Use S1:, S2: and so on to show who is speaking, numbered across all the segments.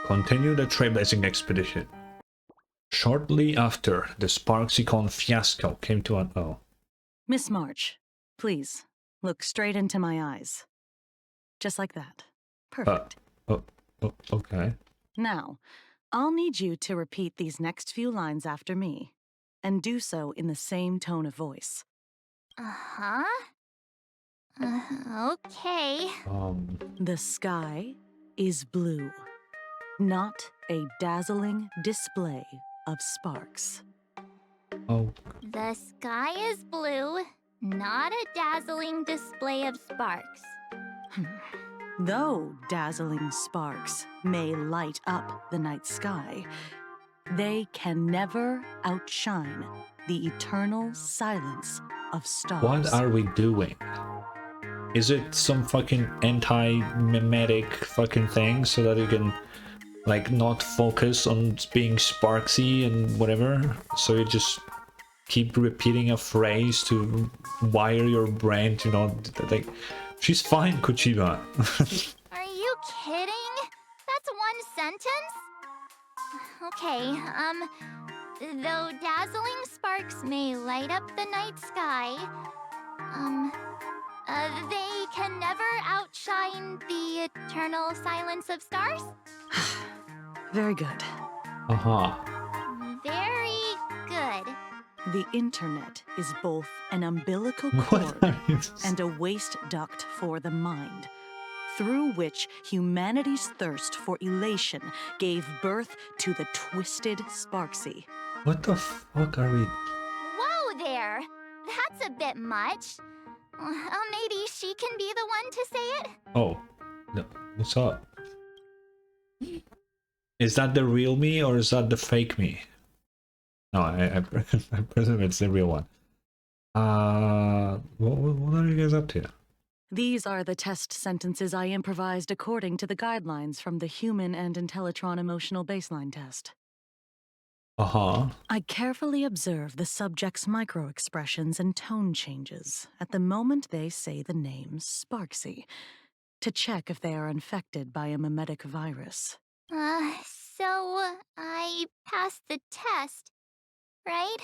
S1: Continue the trailblazing expedition. Shortly after, the Sparksicon fiasco came to an... Oh.
S2: Miss March, please, look straight into my eyes. Just like that. Perfect.
S1: Okay.
S2: Now, I'll need you to repeat these next few lines after me, and do so in the same tone of voice.
S3: Uh-huh. Okay.
S2: The sky is blue, not a dazzling display of sparks.
S1: Oh.
S3: The sky is blue, not a dazzling display of sparks.
S2: Though dazzling sparks may light up the night sky, they can never outshine the eternal silence of stars.
S1: What are we doing? Is it some fucking anti-mimetic fucking thing so that you can, like, not focus on being sparksy and whatever? So you just keep repeating a phrase to wire your brain to not, like... She's fine, Kuchiba.
S3: Are you kidding? That's one sentence? Okay, though dazzling sparks may light up the night sky, they can never outshine the eternal silence of stars?
S2: Very good.
S1: Uh-huh.
S3: Very good.
S2: The internet is both an umbilical cord and a waste duct for the mind, through which humanity's thirst for elation gave birth to the twisted Sparksy.
S1: What the fuck are we...
S3: Whoa there! That's a bit much. Maybe she can be the one to say it?
S1: Oh. No. What's up? Is that the real me or is that the fake me? No, I presume it's the real one. What are you guys up to?
S2: These are the test sentences I improvised according to the guidelines from the Human and Intellitron Emotional Baseline Test.
S1: Uh-huh.
S2: I carefully observe the subject's micro-expressions and tone changes at the moment they say the name Sparksy, to check if they are infected by a mimetic virus.
S3: So I passed the test, right?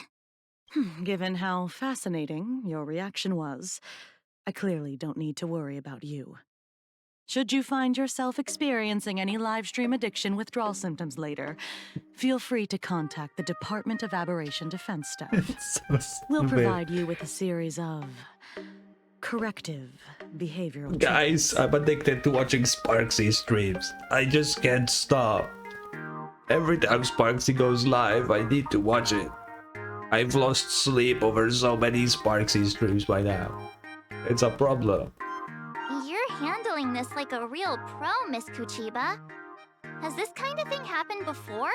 S2: Given how fascinating your reaction was, I clearly don't need to worry about you. Should you find yourself experiencing any livestream addiction withdrawal symptoms later, feel free to contact the Department of Aberration Defense staff. We'll provide you with a series of corrective behavioral
S1: Guys,
S2: treatments.
S1: I'm addicted to watching Sparksy streams. I just can't stop. Every time Sparksy goes live, I need to watch it. I've lost sleep over so many Sparksy streams by now. It's a problem.
S3: You're handling this like a real pro, Miss Kuchiba. Has this kind of thing happened before?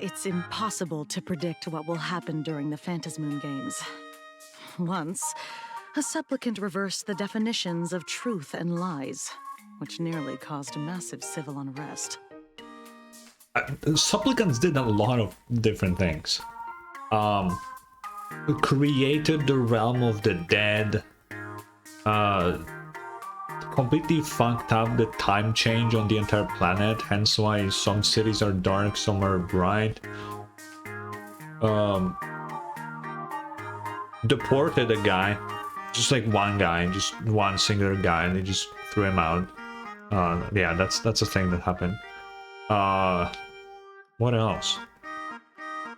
S2: It's impossible to predict what will happen during the Phantasmoon Games. Once, a supplicant reversed the definitions of truth and lies, which nearly caused a massive civil unrest.
S1: Supplicants did a lot of different things. Created the realm of the dead. Completely fucked up the time change on the entire planet, hence why some cities are dark, some are bright. Deported a guy, just like one guy, just one singular guy, and they just threw him out. Yeah, that's a thing that happened. What else?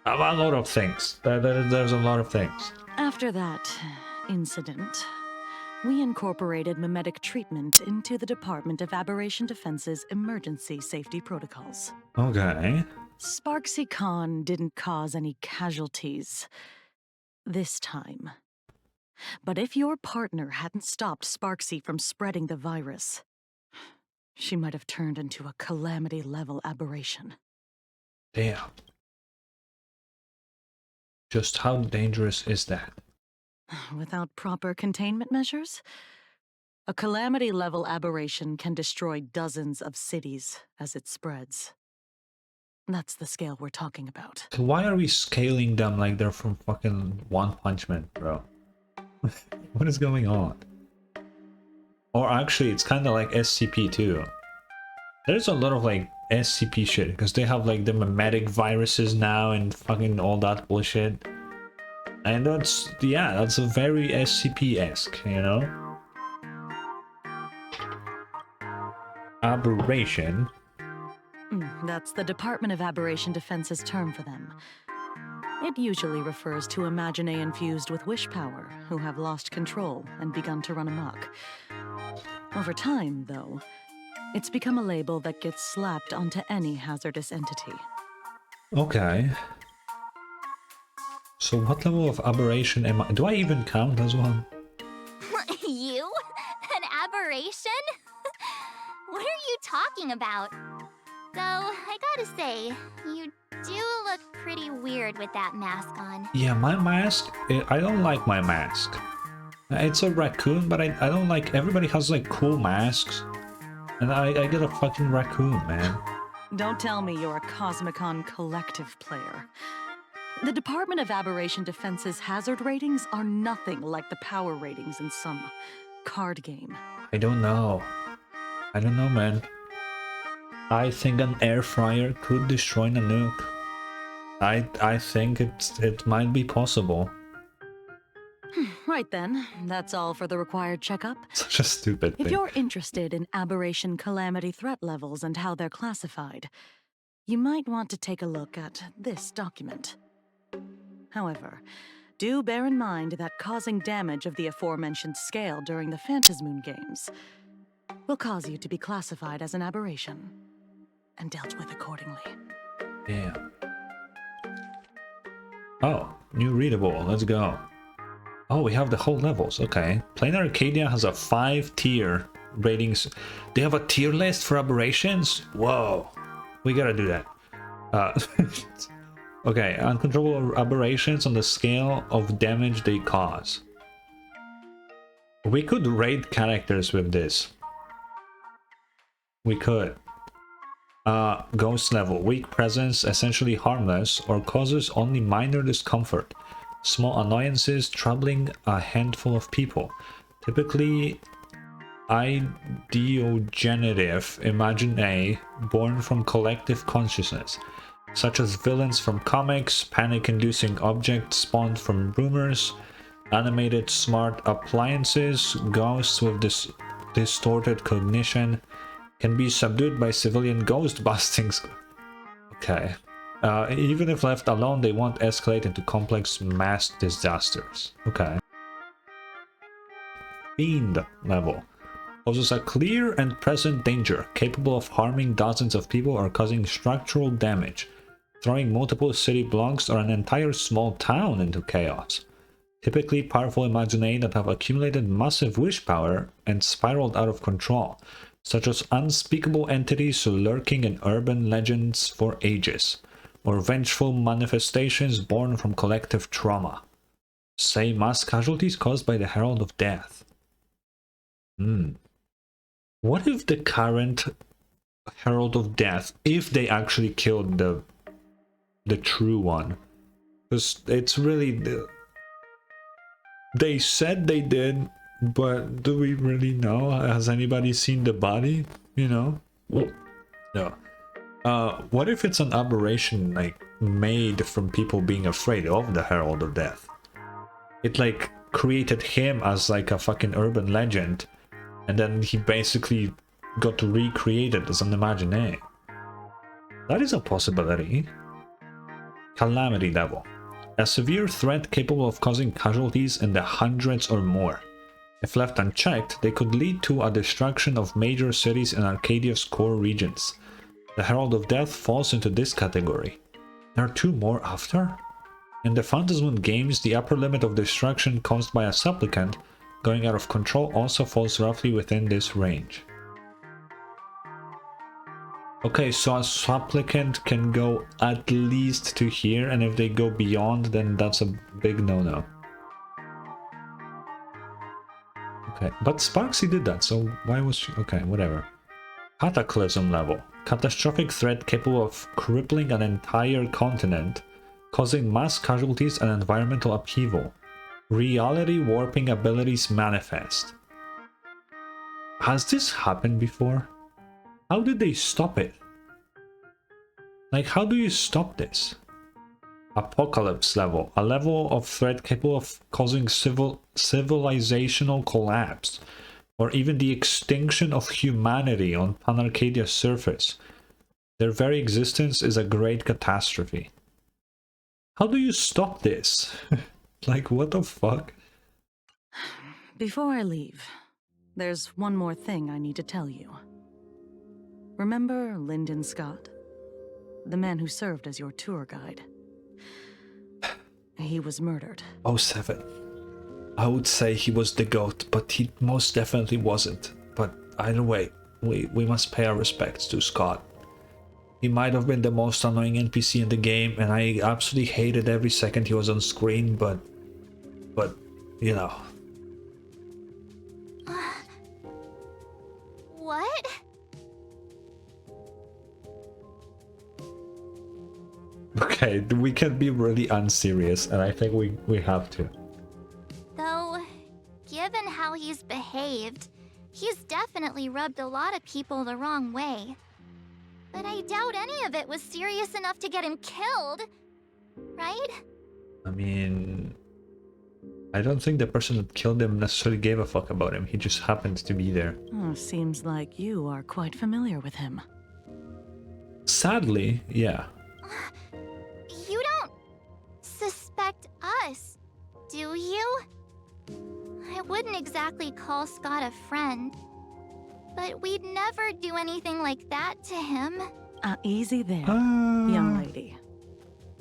S1: A lot of things. There's a lot of things.
S2: After that incident, we incorporated mimetic treatment into the Department of Aberration Defense's emergency safety protocols.
S1: Okay.
S2: Sparksy Khan didn't cause any casualties this time. But if your partner hadn't stopped Sparksy from spreading the virus, she might have turned into a calamity-level aberration.
S1: Damn. Just how dangerous is that?
S2: Without proper containment measures, a calamity-level aberration can destroy dozens of cities as it spreads. That's the scale we're talking about.
S1: So why are we scaling them like they're from fucking One Punch Man, bro? What is going on? Or actually, it's kind of like SCP too. There's a lot of like SCP shit because they have like the mimetic viruses now and fucking all that bullshit. And that's, yeah, that's a very SCP-esque, you know? Aberration.
S2: That's the Department of Aberration Defense's term for them. It usually refers to Imaginae infused with wish power who have lost control and begun to run amok. Over time, though, it's become a label that gets slapped onto any hazardous entity.
S1: Okay. So what level of aberration am I? Do I even count as one?
S3: You? An aberration? What are you talking about? Though, I gotta say, you do look pretty weird with that mask on.
S1: Yeah, my mask, I don't like my mask. It's a raccoon, but I don't like, everybody has like cool masks. And I get a fucking raccoon, man.
S2: Don't tell me you're a Cosmicon collective player. The Department of Aberration Defense's hazard ratings are nothing like the power ratings in some card game.
S1: I don't know. I don't know, man. I think an air fryer could destroy a nuke. I think it might be possible.
S2: Right then, that's all for the required checkup.
S1: Such a stupid
S2: If
S1: thing.
S2: you're interested in aberration calamity threat levels and how they're classified, you might want to take a look at this document. However, do bear in mind that causing damage of the aforementioned scale during the Phantasmoon games will cause you to be classified as an aberration and dealt with accordingly.
S1: Yeah. Oh, new readable. Let's go. Oh, we have the whole levels. Okay. Planarcadia has a 5-tier ratings. They have a tier list for aberrations? Whoa. We gotta do that. Okay, uncontrollable aberrations on the scale of damage they cause. We could rate characters with this. We could. Ghost level. Weak presence, essentially harmless, or causes only minor discomfort. Small annoyances troubling a handful of people. Typically ideogenitive, imaginae, born from collective consciousness, such as villains from comics, panic-inducing objects spawned from rumors, animated smart appliances, ghosts with distorted cognition, can be subdued by civilian ghost bustings. Okay. Even if left alone, they won't escalate into complex mass disasters. Okay. Fiend level. Poses a clear and present danger, capable of harming dozens of people or causing structural damage, throwing multiple city blocks or an entire small town into chaos. Typically powerful imaginae that have accumulated massive wish power and spiraled out of control, such as unspeakable entities lurking in urban legends for ages, or vengeful manifestations born from collective trauma. Say mass casualties caused by the Herald of Death. What if the current Herald of Death, if they actually killed the true one? Because it's really... They said they did, but do we really know? Has anybody seen the body? You know? No. What if it's an aberration, like, made from people being afraid of the Herald of Death? It, like, created him as, like, a fucking urban legend, and then he basically got recreated as an imaginae. That is a possibility. Calamity level. A severe threat capable of causing casualties in the hundreds or more. If left unchecked, they could lead to a destruction of major cities in Arcadia's core regions. The Herald of Death falls into this category. There are 2 more after? In the Phantasmoon games, the upper limit of destruction caused by a supplicant going out of control also falls roughly within this range. Okay, so a supplicant can go at least to here, and if they go beyond, then that's a big no-no. Okay, but Sparksy did that, so why was she... Okay, whatever. Cataclysm level. Catastrophic threat capable of crippling an entire continent, causing mass casualties and environmental upheaval. Reality warping abilities manifest. Has this happened before? How did they stop it? Like, how do you stop this? Apocalypse level. A level of threat capable of causing civilizational collapse, or even the extinction of humanity on Planarcadia's surface. Their very existence is a great catastrophe. How do you stop this? Like, what the fuck?
S2: Before I leave, there's one more thing I need to tell you. Remember Lyndon Scott? The man who served as your tour guide. He was murdered.
S1: 07. I would say he was the GOAT, but he most definitely wasn't. But either way, we must pay our respects to Scott. He might have been the most annoying NPC in the game, and I absolutely hated every second he was on screen, but you know.
S3: What?
S1: Okay, we can be really unserious, and I think we have to.
S3: Though, given how he's behaved, he's definitely rubbed a lot of people the wrong way. But I doubt any of it was serious enough to get him killed, right?
S1: I mean, I don't think the person that killed him necessarily gave a fuck about him. He just happened to be there.
S2: Oh, seems like you are quite familiar with him.
S1: Sadly, yeah.
S3: You don't suspect us, do you? I wouldn't exactly call Scott a friend, but we'd never do anything like that to him.
S2: Easy there, young lady.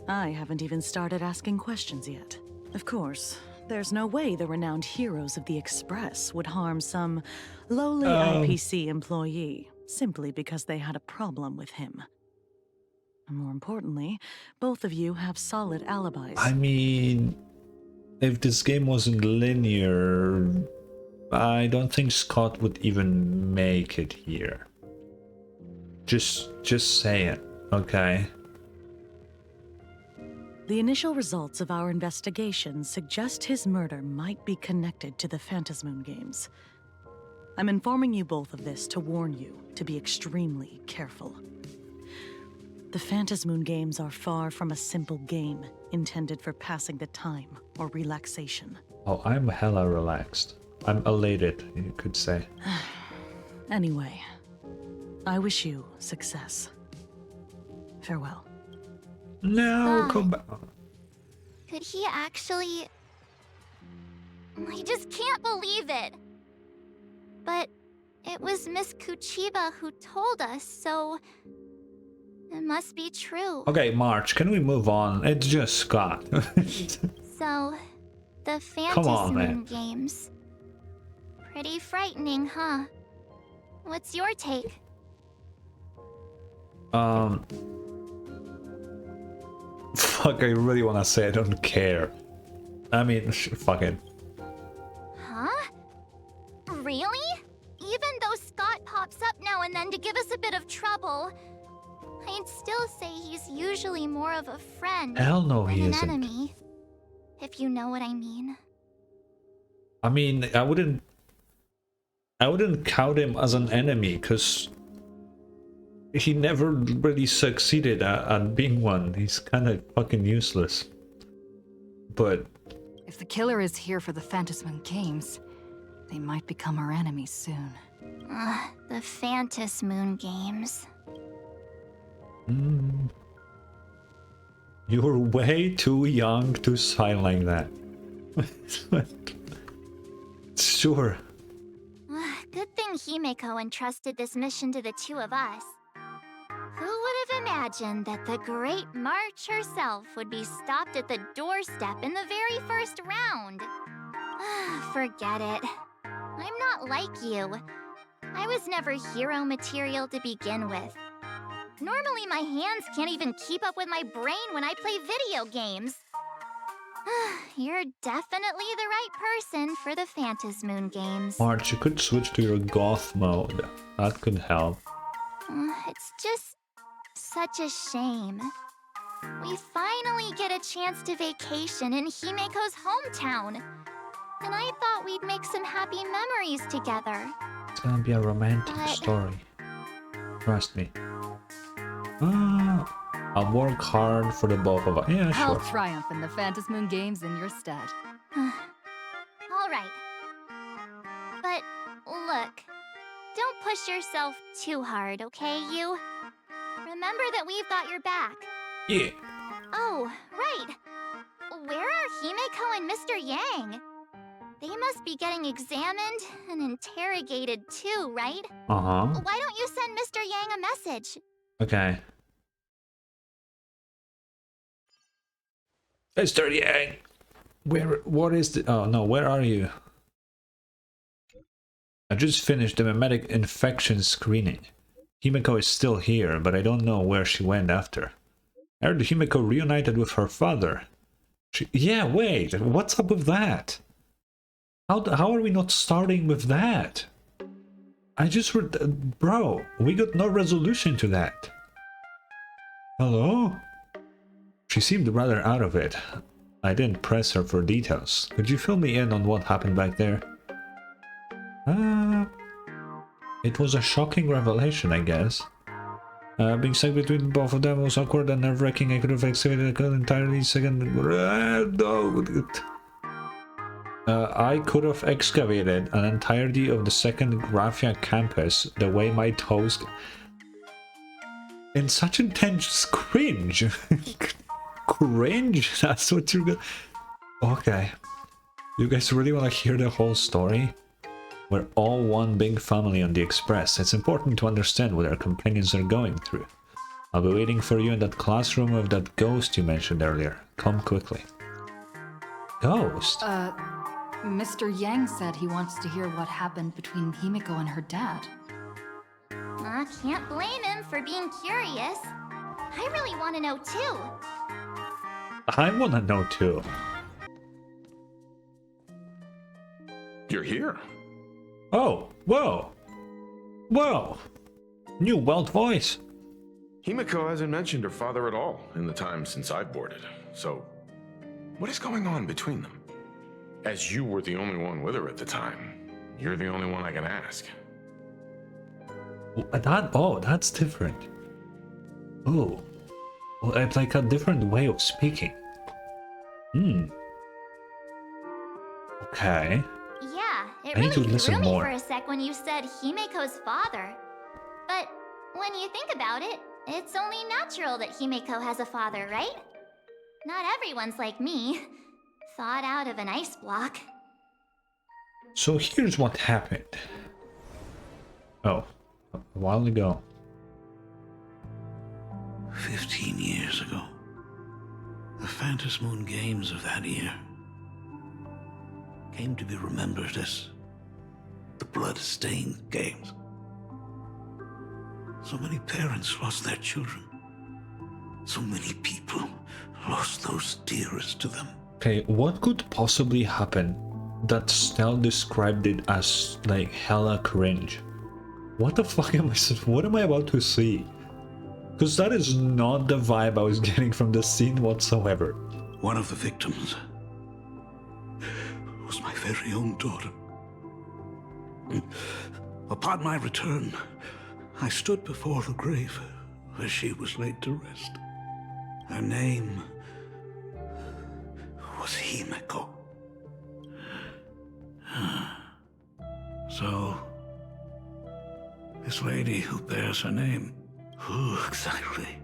S2: I haven't even started asking questions yet. Of course, there's no way the renowned heroes of the Express would harm some lowly IPC employee simply because they had a problem with him. And more importantly, both of you have solid alibis.
S1: I mean, if this game wasn't linear, I don't think Scott would even make it here. Just say it, okay?
S2: The initial results of our investigation suggest his murder might be connected to the Phantasmoon games. I'm informing you both of this to warn you to be extremely careful. The Phantasmoon games are far from a simple game intended for passing the time or relaxation.
S1: Oh, I'm hella relaxed. I'm elated, you could say.
S2: Anyway, I wish you success. Farewell.
S1: No, come back.
S3: Could he actually... I just can't believe it. But it was Miss Kuchiba who told us, so... it must be true.
S1: Okay, March, can we move on? It's just Scott.
S3: So, the
S1: Come on, man.
S3: Phantasmoon games. Pretty frightening, huh? What's your take?
S1: Fuck, I really wanna say I don't care. I mean, fuck it.
S3: Huh? Really? Even though Scott pops up now and then to give us a bit of trouble, I'd still say he's usually more of a friend
S1: Hell no,
S3: than
S1: he
S3: an
S1: isn't.
S3: enemy. If you know what I mean.
S1: I mean, I wouldn't count him as an enemy, because he never really succeeded at being one. He's kind of fucking useless. But
S4: If the killer is here for the Phantasmoon games, they might become our enemies soon.
S3: The Phantasmoon games.
S1: You're way too young to sign like that. Sure.
S3: Good thing Himeko entrusted this mission to the two of us. Who would have imagined that the Great March herself would be stopped at the doorstep in the very first round? Forget it. I'm not like you. I was never hero material to begin with. Normally my hands can't even keep up with my brain when I play video games. You're definitely the right person for the Phantasmoon games.
S1: March, you could switch to your goth mode. That could help.
S3: It's just such a shame. We finally get a chance to vacation in Himeko's hometown. And I thought we'd make some happy memories together.
S1: It's gonna be a romantic
S3: But-
S1: story. Trust me. I'll work hard for the both of us. Yeah,
S4: I'll
S1: sure.
S4: triumph in the Phantasmoon Games in your stead.
S3: All right. But look, don't push yourself too hard, okay, you? Remember that we've got your back.
S1: Yeah.
S3: Oh, right. Where are Himeko and Mr. Yang? They must be getting examined and interrogated too, right?
S1: Uh-huh.
S3: Why don't you send Mr. Yang a message?
S1: Okay. Mr. Yang! What is the... Oh, no, where are you? I just finished the mimetic infection screening. Himeko is still here, but I don't know where she went after. I heard Himeko reunited with her father. Yeah, wait, what's up with that? How are we not starting with that? I just heard... bro, we got no resolution to that. Hello? She seemed rather out of it. I didn't press her for details. Could you fill me in on what happened back there? It was a shocking revelation, I guess. Being stuck between both of them was awkward and nerve-wracking. I could have excavated an entirely second... I could have excavated an entirety of the second Graphia campus the way my toes... In such intense cringe. Cringe? That's what you're gonna... Okay. You guys really want to hear the whole story? We're all one big family on the Express. It's important to understand what our companions are going through. I'll be waiting for you in that classroom with that ghost you mentioned earlier. Come quickly. Ghost?
S4: Mr. Yang said he wants to hear what happened between Himeko and her dad.
S3: Can't blame him for being curious. I really want to know too.
S1: I want to know too.
S5: You're here.
S1: Oh, whoa. Whoa. New Welt voice.
S5: Himeko hasn't mentioned her father at all in the time since I've boarded. So, what is going on between them? As you were the only one with her at the time, you're the only one I can ask.
S1: That's different. Oh. Well, it's like a different way of speaking. Okay.
S3: Yeah, it
S1: I need to
S3: really
S1: listen
S3: threw me
S1: more.
S3: for a sec when you said Himeko's father. But when you think about it, it's only natural that Himeko has a father, right? Not everyone's like me, thawed out of an ice block.
S1: So here's what happened. Oh, a while ago.
S6: 15 years ago. The Phantasmoon Games of that year came to be remembered as the Blood-Stained Games. So many parents lost their children. So many people lost those dearest to them.
S1: Okay, what could possibly happen that Snell described it as like hella cringe? What the fuck what am I about to see? Because that is not the vibe I was getting from the scene whatsoever.
S6: One of the victims was my very own daughter. Upon my return, I stood before the grave where she was laid to rest. Her name was Himeko. So, this lady who bears her name, who exactly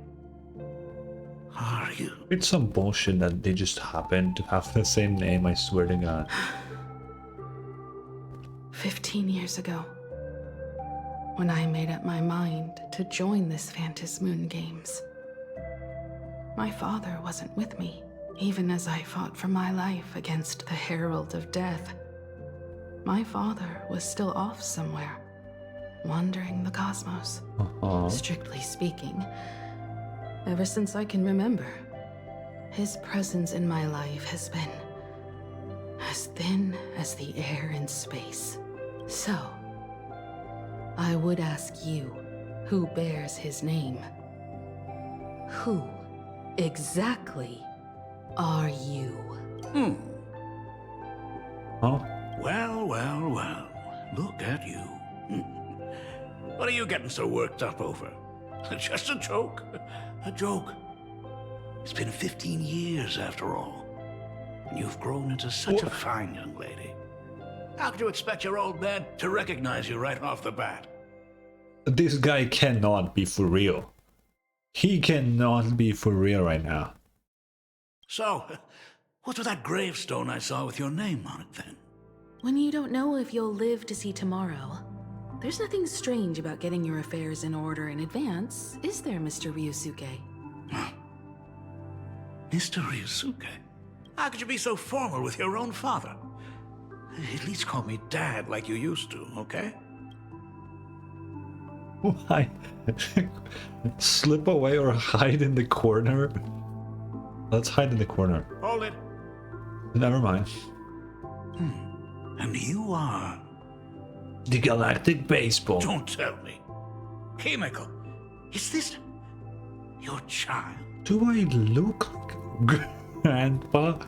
S6: are you?
S1: It's some bullshit that they just happen to have the same name, I swear to God.
S7: 15 years ago, when I made up my mind to join this Phantasmoon Games, my father wasn't with me, even as I fought for my life against the Herald of Death. My father was still off somewhere, wandering the cosmos. Strictly speaking, ever since I can remember, his presence in my life has been as thin as the air in space. So, I would ask you, who bears his name? Who exactly are you?
S1: Huh?
S6: Well, well, well. Look at you. What are you getting so worked up over? Just a joke. A joke. It's been 15 years after all. And you've grown into such a fine young lady. How could you expect your old man to recognize you right off the bat?
S1: This guy cannot be for real. He cannot be for real right now.
S6: So, what's with that gravestone I saw with your name on it then?
S7: When you don't know if you'll live to see tomorrow, there's nothing strange about getting your affairs in order in advance, is there, Mr. Ryusuke?
S6: Mr. Ryusuke? How could you be so formal with your own father? At least call me Dad like you used to, okay?
S1: Why? Slip away or hide in the corner? Let's hide in the corner.
S6: Hold it.
S1: Never mind.
S6: And you are...
S1: The Galactic Baseball.
S6: Don't tell me. Himeko, is this... your child?
S1: Do I look like Grandpa?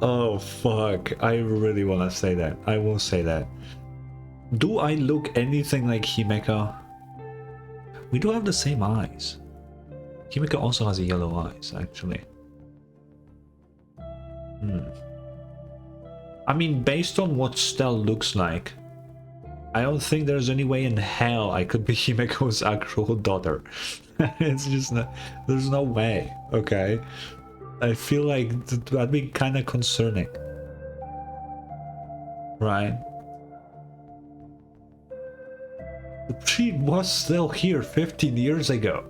S1: Oh fuck, I really wanna say that. I will say that. Do I look anything like Himeko? We do have the same eyes. Himeko also has yellow eyes, actually. I mean, based on what Stell looks like, I don't think there's any way in hell I could be Himeko's actual daughter. It's just not, there's no way, okay? I feel like that'd be kind of concerning. Right? She was still here 15 years ago.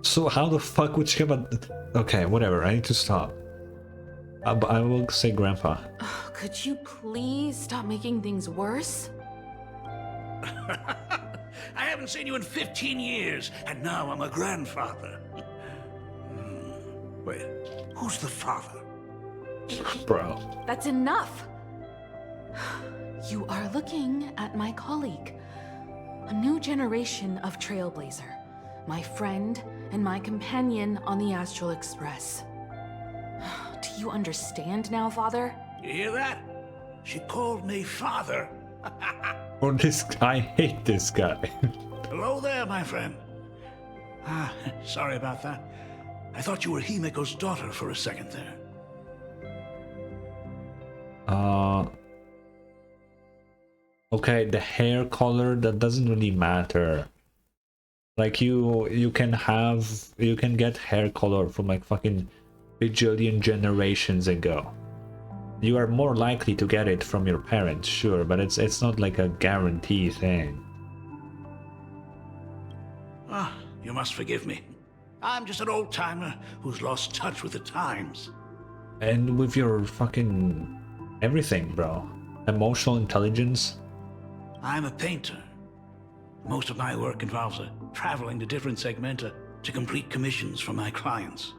S1: So how the fuck would she have a... Okay, whatever, I need to stop. I will say Grandpa.
S7: Oh, could you please stop making things worse?
S6: I haven't seen you in 15 years, and now I'm a grandfather. Wait, who's the father?
S1: Bro.
S7: That's enough! You are looking at my colleague. A new generation of Trailblazer. My friend and my companion on the Astral Express. Do you understand now, Father?
S6: You hear that? She called me father.
S1: Or this... I hate this guy.
S6: Hello there, my friend. Sorry about that. I thought you were Himeko's daughter for a second there.
S1: Okay, the hair color, that doesn't really matter. Like you can get hair color from like fucking bajillion generations ago. You are more likely to get it from your parents, sure, but it's not like a guarantee thing.
S6: You must forgive me. I'm just an old-timer who's lost touch with the times.
S1: And with your fucking everything, bro. Emotional intelligence.
S6: I'm a painter. Most of my work involves traveling to different segmenta to complete commissions for my clients.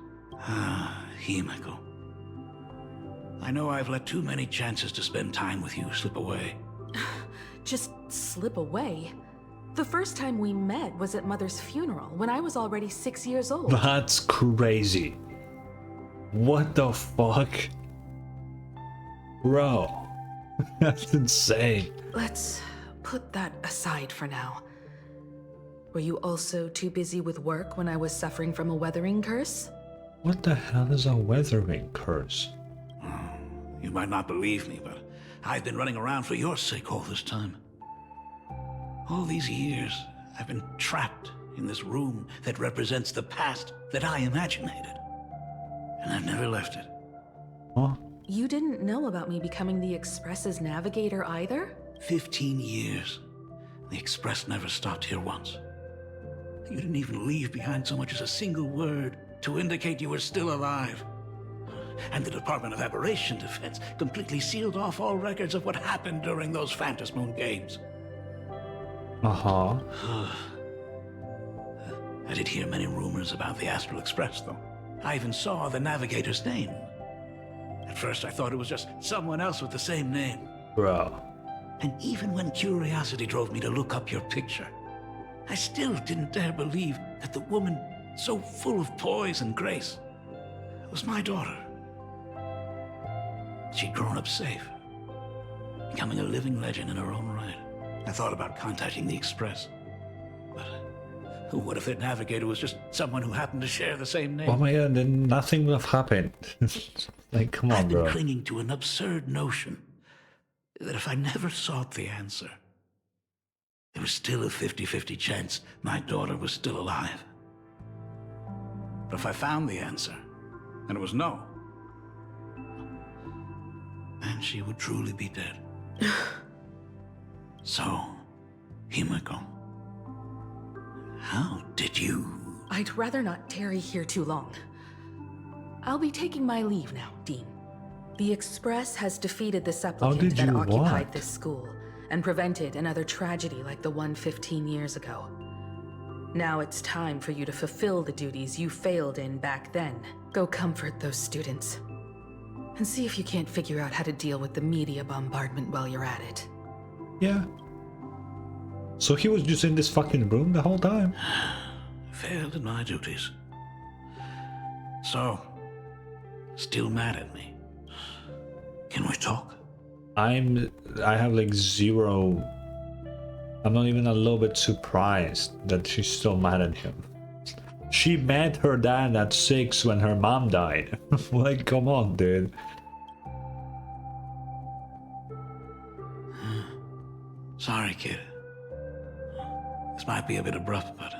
S6: Himeko. I know I've let too many chances to spend time with you slip away.
S7: Just slip away? The first time we met was at Mother's funeral, when I was already 6 years old.
S1: That's crazy. What the fuck? Bro. That's insane.
S7: Let's put that aside for now. Were you also too busy with work when I was suffering from a weathering curse?
S1: What the hell is a weathering curse?
S6: You might not believe me, but I've been running around for your sake all this time. All these years, I've been trapped in this room that represents the past that I imaginated. And I've never left it.
S1: Huh?
S7: You didn't know about me becoming the Express's navigator either?
S6: 15 years. The Express never stopped here once. You didn't even leave behind so much as a single word to indicate you were still alive. And the Department of Aberration Defense completely sealed off all records of what happened during those Phantom Moon games.
S1: Uh-huh.
S6: I did hear many rumors about the Astral Express, though. I even saw the navigator's name. At first, I thought it was just someone else with the same name.
S1: Bro.
S6: And even when curiosity drove me to look up your picture, I still didn't dare believe that the woman so full of poise and grace was my daughter. She'd grown up safe, becoming a living legend in her own right. I thought about contacting the Express, but What if their navigator was just someone who happened to share the same name?
S1: Oh my god, then nothing would have happened. Like, come on,
S6: I've been
S1: bro.
S6: clinging to an absurd notion that if I never sought the answer, there was still a 50-50 chance my daughter was still alive. But if I found the answer, and it was no, then she would truly be dead. So, Himiko, how did you...
S7: I'd rather not tarry here too long. I'll be taking my leave now, Dean. The Express has defeated the supplicant
S1: did
S7: that
S1: you
S7: occupied
S1: what?
S7: this school and prevented another tragedy like the one 15 years ago. Now it's time for you to fulfill the duties you failed in back then. Go comfort those students. And see if you can't figure out how to deal with the media bombardment while you're at it.
S1: Yeah. So he was just in this fucking room the whole time?
S6: Failed in my duties. So, still mad at me. Can we talk?
S1: I have like zero... I'm not even a little bit surprised that she's still mad at him. She met her dad at 6 when her mom died. Like, come on, dude.
S6: Sorry, kid. This might be a bit abrupt, but...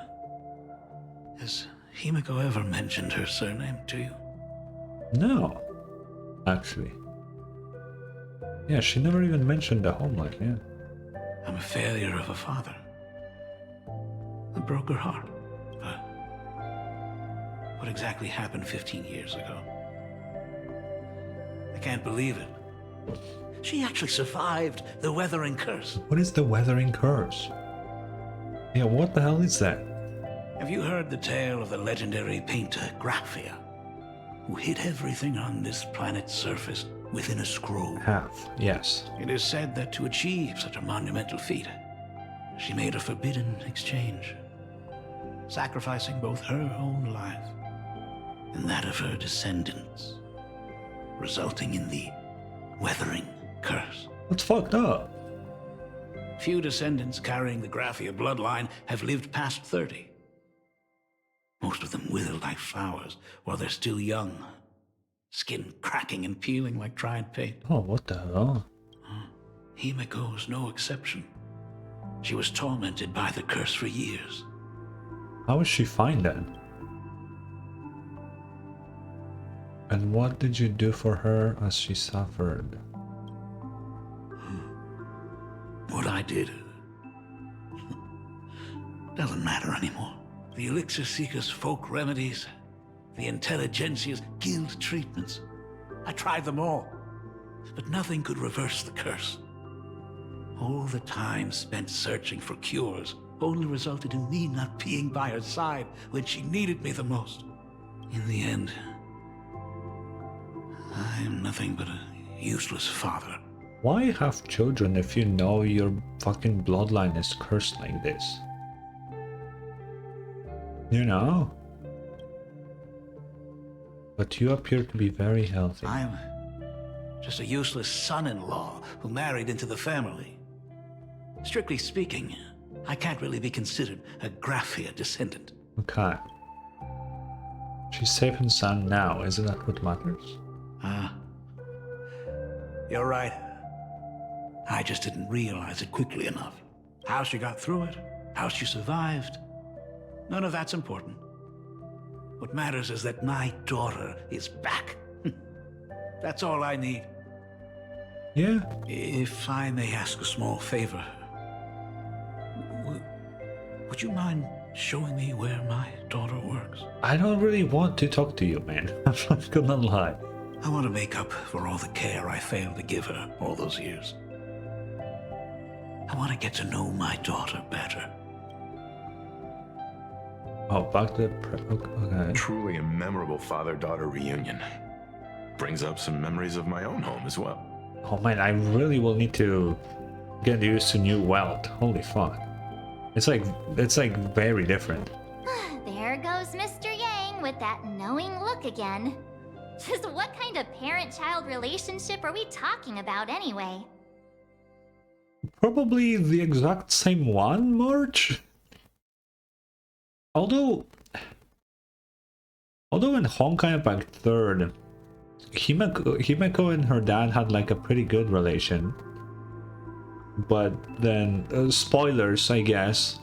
S6: has Himiko ever mentioned her surname to you?
S1: No. Actually. Yeah, she never even mentioned the homework, yeah.
S6: I'm a failure of a father. I broke her heart. But what exactly happened 15 years ago? I can't believe it. She actually survived the weathering curse.
S1: What is the weathering curse? Yeah, what the hell is that?
S6: Have you heard the tale of the legendary painter Graphia, who hid everything on this planet's surface within a scroll?
S1: Yes.
S6: It is said that to achieve such a monumental feat, she made a forbidden exchange, sacrificing both her own life and that of her descendants, resulting in the weathering curse.
S1: That's fucked up.
S6: Few descendants carrying the Graphia bloodline have lived past 30. Most of them wither like flowers while they're still young, skin cracking and peeling like dried paint.
S1: Oh, what the hell?
S6: Himiko's no exception. She was tormented by the curse for years.
S1: How was she fine then? And what did you do for her as she suffered?
S6: What I did doesn't matter anymore. The Elixir Seekers' folk remedies, the Intelligentsia's guild treatments. I tried them all, but nothing could reverse the curse. All the time spent searching for cures only resulted in me not being by her side when she needed me the most. In the end, I am nothing but a useless father.
S1: Why have children if you know your fucking bloodline is cursed like this? You know? But you appear to be very healthy.
S6: I'm just a useless son-in-law who married into the family. Strictly speaking, I can't really be considered a Graphia descendant.
S1: Okay. She's safe and sound now, isn't that what matters?
S6: You're right. I just didn't realize it quickly enough. How she got through it, how she survived. None of that's important. What matters is that my daughter is back. That's all I need.
S1: Yeah.
S6: If I may ask a small favor, would you mind showing me where my daughter works?
S1: I don't really want to talk to you, man. I'm not gonna lie.
S6: I want to make up for all the care I failed to give her all those years. I want to get to know my daughter better.
S1: Oh, back to okay.
S5: Truly a memorable father-daughter reunion. Brings up some memories of my own home as well.
S1: Oh man, I really will need to get used to new Welt. Holy fuck. It's like very different.
S3: There goes Mr. Yang with that knowing look again. Just what kind of parent-child relationship are we talking about anyway?
S1: Probably the exact same one, March? Although in Honkai Impact 3rd, Himeko and her dad had like a pretty good relation. But then, spoilers, I guess,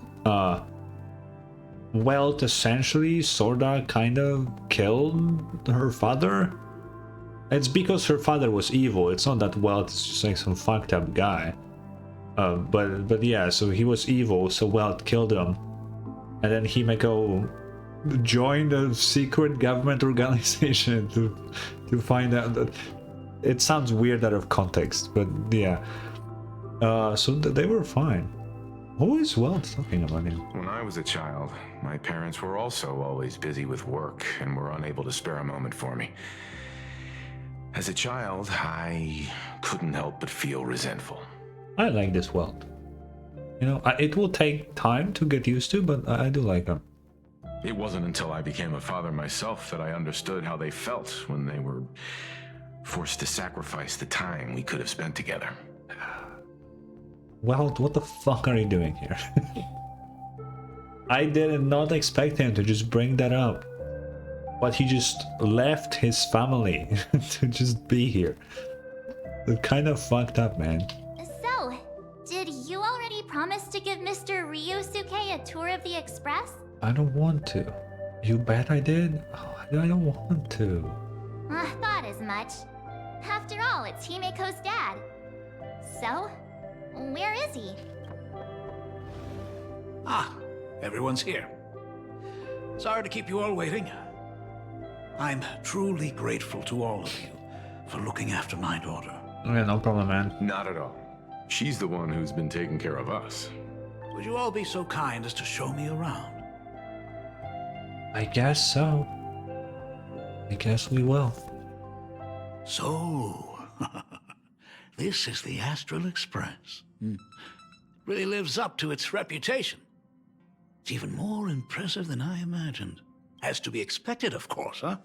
S1: Welt essentially sorta kind of killed her father. It's because her father was evil. It's not that Welt is just like some fucked up guy. But yeah, so he was evil, so Welt killed him. And then Himeko joined a secret government organization to find out that... It sounds weird out of context, but yeah. So they were fine. Who is Welt talking about him?
S5: When I was a child, my parents were also always busy with work and were unable to spare a moment for me. As a child, I couldn't help but feel resentful.
S1: I like this Welt. You know, it will take time to get used to, but I do like him.
S5: It wasn't until I became a father myself that I understood how they felt when they were forced to sacrifice the time we could have spent together.
S1: Welt, what the fuck are you doing here? I did not expect him to just bring that up. But he just left his family to just be here. It's kind of fucked up, man.
S3: So, did you already promise to give Mr. Ryusuke a tour of the Express?
S1: I don't want to. You bet I did? Oh, I don't want to.
S3: I thought as much. After all, it's Himeko's dad. So, where is he?
S6: Ah, everyone's here. Sorry to keep you all waiting. I'm truly grateful to all of you for looking after my daughter.
S1: Yeah, no problem, man.
S5: Not at all. She's the one who's been taking care of us.
S6: Would you all be so kind as to show me around?
S1: I guess so. I guess we will.
S6: So, this is the Astral Express. Really lives up to its reputation. It's even more impressive than I imagined. As to be expected, of course, huh?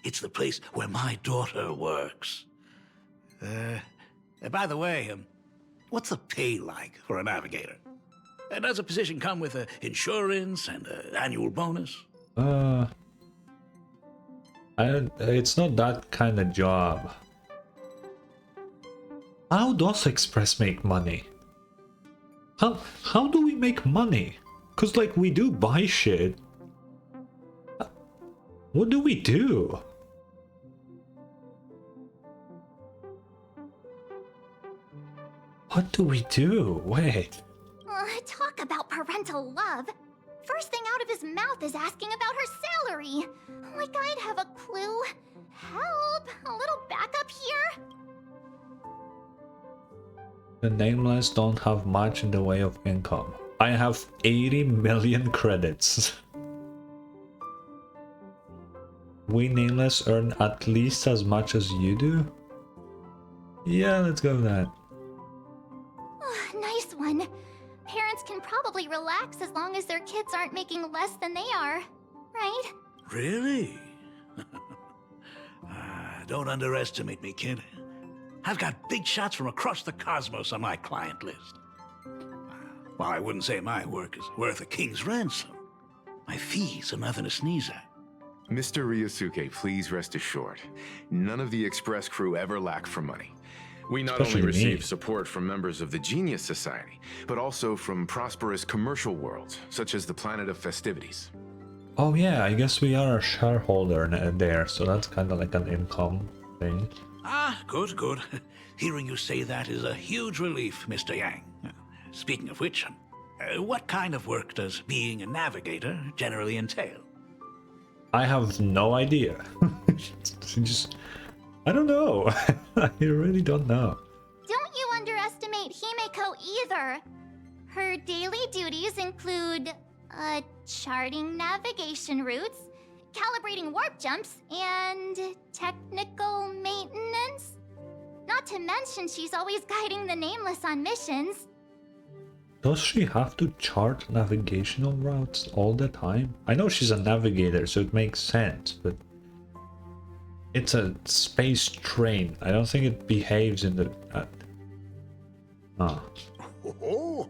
S6: It's the place where my daughter works. By the way, what's the pay like for a navigator? Does a position come with insurance and an annual bonus?
S1: It's not that kind of job. How does Express make money? How do we make money? Cause like we do buy shit. What do we do? What do we do? Wait.
S3: Talk about parental love. First thing out of his mouth is asking about her salary. Like I'd have a clue. Help! A little backup here?
S1: The Nameless don't have much in the way of income. I have 80 million credits. We Nameless earn at least as much as you do? Yeah, let's go with that.
S3: Nice one. Parents can probably relax as long as their kids aren't making less than they are, right?
S6: Really? Don't underestimate me, kid. I've got big shots from across the cosmos on my client list. Well, I wouldn't say my work is worth a king's ransom. My fees are nothing to sneeze at.
S5: Mr. Ryusuke, please rest assured. None of the Express crew ever lack for money. We not
S1: Especially
S5: only receive
S1: me.
S5: support from members of the Genius Society, but also from prosperous commercial worlds, such as the Planet of Festivities.
S1: Oh yeah, I guess we are a shareholder there, so that's kind of like an income thing.
S6: Ah, good, good. Hearing you say that is a huge relief, Mr. Yang. Speaking of which, what kind of work does being a navigator generally entail?
S1: I have no idea. Just, I don't know. I really don't know.
S3: Don't you underestimate Himeko either. Her daily duties include, charting navigation routes, calibrating warp jumps, and technical maintenance. Not to mention she's always guiding the Nameless on missions.
S1: Does she have to chart navigational routes all the time? I know she's a navigator, so it makes sense, but it's a space train. I don't think it behaves in the...
S6: Oh,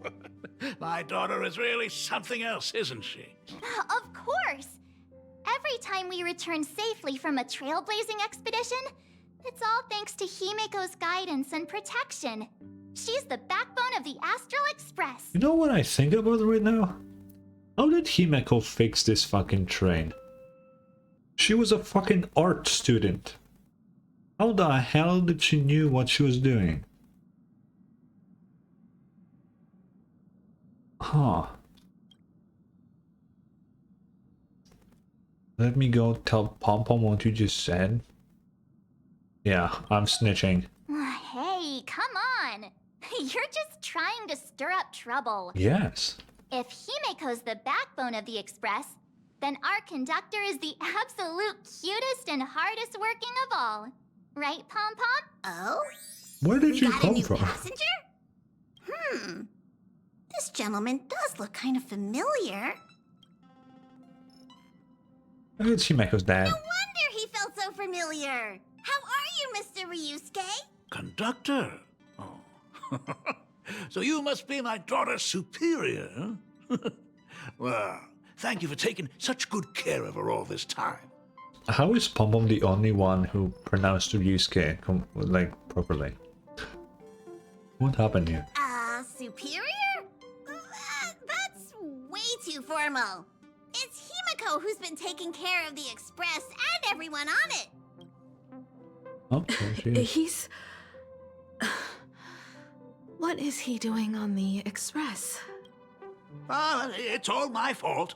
S6: My daughter is really something else, isn't she?
S3: Of course! Every time we return safely from a trailblazing expedition, it's all thanks to Himeko's guidance and protection. She's the backbone of the Astral Express.
S1: You know what I think about right now? How did Himeko fix this fucking train? She was a fucking art student. How the hell did she knew what she was doing? Huh. Let me go tell Pompom what you just said. Yeah, I'm snitching.
S3: Hey, come on! You're just trying to stir up trouble.
S1: Yes.
S3: If Himeko's the backbone of the Express, then our conductor is the absolute cutest and hardest working of all. Right, Pom Pom?
S8: Oh?
S1: Where did you
S8: Got a
S1: come
S8: new
S1: from?
S8: passenger? This gentleman does look kind of familiar.
S1: It's Himeko's dad.
S8: No wonder he felt so familiar. How are you, Mr. Ryusuke?
S6: Conductor? Oh. So you must be my daughter's superior, huh? Well, thank you for taking such good care of her all this time.
S1: How is Pompom the only one who pronounced Ryusuke like properly? What happened here?
S8: Superior? That's way too formal. It's Himeko who's been taking care of the Express and everyone on it.
S1: Oh, there she is.
S7: He's... What is he doing on the Express?
S6: It's all my fault.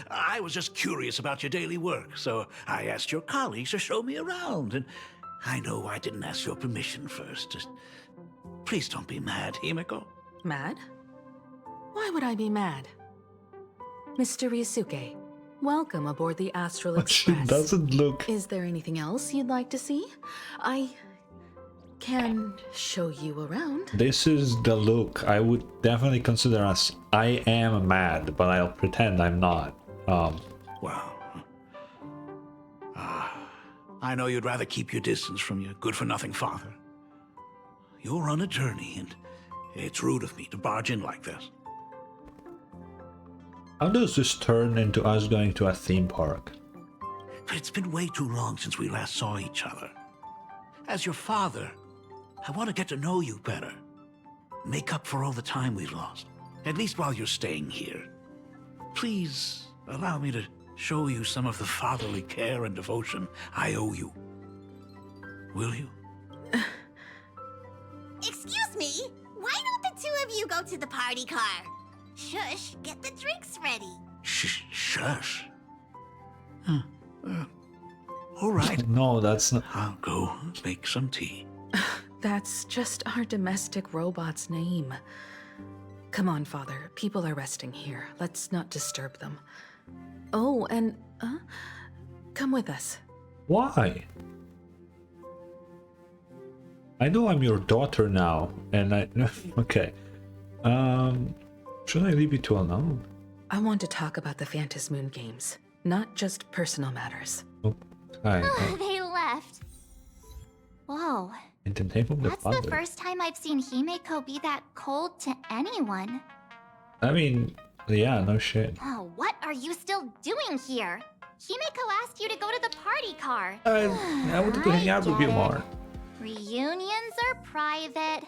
S6: I was just curious about your daily work, so I asked your colleagues to show me around. And I know I didn't ask your permission first. Just please don't be mad, Himeko.
S7: Mad? Why would I be mad? Mr. Ryusuke, welcome aboard the Astral
S1: But she
S7: Express.
S1: doesn't look.
S7: Is there anything else you'd like to see? I can show you around.
S1: This is the look I would definitely consider as I am mad, but I'll pretend I'm not.
S6: Well, I know you'd rather keep your distance from your good-for-nothing father. You're on a journey, and it's rude of me to barge in like this.
S1: How does this turn into us going to a theme park?
S6: But it's been way too long since we last saw each other. As your father, I want to get to know you better. Make up for all the time we've lost, at least while you're staying here. Please allow me to show you some of the fatherly care and devotion I owe you. Will you?
S8: Excuse me? Why don't the two of you go to the party car? Shush, get the drinks ready.
S6: Shush. All right.
S1: No, that's not.
S6: I'll go make some tea.
S7: That's just our domestic robot's name. Come on, Father. People are resting here. Let's not disturb them. Oh, and come with us.
S1: Why? I know I'm your daughter now, and I. Okay. Should I leave you two alone?
S7: I want to talk about the Phantom Moon games, not just personal matters.
S1: Oh, hi.
S3: They left. Whoa.
S1: In the name of the
S3: That's
S1: father.
S3: the first time I've seen Himeko be that cold to anyone.
S1: I mean, yeah, no shit.
S3: Oh, what are you still doing here? Himeko asked you to go to the party car.
S1: I want to hang out with you
S3: get it.
S1: more.
S3: Reunions are private,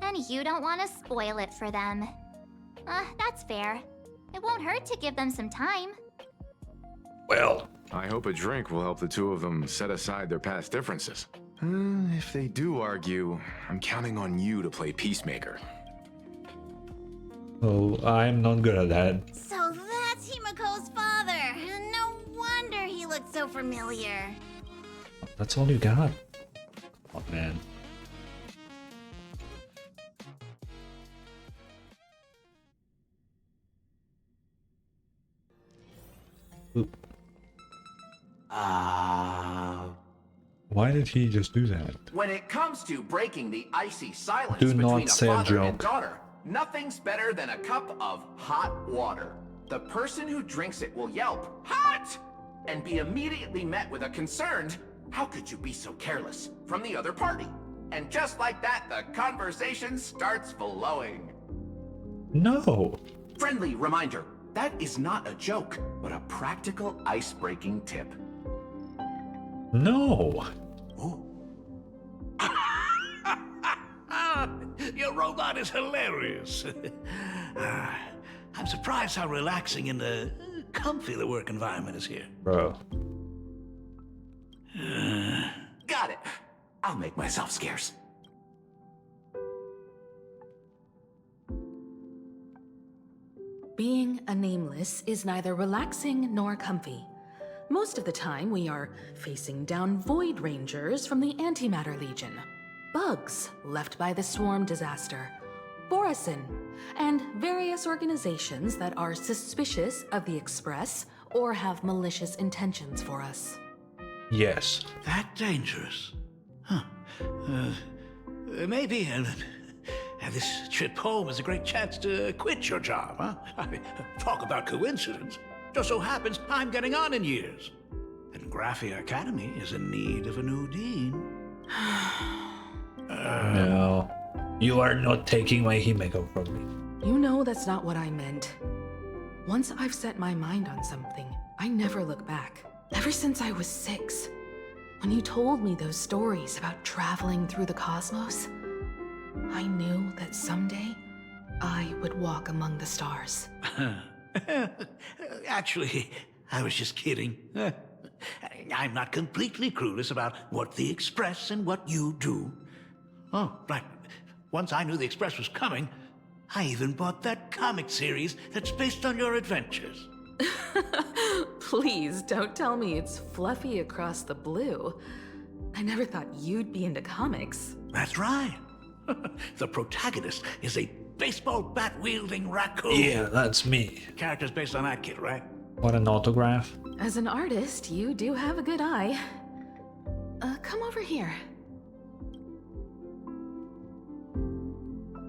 S3: and you don't want to spoil it for them. That's fair. It won't hurt to give them some time.
S1: Well,
S5: I hope a drink will help the two of them set aside their past differences. If they do argue, I'm counting on you to play peacemaker.
S1: oh, I'm not good at that.
S8: So that's Himeko's father. No wonder he looked so familiar.
S1: That's all you got. Oh man. Oop. Why did he just do that?
S9: When it comes to breaking the icy silence
S1: Do
S9: between
S1: not
S9: a
S1: say a
S9: father and
S1: joke.
S9: daughter, nothing's better than a cup of hot water. The person who drinks it will yelp, "Hot!" and be immediately met with a concerned, "How could you be so careless?" from the other party. And just like that, the conversation starts flowing.
S1: No.
S9: Friendly reminder, that is not a joke, but a practical ice-breaking tip.
S1: No.
S6: Oh. Your robot is hilarious. I'm surprised how relaxing and comfy the work environment is here.
S1: Bro.
S9: Got it. I'll make myself scarce.
S2: Being a nameless is neither relaxing nor comfy. Most of the time, we are facing down Void Rangers from the Antimatter Legion, bugs left by the Swarm disaster, Borisin, and various organizations that are suspicious of the Express or have malicious intentions for us.
S1: Yes.
S6: That dangerous? Huh. Maybe this trip home is a great chance to quit your job, huh? Talk about coincidence. Just so happens I'm getting on in years. And Graphia Academy is in need of a new dean.
S1: No. You are not taking my Himeko from me.
S2: You know that's not what I meant. Once I've set my mind on something, I never look back. Ever since I was 6, when you told me those stories about traveling through the cosmos, I knew that someday I would walk among the stars.
S6: Actually, I was just kidding. I'm not completely clueless about what the Express and what you do. Oh, right. Once I knew the Express was coming, I even bought that comic series that's based on your adventures.
S2: Please don't tell me it's fluffy across the blue. I never thought you'd be into comics.
S6: That's right. The protagonist is a baseball bat-wielding raccoon.
S1: Yeah, that's me.
S6: Character's based on that kid, right?
S1: What an autograph.
S2: As an artist, you do have a good eye. Come over here.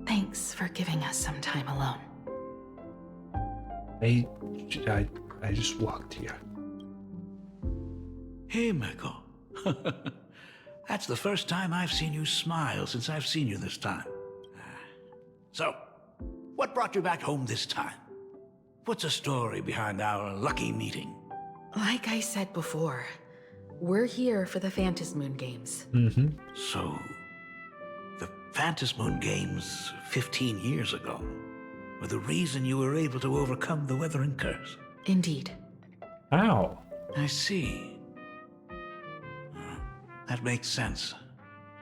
S2: Thanks for giving us some time alone.
S1: I just walked here.
S6: Hey, Miko. That's the first time I've seen you smile since I've seen you this time. So, what brought you back home this time? What's the story behind our lucky meeting?
S2: Like I said before, we're here for the Phantasmoon Games.
S1: Mm-hmm.
S6: So, the Phantasmoon Games 15 years ago were the reason you were able to overcome the Weathering Curse?
S2: Indeed.
S1: Ow.
S6: I see. That makes sense.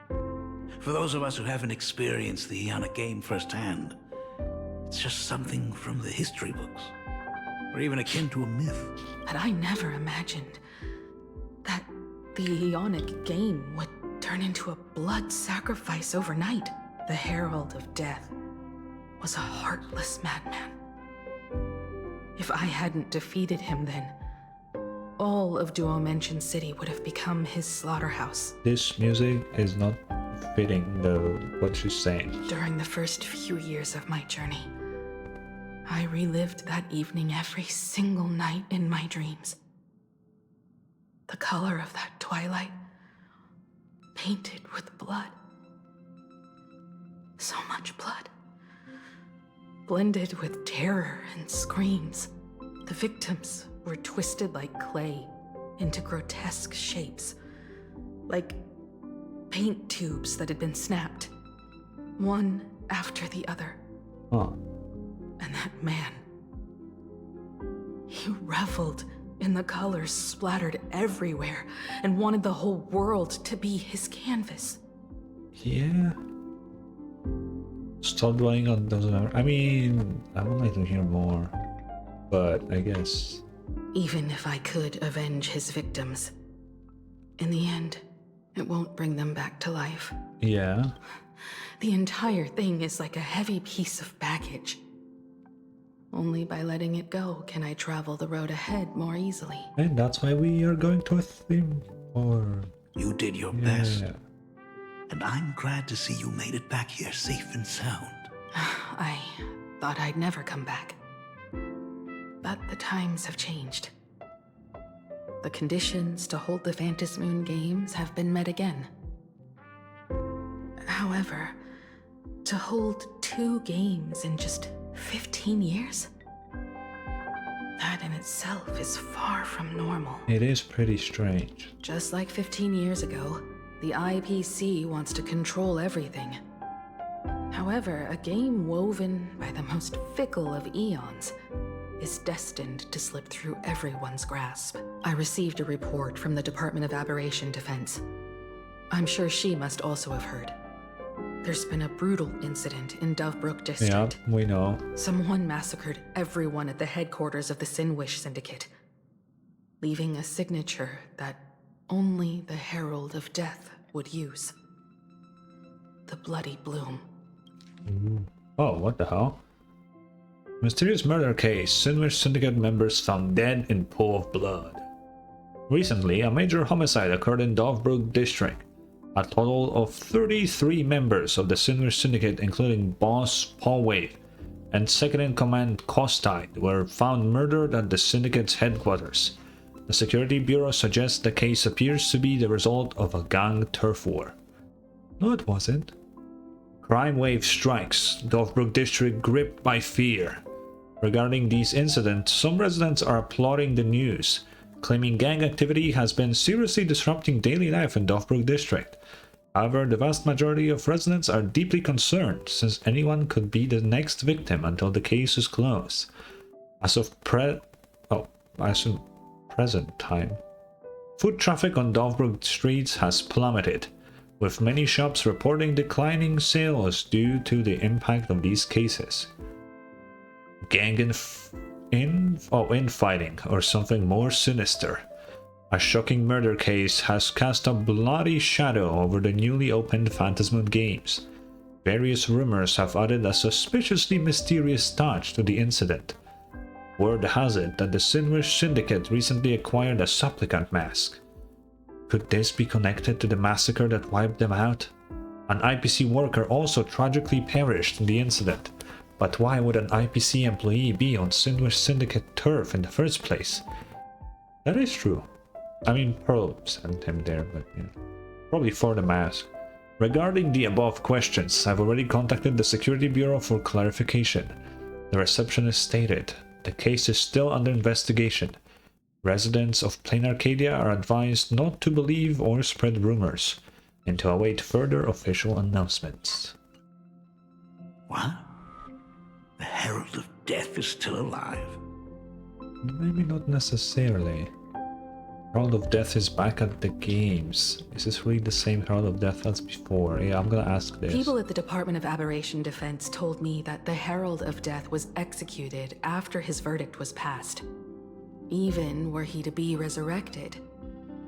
S6: For those of us who haven't experienced the Ionic game firsthand, it's just something from the history books, or even akin to a myth.
S2: But I never imagined that the Ionic game would turn into a blood sacrifice overnight. The Herald of Death was a heartless madman. If I hadn't defeated him then, all of Duomension City would have become his slaughterhouse.
S1: This music is not fitting what she's saying.
S2: During the first few years of my journey, I relived that evening every single night in my dreams. The color of that twilight, painted with blood. So much blood. Blended with terror and screams. The victims were twisted like clay into grotesque shapes. Like paint tubes that had been snapped, one after the other.
S1: Huh.
S2: And that man, he reveled in the colors splattered everywhere and wanted the whole world to be his canvas.
S1: Yeah. Stop dwelling on those. I mean, I would like to hear more, but I guess.
S2: Even if I could avenge his victims, in the end, it won't bring them back to life.
S1: Yeah.
S2: The entire thing is like a heavy piece of baggage. Only by letting it go can I travel the road ahead more easily.
S1: And that's why we are going to a theme or.
S6: You did your best. And I'm glad to see you made it back here safe and sound.
S2: I thought I'd never come back. But the times have changed. The conditions to hold the Phantasmoon Games have been met again. However, to hold 2 games in just 15 years?
S7: That in itself is far from normal.
S1: It is pretty strange.
S7: Just like 15 years ago, the IPC wants to control everything. However, a game woven by the most fickle of eons is destined to slip through everyone's grasp. I received a report from the Department of Aberration Defense. I'm sure she must also have heard. There's been a brutal incident in Dovebrook District.
S1: Yeah, we know.
S7: Someone massacred everyone at the headquarters of the Sinwish Syndicate, leaving a signature that only the Herald of Death would use. The Bloody Bloom.
S1: Oh, what the hell? Mysterious murder case. Sinwish Syndicate members found dead in pool of blood. Recently, a major homicide occurred in Dovebrook District. A total of 33 members of the Sinwish Syndicate, including boss Paul Wave and second-in-command Costide, were found murdered at the Syndicate's headquarters. The Security Bureau suggests the case appears to be the result of a gang turf war. No, it wasn't. Crime wave strikes. Dovebrook District gripped by fear. Regarding these incidents, some residents are applauding the news, claiming gang activity has been seriously disrupting daily life in Dovebrook District. However, the vast majority of residents are deeply concerned, since anyone could be the next victim until the case is closed. As of present time, foot traffic on Dovebrook streets has plummeted, with many shops reporting declining sales due to the impact of these cases. Gang infighting, or something more sinister. A shocking murder case has cast a bloody shadow over the newly opened Phantasmoon games. Various rumors have added a suspiciously mysterious touch to the incident. Word has it that the Sinwish Syndicate recently acquired a supplicant mask. Could this be connected to the massacre that wiped them out? An IPC worker also tragically perished in the incident. But why would an IPC employee be on Sinwish Syndicate turf in the first place? That is true. I mean, Pearl sent him there, but you know, probably for the mask. Regarding the above questions, I've already contacted the Security Bureau for clarification. The receptionist stated, the case is still under investigation. Residents of Planarcadia are advised not to believe or spread rumors, and to await further official announcements.
S6: What? The Herald of Death is still alive?
S1: Maybe not necessarily. Herald of Death is back at the games. Is this really the same Herald of Death as before? Yeah, I'm gonna ask this.
S7: People at the Department of Aberration Defense told me that the Herald of Death was executed after his verdict was passed. Even were he to be resurrected,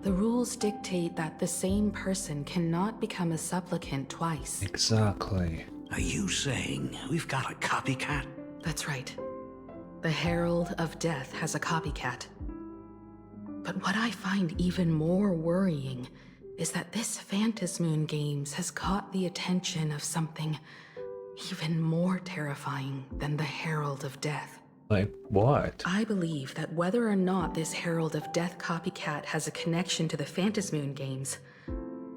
S7: the rules dictate that the same person cannot become a supplicant twice.
S1: Exactly.
S6: Are you saying we've got a copycat?
S7: That's right. The Herald of Death has a copycat. But what I find even more worrying is that this Phantasmoon Games has caught the attention of something even more terrifying than the Herald of Death.
S1: Like what?
S7: I believe that whether or not this Herald of Death copycat has a connection to the Phantasmoon Games,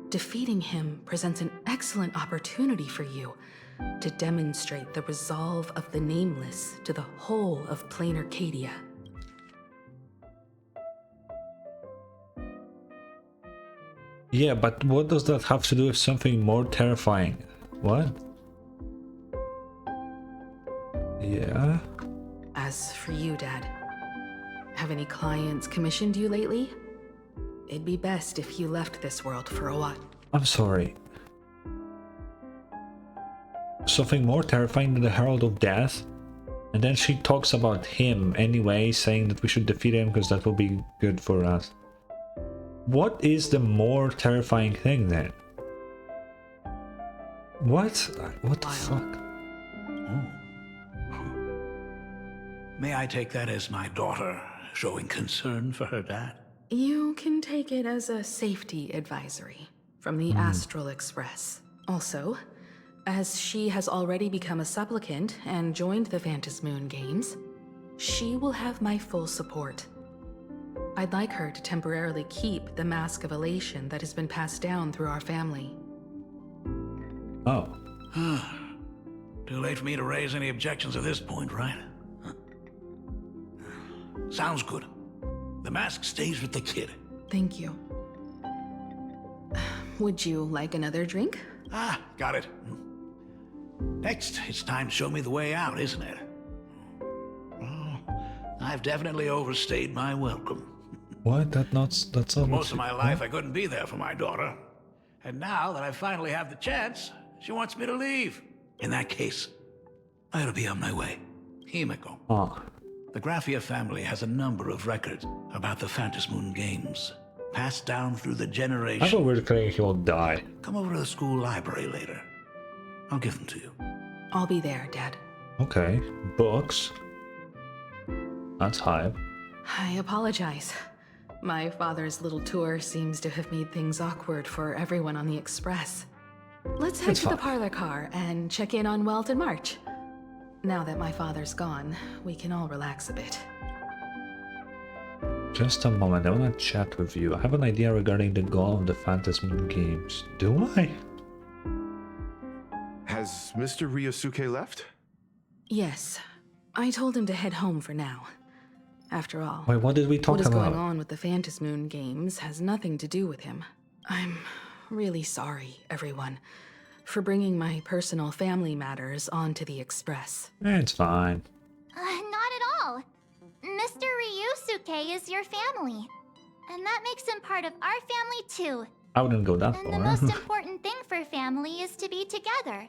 S7: defeating him presents an excellent opportunity for you to demonstrate the resolve of the Nameless to the whole of Planarcadia.
S1: Yeah, but what does that have to do with something more terrifying? What? Yeah?
S7: As for you, Dad, have any clients commissioned you lately? It'd be best if you left this world for a while.
S1: I'm sorry. Something more terrifying than the Herald of Death? And then she talks about him anyway, saying that we should defeat him because that will be good for us. What is the more terrifying thing then? What? What the fuck?
S6: May I take that as my daughter showing concern for her dad?
S7: You can take it as a safety advisory from the Astral Express. Also, as she has already become a supplicant and joined the Phantasmoon Games, she will have my full support. I'd like her to temporarily keep the Mask of Elation that has been passed down through our family.
S1: Oh.
S6: Too late for me to raise any objections at this point, right? Sounds good. The mask stays with the kid.
S7: Thank you. Would you like another drink?
S6: Ah, got it. Next, it's time to show me the way out, isn't it? Oh, I've definitely overstayed my welcome.
S1: What? That's not
S6: For most of my life, I couldn't be there for my daughter. And now that I finally have the chance, she wants me to leave. In that case, I'll be on my way. Himeko.
S1: Oh.
S6: The Graphia family has a number of records about the Phantasmoon games, passed down through the
S1: I
S6: generations.
S1: thought we were saying he will die.
S6: Come over to the school library later. I'll give them to you.
S7: I'll be there, Dad.
S1: Okay. Books. That's hype.
S7: I apologize. My father's little tour seems to have made things awkward for everyone on the Express. Let's head
S1: It's
S7: to the
S1: fine.
S7: parlor car and check in on Welt and March. Now that my father's gone, we can all relax a bit.
S1: Just a moment, I wanna chat with you. I have an idea regarding the goal of the Phantasmoon games. Do I?
S5: Has Mr. Ryosuke left?
S7: Yes, I told him to head home for now. After all,
S1: Wait, what did we talk
S7: what is
S1: about?
S7: going on with the Phantasmoon games has nothing to do with him. I'm really sorry, everyone, for bringing my personal family matters onto the Express.
S1: It's fine.
S3: Not at all. Mr. Ryusuke is your family. And that makes him part of our family too.
S1: I wouldn't go that
S3: And the
S1: far.
S3: most important thing for family is to be together.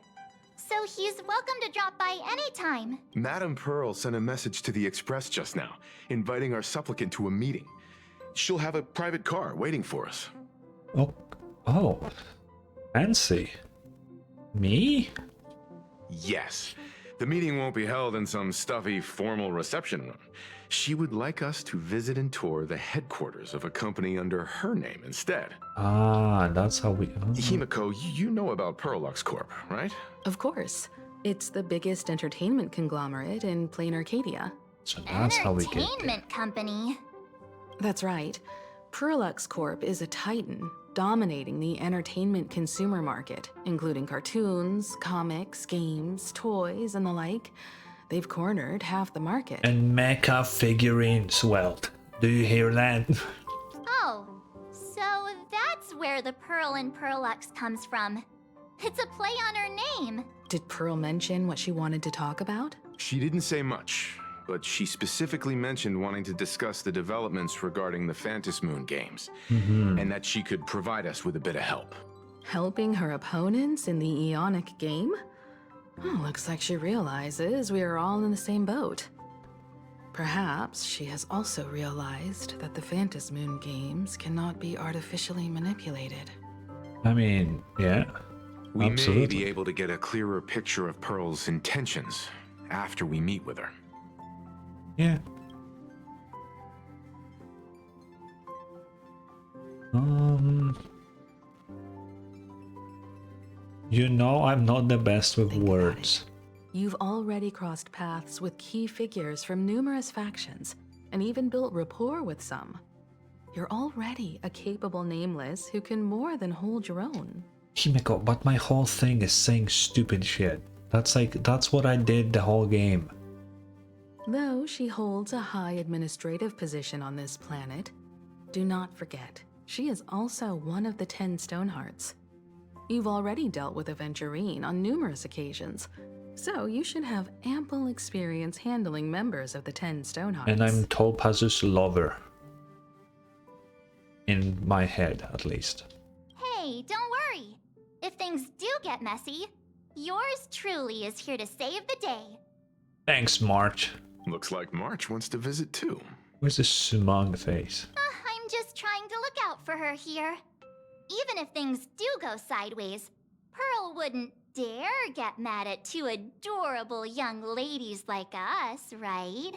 S3: So he's welcome to drop by anytime.
S5: Madame Pearl sent a message to the Express just now, inviting our supplicant to a meeting. She'll have a private car waiting for us.
S1: Oh. Fancy. Me?
S5: Yes. The meeting won't be held in some stuffy, formal reception room. She would like us to visit and tour the headquarters of a company under her name instead.
S1: Ah, that's how we... oh.
S5: Himeko, you know about Perlux Corp, right?
S7: Of course. It's the biggest entertainment conglomerate in planarcadia.
S1: So that's how we get there.
S3: Entertainment company.
S7: That's right. Perlux Corp is a titan, dominating the entertainment consumer market, including cartoons, comics, games, toys, and the like. They've cornered half the market.
S1: And mecha figurines, Welt. Do you hear that?
S3: Oh, so that's where the Pearl in Perlux comes from. It's a play on her name.
S7: Did Pearl mention what she wanted to talk about?
S5: She didn't say much, but she specifically mentioned wanting to discuss the developments regarding the Phantasmoon games, and that she could provide us with a bit of help.
S7: Helping her opponents in the Eonic game? Oh, looks like she realizes we are all in the same boat. Perhaps she has also realized that the Phantasmoon games cannot be artificially manipulated.
S1: I mean, yeah.
S5: We may
S1: Absolutely.
S5: be able to get a clearer picture of Pearl's intentions after we meet with her.
S1: Yeah. You know I'm not the best with
S7: Think about
S1: words.
S7: You've already crossed paths with key figures from numerous factions, and even built rapport with some. You're already a capable nameless who can more than hold your own.
S1: Himeko, but my whole thing is saying stupid shit. That's what I did the whole game.
S7: Though she holds a high administrative position on this planet, do not forget, she is also one of the 10 Stonehearts. You've already dealt with Aventurine on numerous occasions, so you should have ample experience handling members of the 10 Stonehearts.
S1: And I'm Topaz's lover. In my head, at least.
S3: Hey, don't worry. If things do get messy, yours truly is here to save the day.
S1: Thanks, March.
S5: Looks like March wants to visit too.
S1: Where's this smug face?
S3: I'm just trying to look out for her here. Even if things do go sideways, Pearl wouldn't dare get mad at two adorable young ladies like us, right?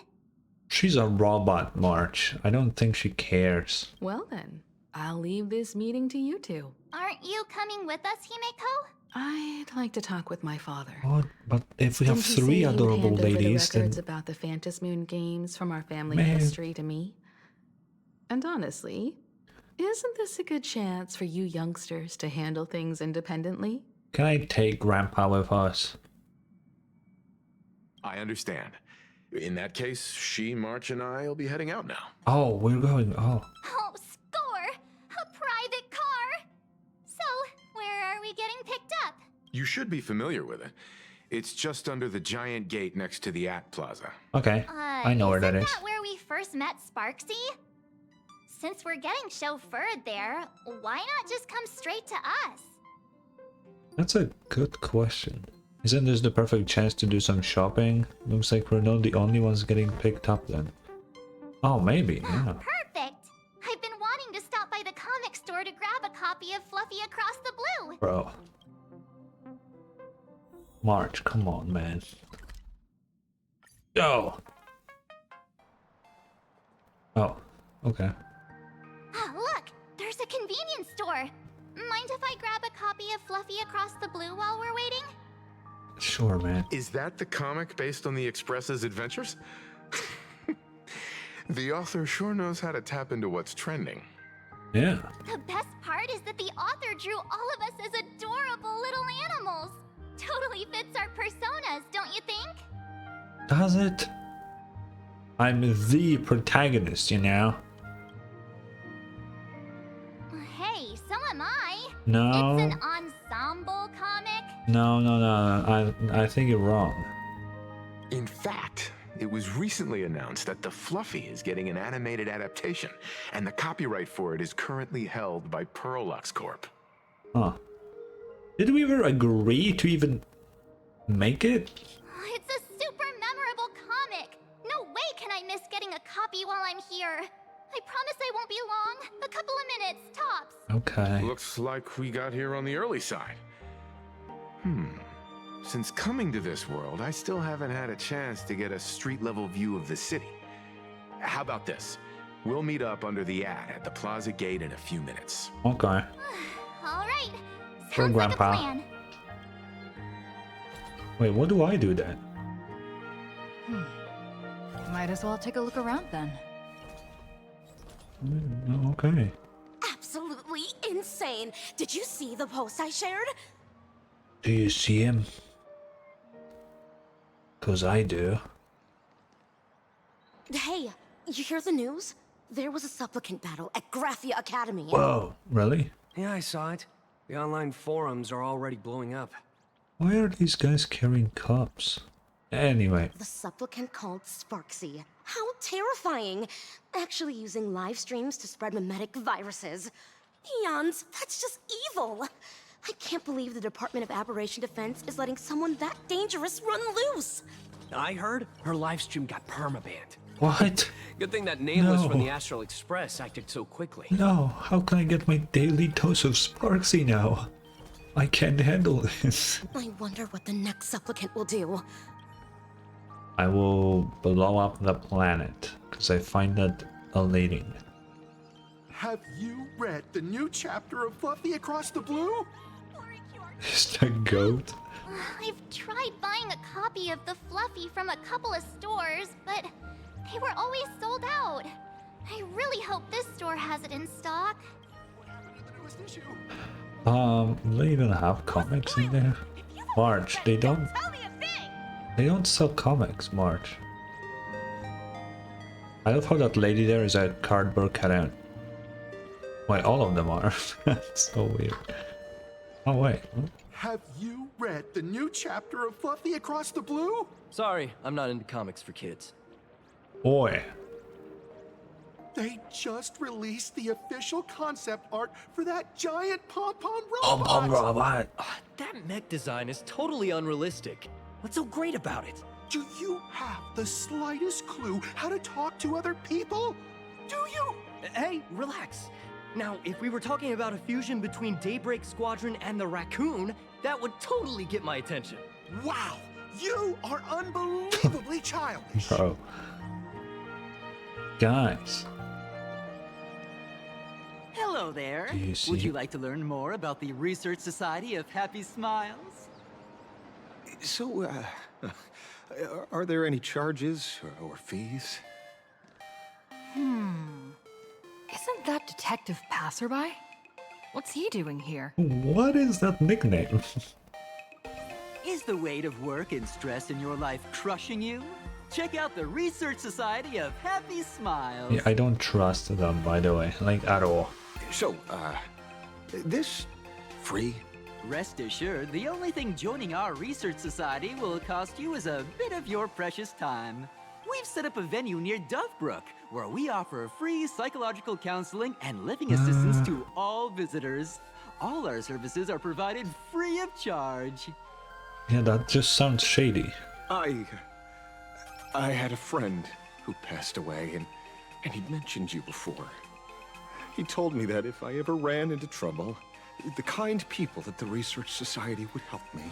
S1: She's a robot, March. I don't think she cares.
S7: Well then, I'll leave this meeting to you two.
S3: Aren't you coming with us, Himeko?
S7: I'd like to talk with my father.
S1: What? But if we have
S7: Didn't he
S1: 3
S7: say you would
S1: adorable
S7: hand over the
S1: ladies, then...
S7: records about the Phantasmoon games from our family
S1: Man.
S7: history to me? And honestly, isn't this a good chance for you youngsters to handle things independently?
S1: Can I take Grandpa with us?
S5: I understand. In that case, she, March, and I will be heading out now.
S1: Oh, we're going. Oh,
S3: Oh, score! A private car! So, where are we getting picked up?
S5: You should be familiar with it. It's just under the giant gate next to the At Plaza.
S1: okay. I know where that is.
S3: Isn't that where we first met Sparksy? Since we're getting chauffeured there, why not just come straight to us?
S1: That's a good question. Isn't this the perfect chance to do some shopping? Looks like we're not the only ones getting picked up then. Oh, maybe, yeah.
S3: Perfect! I've been wanting to stop by the comic store to grab a copy of Fluffy Across the Blue.
S1: Bro. March, come on, man. Go! Oh, okay.
S3: Ah, look! There's a convenience store! Mind if I grab a copy of Fluffy Across the Blue while we're waiting?
S1: Sure, man.
S5: Is that the comic based on the Express's adventures? The author sure knows how to tap into what's trending.
S1: Yeah.
S3: The best part is that the author drew all of us as adorable little animals. Totally fits our personas, don't you think?
S1: Does it? I'm the protagonist, you know?
S3: Hey, so am I.
S1: No.
S3: It's an ensemble comic.
S1: No. I think you're wrong.
S5: In fact, it was recently announced that the Fluffy is getting an animated adaptation, and the copyright for it is currently held by Pearlux Corp.
S1: Huh. Did we ever agree to even make it?
S3: It's a super memorable comic. No way can I miss getting a copy while I'm here. I promise I won't be long. A couple of minutes, tops.
S1: Okay.
S5: Looks like we got here on the early side. Since coming to this world, I still haven't had a chance to get a street-level view of the city. How about this? We'll meet up under the ad at the plaza gate in a few minutes.
S1: Okay.
S3: All right.
S1: Sure,
S3: Sounds like a
S1: Grandpa.
S3: plan.
S1: Wait, what do I do then?
S4: Might as well take a look around then.
S1: Okay.
S10: Absolutely insane. Did you see the post I shared?
S1: Do you see him? 'Cause I do.
S10: Hey, you hear the news? There was a supplicant battle at Graphia Academy.
S1: Whoa, really?
S11: Yeah, I saw it. The online forums are already blowing up.
S1: Why are these guys carrying cups? Anyway.
S10: The supplicant called Sparksy. How terrifying! Actually using live streams to spread mimetic viruses. Eons, that's just evil! I can't believe the Department of Aberration Defense is letting someone that dangerous run loose!
S11: I heard her livestream got permabanned.
S1: What?
S11: Good thing that nameless from
S1: No.
S11: the Astral Express acted so quickly.
S1: No, how can I get my daily dose of Sparksy now? I can't handle this.
S10: I wonder what the next supplicant will do.
S1: I will blow up the planet, because I find that elating.
S12: Have you read the new chapter of Fluffy Across the Blue?
S1: Is that goat?
S3: I've tried buying a copy of the Fluffy from a couple of stores, but they were always sold out. I really hope this store has it in stock.
S1: They even have comics in there? March, they don't sell comics, March. I love how that lady there is a cardboard cutout. Wait, all of them are. That's so weird. Oh wait.
S12: Have you read the new chapter of Fluffy Across the Blue?
S11: Sorry, I'm not into comics for kids.
S1: Boy.
S12: They just released the official concept art for that giant pom-pom
S1: Oh,
S12: robot.
S1: robot.
S11: That mech design is totally unrealistic. What's so great about it?
S12: Do you have the slightest clue how to talk to other people? Do you?
S11: Hey, relax. Now, if we were talking about a fusion between Daybreak Squadron and the Raccoon, that would totally get my attention.
S12: Wow, you are unbelievably childish.
S1: Bro. Guys.
S13: Hello there.
S1: Do you see?
S13: Would you like to learn more about the Research Society of Happy Smiles?
S14: So, are there any charges or fees?
S4: Isn't that Detective Passerby? What's he doing here?
S1: What is that nickname?
S13: Is the weight of work and stress in your life crushing you? Check out the Research Society of Happy Smiles.
S1: Yeah, I don't trust them, by the way, like at all.
S14: So, this free?
S13: Rest assured, the only thing joining our Research Society will cost you is a bit of your precious time. We've set up a venue near Dovebrook, where we offer free psychological counseling and living assistance to all visitors. All our services are provided free of charge.
S1: Yeah, that just sounds shady.
S14: I had a friend who passed away, and he'd mentioned you before. He told me that if I ever ran into trouble, the kind people at the Research Society would help me.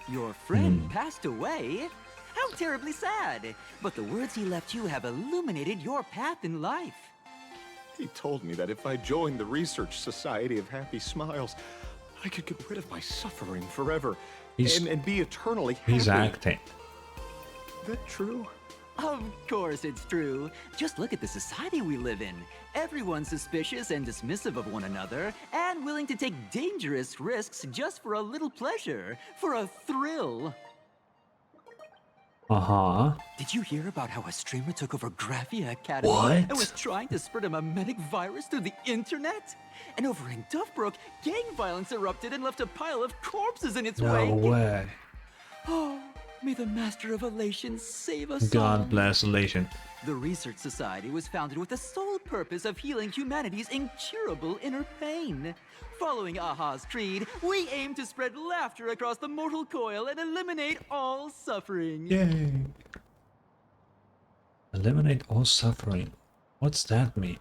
S13: Your friend passed away? How terribly sad. But the words he left you have illuminated your path in life.
S14: He told me that if I joined the Research Society of Happy Smiles, I could get rid of my suffering forever and be eternally happy.
S1: He's acting.
S14: Is that true?
S13: Of course it's true. Just look at the society we live in. Everyone's suspicious and dismissive of one another, and willing to take dangerous risks just for a little pleasure, for a thrill.
S1: Uh-huh.
S13: Did you hear about how a streamer took over Graphia Academy and was trying to spread a memetic virus through the internet? And over in Dovebrook, gang violence erupted and left a pile of corpses in its wake.
S1: No way.
S13: Oh, may the Master of Elation save us all.
S1: God bless Elation.
S13: The Research Society was founded with the sole purpose of healing humanity's incurable inner pain. Following Aha's creed, we aim to spread laughter across the mortal coil and eliminate all suffering.
S1: Yay. Eliminate all suffering. What's that mean?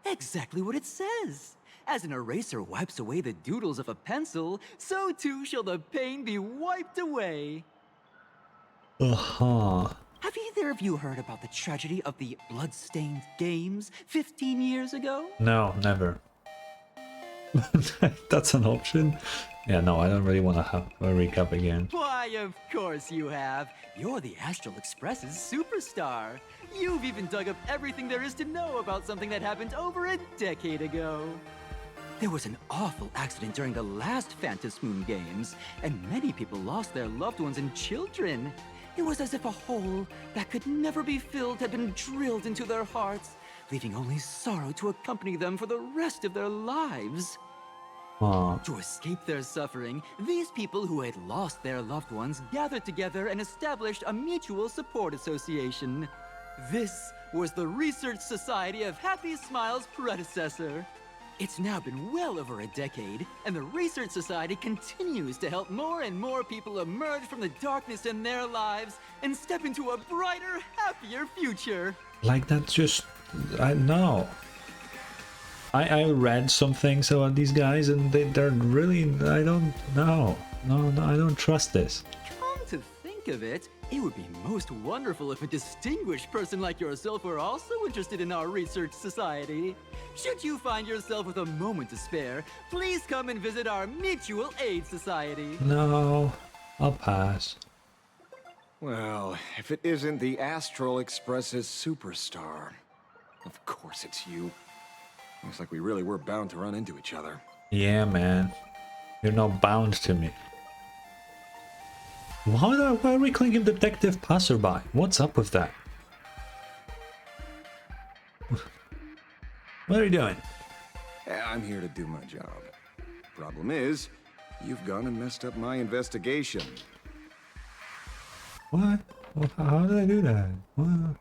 S13: Exactly what it says. As an eraser wipes away the doodles of a pencil, so too shall the pain be wiped away.
S1: Uh-huh.
S13: Have either of you heard about the tragedy of the Bloodstained Games 15 years ago?
S1: No, never. That's an option? Yeah, no, I don't really want to have a recap again.
S13: Why, of course you have. You're the Astral Express's superstar. You've even dug up everything there is to know about something that happened over a decade ago. There was an awful accident during the last Phantom Moon Games, and many people lost their loved ones and children. It was as if a hole that could never be filled had been drilled into their hearts, leaving only sorrow to accompany them for the rest of their lives. To escape their suffering, these people who had lost their loved ones gathered together and established a mutual support association. This was the Research Society of Happy Smiles' predecessor. It's now been well over a decade, and the Research Society continues to help more and more people emerge from the darkness in their lives and step into a brighter, happier future.
S1: Like that just... I know. I read some things about these guys and they're really... I don't know. No, I don't trust this.
S13: Come to think of it, it would be most wonderful if a distinguished person like yourself were also interested in our Research Society. Should you find yourself with a moment to spare, please come and visit our Mutual Aid Society.
S1: No, I'll pass.
S14: Well, if it isn't the Astral Express's superstar. Of course it's you. Looks like we really were bound to run into each other.
S1: Yeah, man. You're not bound to me. Why are we calling him Detective Passerby? What's up with that? What are you doing?
S14: I'm here to do my job. Problem is, you've gone and messed up my investigation.
S1: What? Well, how did I do that? What?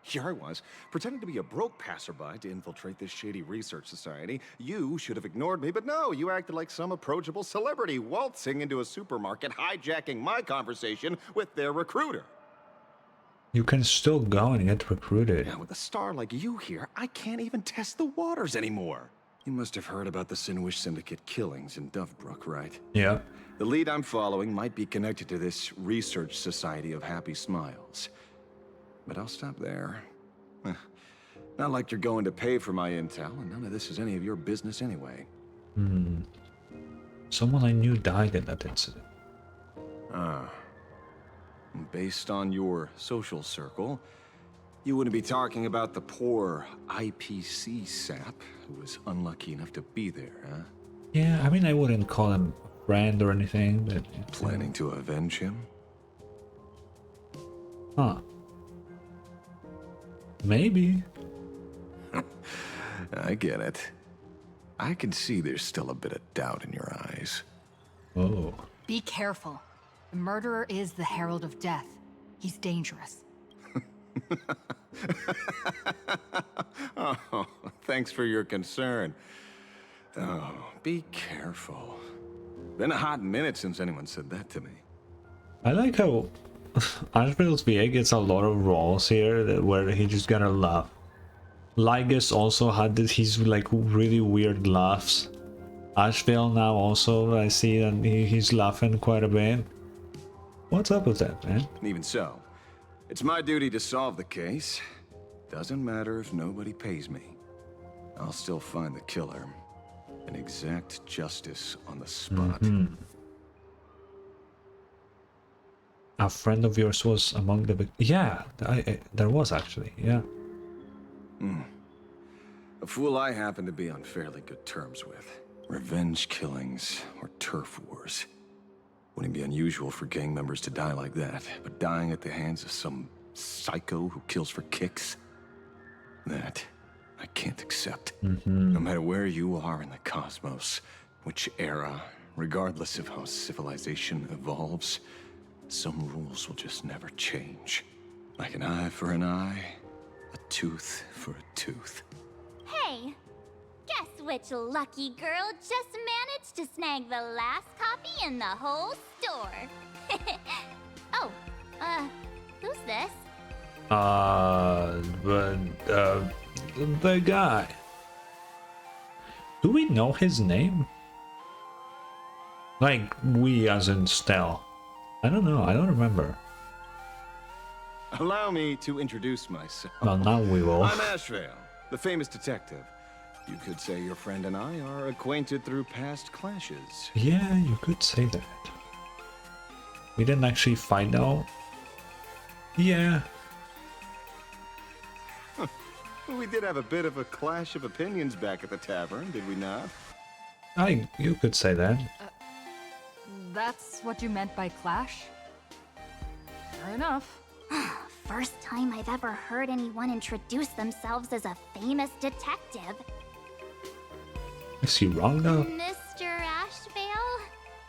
S14: Here I was, pretending to be a broke passerby to infiltrate this shady research society. You should have ignored me, but no, you acted like some approachable celebrity waltzing into a supermarket, hijacking my conversation with their recruiter.
S1: You can still go and get recruited.
S14: Yeah, with a star like you here, I can't even test the waters anymore. You must have heard about the Sinwish Syndicate killings in Dovebrook, right?
S1: Yeah.
S14: The lead I'm following might be connected to this Research Society of Happy Smiles. But I'll stop there. Not like you're going to pay for my intel, and none of this is any of your business anyway.
S1: Someone I knew died in that incident.
S14: Based on your social circle, you wouldn't be talking about the poor IPC sap who was unlucky enough to be there, huh?
S1: Yeah, I mean, I wouldn't call him a friend or anything. But
S14: planning to avenge him?
S1: Huh. Maybe.
S14: I get it. I can see there's still a bit of doubt in your eyes.
S1: Oh.
S4: Be careful. The murderer is the Herald of Death. He's dangerous.
S14: Oh, thanks for your concern. Oh, be careful. Been a hot minute since anyone said that to me.
S1: I like how Ashveil's VA gets a lot of roles here where he just gotta laugh. Lygus also had his like really weird laughs. Ashveil now also, I see that he's laughing quite a bit. What's up with that, man?
S14: Even so, it's my duty to solve the case. Doesn't matter if nobody pays me. I'll still find the killer and exact justice on the spot.
S1: A friend of yours was among the... Yeah, there was actually, yeah.
S14: A fool I happen to be on fairly good terms with. Revenge killings or turf wars. Wouldn't be unusual for gang members to die like that, but dying at the hands of some psycho who kills for kicks? That I can't accept. No matter where you are in the cosmos, which era, regardless of how civilization evolves, some rules will just never change. Like an eye for an eye, a tooth for a tooth.
S3: Hey, guess which lucky girl just managed to snag the last copy in the whole store? Oh, who's this?
S1: The guy. Do we know his name? Like, we as in Stell. I don't know, I don't remember.
S14: Allow me to introduce myself.
S1: Well, now we will.
S14: I'm Ashveil, the famous detective. You could say your friend and I are acquainted through past clashes.
S1: Yeah, you could say that. We didn't actually find out. Yeah.
S14: We did have a bit of a clash of opinions back at the tavern, did we not?
S1: You could say that.
S4: That's what you meant by clash? Fair enough.
S3: First time I've ever heard anyone introduce themselves as a famous detective.
S1: Is he wrong though?
S3: Mr. Ashveil,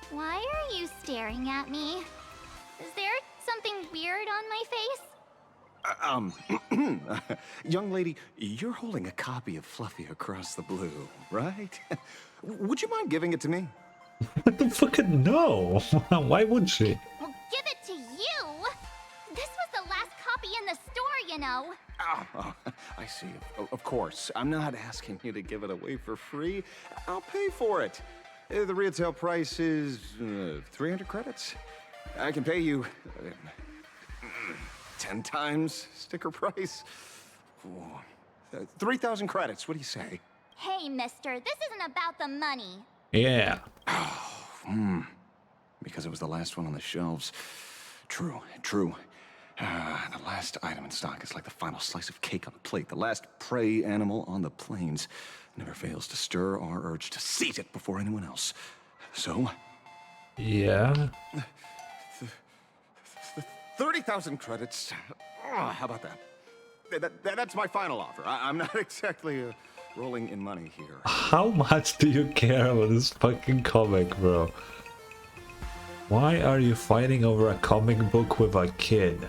S3: why are you staring at me? Is there something weird on my face?
S14: Young lady, you're holding a copy of Fluffy Across the Blue, right? Would you mind giving it to me?
S1: What the fucking no? Why would she?
S3: Well, give it to you! This was the last copy in the store, you know.
S14: Oh, I see. Of course. I'm not asking you to give it away for free. I'll pay for it. The retail price is 300 credits. I can pay you 10 times sticker price. 3,000 credits. What do you say?
S3: Hey, mister, this isn't about the money.
S1: Yeah.
S14: Because it was the last one on the shelves. True. The last item in stock is like the final slice of cake on the plate. The last prey animal on the plains never fails to stir our urge to seize it before anyone else. So?
S1: Yeah.
S14: 30,000 credits. How about that? That's my final offer. I'm not exactly rolling in money here.
S1: How much do you care about this fucking comic, bro? Why are you fighting over a comic book with a kid?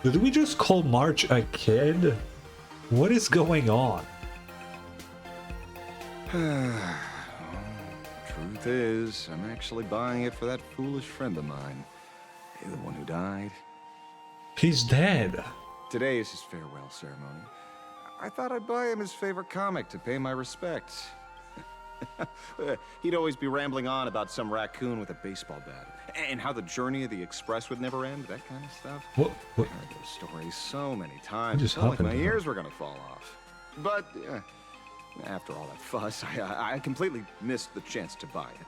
S1: Did we just call March a kid? What is going on?
S14: Truth is, I'm actually buying it for that foolish friend of mine. The one who died.
S1: He's dead.
S14: Today is his farewell ceremony. I thought I'd buy him his favorite comic to pay my respects. He'd always be rambling on about some raccoon with a baseball bat, and how the journey of the express would never end, that kind of stuff.
S1: What?
S14: I heard those stories so many times,
S1: Just
S14: it felt like
S1: happened
S14: my
S1: to him?
S14: ears were gonna fall off. But after all that fuss, I completely missed the chance to buy it.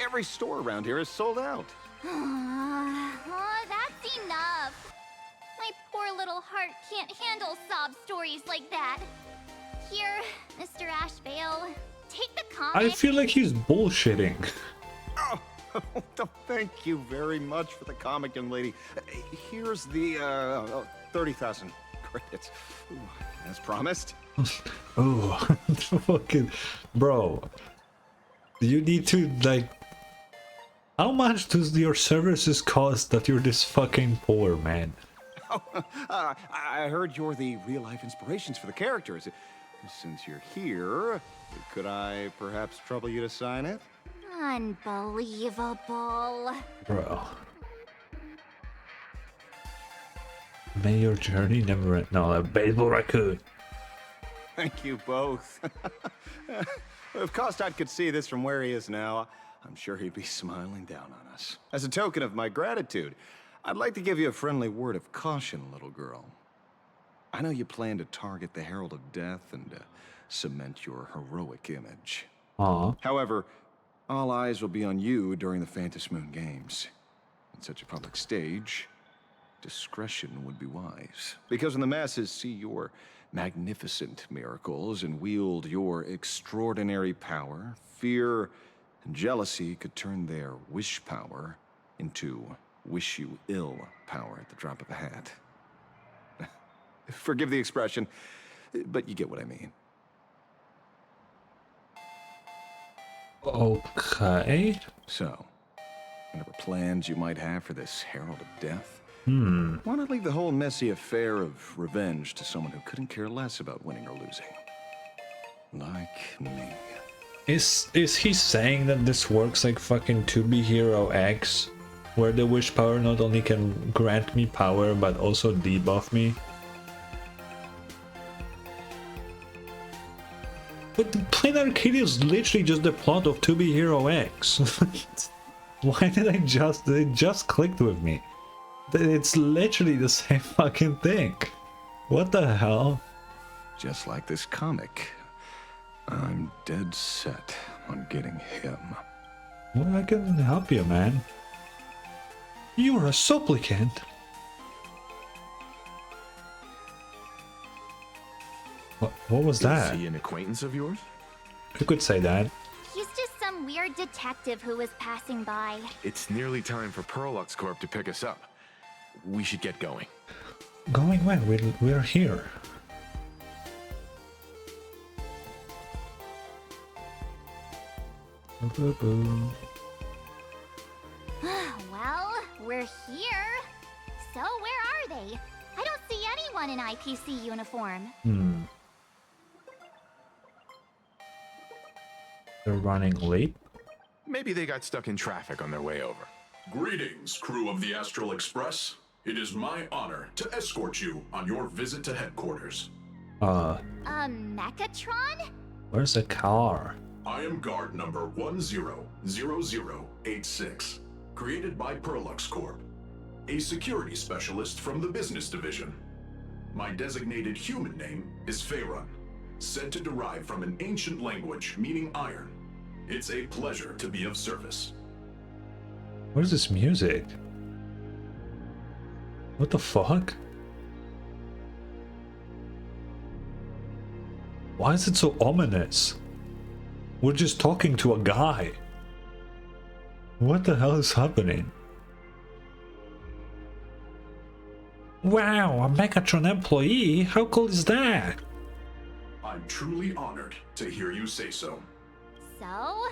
S14: Every store around here is sold out.
S3: Oh, that's enough. My poor little heart can't handle sob stories like that. Here, Mr. Ashveil, take the comic.
S1: I feel like he's bullshitting.
S14: Oh, Thank you very much for the comic, young lady. Here's the 30,000 credits. Ooh, as promised.
S1: Oh, fucking bro. You need to like. How much does your services cost that you're this fucking poor, man?
S14: Oh, I heard you're the real-life inspirations for the characters. Since you're here, could I perhaps trouble you to sign it?
S3: Unbelievable.
S1: Bro. May your journey never end. No, a baseball raccoon.
S14: Thank you both. If Kostat could see this from where he is now, I'm sure he'd be smiling down on us. As a token of my gratitude, I'd like to give you a friendly word of caution, little girl. I know you plan to target the Herald of Death and cement your heroic image. However, all eyes will be on you during the Phantom Moon Games. On such a public stage, discretion would be wise. Because when the masses see your magnificent miracles and wield your extraordinary power, fear and jealousy could turn their wish power into wish you ill power at the drop of a hat. Forgive the expression, but you get what I mean.
S1: Okay.
S14: So, whatever plans you might have for this Herald of Death, why not leave the whole messy affair of revenge to someone who couldn't care less about winning or losing? Like me.
S1: Is he saying that this works like fucking 2B Hero X? Where the wish power not only can grant me power, but also debuff me? But the planarcadia is literally just the plot of 2B Hero X. Why did it just clicked with me? It's literally the same fucking thing. What the hell?
S14: Just like this comic, I'm dead set on getting him.
S1: Well, I can help you, man. You're a supplicant. What was that?
S5: Is he an acquaintance of yours?
S1: You could say that.
S3: He's just some weird detective who was passing by.
S5: It's nearly time for Perlux Corp to pick us up. We should get going.
S1: Going when? We're here.
S3: Well, we're here. So where are they? I don't see anyone in IPC uniform.
S1: They're running late?
S5: Maybe they got stuck in traffic on their way over.
S15: Greetings, crew of the Astral Express. It is my honor to escort you on your visit to headquarters.
S3: A Mechatron?
S1: Where's the car?
S15: I am guard number 100086, created by Perlux Corp, a security specialist from the business division. My designated human name is Faerun, said to derive from an ancient language meaning iron. It's a pleasure to be of service.
S1: What is this music? What the fuck? Why is it so ominous? We're just talking to a guy. What the hell is happening? Wow, a Mechatron employee? How cool is that?
S15: I'm truly honored to hear you say so.
S3: So,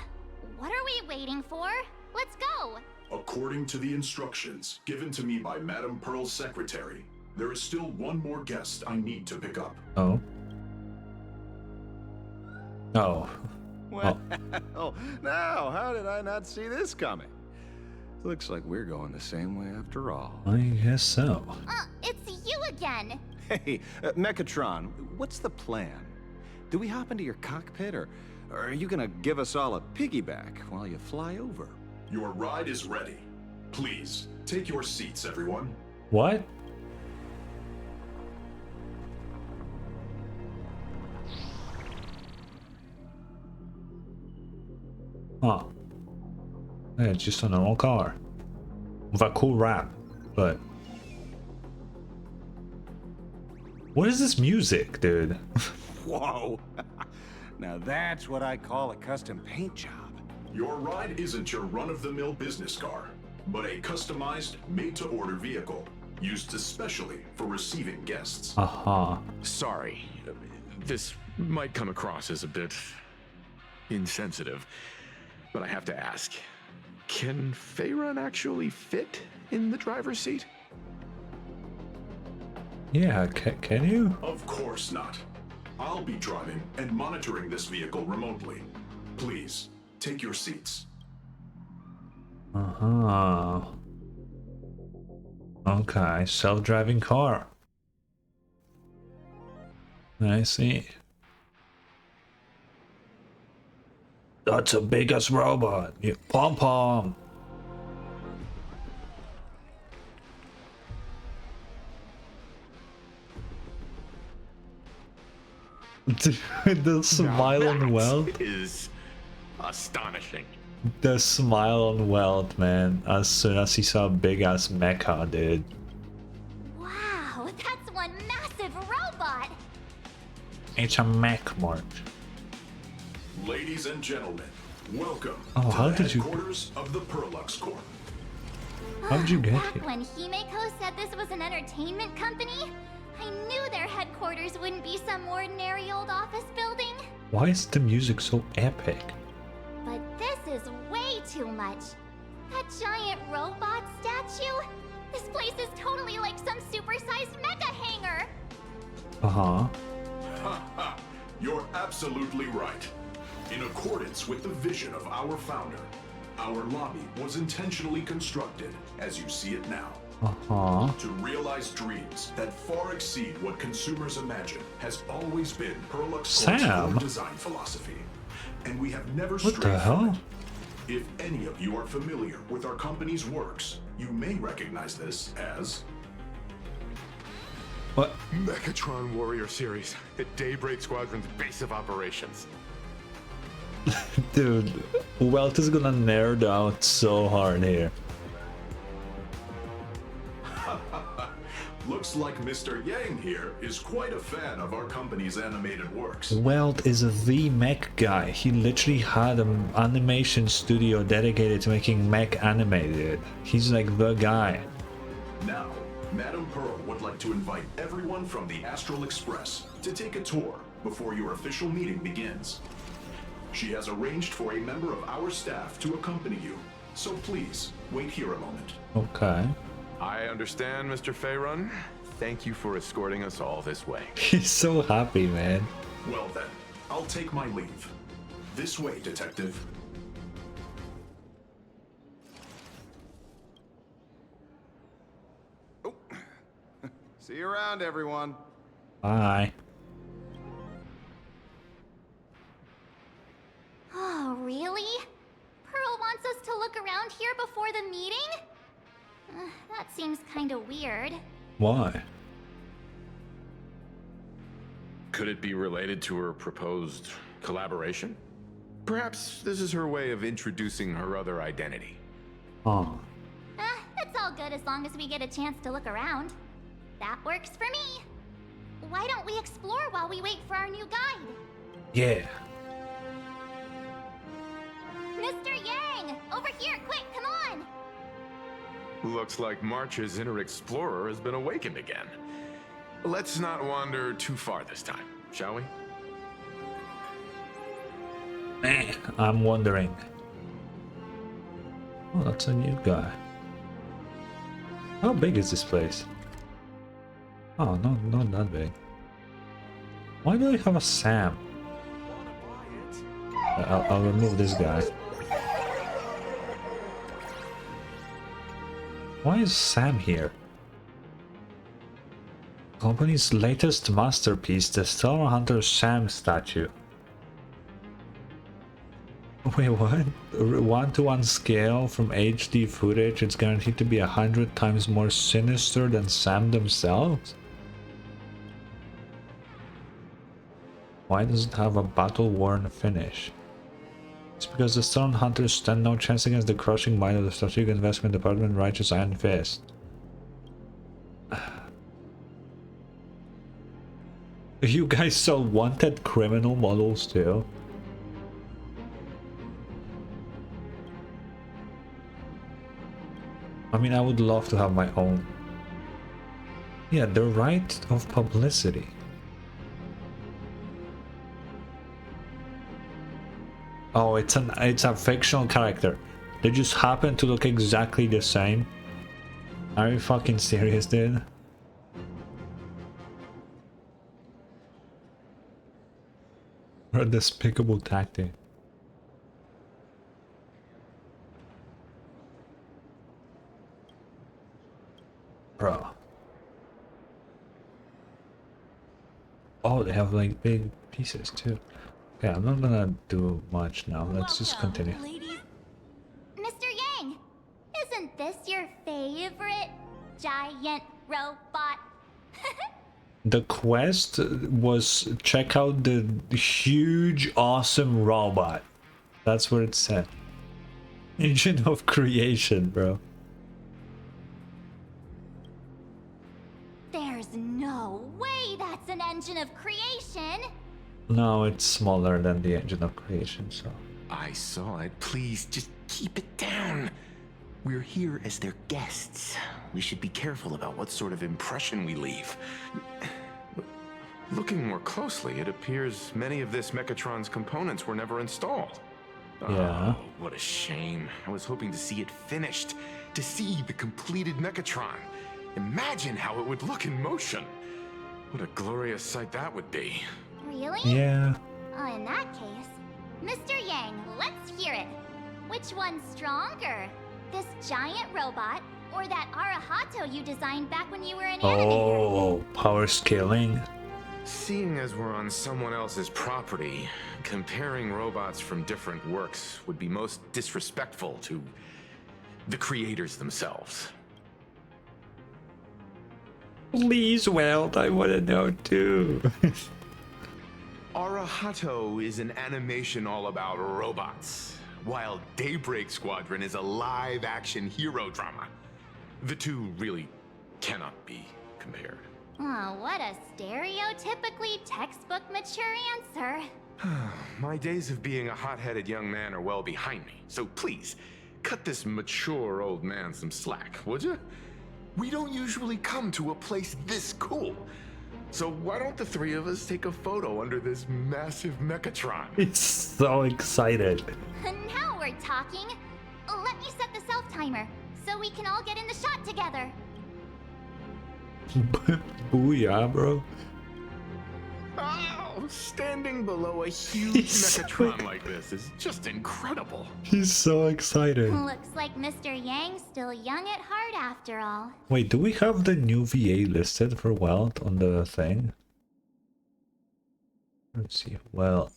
S3: what are we waiting for? Let's go!
S15: According to the instructions given to me by Madame Pearl's secretary, there is still one more guest I need to pick up.
S1: Oh. Oh.
S14: Well, now, how did I not see this coming? Looks like we're going the same way after all.
S1: I guess so.
S3: It's you again!
S14: Hey, Mechatron, what's the plan? Do we hop into your cockpit, or are you gonna give us all a piggyback while you fly over?
S15: Your ride is ready. Please, take your seats, everyone.
S1: What? Huh. Yeah, it's just a normal car. With a cool wrap, but... What is this music, dude?
S14: Whoa! Now that's what I call a custom paint job.
S15: Your ride isn't your run-of-the-mill business car, but a customized, made-to-order vehicle, used especially for receiving guests.
S5: Sorry, this might come across as a bit insensitive, but I have to ask, can Faerun actually fit in the driver's seat?
S1: Yeah, can you?
S15: Of course not. I'll be driving and monitoring this vehicle remotely. Please, take your seats.
S1: Okay, self-driving car. I see. That's a big-ass robot. You pom-pom. The smile on Welt
S5: is astonishing.
S1: The smile on Welt, man, as soon as he saw a big-ass mecha, dude.
S3: Wow, that's one massive robot!
S1: It's a mech, Mark.
S15: Ladies and gentlemen, welcome
S1: Oh,
S15: to
S1: how
S15: the
S1: did you...
S15: headquarters of the Perlux Corp.
S1: How did you get
S3: Back
S1: here?
S3: when Himeko said this was an entertainment company, I knew their headquarters wouldn't be some ordinary old office building.
S1: Why is the music so epic?
S3: But this is way too much. That giant robot statue? This place is totally like some supersized mecha hangar.
S1: Uh-huh.
S15: You're absolutely right. In accordance with the vision of our founder, our lobby was intentionally constructed as you see it now.
S1: Uh-huh.
S15: To realize dreams that far exceed what consumers imagine has always been Perlux Corp's
S1: Sam?
S15: core design philosophy. And we have never
S1: What
S15: strayed
S1: the
S15: from
S1: hell?
S15: it. If any of you are familiar with our company's works, you may recognize this as...
S1: What?
S5: Mechatron Warrior Series at Daybreak Squadron's base of operations.
S1: Dude, Welt is gonna nerd out so hard here.
S15: Looks like Mr. Yang here is quite a fan of our company's animated works.
S1: Welt is the mech guy. He literally had an animation studio dedicated to making mech animated. He's like the guy.
S15: Now, Madame Pearl would like to invite everyone from the Astral Express to take a tour before your official meeting begins. She has arranged for a member of our staff to accompany you, so please wait here a moment.
S1: Okay.
S5: I understand, Mr. Faerun. Thank you for escorting us all this way.
S1: He's so happy, man.
S15: Well then, I'll take my leave. This way, Detective.
S14: See you around, everyone.
S1: Bye.
S3: Oh, really? Pearl wants us to look around here before the meeting? That seems kinda weird.
S1: Why?
S5: Could it be related to her proposed collaboration? Perhaps this is her way of introducing her other identity.
S1: Oh.
S3: It's all good as long as we get a chance to look around. That works for me. Why don't we explore while we wait for our new guide?
S1: Yeah.
S3: Mr. Yang! Over here, quick, come on!
S5: Looks like March's inner explorer has been awakened again. Let's not wander too far this time, shall we?
S1: I'm wondering. Oh, that's a new guy. How big is this place? Oh, no, not that big. Why do I have a Sam? I'll remove this guy. Why is Sam here? Company's latest masterpiece, the Stellar Hunter Sam statue. Wait, what? 1-to-1 scale from HD footage, it's guaranteed to be 100 times more sinister than Sam themselves? Why does it have a battle-worn finish? It's because the Stone Hunters stand no chance against the crushing might of the Strategic Investment Department Righteous Iron Fist. You guys sell wanted criminal models too? I mean, I would love to have my own. Yeah, the right of publicity. Oh, it's a fictional character. They just happen to look exactly the same. Are you fucking serious, dude? What a despicable tactic. Bro. Oh, they have like big pieces too. Okay, I'm not gonna do much now. Let's just continue.
S3: Ladies. Mr. Yang, isn't this your favorite giant robot?
S1: The quest was check out the huge, awesome robot. That's what it said. Engine of creation, bro.
S3: There's no way that's an engine of creation.
S1: No, it's smaller than the engine of creation, so.
S5: I saw it. Please, just keep it down. We're here as their guests. We should be careful about what sort of impression we leave. Looking more closely, it appears many of this Mechatron's components were never installed.
S1: Yeah.
S5: Oh, what a shame. I was hoping to see it finished, to see the completed Mechatron. Imagine how it would look in motion. What a glorious sight that would be.
S3: Really?
S1: Yeah.
S3: Oh, in that case, Mr. Yang, let's hear it. Which one's stronger? This giant robot or that Arahato you designed back when you were an animator?
S1: Oh, power scaling.
S5: Seeing as we're on someone else's property, comparing robots from different works would be most disrespectful to the creators themselves.
S1: Please, Weld, I want to know too.
S5: Arahato is an animation all about robots, while Daybreak Squadron is a live-action hero drama. The two really cannot be compared.
S3: Oh, what a stereotypically textbook mature answer.
S5: My days of being a hot-headed young man are well behind me, so please, cut this mature old man some slack, would you? We don't usually come to a place this cool. So why don't the three of us take a photo under this massive Mechatron?
S1: He's so excited.
S3: Now we're talking. Let me set the self-timer, so we can all get in the shot together.
S1: Booyah, bro.
S5: Oh, standing below a huge Mechatron like this is just incredible.
S1: He's so excited.
S3: Looks like Mr. Yang's still young at heart after all.
S1: Wait, do we have the new VA listed for Weld on the thing? Let's see. Well,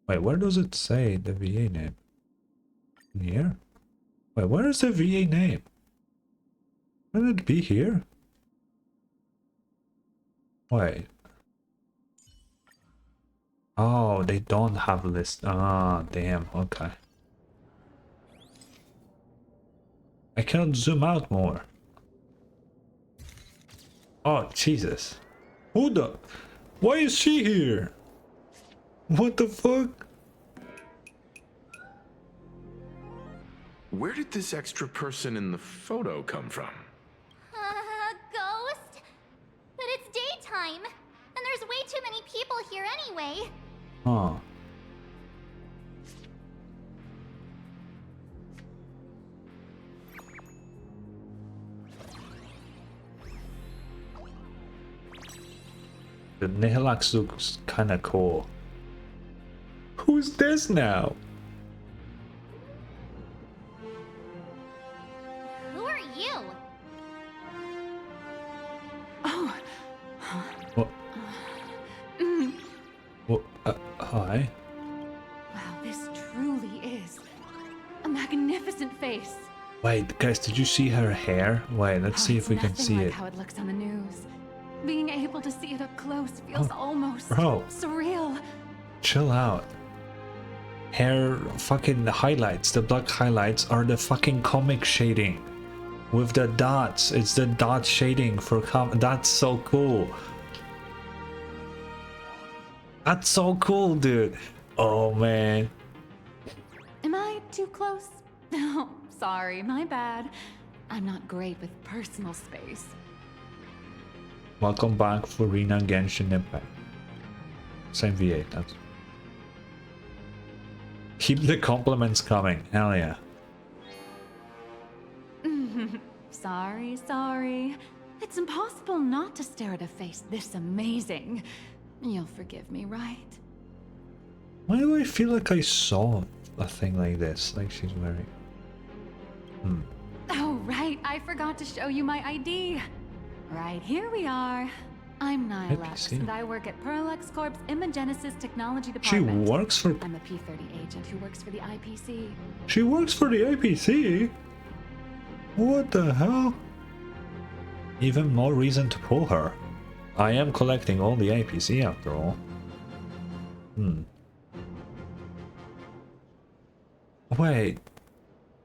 S1: wait, where does it say the VA name? Here? Wait, where is the VA name? Wouldn't it be here? Wait. Oh, they don't have a list. Ah, damn. Okay. I cannot zoom out more. Oh, Jesus. Who the? Why is she here? What the fuck?
S5: Where did this extra person in the photo come from?
S3: Ghost? But it's daytime, and there's way too many people here anyway.
S1: Huh. The Nihilux looks kinda cool. Who's this now?
S3: Who are you?
S7: Oh.
S1: What? What? Hi?
S7: Wow, this truly is a magnificent face.
S1: Wait, guys, did you see her hair? Wait, let's see if we can see
S7: like
S1: it.
S7: how it looks on the news. Being able to see it up close feels almost
S1: bro.
S7: surreal.
S1: Chill out. Hair fucking highlights, the black highlights are the fucking comic shading. With the dots, it's the dot shading for that's so cool. That's so cool, dude. Oh man.
S7: Am I
S4: too close? Oh, sorry, my bad. I'm not great with personal space.
S1: Welcome back, Furina Genshin Impact. Same V8, that's... Keep the compliments coming, hell yeah.
S4: Sorry. It's impossible not to stare at a face this amazing. You'll forgive me, right?
S1: Why do I feel like I saw a thing like this? Like she's wearing...
S4: Oh, right. I forgot to show you my ID. Right, here we are. I'm Nihilux, and I work at Perlux Corp's Imagenesis Technology
S1: She
S4: Department.
S1: works for...
S4: I'm a P-30 agent who works for the IPC.
S1: She works for the IPC? What the hell? Even more reason to pull her. I am collecting all the IPC after all. Wait.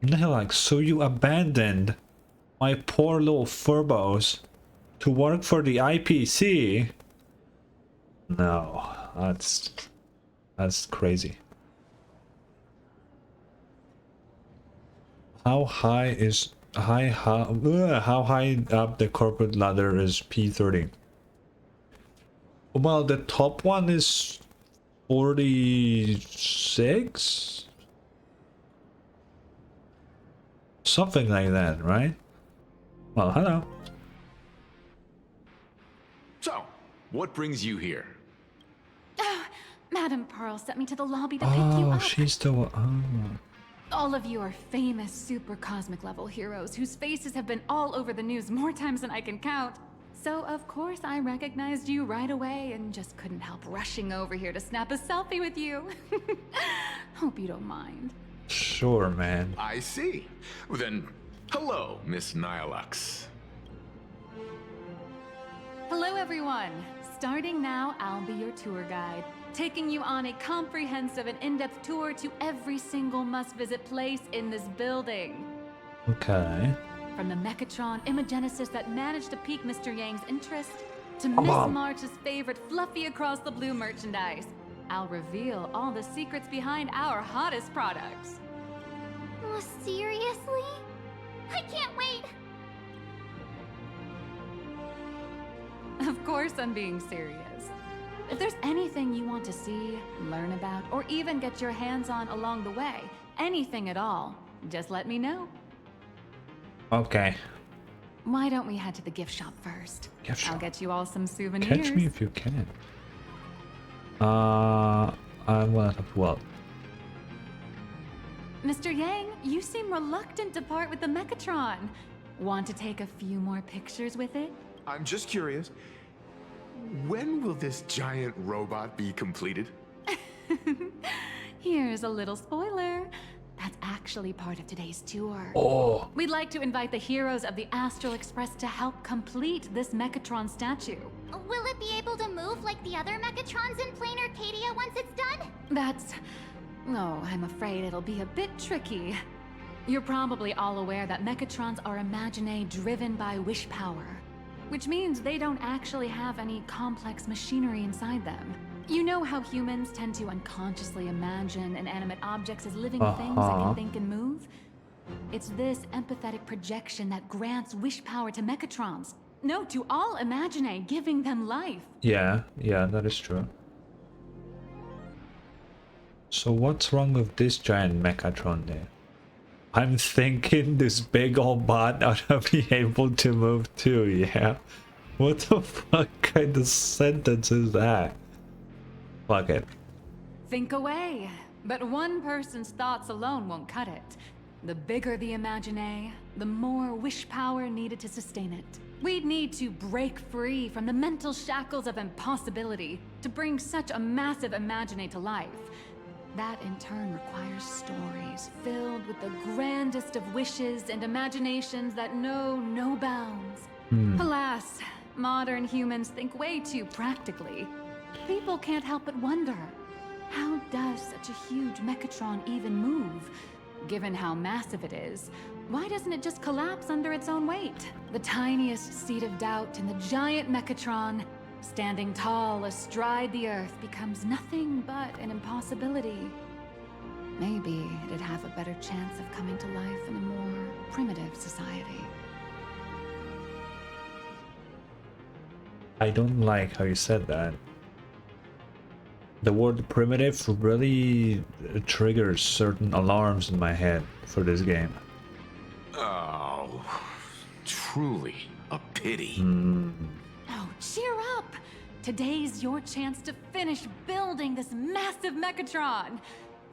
S1: Nihilux, so you abandoned my poor little furbos to work for the IPC? No, that's crazy. How high is how high up the corporate ladder is P30? Well, the top one is 46, something like that, right? Well, hello.
S5: So, what brings you here?
S4: Oh, Madam Pearl sent me to the lobby to pick you
S1: Oh,
S4: up.
S1: she's the one. Oh.
S4: All of you are famous super cosmic level heroes whose faces have been all over the news more times than I can count. So of course I recognized you right away and just couldn't help rushing over here to snap a selfie with you. Hope you don't mind.
S1: Sure, man.
S5: I see. Well, then, hello, Miss Nihilux.
S4: Hello everyone. Starting now, I'll be your tour guide, taking you on a comprehensive and in-depth tour to every single must-visit place in this building.
S1: Okay.
S4: From the Mechatron Imagenesis that managed to pique Mr. Yang's interest, to Miss March's favorite fluffy across the blue merchandise, I'll reveal all the secrets behind our hottest products.
S3: Oh, seriously? I can't wait!
S4: Of course I'm being serious. If there's anything you want to see, learn about, or even get your hands on along the way, anything at all, just let me know.
S1: Okay.
S4: Why don't we head to the gift shop first?
S1: Gift shop.
S4: I'll get you all some souvenirs.
S1: Catch me if you can. I want to what?
S4: Mr. Yang, you seem reluctant to part with the Mechatron. Want to take a few more pictures with it?
S5: I'm just curious. When will this giant robot be completed?
S4: Here's a little spoiler. That's actually part of today's tour.
S1: Oh.
S4: We'd like to invite the heroes of the Astral Express to help complete this Mechatron statue.
S3: Will it be able to move like the other Mechatrons in planarcadia once it's done?
S4: That's... Oh, I'm afraid it'll be a bit tricky. You're probably all aware that Mechatrons are imaginae driven by wish power, which means they don't actually have any complex machinery inside them. You know how humans tend to unconsciously imagine inanimate objects as living things that can think and move? It's this empathetic projection that grants wish power to Mechatrons. No, to all imaginae, giving them life.
S1: Yeah, that is true. So what's wrong with this giant Mechatron there? I'm thinking this big old bot ought to be able to move too, yeah? What the fuck kind of sentence is that? Fuck it.
S4: Think away. But one person's thoughts alone won't cut it. The bigger the imaginae, the more wish power needed to sustain it. We'd need to break free from the mental shackles of impossibility to bring such a massive imaginae to life. That in turn requires stories filled with the grandest of wishes and imaginations that know no bounds. Alas, modern humans think way too practically. People can't help but wonder, how does such a huge Mechatron even move? Given how massive it is, why doesn't it just collapse under its own weight? The tiniest seed of doubt in the giant Mechatron, standing tall astride the earth, becomes nothing but an impossibility. maybe it'd have a better chance of coming to life in a more primitive society.
S1: I don't like how you said that. The word primitive really triggers certain alarms in my head for this game.
S5: Oh, truly a pity.
S4: Oh, cheer up! Today's your chance to finish building this massive Mechatron.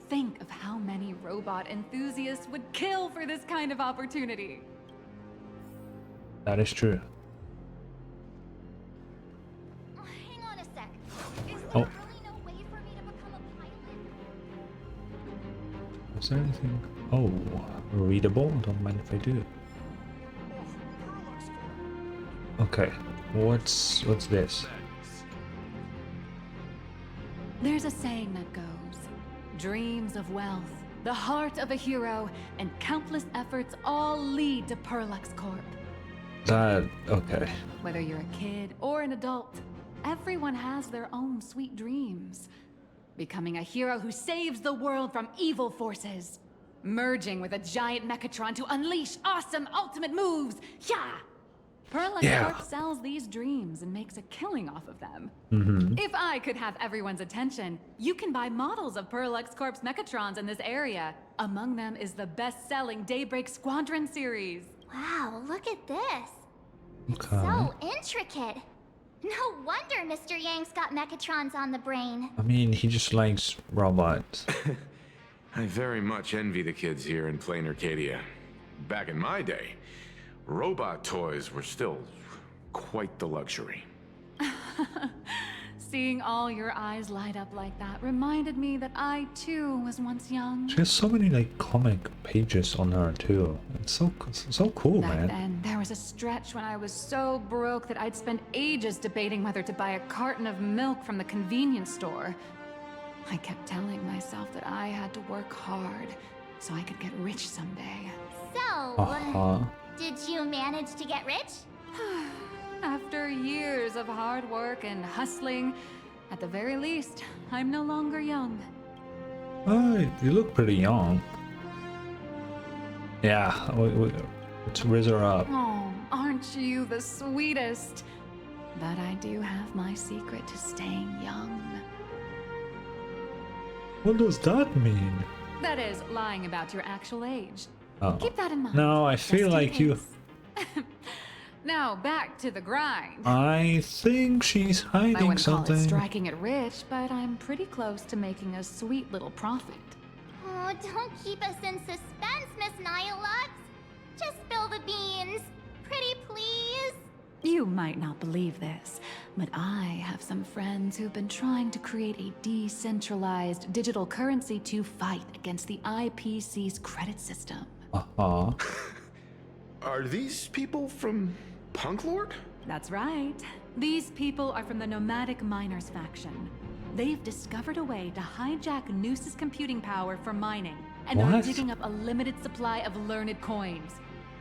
S4: Think of how many robot enthusiasts would kill for this kind of opportunity.
S1: That is true.
S3: Hang on a sec. Is there
S1: Oh.
S3: really no way for me to become a pilot?
S1: Is there anything? Oh, readable? Don't mind if I do. Okay, what's this?
S4: There's a saying that goes, dreams of wealth, the heart of a hero, and countless efforts all lead to Perlux Corp.
S1: That okay.
S4: Whether you're a kid or an adult, everyone has their own sweet dreams. Becoming a hero who saves the world from evil forces. Merging with a giant Mechatron to unleash awesome ultimate moves. Yeah! Perlux Corp sells these dreams and makes a killing off of them. If I could have everyone's attention, you can buy models of Perlux Corp's Mechatrons in this area. Among them is the best-selling Daybreak Squadron series.
S3: Wow, look at this.
S1: Okay.
S3: So intricate. No wonder Mr. Yang's got Mechatrons on the brain.
S1: I mean, he just likes robots.
S5: I very much envy the kids here in Planarcadia. Back in my day, robot toys were still quite the luxury.
S4: Seeing all your eyes light up like that reminded me that I too was once young.
S1: She has so many like comic pages on her too. It's so cool,
S4: Back
S1: man.
S4: then, there was a stretch when I was so broke that I'd spend ages debating whether to buy a carton of milk from the convenience store. I kept telling myself that I had to work hard so I could get rich someday.
S3: So, did you manage to get rich?
S4: After years of hard work and hustling, at the very least, I'm no longer young.
S1: You look pretty young. Yeah, let's raise her up.
S4: Oh, aren't you the sweetest? But I do have my secret to staying young.
S1: What does that mean?
S4: That is, lying about your actual age.
S1: Oh.
S4: Keep that in mind.
S1: No, I feel like you...
S4: Now, back to the grind.
S1: I think she's
S4: I
S1: hiding
S4: wouldn't call
S1: something.
S4: it striking it rich, but I'm pretty close to making a sweet little profit.
S3: Oh, don't keep us in suspense, Miss Nihilux. Just spill the beans. Pretty please.
S4: You might not believe this, but I have some friends who've been trying to create a decentralized digital currency to fight against the IPC's credit system.
S5: Are these people from Punk Lord?
S4: That's right. These people are from the Nomadic Miners faction. They've discovered a way to hijack Noose's computing power for mining, and are
S1: What?
S4: digging up a limited supply of learned coins.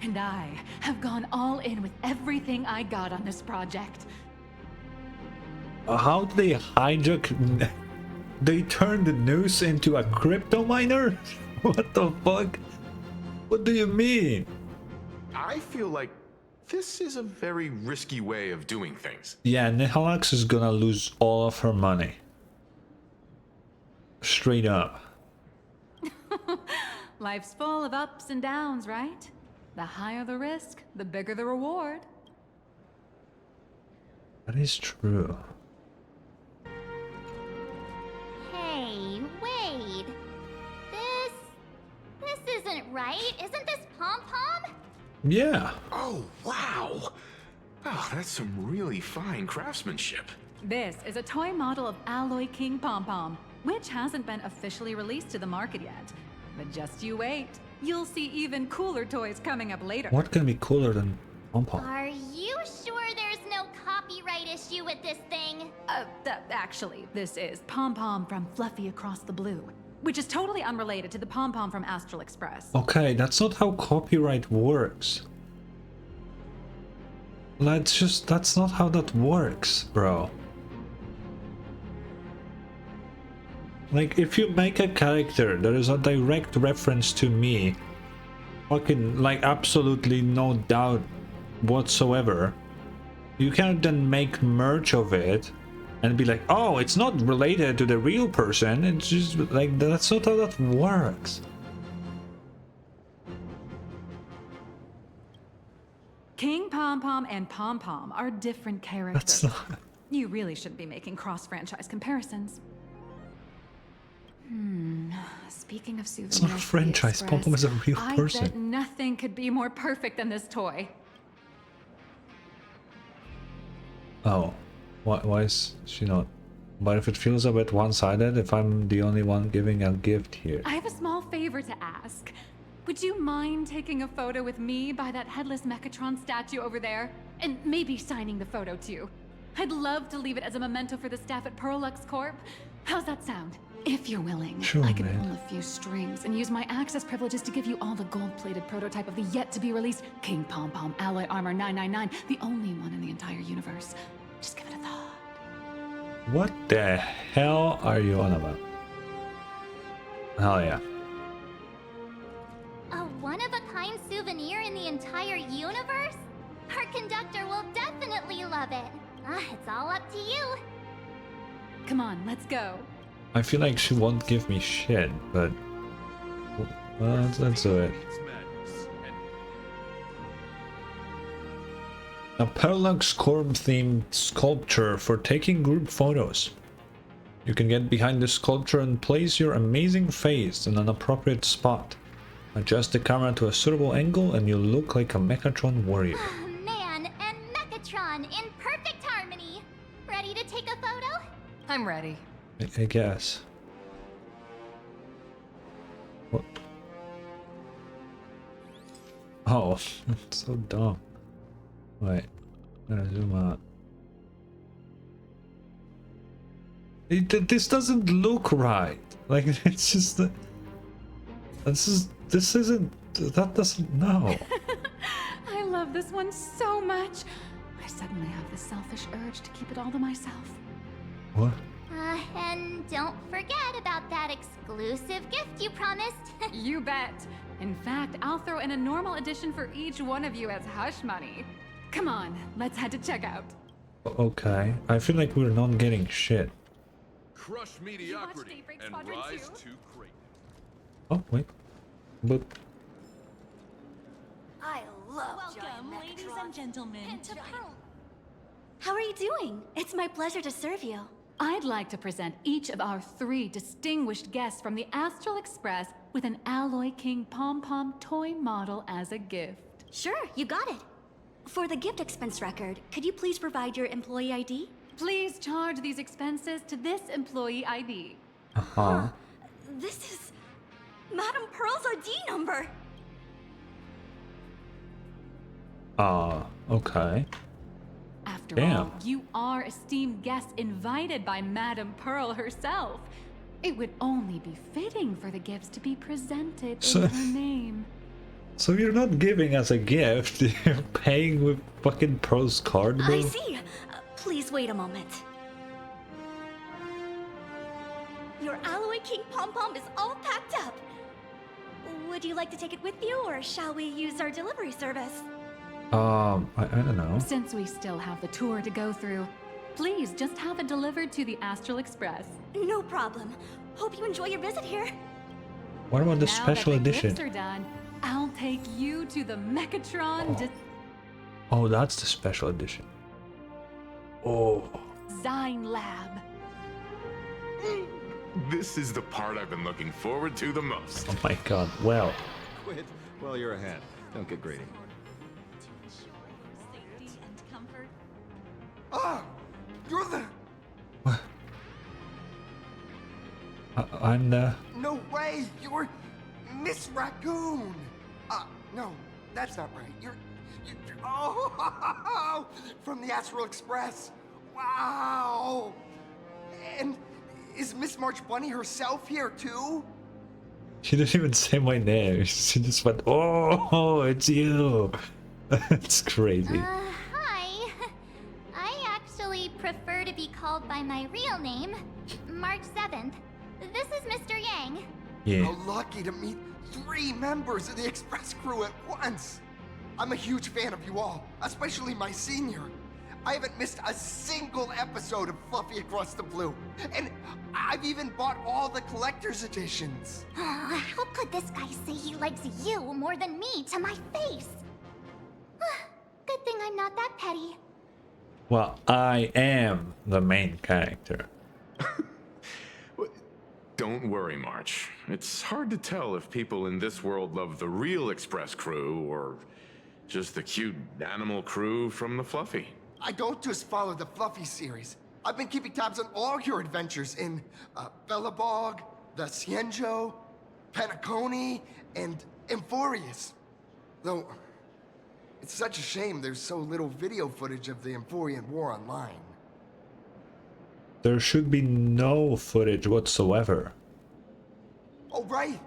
S4: And I have gone all in with everything I got on this project.
S1: How did they hijack... They turned the Noose into a crypto miner? What the fuck? What do you mean?
S5: I feel like this is a very risky way of doing things.
S1: Yeah, Nihilux is gonna lose all of her money. Straight up.
S4: Life's full of ups and downs, right? The higher the risk, the bigger the reward.
S1: That is true.
S3: Hey, wait. This isn't right. Isn't this Pom-Pom?
S1: Yeah.
S5: Oh, wow. Oh, that's some really fine craftsmanship.
S4: This is a toy model of Alloy King Pom-Pom, which hasn't been officially released to the market yet. But just you wait. You'll see even cooler toys coming up later.
S1: What can be cooler than Pom-Pom?
S3: Are you sure there's no copyright issue with this thing?
S4: Actually, this is Pom-Pom from Fluffy Across the Blue, which is totally unrelated to the Pom-Pom from Astral Express.
S1: Okay, that's not how copyright works. That's not how that works, bro. Like, if you make a character that is a direct reference to me, fucking, like, absolutely no doubt whatsoever, you can't then make merch of it and be like, oh, it's not related to the real person. It's just, like, that's not how that works.
S4: King Pom Pom and Pom Pom are different characters.
S1: That's not...
S4: You really shouldn't be making cross-franchise comparisons. Speaking of souvenirs,
S1: It's not a franchise. Pom Pom is a real person.
S4: I bet nothing could be more perfect than this toy.
S1: Oh, why is she not? But if it feels a bit one-sided, if I'm the only one giving a gift here.
S4: I have a small favor to ask. Would you mind taking a photo with me by that headless Mechatron statue over there? And maybe signing the photo too. I'd love to leave it as a memento for the staff at Perlux Corp. How's that sound? If you're willing,
S1: sure,
S4: I can
S1: man.
S4: pull a few strings and use my access privileges to give you all the gold-plated prototype of the yet-to-be-released King Pom Pom Alloy Armor 999, the only one in the entire universe. Just give it a thought.
S1: What the hell are you on about? Hell yeah.
S3: A one-of-a-kind souvenir in the entire universe? Our conductor will definitely love it. It's all up to you.
S4: Come on, let's go.
S1: I feel like she won't give me shit, but... Well, let's do it. A Perlux Corp themed sculpture for taking group photos. You can get behind the sculpture and place your amazing face in an appropriate spot. Adjust the camera to a suitable angle and you look like a Mechatron warrior.
S3: Man and Mechatron in perfect harmony. Ready to take a photo?
S4: I'm ready.
S1: I guess. What? Oh, that's so dumb. Wait, gotta zoom out. This doesn't look right. Like, it's just that. This isn't. That doesn't. No.
S4: I love this one so much. I suddenly have this selfish urge to keep it all to myself.
S1: What?
S3: And don't forget about that exclusive gift you promised.
S4: You bet. In fact, I'll throw in a normal edition for each one of you as hush money. Come on, let's head to checkout.
S1: Okay. I feel like we're not getting shit.
S15: Crush mediocrity and rise to greatness.
S1: Oh, wait. But.
S10: I love
S16: Welcome, ladies and gentlemen, to Pearl.
S10: How are you doing? It's my pleasure to serve you.
S4: I'd like to present each of our 3 distinguished guests from the Astral Express with an Alloy King Pom Pom toy model as a gift.
S10: Sure, you got it. For the gift expense record, could you please provide your employee ID?
S4: Please charge these expenses to this employee ID.
S1: Uh-huh.
S10: This is Madame Pearl's ID number.
S1: Okay.
S4: After
S1: Damn.
S4: all, you are esteemed guests invited by Madame Pearl herself. It would only be fitting for the gifts to be presented in her name.
S1: So you're not giving us a gift, you're paying with fucking Pearl's card bill?
S10: I see. Please wait a moment. Your Alloy King Pom Pom is all packed up. Would you like to take it with you, or shall we use our delivery service?
S1: I don't know.
S4: Since we still have the tour to go through, please just have it delivered to the Astral Express.
S10: No problem. Hope you enjoy your visit here.
S1: What about the
S4: Now
S1: special
S4: that the
S1: edition?
S4: gifts are done, I'll take you to the Mechatron
S1: Oh, that's the special edition. Oh.
S4: Design Lab.
S5: This is the part I've been looking forward to the most.
S1: Oh my god, well.
S14: Quit while you're ahead. Don't get greedy.
S16: Safety and comfort.
S12: Ah! You're the...
S1: I'm the...
S12: No way! You're Miss Raccoon! No, that's not right. You're oh! From the Astral Express! Wow! And is Miss March Bunny herself here too?
S1: She didn't even say my name. She just went, oh, it's you. It's crazy.
S3: Hi. I actually prefer to be called by my real name, March 7th. this is Mr. Yang.
S1: Yeah.
S12: How lucky to meet 3 members of the Express crew at once. I'm a huge fan of you all, especially my senior. I haven't missed a single episode of Fluffy Across the Blue. And I've even bought all the collector's editions.
S3: Oh, how could this guy say he likes you more than me to my face? Good thing I'm not that petty.
S1: Well, I am the main character.
S5: Don't worry, March. It's hard to tell if people in this world love the real Express crew or just the cute animal crew from the Fluffy.
S12: I don't just follow the Fluffy series. I've been keeping tabs on all your adventures in Bellabog, the Cienjo, Penacony, and Emphorius. Though, it's such a shame there's so little video footage of the Emphorian War online.
S1: There should be no footage whatsoever.
S12: Oh, right.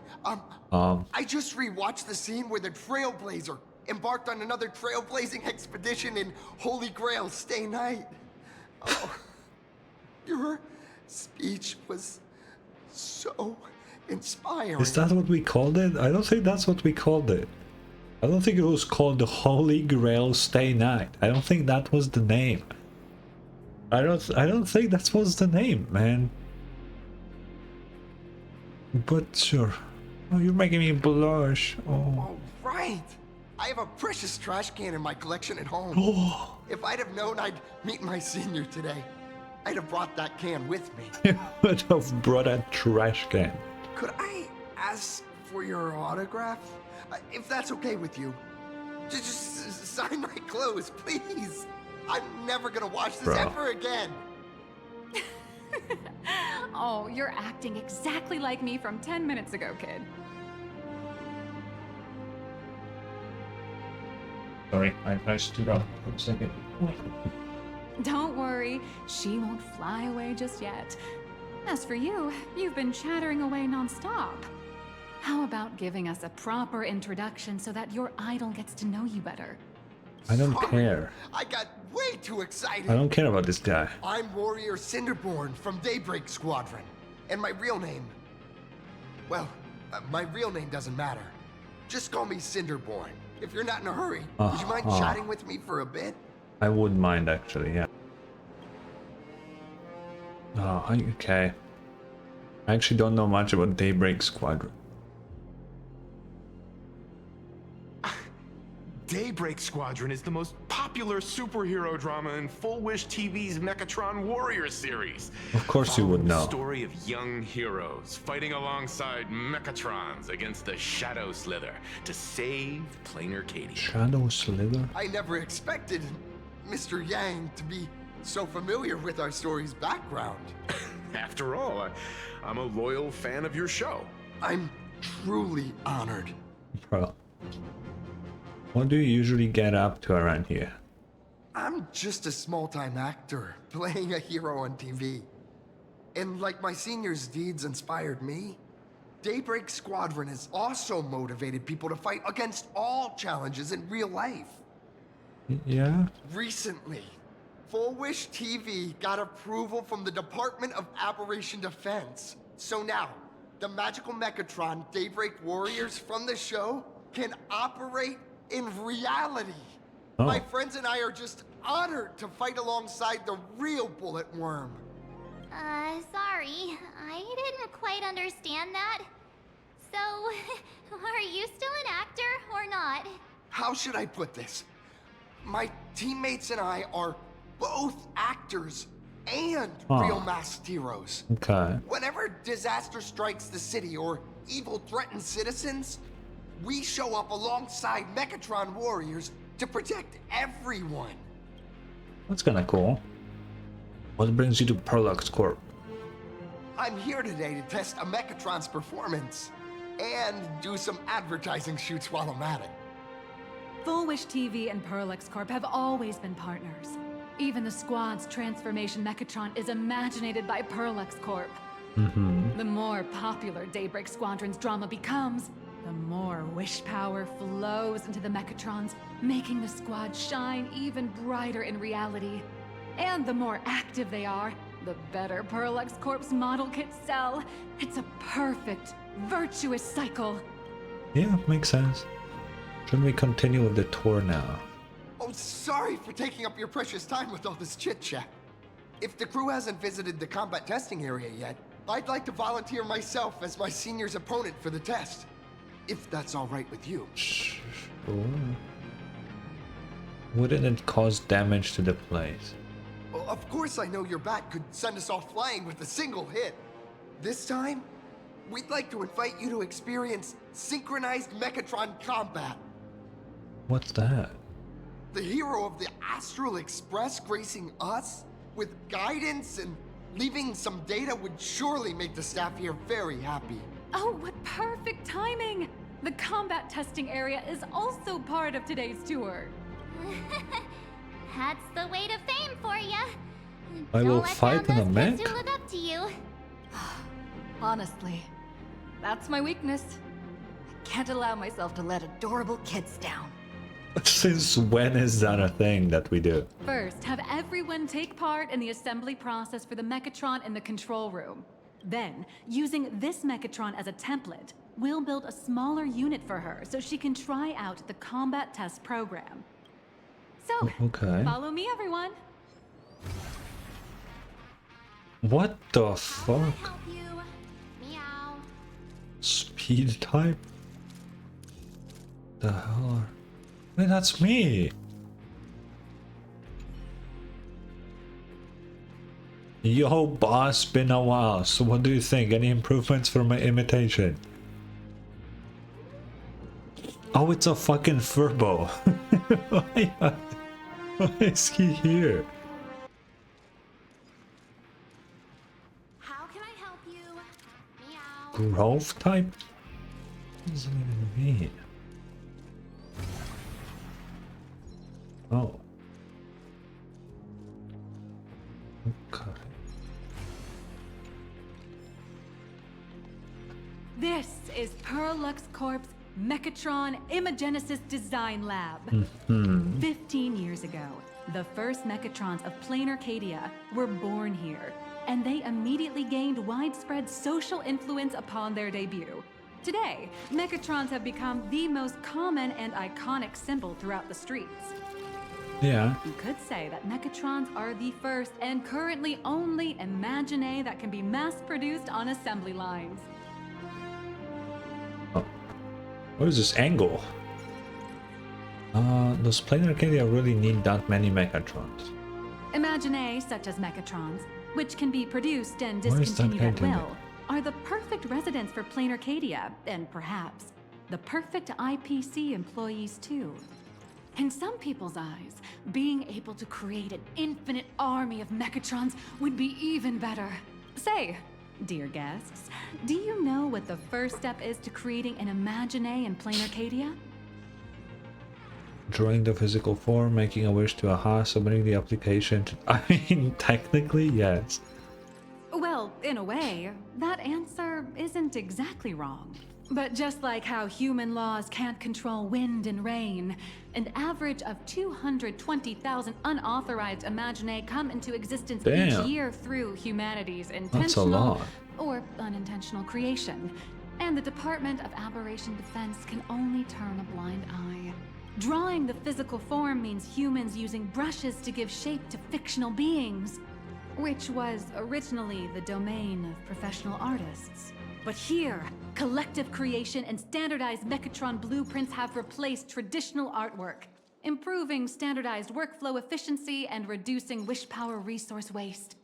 S12: I just rewatched the scene where the Trailblazer embarked on another trailblazing expedition in Holy Grail Stay Night. Oh, your speech was so inspiring.
S1: Is that what we called it? I don't think that's what we called it. I don't think it was called the Holy Grail Stay Night. I don't think that was the name. I don't think that was the name, man. But sure. Oh, you're making me blush. Oh.
S12: All right. I have a precious trash can in my collection at home.
S1: Oh.
S12: If I'd have known I'd meet my senior today, I'd have brought that can with me.
S1: You would have brought a trash can.
S12: Could I ask for your autograph? If that's okay with you. Just sign my clothes, please. I'm never gonna watch this ever again.
S4: Oh, you're acting exactly like me from 10 minutes ago, kid.
S1: Sorry, I stood up for a second.
S4: Don't worry, she won't fly away just yet. As for you, you've been chattering away non-stop. How about giving us a proper introduction so that your idol gets to know you better?
S1: I don't care.
S12: I got way too excited.
S1: I don't care about this guy.
S12: I'm Warrior Cinderborn from Daybreak Squadron. And my real name... Well, my real name doesn't matter. Just call me Cinderborn. If you're not in a hurry, would you mind chatting with me for a bit?
S1: I wouldn't mind, actually, yeah. Oh, okay. I actually don't know much about Daybreak Squadron.
S5: Daybreak Squadron is the most popular superhero drama in Full Wish TV's Mechatron Warrior series.
S1: Of course you would know.
S5: The story of young heroes fighting alongside Mechatrons against the Shadow Slither to save planarcadia.
S1: Shadow Slither?
S12: I never expected Mr. Yang to be so familiar with our story's background.
S5: After all, I'm a loyal fan of your show.
S12: I'm truly honored.
S1: Bro. What do you usually get up to around here?
S12: I'm just a small-time actor, playing a hero on TV. And like my senior's deeds inspired me, Daybreak Squadron has also motivated people to fight against all challenges in real life.
S1: Yeah?
S12: Recently, Full Wish TV got approval from the Department of Aberration Defense. So now, the magical Mechatron Daybreak Warriors from the show can operate in reality.
S1: Oh.
S12: My friends and I are just honored to fight alongside the real Bullet Worm.
S3: Sorry. I didn't quite understand that. So, are you still an actor or not?
S12: How should I put this? My teammates and I are both actors and real masked heroes.
S1: Okay.
S12: Whenever disaster strikes the city or evil threatens citizens, we show up alongside Mechatron warriors to protect everyone.
S1: That's kinda cool. What brings you to Parallax Corp?
S12: I'm here today to test a Mechatron's performance and do some advertising shoots while I'm at it.
S4: Full Wish TV and Parallax Corp have always been partners. Even the squad's transformation Mechatron is imaginated by Parallax Corp. The more popular Daybreak Squadron's drama becomes, the more wish power flows into the Mechatrons, making the squad shine even brighter in reality. And the more active they are, The better Perlux Corp's model kits sell, it's a perfect, virtuous cycle.
S1: Yeah, makes sense. Shouldn't we continue with the tour now?
S12: Oh, sorry for taking up your precious time with all this chit-chat. If the crew hasn't visited the combat testing area yet, I'd like to volunteer myself as my senior's opponent for the test. If that's all right with you.
S1: Sure. Wouldn't it cause damage to the place?
S12: Well, of course I know your bat could send us all flying with a single hit. This time, we'd like to invite you to experience synchronized Mechatron combat.
S1: What's that?
S12: The hero of the Astral Express gracing us with guidance and leaving some data would surely make the staff here very happy.
S4: Oh, what perfect timing! The combat testing area is also part of today's tour.
S3: That's the way to fame for ya.
S1: I will fight in a mech?
S3: Who look up to you.
S4: Honestly, that's my weakness. I can't allow myself to let adorable kids down.
S1: Since when is that a thing that we do?
S4: First, have everyone take part in the assembly process for the Mechatron in the control room. Then, using this Mechatron as a template, we'll build a smaller unit for her so she can try out the combat test program. So,
S1: okay.
S4: Follow me, everyone.
S1: What the fuck?
S3: Meow.
S1: Speed type? The hell are... Wait, that's me! Yo, boss, been a while, so what do you think? Any improvements for my imitation? Oh, it's a fucking Furbo! Why is he here?
S3: How can I help you? Meow.
S1: Growth type? What does that even mean? Oh. Okay.
S4: This is Perlux Corp's Mechatron Imagenesis Design Lab. 15 years ago, the first Mechatrons of Planarcadia were born here, and they immediately gained widespread social influence upon their debut. Today, Mechatrons have become the most common and iconic symbol throughout the streets.
S1: Yeah.
S4: You could say that Mechatrons are the first and currently only Imagine that can be mass-produced on assembly lines.
S1: Oh. What is this angle? Does Planarcadia really need that many Mechatrons?
S4: Imagine such as Mechatrons, which can be produced and
S1: What is that
S4: discontinued at
S1: painting?
S4: will, are the perfect residents for Planarcadia, and perhaps the perfect IPC employees too. In some people's eyes, being able to create an infinite army of Mechatrons would be even better. Say, dear guests, do you know what the first step is to creating an Imagine in Planarcadia?
S1: Drawing the physical form, making a wish to Aha, submitting the application to... I mean, technically, yes.
S4: Well, in a way, that answer isn't exactly wrong. But just like how human laws can't control wind and rain, an average of 220,000 unauthorized Imagine come into existence each
S1: Damn.
S4: year through humanity's
S1: That's a
S4: intentional
S1: lot.
S4: or unintentional creation. And the Department of Aberration Defense can only turn a blind eye. Drawing the physical form means humans using brushes to give shape to fictional beings, which was originally the domain of professional artists. But here, collective creation and standardized Mechatron blueprints have replaced traditional artwork, improving standardized workflow efficiency and reducing wish power resource waste.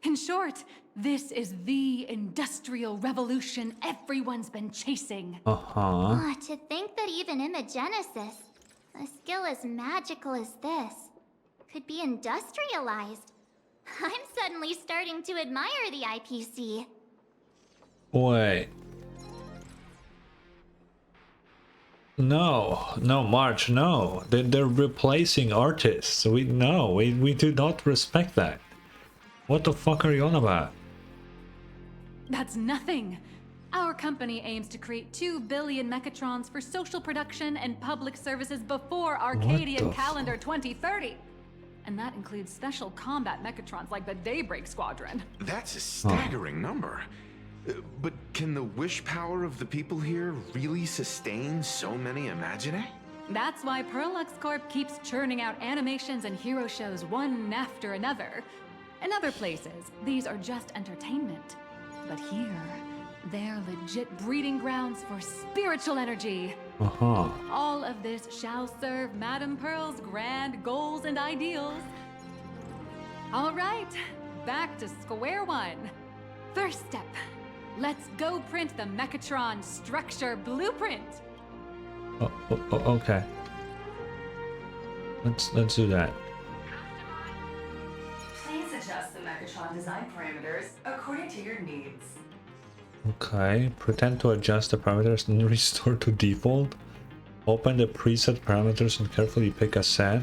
S4: In short, this is the industrial revolution everyone's been chasing.
S3: Oh, to think that even Imagenesis, a skill as magical as this, could be industrialized. I'm suddenly starting to admire the IPC.
S1: Wait. No, March, no. They're replacing artists. We do not respect that. What the fuck are you on about?
S4: That's nothing. Our company aims to create 2 billion Mechatrons for social production and public services before Arcadian
S1: the
S4: calendar 2030. and that includes special combat mechatrons like the Daybreak Squadron.
S5: That's a staggering number. But can the wish power of the people here really sustain so many Imagine?
S4: That's why Perlux Corp keeps churning out animations and hero shows one after another. In other places, these are just entertainment. But here, they're legit breeding grounds for spiritual energy. All of this shall serve Madame Pearl's grand goals and ideals. All right, back to square one. First step, let's go print the Mechatron structure blueprint.
S1: Okay. Let's do that.
S17: Please adjust the Mechatron design parameters according to your needs.
S1: Okay, pretend to adjust the parameters and restore to default. Open the preset parameters and carefully pick a set.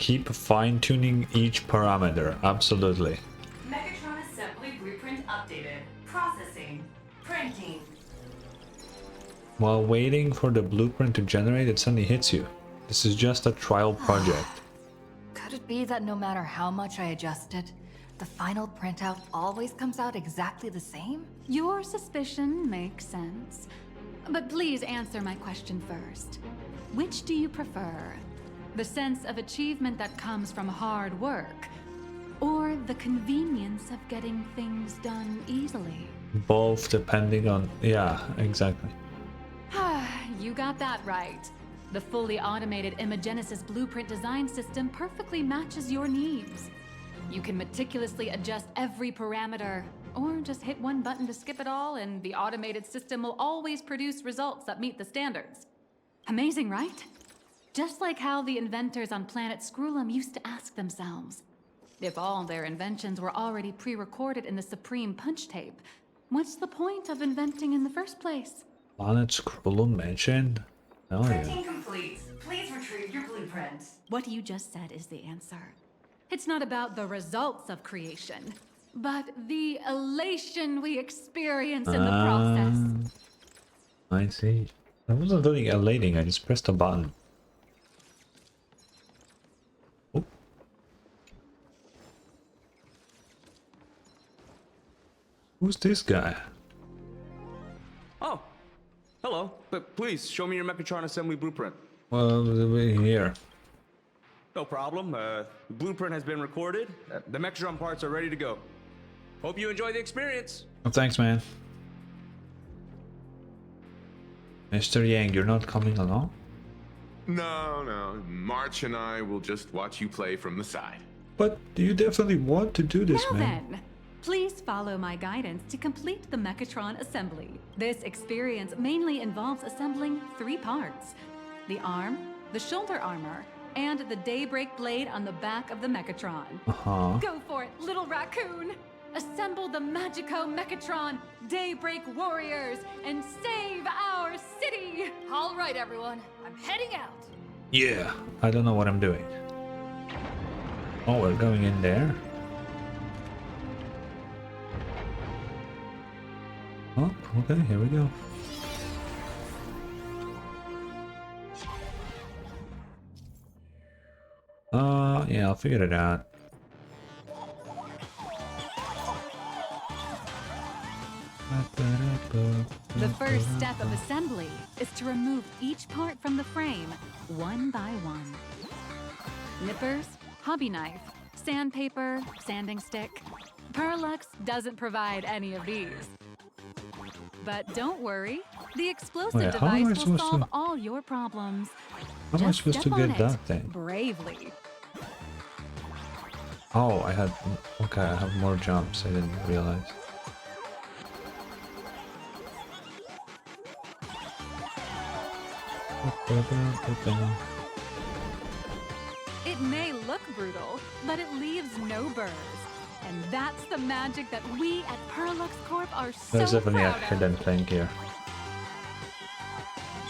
S1: Keep fine-tuning each parameter. Absolutely.
S17: Mechatron assembly blueprint updated. Processing. Printing.
S1: While waiting for the blueprint to generate, it suddenly hits you. This is just a trial project.
S18: Could it be that no matter how much I adjust it, the final printout always comes out exactly the same?
S4: Your suspicion makes sense. But please answer my question first. Which do you prefer? The sense of achievement that comes from hard work, or the convenience of getting things done easily?
S1: Both, depending on... Yeah, exactly.
S4: You got that right. The fully automated Imagenesis blueprint design system perfectly matches your needs. You can meticulously adjust every parameter, or just hit one button to skip it all, and the automated system will always produce results that meet the standards. Amazing, right? Just like how the inventors on planet Scrulum used to ask themselves, if all their inventions were already pre-recorded in the Supreme Punch Tape, what's the point of inventing in the first place?
S1: Planet Scrulum mentioned? Oh
S17: Printing
S1: yeah.
S17: complete. Please retrieve your blueprint.
S4: What you just said is the answer. It's not about the results of creation, but the elation we experience in the process.
S1: I see. I wasn't doing elating, I just pressed a button. Oh. Who's this guy?
S19: Oh, hello. But please, show me your Mechatron assembly blueprint.
S1: Well, we're here.
S19: No problem. The blueprint has been recorded. The Mechatron parts are ready to go. Hope you enjoy the experience.
S1: Oh, thanks, man. Mr. Yang, you're not coming along?
S5: No. March and I will just watch you play from the side.
S1: But do you definitely want to do this,
S4: Now
S1: man?
S4: then, please follow my guidance to complete the Mechatron assembly. This experience mainly involves assembling 3 parts: the arm, the shoulder armor, and the Daybreak blade on the back of the Mechatron. Go for it, little raccoon! Assemble the Magico Mechatron Daybreak Warriors and save our city!
S18: All right, everyone, I'm heading out.
S1: Yeah, I don't know what I'm doing. Oh, we're going in there. Oh, okay, here we go. Yeah, I'll figure it out.
S4: The first step of assembly is to remove each part from the frame, one by one. Nippers, hobby knife, sandpaper, sanding stick. Perlux doesn't provide any of these. But don't worry, the explosive
S1: Wait, how am I
S4: device will
S1: supposed
S4: solve
S1: to-
S4: all your problems.
S1: How am I
S4: Just
S1: supposed to
S4: step on
S1: get
S4: it
S1: that thing?
S4: bravely.
S1: Oh, I had... Okay, I have more jumps, I didn't realize.
S4: It may look brutal, but it leaves no burrs. And that's the magic that we at Perlux Corp are so
S1: There's definitely a
S4: proud of.
S1: hidden thing here.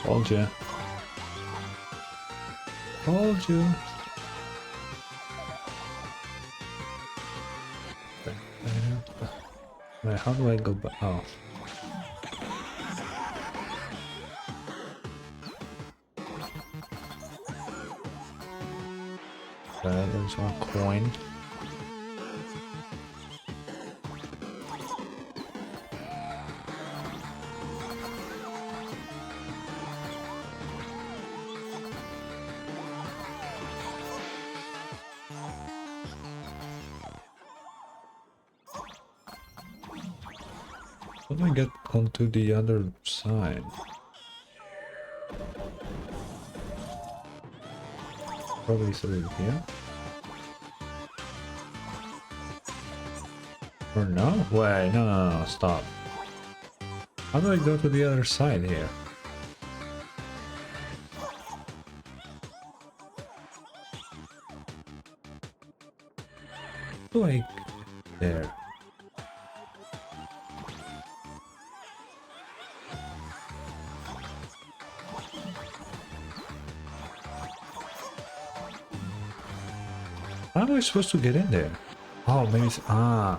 S1: Told you. Told you. Wait, how do I go back? Oh. there's one coin. How do I get onto the other side? Probably through here. Or no? Wait, no, stop. How do I go to the other side here? How do I... There. How am I supposed to get in there? Oh, maybe it's... Ah.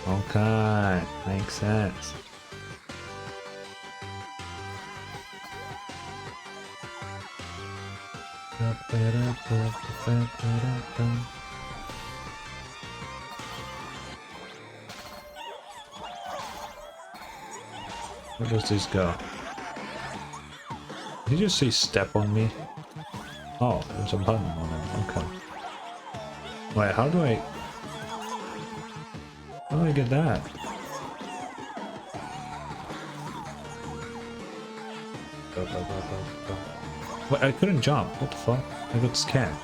S1: Okay, makes sense. Where does this go? Did you just say step on me? Oh, there's a button on it. Okay. Wait, how do I get that? Wait, I couldn't jump. What the fuck? I got scanned.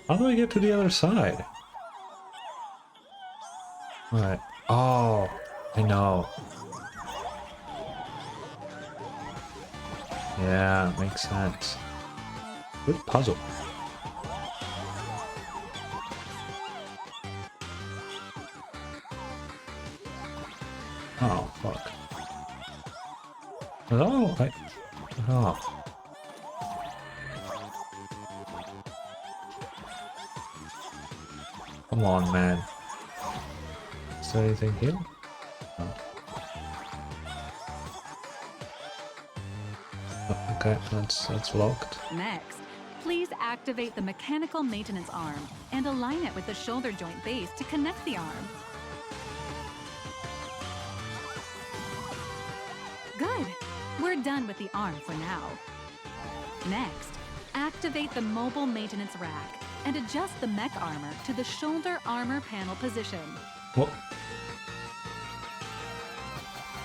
S1: How do I get to the other side? Alright. Oh, I know. Yeah, makes sense. Good puzzle. Oh, fuck. Oh, oh. Come on, man. Is there anything here? No. Oh, okay, that's locked.
S4: Next, please activate the mechanical maintenance arm and align it with the shoulder joint base to connect the arm. Good. We're done with the arm for now. Next, activate the mobile maintenance rack and adjust the mech armor to the shoulder armor panel position.
S1: What?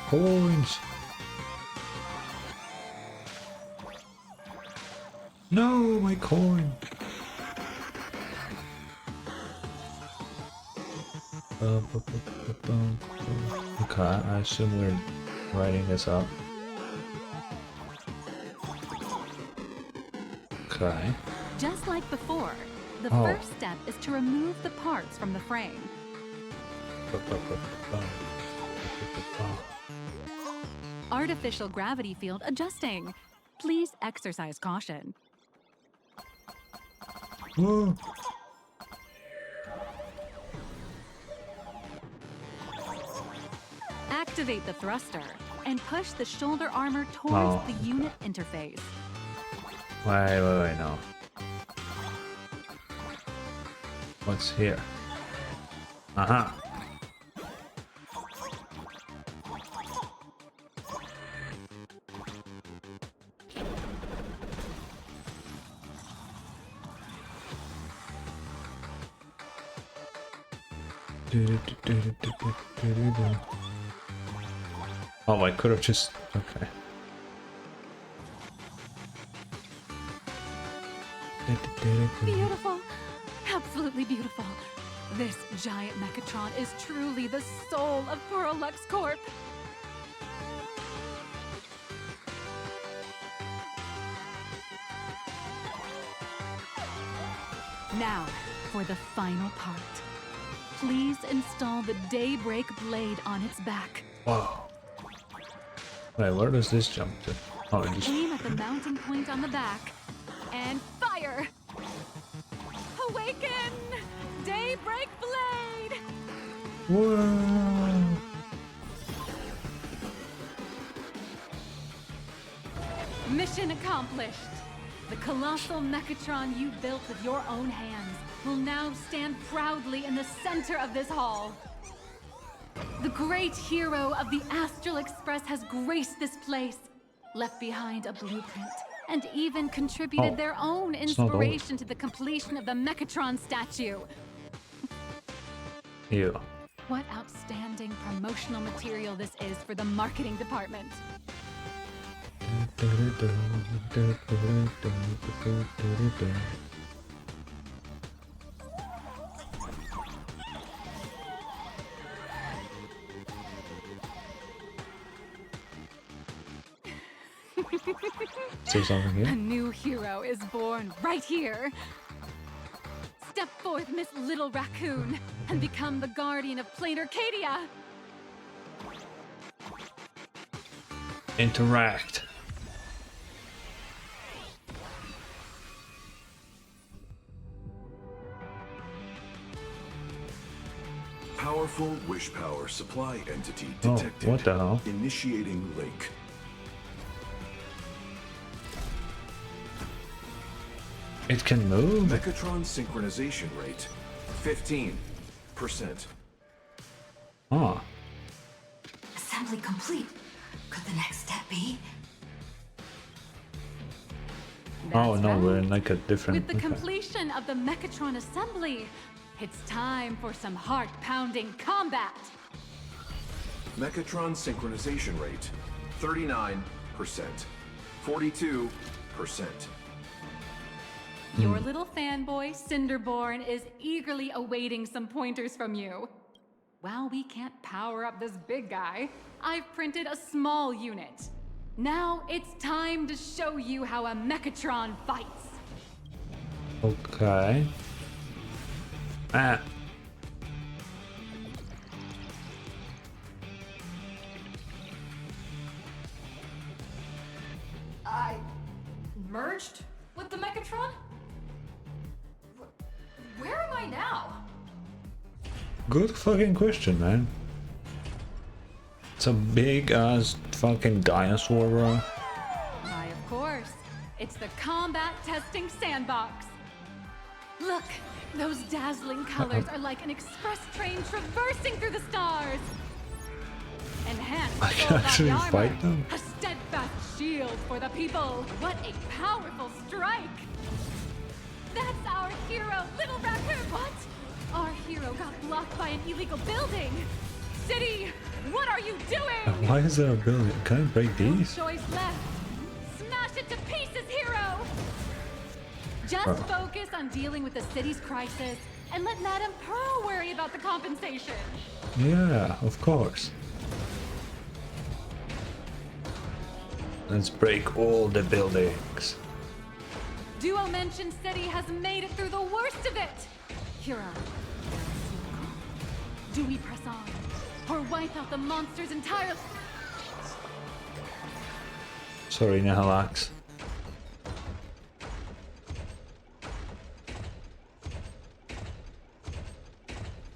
S1: Coins. No, my coin. Okay, I assume we're writing this up. Okay.
S4: Just like before, the first step is to remove the parts from the frame. Artificial gravity field adjusting. Please exercise caution.
S1: Whoa.
S4: Activate the thruster and push the shoulder armor towards the unit interface.
S1: Wait, no. What's here? Uh-huh. Oh, I could have just... Okay.
S4: Beautiful. Absolutely beautiful. This giant Mechatron is truly the soul of Parallax Corp. Now, for the final part. Please install the Daybreak blade on its back.
S1: Wow. Wait, where does this jump to? Oh, it just...
S4: Aim at the mounting point on the back and fire! Awaken! Daybreak Blade!
S1: Whoa.
S4: Mission accomplished. The colossal Mechatron you built with your own hands will now stand proudly in the center of this hall. The great hero of the Astral Express has graced this place, left behind a blueprint, and even contributed their own inspiration to the completion of the Mechatron statue.
S1: Yeah.
S4: What outstanding promotional material this is for the marketing department.
S1: Say something here.
S4: A new hero is born right here. Step forth, Miss Little Raccoon, and become the guardian of Planarcadia.
S1: Interact.
S15: Powerful wish power supply entity detected.
S1: Oh, what the hell?
S15: Initiating lake.
S1: It can move?
S15: Mechatron synchronization rate, 15%.
S1: Ah.
S18: Assembly complete. Could the next step be?
S1: Oh no, we're in like a different...
S4: With the completion of the Mechatron assembly, it's time for some heart-pounding combat.
S15: Mechatron synchronization rate, 39%. 42%.
S4: Your little fanboy, Cinderborn, is eagerly awaiting some pointers from you. While we can't power up this big guy, I've printed a small unit. Now it's time to show you how a Mechatron fights.
S1: Okay. Ah.
S18: I merged with the Mechatron? Where am I now?
S1: Good fucking question, man. It's a big ass fucking dinosaur, bro.
S4: Why, of course. It's the combat testing sandbox. Look, those dazzling colors are like an express train traversing through the stars. Enhanced
S1: I can actually
S4: armor,
S1: fight them?
S4: a steadfast shield for the people. What a powerful strike! That's our hero, Little Raccoon. What? Our hero got blocked by an illegal building. City, what are you doing?
S1: Why is there a building? Can I break these?
S4: Choice left. Smash it to pieces, hero. Just focus on dealing with the city's crisis and let Madame Pearl worry about the compensation.
S1: Yeah, of course. Let's break all the buildings.
S4: Duo Mention City has made it through the worst of it. Hero, do we press on or wipe out the monsters entirely?
S1: Sorry, Nihalax.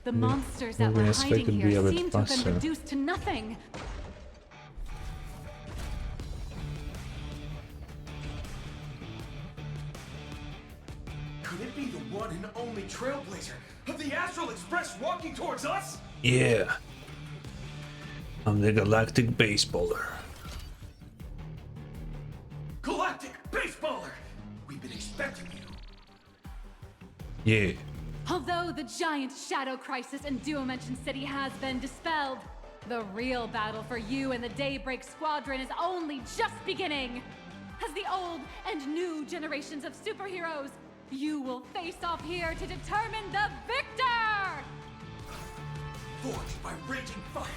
S4: The monsters that were hiding here seem to have been reduced to nothing.
S20: Could it be the one and only trailblazer of the Astral Express walking towards us?
S1: Yeah. I'm the Galactic Baseballer.
S20: Galactic Baseballer! We've been expecting you.
S1: Yeah.
S4: Although the giant shadow crisis in Duo Mention City has been dispelled, the real battle for you and the Daybreak Squadron is only just beginning. As the old and new generations of superheroes, you will face off here to determine the victor!
S20: Forged by raging fire,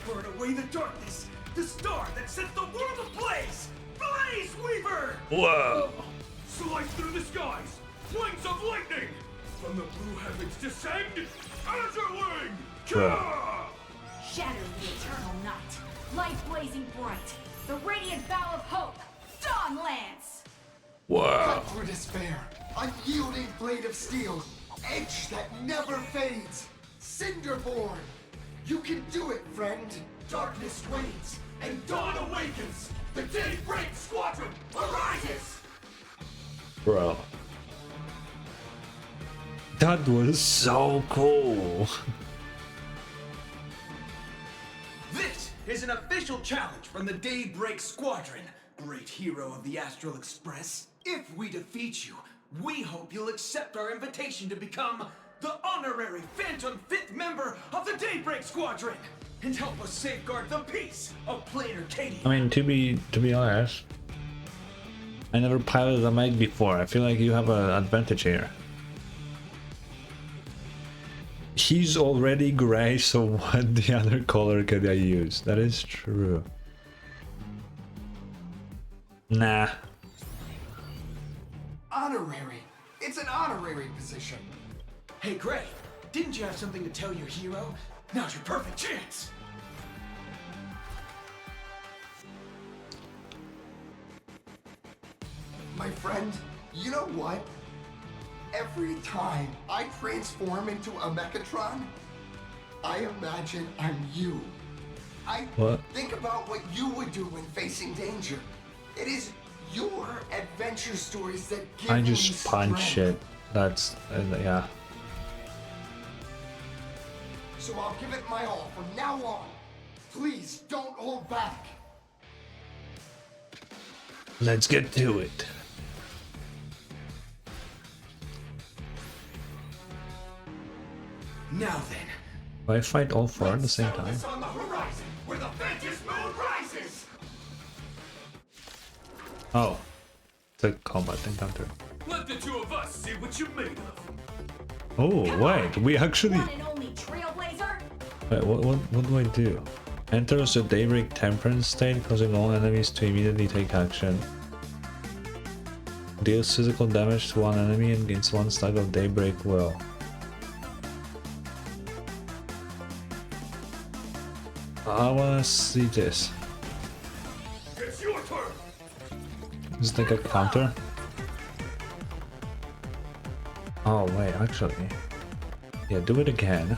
S20: burn away the darkness, the star that sets the world ablaze! Blaze Weaver!
S1: Whoa!
S20: Slice through the skies, wings of lightning! From the blue heavens descend, Azure Wing!
S21: Shatter the eternal night, light blazing bright, the radiant bow of hope, Dawn Lance!
S1: Wow.
S12: Cut through despair, unyielding blade of steel, Edge that never fades. Cinderborn. You can do it, friend.
S20: Darkness wanes, and dawn awakens. The Daybreak Squadron arises!
S1: Bro. That was so cool.
S20: This is an official challenge from the Daybreak Squadron, great hero of the Astral Express. If we defeat you, we hope you'll accept our invitation to become the honorary Phantom 5th member of the Daybreak Squadron and help us safeguard the peace of planarcadia.
S1: I mean, to be honest, I never piloted a mech before. I feel like you have an advantage here. He's already gray, so what the other color could I use? That is true. Nah.
S12: Honorary. It's an honorary position.
S20: Hey, Gray, didn't you have something to tell your hero? Now's your perfect chance.
S12: My friend, you know what? Every time I transform into a Mechatron, I imagine I'm you.
S1: What?
S12: Think about what you would do when facing danger. It is your adventure stories that give
S1: I
S12: me
S1: just punch
S12: strength.
S1: shit. That's yeah.
S12: So I'll give it my all from now on. Please don't hold back.
S1: Let's get to it.
S20: Now then,
S1: Do I fight all four at the same time?
S20: it's on the horizon where the Phantom Moon rises.
S1: Oh, it's a combat encounter.
S20: Let the two of us see what you're made of.
S1: Oh wait, we actually.
S21: One and only Trailblazer?
S1: Wait, what do I do? Enters the Daybreak Temperance state, causing all enemies to immediately take action. Deals physical damage to one enemy and gains one stack of Daybreak Will. I wanna see this.
S20: It's your turn.
S1: Is it like a counter? Oh wait, actually. Yeah, do it again.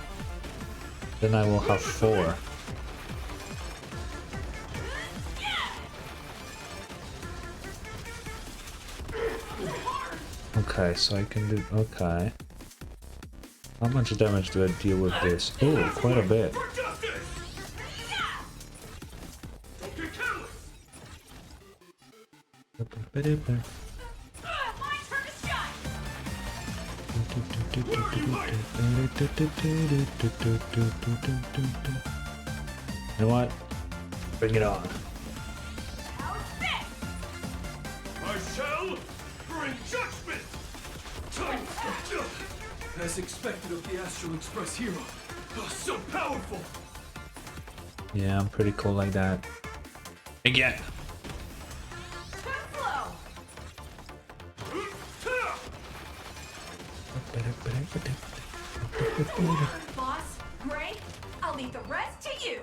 S1: Then I will have 4. Okay, so I can do... Okay. How much damage do I deal with this? Oh, quite a bit. You know what? Bring it on.
S20: I shall bring judgment! As expected of the Astral Express hero. Oh, so powerful!
S1: Yeah, I'm pretty cool like that. Again.
S21: Boss, Gray, I'll leave the rest to you.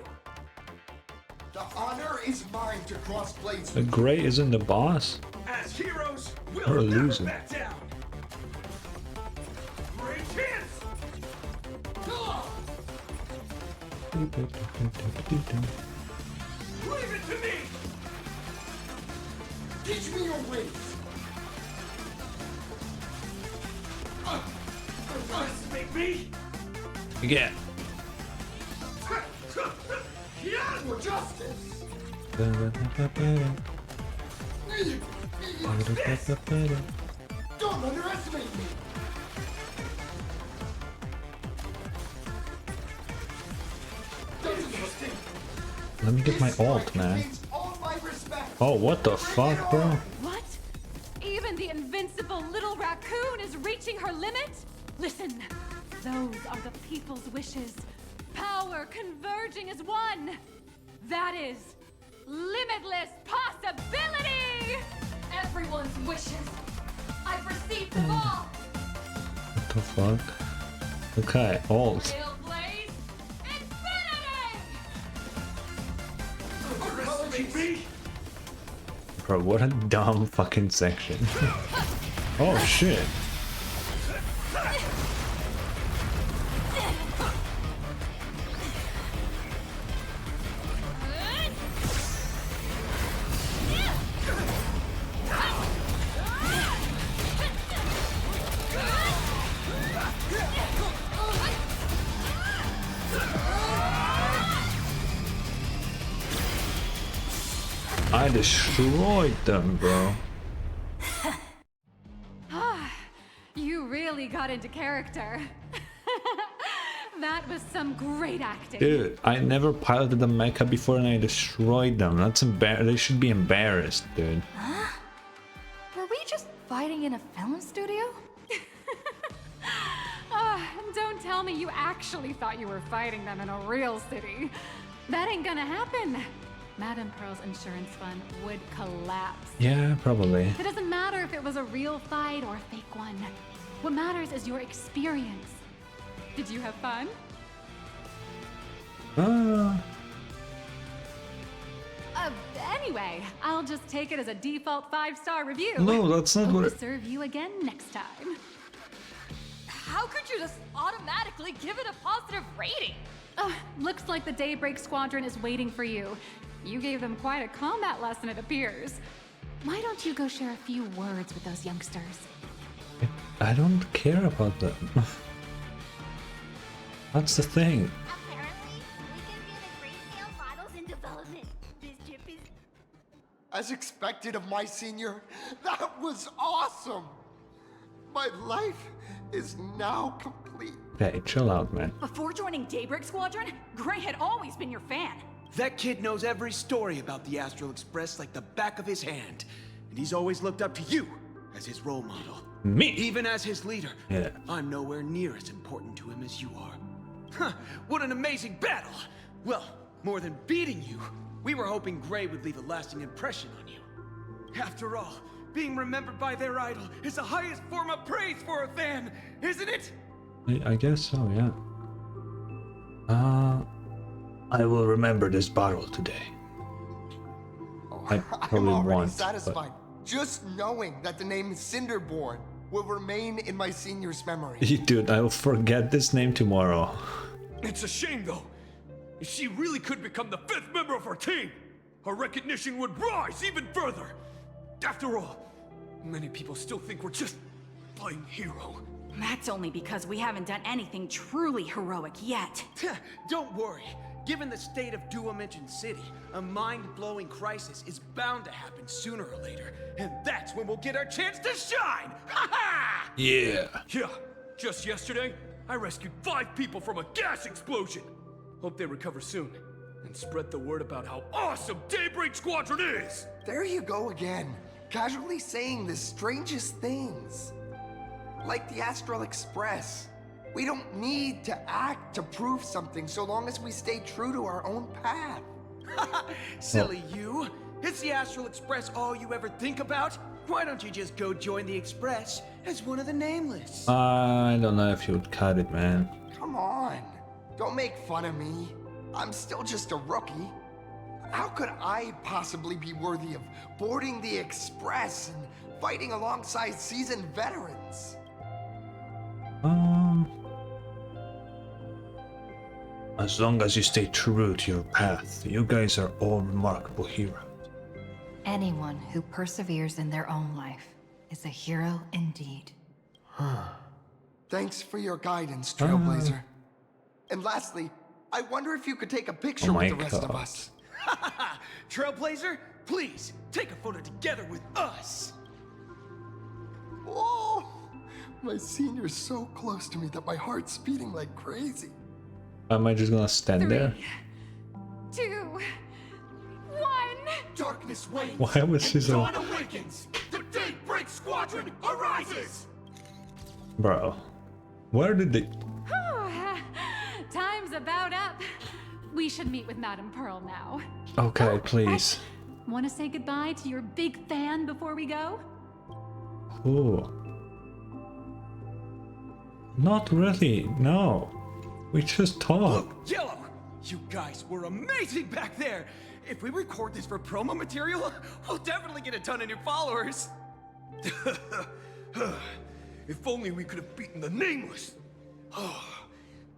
S12: The honor is mine to cross blades
S1: The
S12: with
S1: Gray isn't the boss.
S20: As heroes,
S1: We're
S20: we'll never
S1: losing.
S20: back down. Great chance! Leave it to me!
S12: Teach me your ways.
S20: Underestimate me?
S1: Again.
S12: For justice. Don't underestimate me.
S1: Let me get my ult, man. Oh, what the fuck, bro?
S4: What? Even the invincible little raccoon is reaching her limit? Listen, those are the people's wishes. Power converging as one. That is limitless possibility!
S21: Everyone's wishes. I've received them all.
S1: What the fuck? Okay, ult.
S21: Trailblaze infinity!
S20: Underestimate me?
S1: Bro, what a dumb fucking section. Oh shit. I destroyed them, bro.
S4: You really got into character. That was some great acting.
S1: Dude, I never piloted a mecha before and I destroyed them. That's they should be embarrassed, dude.
S18: Huh? Were we just fighting in a film studio?
S4: Don't tell me you actually thought you were fighting them in a real city. That ain't gonna happen. Madame Pearl's insurance fund would collapse.
S1: Yeah, probably.
S4: It doesn't matter if it was a real fight or a fake one. What matters is your experience. Did you have fun? Anyway, I'll just take it as a default 5-star review.
S1: No, that's not what
S4: I'll serve you again next time.
S18: How could you just automatically give it a positive rating?
S4: Looks like the Daybreak Squadron is waiting for you. You gave them quite a combat lesson, it appears. Why don't you go share a few words with those youngsters?
S1: I don't care about them. That's the thing.
S3: Apparently, we can be the great scale models in development. This chip is...
S12: As expected of my senior, that was awesome! My life is now complete.
S1: Okay, chill out, man.
S21: Before joining Daybreak Squadron, Gray had always been your fan.
S20: That kid knows every story about the Astral Express like the back of his hand. And he's always looked up to you as his role model.
S1: Me?
S20: Even as his leader.
S1: Yeah.
S20: I'm nowhere near as important to him as you are. Huh, what an amazing battle! Well, more than beating you, we were hoping Gray would leave a lasting impression on you. After all, being remembered by their idol is the highest form of praise for a fan, isn't it?
S1: I guess so, yeah. I will remember this battle today. I probably
S12: I'm already
S1: won't,
S12: satisfied. Just knowing that the name Cinderborn will remain in my senior's memory.
S1: Dude, I'll forget this name tomorrow.
S8: It's a shame, though. If she really could become the 5th member of our team, her recognition would rise even further. After all, many people still think we're just playing hero.
S21: That's only because we haven't done anything truly heroic yet.
S20: Don't worry. Given the state of Dual-Dimension City, a mind-blowing crisis is bound to happen sooner or later. And that's when we'll get our chance to shine! Ha-ha!
S1: Yeah.
S8: Yeah. Just yesterday, I rescued 5 people from a gas explosion. Hope they recover soon. And spread the word about how awesome Daybreak Squadron is!
S12: There you go again. Casually saying the strangest things. Like the Astral Express. We don't need to act to prove something so long as we stay true to our own path.
S20: Silly you! Is the Astral Express all you ever think about? Why don't you just go join the Express as one of the Nameless?
S1: I don't know if you would cut it, man.
S12: Come on. Don't make fun of me. I'm still just a rookie. How could I possibly be worthy of boarding the Express and fighting alongside seasoned veterans?
S1: As long as you stay true to your path, you guys are all remarkable heroes.
S18: Anyone who perseveres in their own life is a hero indeed.
S12: Thanks for your guidance, Trailblazer. And lastly, I wonder if you could take a picture with the rest of us.
S20: Trailblazer, please, take a photo together with us!
S12: Whoa! My senior's so close to me that my heart's beating like crazy.
S1: Am I just gonna stand there?
S4: 2, 1.
S20: Darkness wanes.
S1: Why was she so...
S20: Dawn awakens. The Daybreak Squadron arises.
S1: Bro, where did they...
S4: Time's about up. We should meet with Madame Pearl now.
S1: Okay, please.
S4: Want to say goodbye to your big fan before we go?
S1: Ooh. Not really, no. We just talked.
S20: Yellow! You guys were amazing back there! If we record this for promo material, we'll definitely get a ton of new followers!
S8: If only we could have beaten the Nameless!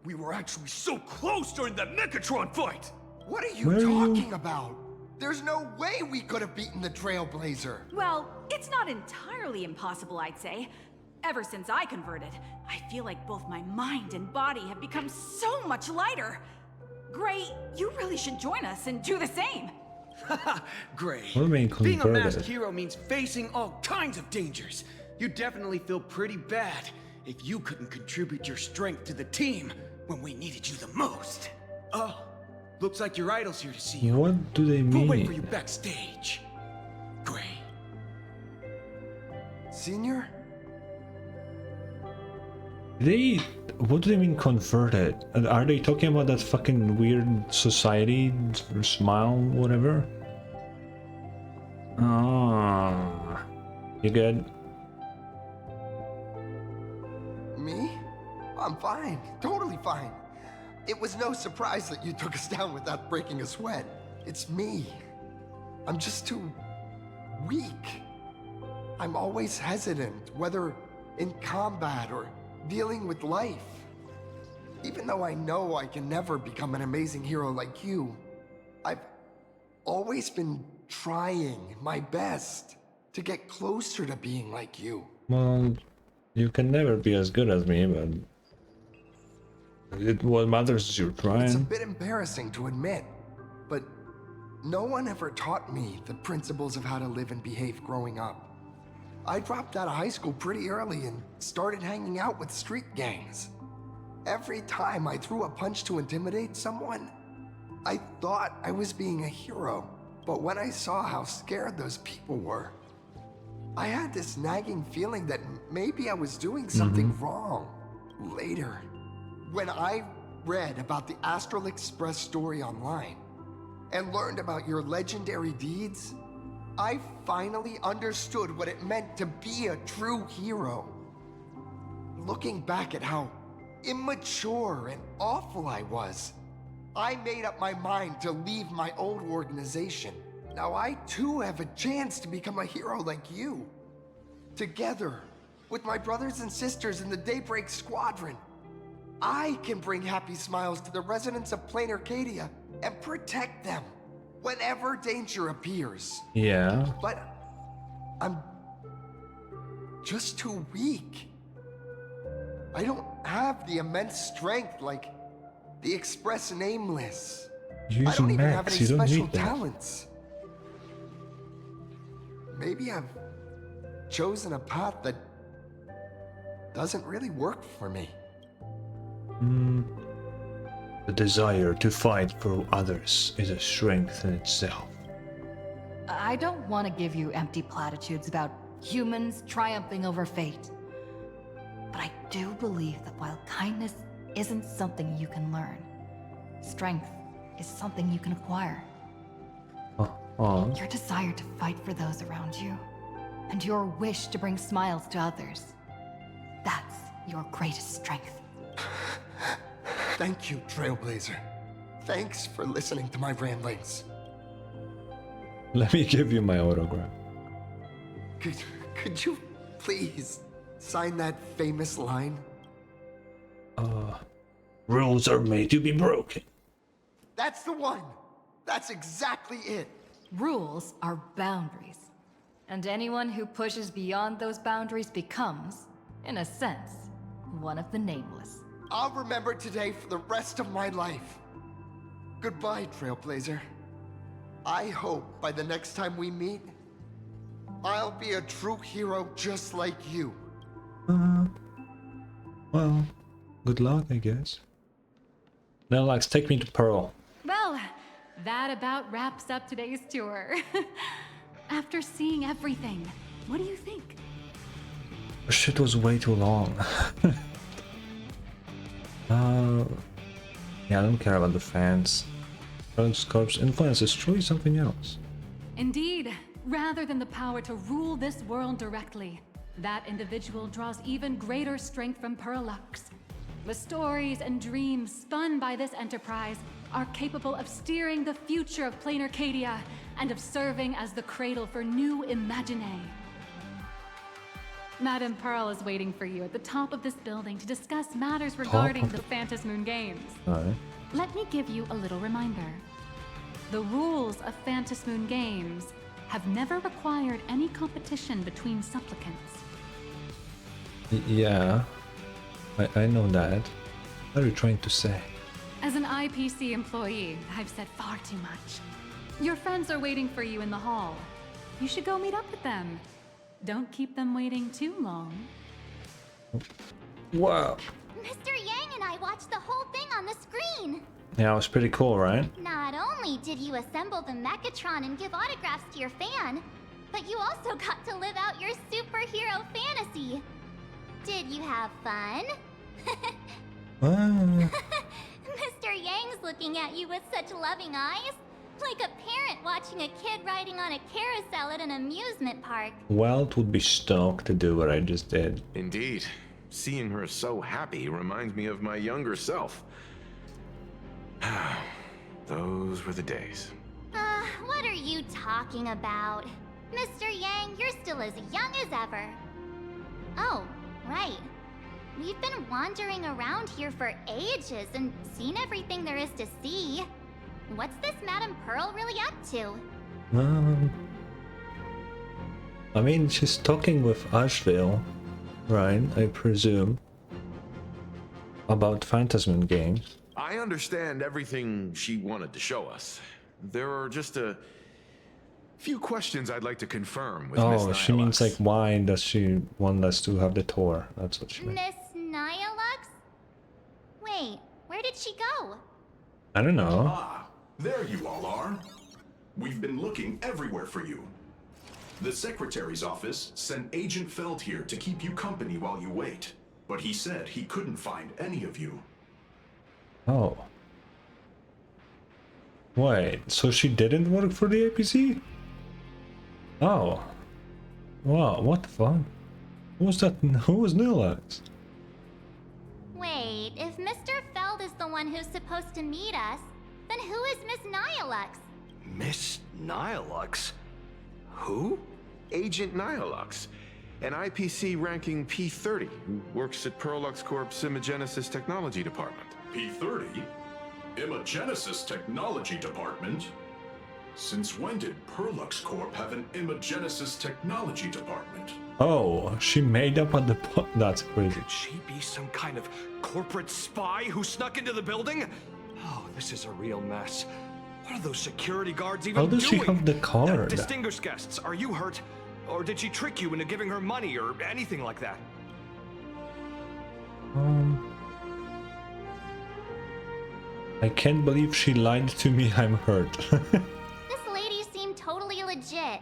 S8: We were actually so close during that Megatron fight!
S12: What are you talking about? There's no way we could have beaten the Trailblazer.
S21: Well, it's not entirely impossible, I'd say. Ever since I converted, I feel like both my mind and body have become so much lighter. Gray, you really should join us and do the same.
S20: Great.
S1: What do you mean
S20: Being a masked
S1: converted?
S20: hero means facing all kinds of dangers. You'd definitely feel pretty bad if you couldn't contribute your strength to the team when we needed you the most. Oh, looks like your idol's here to see you.
S1: What do they
S20: We'll wait for
S1: mean?
S20: you backstage. Great.
S12: Senior?
S1: What do they mean converted? Are they talking about that fucking weird society smile, whatever? Ah, you good?
S12: Me? I'm fine. Totally fine. It was no surprise that you took us down without breaking a sweat. It's me. I'm just too weak. I'm always hesitant, whether in combat or dealing with life. Even though I know I can never become an amazing hero like you, I've always been trying my best to get closer to being like you.
S1: Well, you can never be as good as me, but what matters is you're
S12: It's a
S1: trying.
S12: bit embarrassing to admit, but no one ever taught me the principles of how to live and behave growing up. I dropped out of high school pretty early and started hanging out with street gangs. Every time I threw a punch to intimidate someone, I thought I was being a hero. But when I saw how scared those people were, I had this nagging feeling that maybe I was doing something wrong. Later, when I read about the Astral Express story online and learned about your legendary deeds, I finally understood what it meant to be a true hero. Looking back at how immature and awful I was, I made up my mind to leave my old organization. Now I too have a chance to become a hero like you. Together, with my brothers and sisters in the Daybreak Squadron, I can bring happy smiles to the residents of Planarcadia and protect them whenever danger appears.
S1: Yeah.
S12: But I'm just too weak. I don't have the immense strength like the Express Nameless. I
S1: Use
S12: don't even have
S1: max,
S12: any
S1: you don't
S12: special
S1: need that.
S12: talents. Maybe I've chosen a path that doesn't really work for me.
S1: The desire to fight for others is a strength in itself.
S18: I don't want to give you empty platitudes about humans triumphing over fate. But I do believe that while kindness isn't something you can learn, strength is something you can acquire. Your desire to fight for those around you, and your wish to bring smiles to others, that's your greatest strength.
S12: Thank you, Trailblazer. Thanks for listening to my ramblings.
S1: Let me give you my autograph.
S12: Could you please sign that famous line?
S1: Rules are made to be broken.
S12: That's the one! That's exactly it!
S18: Rules are boundaries. And anyone who pushes beyond those boundaries becomes, in a sense, one of the nameless.
S12: I'll remember today for the rest of my life. Goodbye, Trailblazer. I hope by the next time we meet, I'll be a true hero just like you.
S1: Well, good luck, I guess. Now, Lex, take me to Pearl.
S4: Well, that about wraps up today's tour. After seeing everything, what do you think?
S1: Shit was way too long. Yeah, I don't care about the fans. Pearl's Corp's influence is truly something else.
S4: Indeed, rather than the power to rule this world directly, that individual draws even greater strength from Perlux. The stories and dreams spun by this enterprise are capable of steering the future of Planarcadia and of serving as the cradle for new Imaginae. Madame Pearl is waiting for you at the top of this building to discuss matters regarding the Phantasmoon Games.
S1: Alright.
S4: Let me give you a little reminder. The rules of Phantasmoon Games have never required any competition between supplicants.
S1: Yeah, I know that. What are you trying to say?
S4: As an IPC employee, I've said far too much. Your friends are waiting for you in the hall. You should go meet up with them. Don't keep them waiting too long.
S1: Wow.
S3: Mr. Yang and I watched the whole thing on the screen.
S1: Yeah, it was pretty cool, right?
S3: Not only did you assemble the Mechatron and give autographs to your fan, but you also got to live out your superhero fantasy. Did you have fun? Mr. Yang's looking at you with such loving eyes, like a parent watching a kid riding on a carousel at an amusement park.
S1: Welt would be stoked to do what I just did.
S5: Indeed. Seeing her so happy reminds me of my younger self. Those were the days.
S3: What are you talking about? Mr. Yang, you're still as young as ever. Oh, right. We've been wandering around here for ages and seen everything there is to see. What's this Madame Pearl really up to?
S1: I mean, she's talking with Ashveil, right? I presume. About Phantasm games.
S5: I understand everything she wanted to show us. There are just a few questions I'd like to confirm with Miss
S1: Oh, she means like, why does she want us to have the tour? That's what she meant.
S3: Miss Nyalux? Wait, where did she go?
S1: I don't know.
S15: Ah, there you all are. We've been looking everywhere for you. The Secretary's office sent Agent Feld here to keep you company while you wait, but he said he couldn't find any of you.
S1: Oh. Wait, so she didn't work for the APC? Oh. Wow, what the fuck? Who was that? Who was Nyalux?
S3: Wait, if Mr. Feld is the one who's supposed to meet us, then who is Miss Nyalux?
S20: Miss Nyalux? Who?
S5: Agent Nyalux, an IPC ranking P30 who works at Perlux Corp's Imagenesis Technology Department.
S15: P30? Imagenesis Technology Department? Since when did Perlux Corp have an Imagenesis Technology Department?
S1: Oh, she made up on the that's crazy.
S20: Could she be some kind of corporate spy who snuck into the building? Oh, this is a real mess. What are those security guards even doing?
S1: How does she have the card?
S20: Distinguished guests, are you hurt? Or did she trick you into giving her money or anything like that?
S1: I can't believe she lied to me. I'm hurt.
S3: This lady seemed totally legit.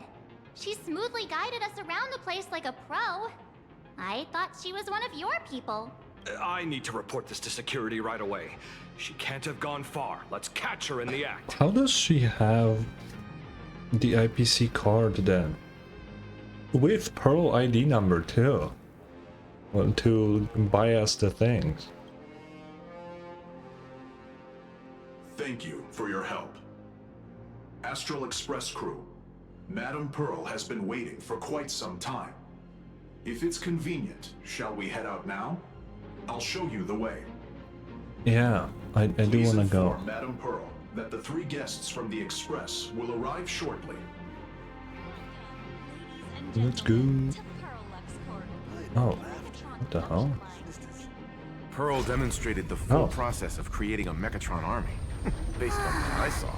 S3: She smoothly guided us around the place like a pro. I thought she was one of your people.
S20: I need to report this to security right away. She can't have gone far. Let's catch her in the act.
S1: How does she have the IPC card then? With Pearl ID number too. Well, to buy us the things.
S15: Thank you for your help. Astral Express crew, Madame Pearl has been waiting for quite some time. If it's convenient, shall we head out now? I'll show you the way.
S1: Yeah, I do want to go.
S15: Inform Madame Pearl that the 3 guests from the Express will arrive shortly.
S1: Let's go. Oh, what the hell?
S5: Pearl demonstrated the full process of creating a Mechatron army, based on what I saw.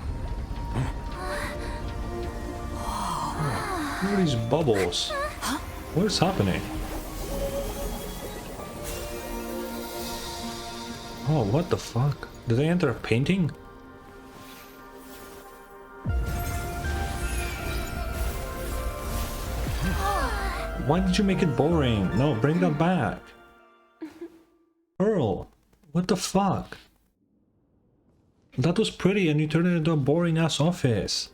S1: Look at these bubbles. What is happening? Oh, what the fuck? Did they enter a painting? Why did you make it boring? No, bring that back. Pearl, what the fuck? That was pretty and you turned it into a boring ass office.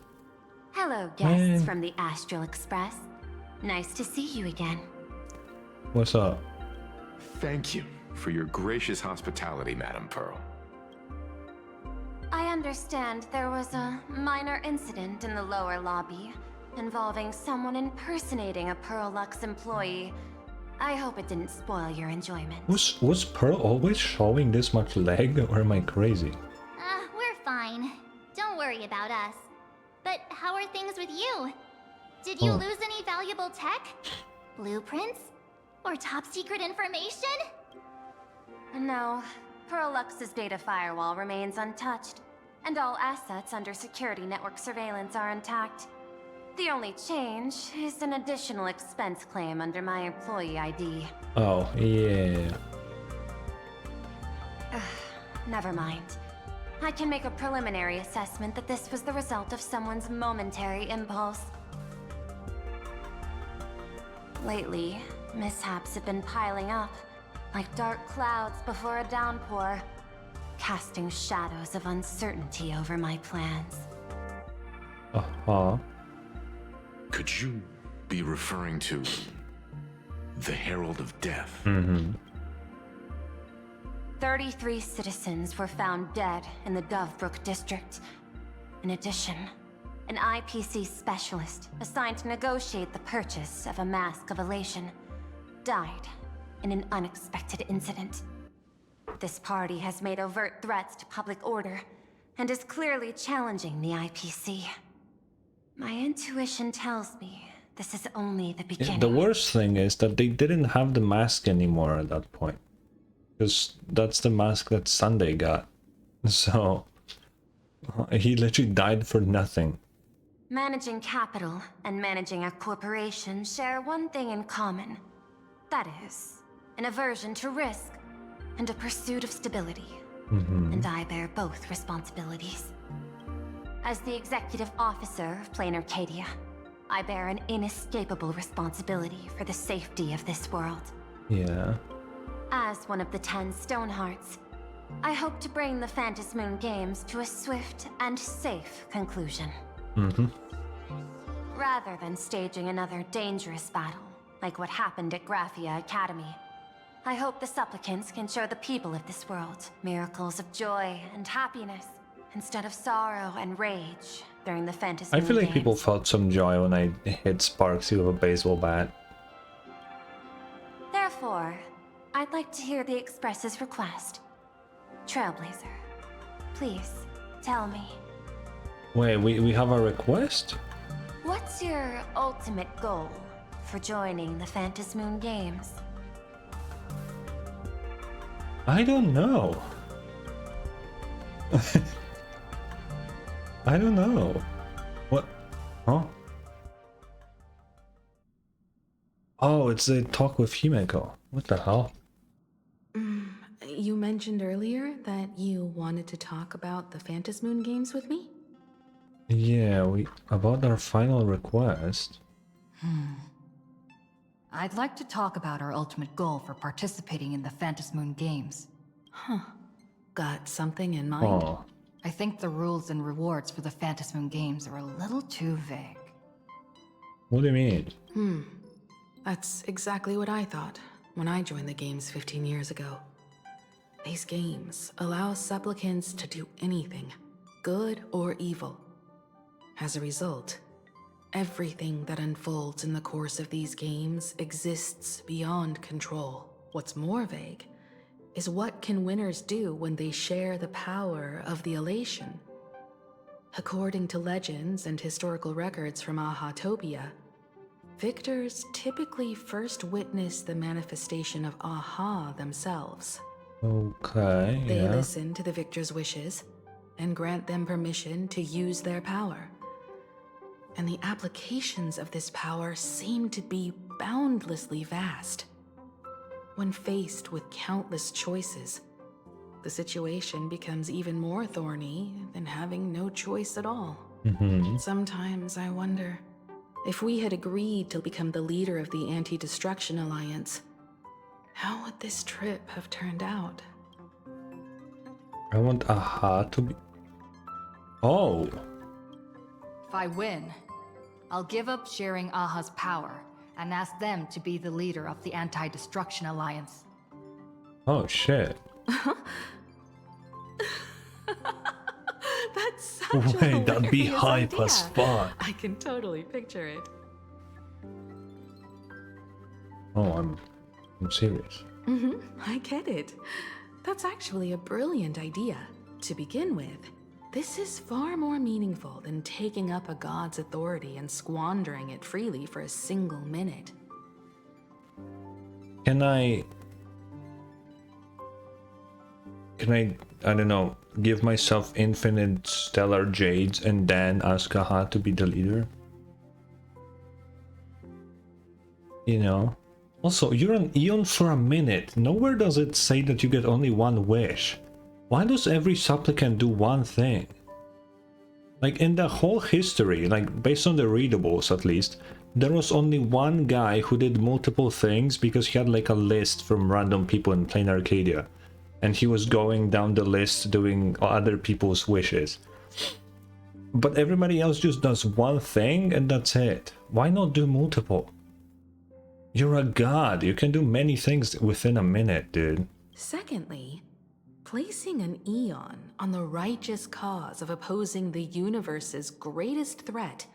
S10: Hello, guests from the Astral Express. Nice to see you again.
S1: What's up?
S5: Thank you for your gracious hospitality, Madame Pearl.
S10: I understand there was a minor incident in the lower lobby involving someone impersonating a Perlux employee. I hope it didn't spoil your enjoyment.
S1: Was Pearl always showing this much leg, or am I crazy?
S3: We're fine. Don't worry about us. But how are things with you? Did you lose any valuable tech? Blueprints? Or top secret information?
S10: No. Perlux's data firewall remains untouched.
S9: and all assets under security network surveillance are intact. The only change is an additional expense claim under my employee ID.
S1: Oh, yeah.
S9: Never mind. I can make a preliminary assessment that this was the result of someone's momentary impulse. Lately, mishaps have been piling up, like dark clouds before a downpour, casting shadows of uncertainty over my plans.
S1: Uh-huh.
S5: Could you be referring to the Herald of Death?
S1: Mm-hmm.
S9: 33 citizens were found dead in the Dovebrook district. In addition, an IPC specialist assigned to negotiate the purchase of a Mask of Elation died in an unexpected incident. This party has made overt threats to public order and is clearly challenging the IPC. My intuition tells me this is only the beginning.
S1: Yeah, the worst thing is that they didn't have the mask anymore at that point. Because that's the mask that Sunday got. So he literally died for nothing.
S9: Managing capital and managing a corporation share one thing in common. That is, an aversion to risk and a pursuit of stability. And I bear both responsibilities. As the executive officer of Planarcadia, I bear an inescapable responsibility for the safety of this world.
S1: Yeah.
S9: As one of the 10 Stonehearts, I hope to bring the Phantasmoon Games to a swift and safe conclusion. Rather than staging another dangerous battle, like what happened at Graphia Academy, I hope the supplicants can show the people of this world miracles of joy and happiness, instead of sorrow and rage during the Phantasmoon
S1: I feel like
S9: Games.
S1: people felt some joy when I hit Sparksy with a baseball bat.
S9: Therefore, I'd like to hear the Express's request. Trailblazer, please, tell me.
S1: Wait, we have a request?
S9: What's your ultimate goal for joining the Phantasmoon Games?
S1: I don't know. I don't know. What? Huh? Oh, it's a talk with Himeko. What the hell?
S7: You mentioned earlier that you wanted to talk about the Phantasmoon Games with me?
S1: Yeah, about our final request.
S18: I'd like to talk about our ultimate goal for participating in the Phantasmoon Games.
S7: Huh. Got something in mind?
S1: Oh.
S18: I think the rules and rewards for the Phantasmoon Games are a little too vague.
S1: What do you mean?
S7: That's exactly what I thought when I joined the games 15 years ago. These games allow supplicants to do anything, good or evil. As a result, everything that unfolds in the course of these games exists beyond control. What's more vague is what can winners do when they share the power of the elation. According to legends and historical records from Ahatopia, victors typically first witness the manifestation of Aha themselves.
S1: Okay,
S7: They
S1: yeah.
S7: listen to the victor's wishes and grant them permission to use their power. And the applications of this power seem to be boundlessly vast. When faced with countless choices, the situation becomes even more thorny than having no choice at all. Sometimes I wonder, if we had agreed to become the leader of the Anti-Destruction Alliance, how would this trip have turned out?
S1: I want Aha to be... Oh!
S18: If I win, I'll give up sharing Aha's power and ask them to be the leader of the Anti-Destruction Alliance.
S1: Oh, shit.
S7: That's such a
S1: Wait, that'd be
S7: hilarious
S1: hype
S7: idea.
S1: as fuck.
S7: I can totally picture it.
S1: Oh, I'm serious.
S7: I get it. That's actually a brilliant idea. To begin with, this is far more meaningful than taking up a god's authority and squandering it freely for a single minute.
S1: Can I don't know, give myself infinite stellar jades and then ask Aha to be the leader? You know? Also, you're an Eon for a minute. Nowhere does it say that you get only one wish. Why does every supplicant do one thing? Like, in the whole history, like, based on the readables at least, there was only one guy who did multiple things because he had like a list from random people in planarcadia. And he was going down the list doing other people's wishes. But everybody else just does one thing and that's it. Why not do multiple? You're a god. You can do many things within a minute, dude.
S7: Secondly, placing an Eon on the righteous cause of opposing the universe's greatest threat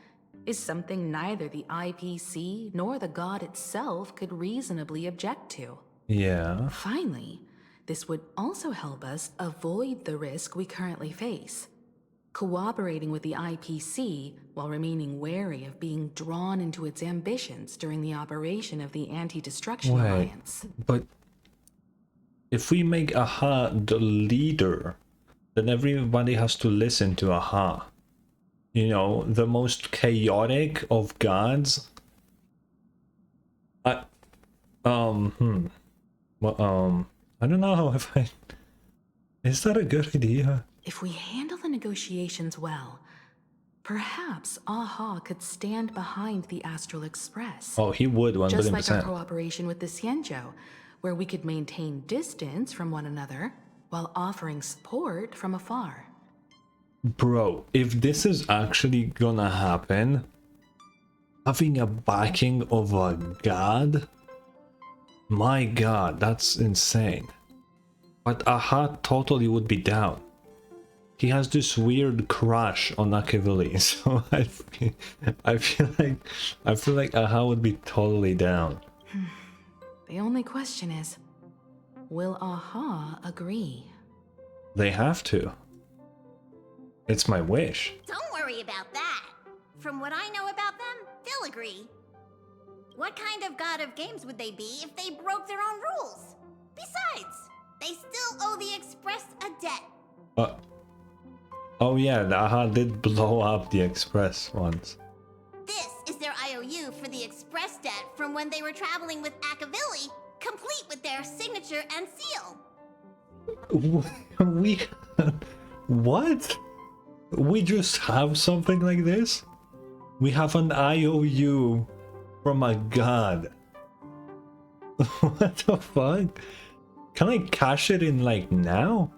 S7: is something neither the IPC nor the god itself could reasonably object to.
S1: Yeah.
S7: Finally, this would also help us avoid the risk we currently face. Cooperating with the IPC while remaining wary of being drawn into its ambitions during the operation of the Anti-Destruction Alliance.
S1: But if we make Aha the leader, then everybody has to listen to Aha. You know, the most chaotic of gods. I don't know if I... Is that a good idea?
S7: If we handle the negotiations well, perhaps Aha could stand behind the Astral Express.
S1: Oh, he would, 1
S7: Just
S1: billion
S7: like our
S1: percent.
S7: cooperation with the Xianzhou, where we could maintain distance from one another while offering support from afar.
S1: Bro, if this is actually gonna happen, having a backing of a god? My god, that's insane. But Aha totally would be down. He has this weird crush on Ashveil, so I feel like Aha would be totally down.
S7: The only question is, will Aha agree?
S1: They have to. It's my wish.
S3: Don't worry about that. From what I know about them, they'll agree. What kind of god of games would they be if they broke their own rules? Besides, they still owe the Express a debt.
S1: Oh yeah, the Aha did blow up the Express once.
S3: This is their IOU for the Express debt from when they were traveling with Ashveil, complete with their signature and seal.
S1: What? We just have something like this? We have an IOU from a god. What the fuck? Can I cash it in like now?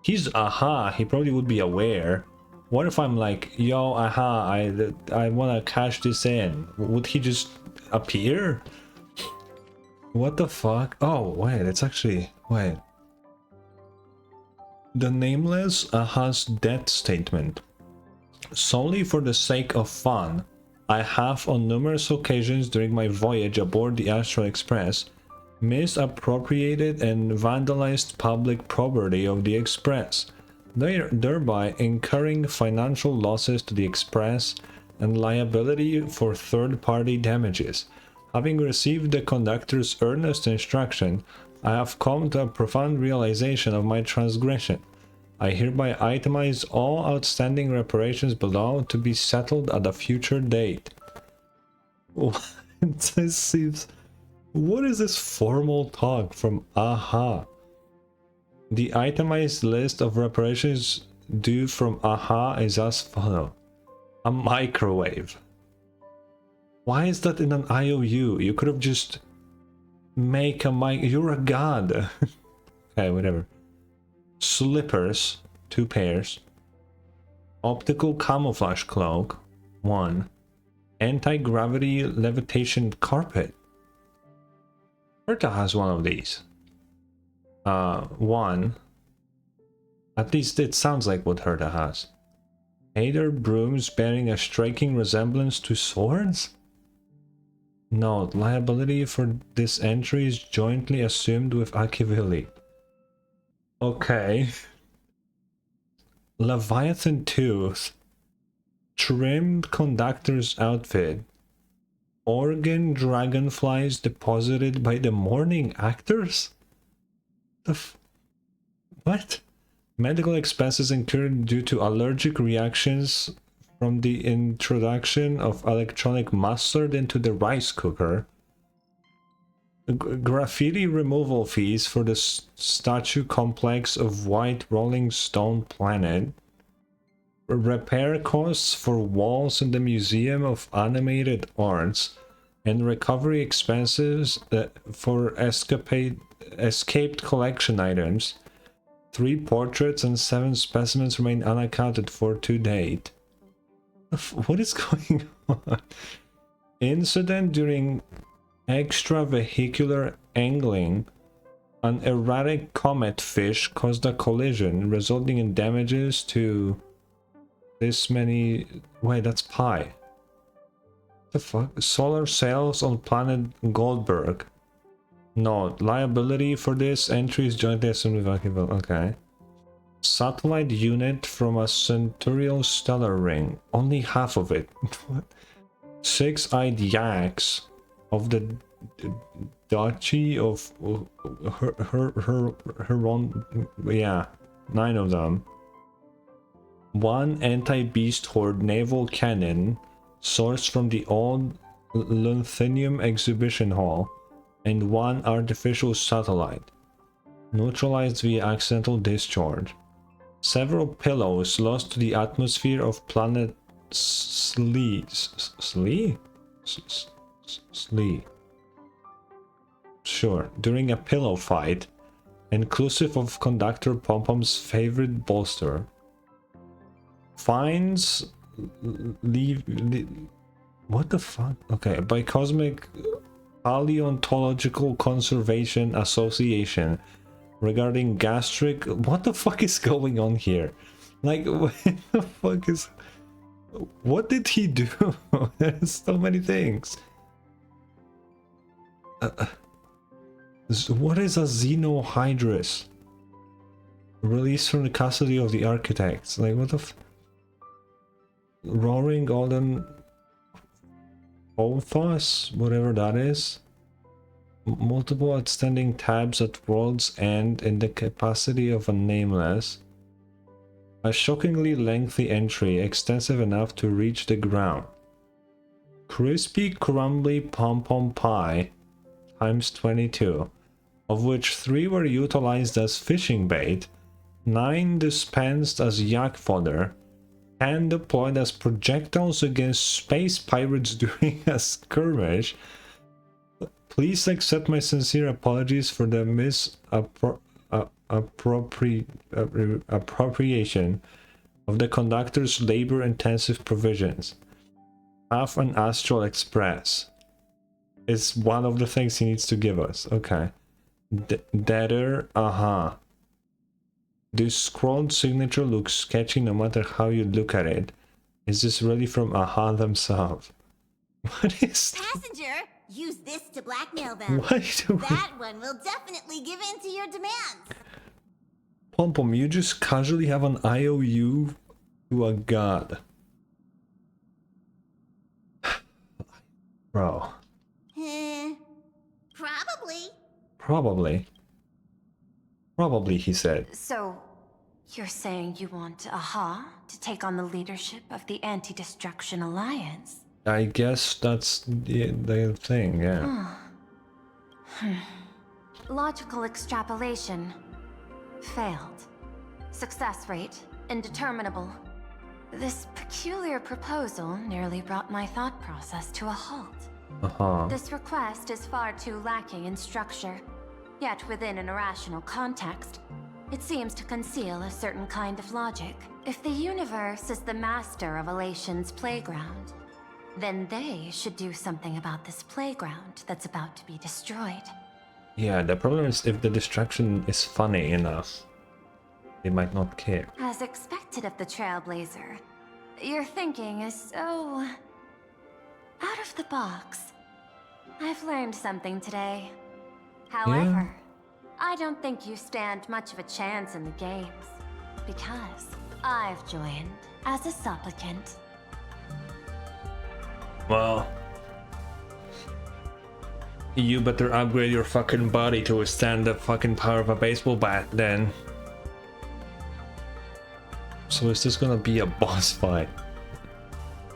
S1: He's Aha, he probably would be aware. What if I'm like, yo, Aha, I wanna cash this in? Would he just appear? What the fuck? Oh, wait, it's actually... Wait. The Nameless Aha's debt statement. Solely for the sake of fun, I have on numerous occasions during my voyage aboard the Astral Express misappropriated and vandalized public property of the Express, thereby incurring financial losses to the Express and liability for third-party damages. Having received the conductor's earnest instruction, I have come to a profound realization of my transgression. I hereby itemize all outstanding reparations below to be settled at a future date. What is this formal talk from Aha? The itemized list of reparations due from Aha is as follows. A microwave. Why is that in an IOU? You could have just make a mic. You're a god. Okay, whatever. Slippers, 2 pairs. Optical camouflage cloak, 1. Anti-gravity levitation carpet. Herta has one of these. 1. At least it sounds like what Herta has. Hader brooms bearing a striking resemblance to swords? Note, liability for this entry is jointly assumed with Ashveil. Okay. Leviathan tooth. Trimmed conductor's outfit. Organ dragonflies deposited by the morning actors? What? Medical expenses incurred due to allergic reactions from the introduction of electronic mustard into the rice cooker. Graffiti removal fees for the statue complex of White Rolling Stone Planet. Repair costs for walls in the Museum of Animated Arts. And recovery expenses for escaped collection items. 3 portraits and 7 specimens remain unaccounted for to date. What is going on? Incident during extravehicular angling. An erratic comet fish caused a collision, resulting in damages to this many... Wait, that's pi. The fuck? Solar cells on planet Goldberg. No, liability for this entry is jointly assumed with Ashveil. Okay. Satellite unit from a Centurial stellar ring. Only half of it. What? 6-eyed yaks of the Duchy of yeah, 9 of them. 1 anti-beast horde naval cannon sourced from the old Leuthinium exhibition hall, and 1 artificial satellite neutralized via accidental discharge. Several pillows lost to the atmosphere of planet Slee. Sure, during a pillow fight, inclusive of Conductor Pompom's favorite bolster. Fines what the fuck? Okay, by Cosmic Paleontological Conservation Association regarding gastric... What the fuck is going on here? Like, what the fuck is... What did he do? There's so many things. What is a Xenohydrus? Released from the custody of the architects. Like, what the f... Roaring Golden Othos? Whatever that is. Multiple outstanding tabs at World's End in the capacity of a nameless. A shockingly lengthy entry, extensive enough to reach the ground. Crispy crumbly pom-pom pie times 22, of which 3 were utilized as fishing bait, 9 dispensed as yak fodder, 10 deployed as projectiles against space pirates during a skirmish. Please accept my sincere apologies for the appropriation of the conductor's labor-intensive provisions. Half an Astral Express is one of the things he needs to give us. Okay. Deader, This scrolled signature looks sketchy no matter how you look at it. Is this really from Aha themselves? What is...
S2: Passenger, use this to blackmail them. That one will definitely give in to your demands.
S1: Pom-pom, you just casually have an IOU to a god. Bro.
S2: Probably.
S1: Probably, he said.
S9: So, you're saying you want Aha to take on the leadership of the Anti-Destruction Alliance?
S1: I guess that's the thing, yeah.
S9: Logical extrapolation. Failed. Success rate indeterminable. This peculiar proposal nearly brought my thought process to a halt. This request is far too lacking in structure. Yet within an irrational context, it seems to conceal a certain kind of logic. If the universe is the master of Elation's playground, then they should do something about this playground that's about to be destroyed.
S1: Yeah, the problem is if the distraction is funny enough, they might not care.
S9: As expected of the Trailblazer, your thinking is so... out of the box. I've learned something today. However, I don't think you stand much of a chance in the games, because I've joined as a supplicant.
S1: Well, you better upgrade your fucking body to withstand the fucking power of a baseball bat then. So is this gonna be a boss fight?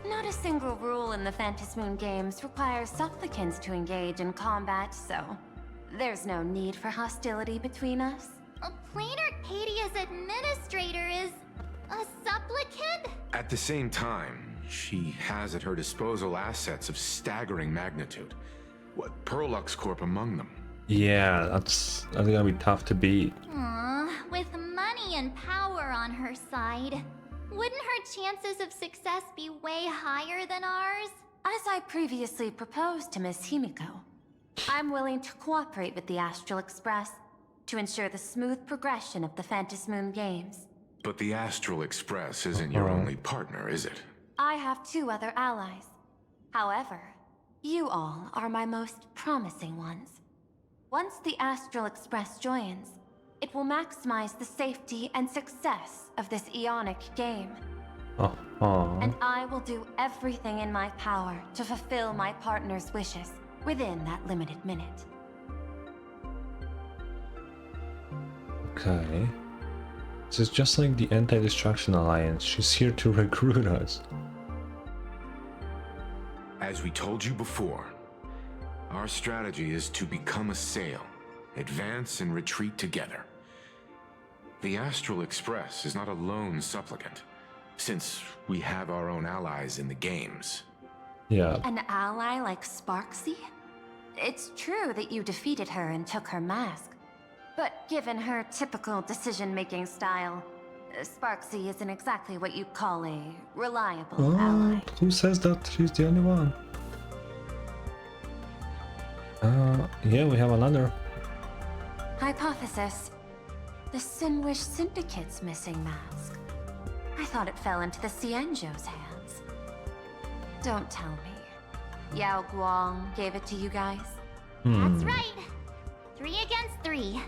S9: Not a single rule in the Phantasmoon games requires supplicants to engage in combat, so there's no need for hostility between us.
S3: Planarcadia's administrator is a supplicant?
S5: At the same time, she has at her disposal assets of staggering magnitude. What, Perlux Corp among them?
S1: Yeah, that's gonna be tough to beat.
S3: With money and power on her side, wouldn't her chances of success be way higher than ours?
S9: As I previously proposed to Miss Himiko, I'm willing to cooperate with the Astral Express to ensure the smooth progression of the Phantasmoon games.
S5: But the Astral Express isn't your only partner, is it?
S9: I have 2 other allies. However, you all are my most promising ones. Once the Astral Express joins, it will maximize the safety and success of this Ionic game. And I will do everything in my power to fulfill my partner's wishes within that limited minute.
S1: Okay. This is just like the Anti-Destruction Alliance. She's here to recruit us.
S5: As we told you before, our strategy is to become a sail, advance and retreat together. The Astral Express is not a lone supplicant, since we have our own allies in the games.
S1: Yeah.
S9: An ally like Sparksy? It's true that you defeated her and took her mask, but given her typical decision-making style, Sparksy isn't exactly what you'd call a reliable ally.
S1: Who says that she's the only one? Yeah, we have another.
S9: Hypothesis. The Sinwish Syndicate's missing mask. I thought it fell into the Cienjo's hands. Don't tell me. Yao Guang gave it to you guys?
S3: That's right. 3 against 3.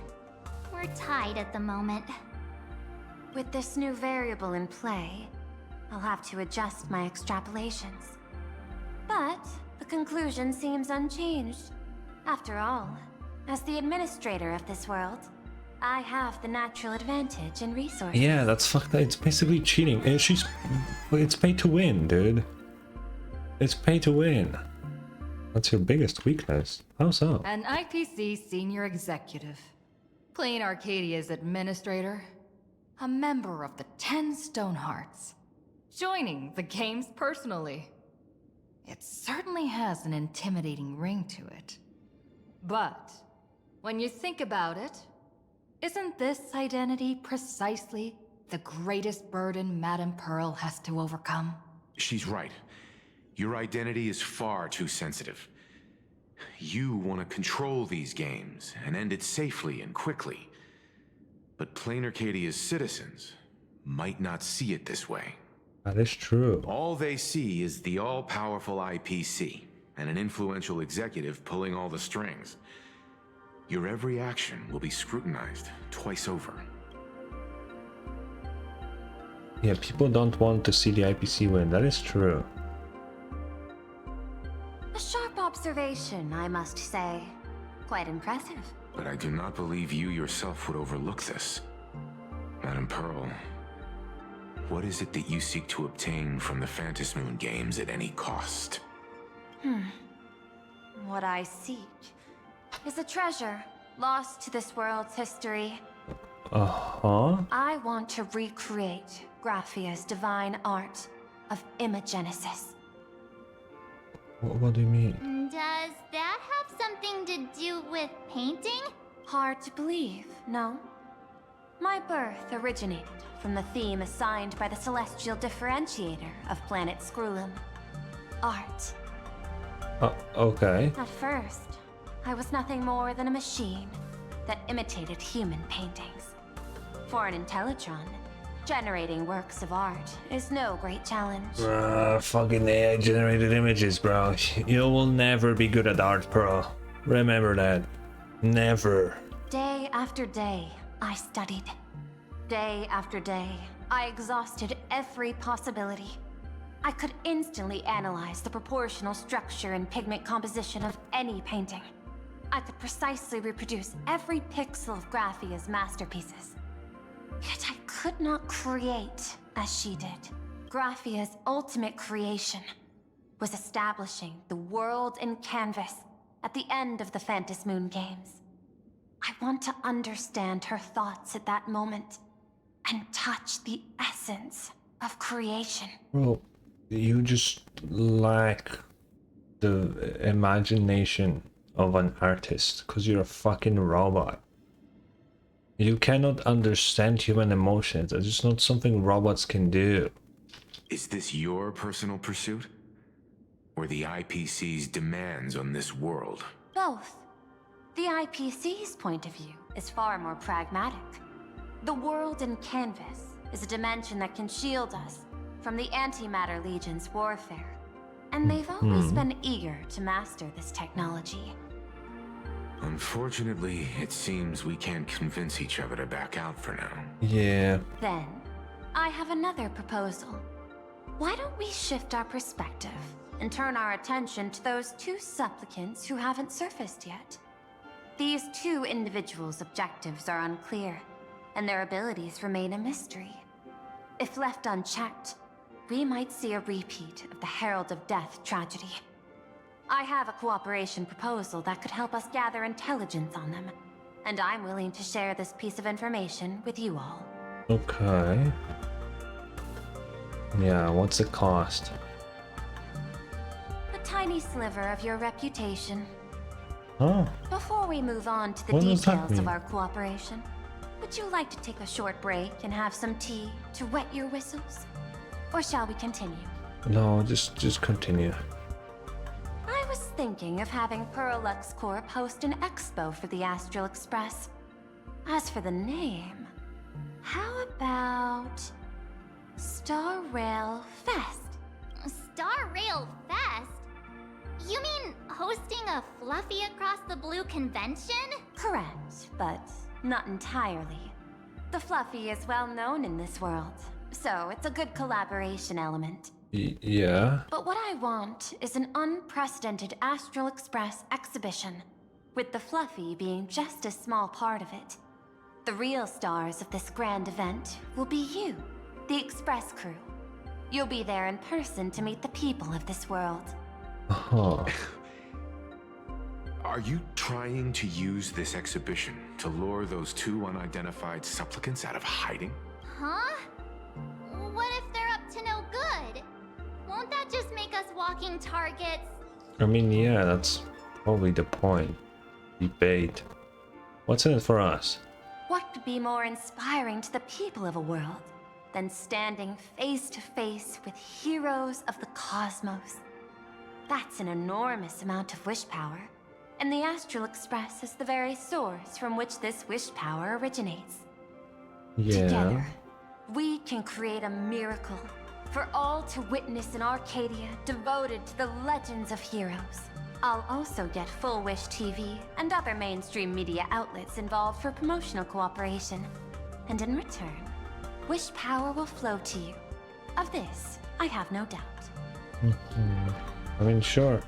S3: We're tied at the moment.
S9: With this new variable in play, I'll have to adjust my extrapolations. But the conclusion seems unchanged. After all, as the administrator of this world, I have the natural advantage in resources.
S1: Yeah, that's fucked up. It's basically cheating. It's pay to win, dude. It's pay to win. That's your biggest weakness. How so?
S18: An IPC senior executive. Planarcadia's administrator. A member of the 10 Stonehearts. Joining the games personally. It certainly has an intimidating ring to it. But, when you think about it, isn't this identity precisely the greatest burden Madame Pearl has to overcome?
S5: She's right. Your identity is far too sensitive. You want to control these games and end it safely and quickly. But Planarcadia's citizens might not see it this way.
S1: That is true.
S5: All they see is the all-powerful IPC and an influential executive pulling all the strings. Your every action will be scrutinized twice over.
S1: Yeah, people don't want to see the IPC win. That is true.
S9: A sharp observation, I must say. Quite impressive.
S5: But I do not believe you yourself would overlook this. Madame Pearl, what is it that you seek to obtain from the Phantasmoon games at any cost?
S9: What I seek is a treasure lost to this world's history. I want to recreate Graphia's divine art of imagenesis.
S1: What do you mean?
S3: Does that have something to do with painting?
S9: Hard to believe, no? My birth originated from the theme assigned by the celestial differentiator of planet Scrulum. Art.
S1: Okay.
S9: At first, I was nothing more than a machine that imitated human paintings. For an Intellitron, generating works of art is no great challenge.
S1: Fucking AI generated images, bro. You will never be good at art, bro. Remember that. Never.
S9: Day after day, I studied. Day after day, I exhausted every possibility. I could instantly analyze the proportional structure and pigment composition of any painting. I could precisely reproduce every pixel of Graphia's masterpieces. Yet I could not create as she did. Graphia's ultimate creation was establishing the world in canvas at the end of the Phantom Moon Games. I want to understand her thoughts at that moment and touch the essence of creation.
S1: Bro, you just lack the imagination of an artist because you're a fucking robot. You cannot understand human emotions. It's just not something robots can do.
S5: Is this your personal pursuit? Or the IPC's demands on this world?
S9: Both. The IPC's point of view is far more pragmatic. The world in canvas is a dimension that can shield us from the Antimatter Legion's warfare. And they've always been eager to master this technology.
S5: Unfortunately, it seems we can't convince each other to back out for now.
S1: Yeah.
S9: Then, I have another proposal. Why don't we shift our perspective and turn our attention to those two supplicants who haven't surfaced yet? These two individuals' objectives are unclear, and their abilities remain a mystery. If left unchecked, we might see a repeat of the Herald of Death tragedy. I have a cooperation proposal that could help us gather intelligence on them, and I'm willing to share this piece of information with you all.
S1: Okay. Yeah, what's the cost?
S9: A tiny sliver of your reputation.
S1: Oh.
S9: Before we move on to the
S1: What does that
S9: details
S1: mean?
S9: of our cooperation, would you like to take a short break and have some tea to wet your whistles? Or shall we continue?
S1: No, just continue.
S9: I was thinking of having Perlux Corp host an expo for the Astral Express. As for the name, how about Star Rail Fest?
S3: Star Rail Fest? You mean hosting a Fluffy Across the Blue convention?
S9: Correct, but not entirely. The Fluffy is well known in this world, so it's a good collaboration element.
S1: Yeah.
S9: But what I want is an unprecedented Astral Express exhibition, with the Fluffy being just a small part of it. The real stars of this grand event will be you, the Express crew. You'll be there in person to meet the people of this world.
S1: Oh.
S5: Are you trying to use this exhibition to lure those two unidentified supplicants out of hiding?
S3: Huh? What if they're up to no good? Won't that just make us walking targets?
S1: I mean, yeah, that's probably the point. Debate. What's in it for us?
S9: What could be more inspiring to the people of a world than standing face to face with heroes of the cosmos? That's an enormous amount of wish power, and the Astral Express is the very source from which this wish power originates.
S1: Yeah.
S9: Together, we can create a miracle for all to witness in Arcadia devoted to the legends of heroes. I'll also get Full Wish TV and other mainstream media outlets involved for promotional cooperation. And in return, wish power will flow to you. Of this, I have no doubt.
S1: I mean, sure.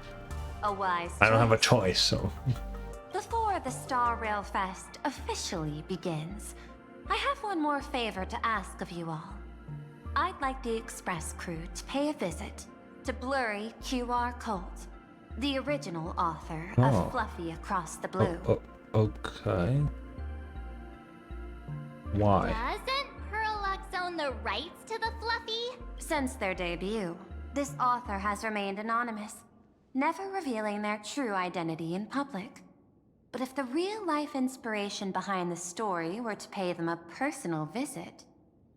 S9: A wise
S1: I don't have a
S9: choice.
S1: choice, so.
S9: Before the Star Rail Fest officially begins, I have one more favor to ask of you all. I'd like the Express crew to pay a visit to Blurry QR Colt, the original author of Fluffy Across the Blue.
S1: Okay. Why?
S3: Doesn't Perlux own the rights to the Fluffy?
S9: Since their debut, this author has remained anonymous, never revealing their true identity in public. But if the real-life inspiration behind the story were to pay them a personal visit,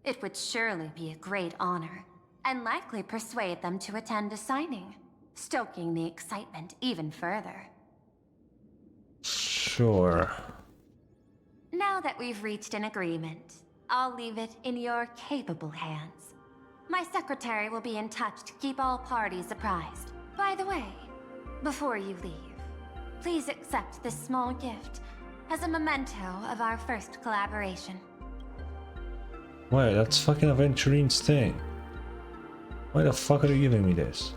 S9: it would surely be a great honor, and likely persuade them to attend a signing, stoking the excitement even further.
S1: Sure.
S9: Now that we've reached an agreement, I'll leave it in your capable hands. My secretary will be in touch to keep all parties apprised. By the way, before you leave, please accept this small gift as a memento of our first collaboration.
S1: Wait, that's fucking Aventurine's thing. Why the fuck are you giving me this?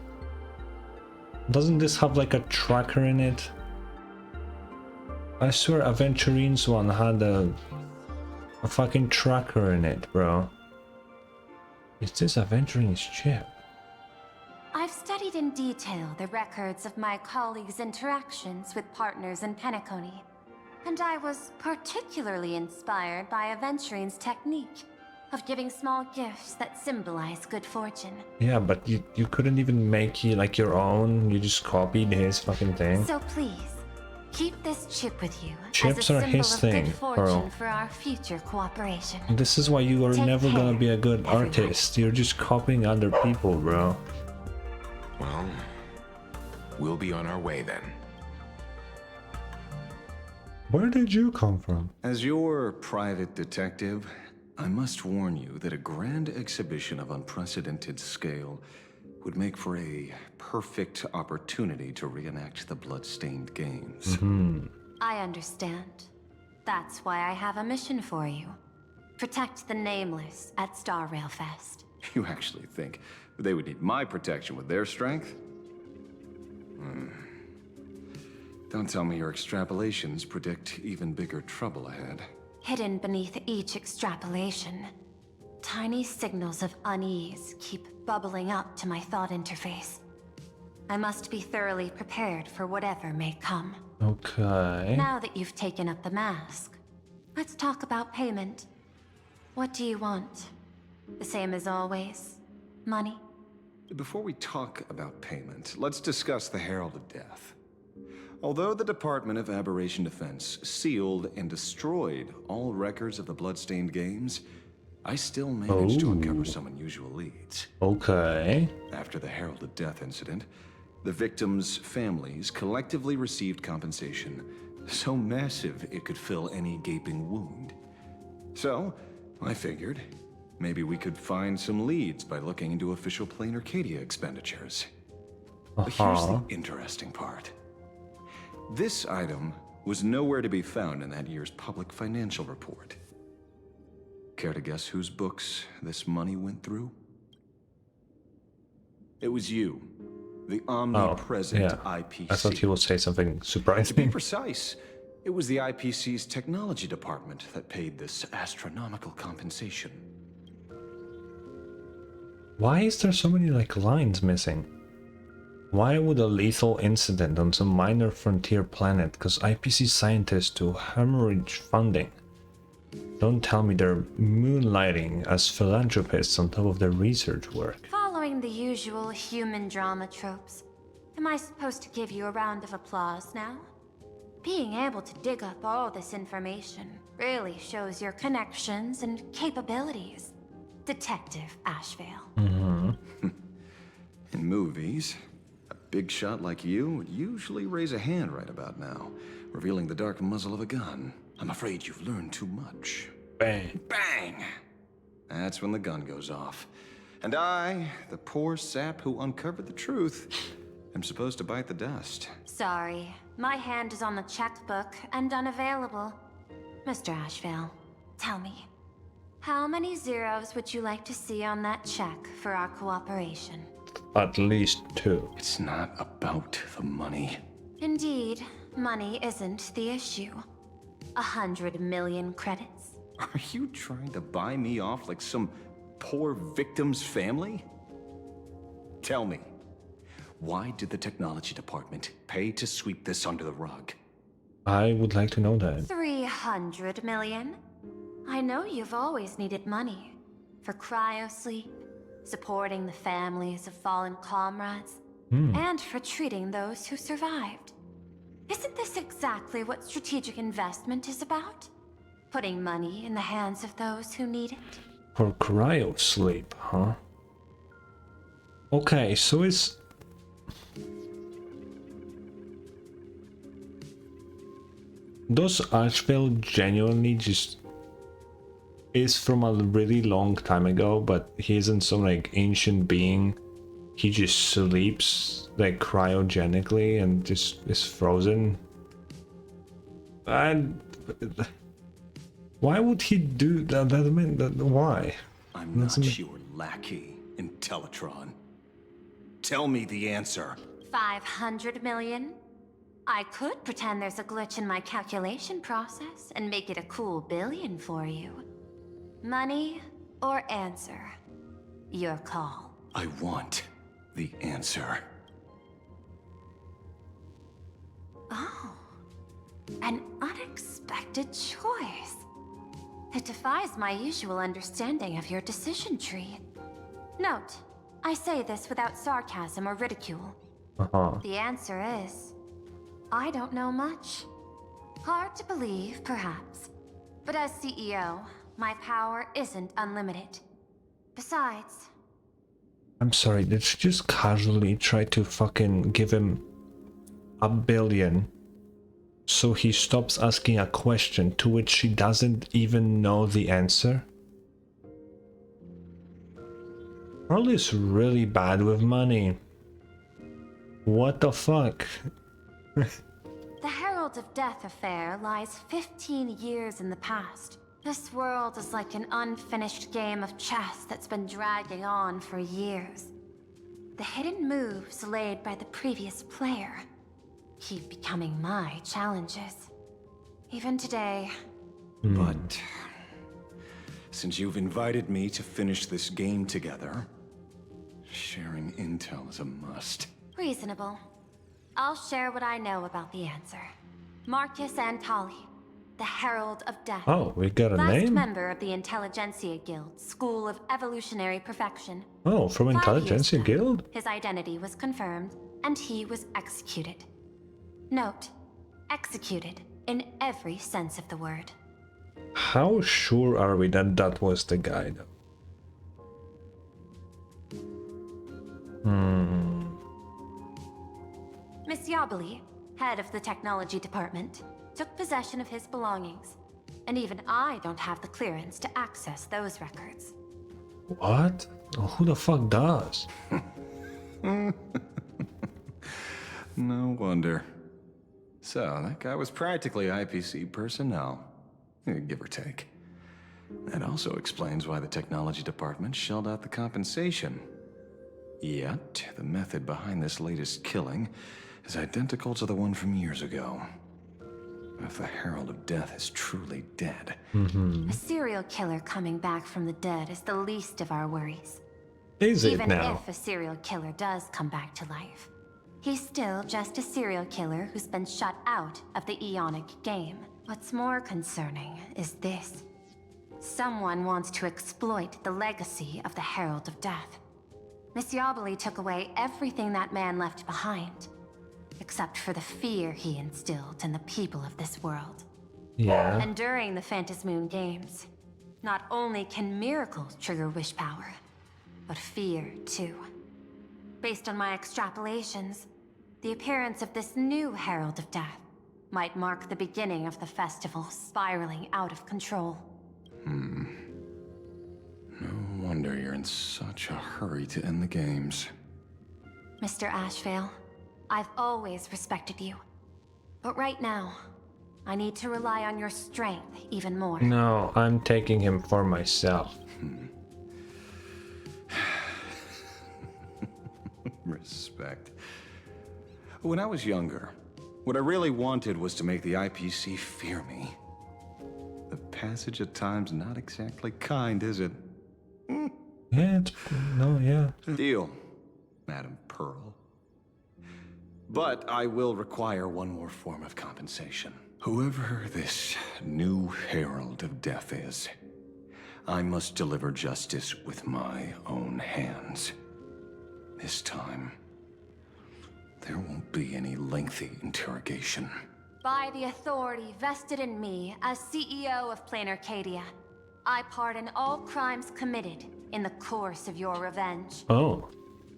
S1: Doesn't this have like a tracker in it? I swear Aventurine's one had a fucking tracker in it, bro. Is this Aventuring's chip?
S9: I've studied in detail the records of my colleagues' interactions with partners in Penacony, and I was particularly inspired by Aventuring's technique of giving small gifts that symbolize good fortune.
S1: Yeah, but you couldn't even make it like your own. You just copied his fucking thing.
S9: So please, keep this chip with you
S1: Chips
S9: as a
S1: are
S9: symbol
S1: his
S9: of
S1: thing,
S9: good fortune
S1: Pearl.
S9: for our future cooperation.
S1: This is why you are
S9: Take
S1: never
S9: care,
S1: gonna be a good artist. You're just copying other people, bro.
S5: Well, we'll be on our way then.
S1: Where did you come from?
S14: As your private detective, I must warn you that a grand exhibition of unprecedented scale would make for a perfect opportunity to reenact the blood-stained games.
S9: I understand. That's why I have a mission for you. Protect the Nameless at Star Rail Fest.
S14: You actually think they would need my protection with their strength? Don't tell me your extrapolations predict even bigger trouble ahead.
S9: Hidden beneath each extrapolation, tiny signals of unease keep bubbling up to my thought interface. I must be thoroughly prepared for whatever may come.
S1: Okay.
S9: Now that you've taken up the mask, let's talk about payment. What do you want? The same as always? Money?
S14: Before we talk about payment, let's discuss the Herald of Death. Although the Department of Aberration Defense sealed and destroyed all records of the Bloodstained Games, I still managed to uncover some unusual leads.
S1: Okay.
S14: After the Herald of Death incident, the victims' families collectively received compensation so massive it could fill any gaping wound. So, I figured, maybe we could find some leads by looking into official planarcadia expenditures. But here's the interesting part. This item was nowhere to be found in that year's public financial report. Care to guess whose books this money went through? It was you, the omnipresent IPC.
S1: I thought he would say something
S14: To
S1: surprising.
S14: be precise, it was the IPC's technology department that paid this astronomical compensation.
S1: Why is there so many like lines missing? Why would a lethal incident on some minor frontier planet cause IPC scientists to hemorrhage funding? Don't tell me they're moonlighting as philanthropists on top of their research work.
S9: Following the usual human drama tropes, am I supposed to give you a round of applause now? Being able to dig up all this information really shows your connections and capabilities, Detective Ashveil.
S14: In movies, a big shot like you would usually raise a hand right about now, revealing the dark muzzle of a gun. I'm afraid you've learned too much.
S1: Bang.
S14: Bang! That's when the gun goes off. And I, the poor sap who uncovered the truth, am supposed to bite the dust.
S9: Sorry, my hand is on the checkbook and unavailable. Mr. Ashveil, tell me, how many zeros would you like to see on that check for our cooperation?
S1: At least 2.
S14: It's not about the money.
S9: Indeed, money isn't the issue. 100 million credits.
S14: Are you trying to buy me off like some poor victim's family? Tell me, why did the technology department pay to sweep this under the rug?
S1: I would like to know that.
S9: 300 million? I know you've always needed money. For cryosleep, supporting the families of fallen comrades, and for treating those who survived. Isn't this exactly what strategic investment is about? Putting money in the hands of those who need it?
S1: For cryo sleep, huh? Okay, so it's... Does Ashveil genuinely just... is from a really long time ago, but he isn't some like ancient being? He just sleeps like cryogenically and just is frozen? And... why would he do that? Why?
S14: I'm not your lackey, Intellitron. Tell me the answer.
S9: 500 million? I could pretend there's a glitch in my calculation process and make it a cool billion for you. Money or answer? Your call.
S14: I want the answer.
S9: Oh, an unexpected choice. It defies my usual understanding of your decision tree. Note, I say this without sarcasm or ridicule. The answer is, I don't know much. Hard to believe, perhaps. But as CEO, my power isn't unlimited. Besides...
S1: I'm sorry, did she just casually try to fucking give him $1 billion so he stops asking a question to which she doesn't even know the answer? Pearl is really bad with money. What the fuck?
S9: The Herald of Death affair lies 15 years in the past. This world is like an unfinished game of chess that's been dragging on for years. The hidden moves laid by the previous player keep becoming my challenges. Even today.
S14: But since you've invited me to finish this game together, sharing intel is a must.
S9: Reasonable. I'll share what I know about the answer. Marcus Antali, the Herald of Death.
S1: Oh, we got a
S9: last
S1: name?
S9: member of the Intelligentsia Guild, School of Evolutionary Perfection.
S1: Oh, from
S9: 5 years
S1: Intelligentsia
S9: ago,
S1: Guild?
S9: His identity was confirmed, and he was executed. Note, executed in every sense of the word.
S1: How sure are we that that was the guy, though?
S9: Miss Yabali, head of the technology department, took possession of his belongings. And even I don't have the clearance to access those records.
S1: What? Oh, who the fuck does?
S14: No wonder. So, that guy was practically IPC personnel, give or take. That also explains why the technology department shelled out the compensation. Yet, the method behind this latest killing is identical to the one from years ago. If the Herald of Death is truly dead...
S9: A serial killer coming back from the dead is the least of our worries.
S1: Is it
S9: Even
S1: now?
S9: if a serial killer does come back to life, he's still just a serial killer who's been shut out of the Eonic game. What's more concerning is this. Someone wants to exploit the legacy of the Herald of Death. Miss Yabali took away everything that man left behind, except for the fear he instilled in the people of this world.
S1: Yeah.
S9: And during the Phantasmoon Games, not only can miracles trigger wish power, but fear too. Based on my extrapolations, the appearance of this new Herald of Death might mark the beginning of the festival spiraling out of control.
S14: No wonder you're in such a hurry to end the games.
S9: Mr. Ashveil, I've always respected you. But right now, I need to rely on your strength even more.
S1: No, I'm taking him for myself.
S14: Respect. When I was younger, what I really wanted was to make the IPC fear me. The passage at times not exactly kind, is it?
S1: Yeah, it's... no, yeah.
S14: Deal, Madam Pearl. But I will require one more form of compensation. Whoever this new Herald of Death is, I must deliver justice with my own hands. This time, there won't be any lengthy interrogation.
S9: By the authority vested in me as CEO of Planarcadia, I pardon all crimes committed in the course of your revenge.
S1: Oh,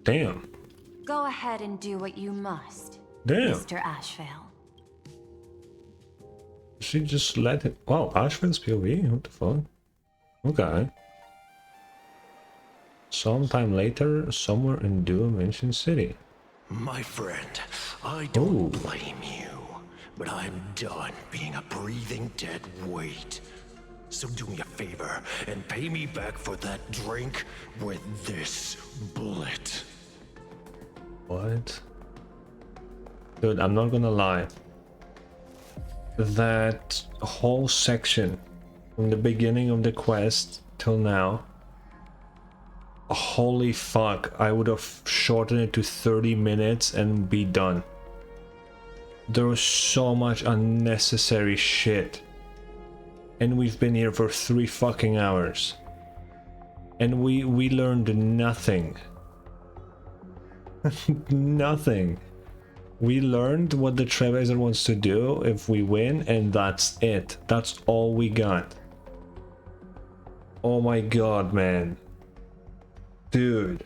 S1: damn.
S9: Go ahead and do what you must,
S1: Damn.
S9: Mr. Ashveil.
S1: She just let it... Wow, Ashveil's POV? What the fuck? Okay. Sometime later, somewhere in Doom Ancient City.
S6: My friend, I don't blame you, but I'm done being a breathing dead weight. So do me a favor and pay me back for that drink with this bullet.
S1: What? Dude, I'm not gonna lie. That whole section, from the beginning of the quest till now, Holy fuck, I would have shortened it to 30 minutes and be done. There was so much unnecessary shit. And we've been here for 3 fucking hours. And we learned nothing. Nothing. We learned what the Trailblazer wants to do if we win, and that's it. That's all we got. Oh my god, man. Dude.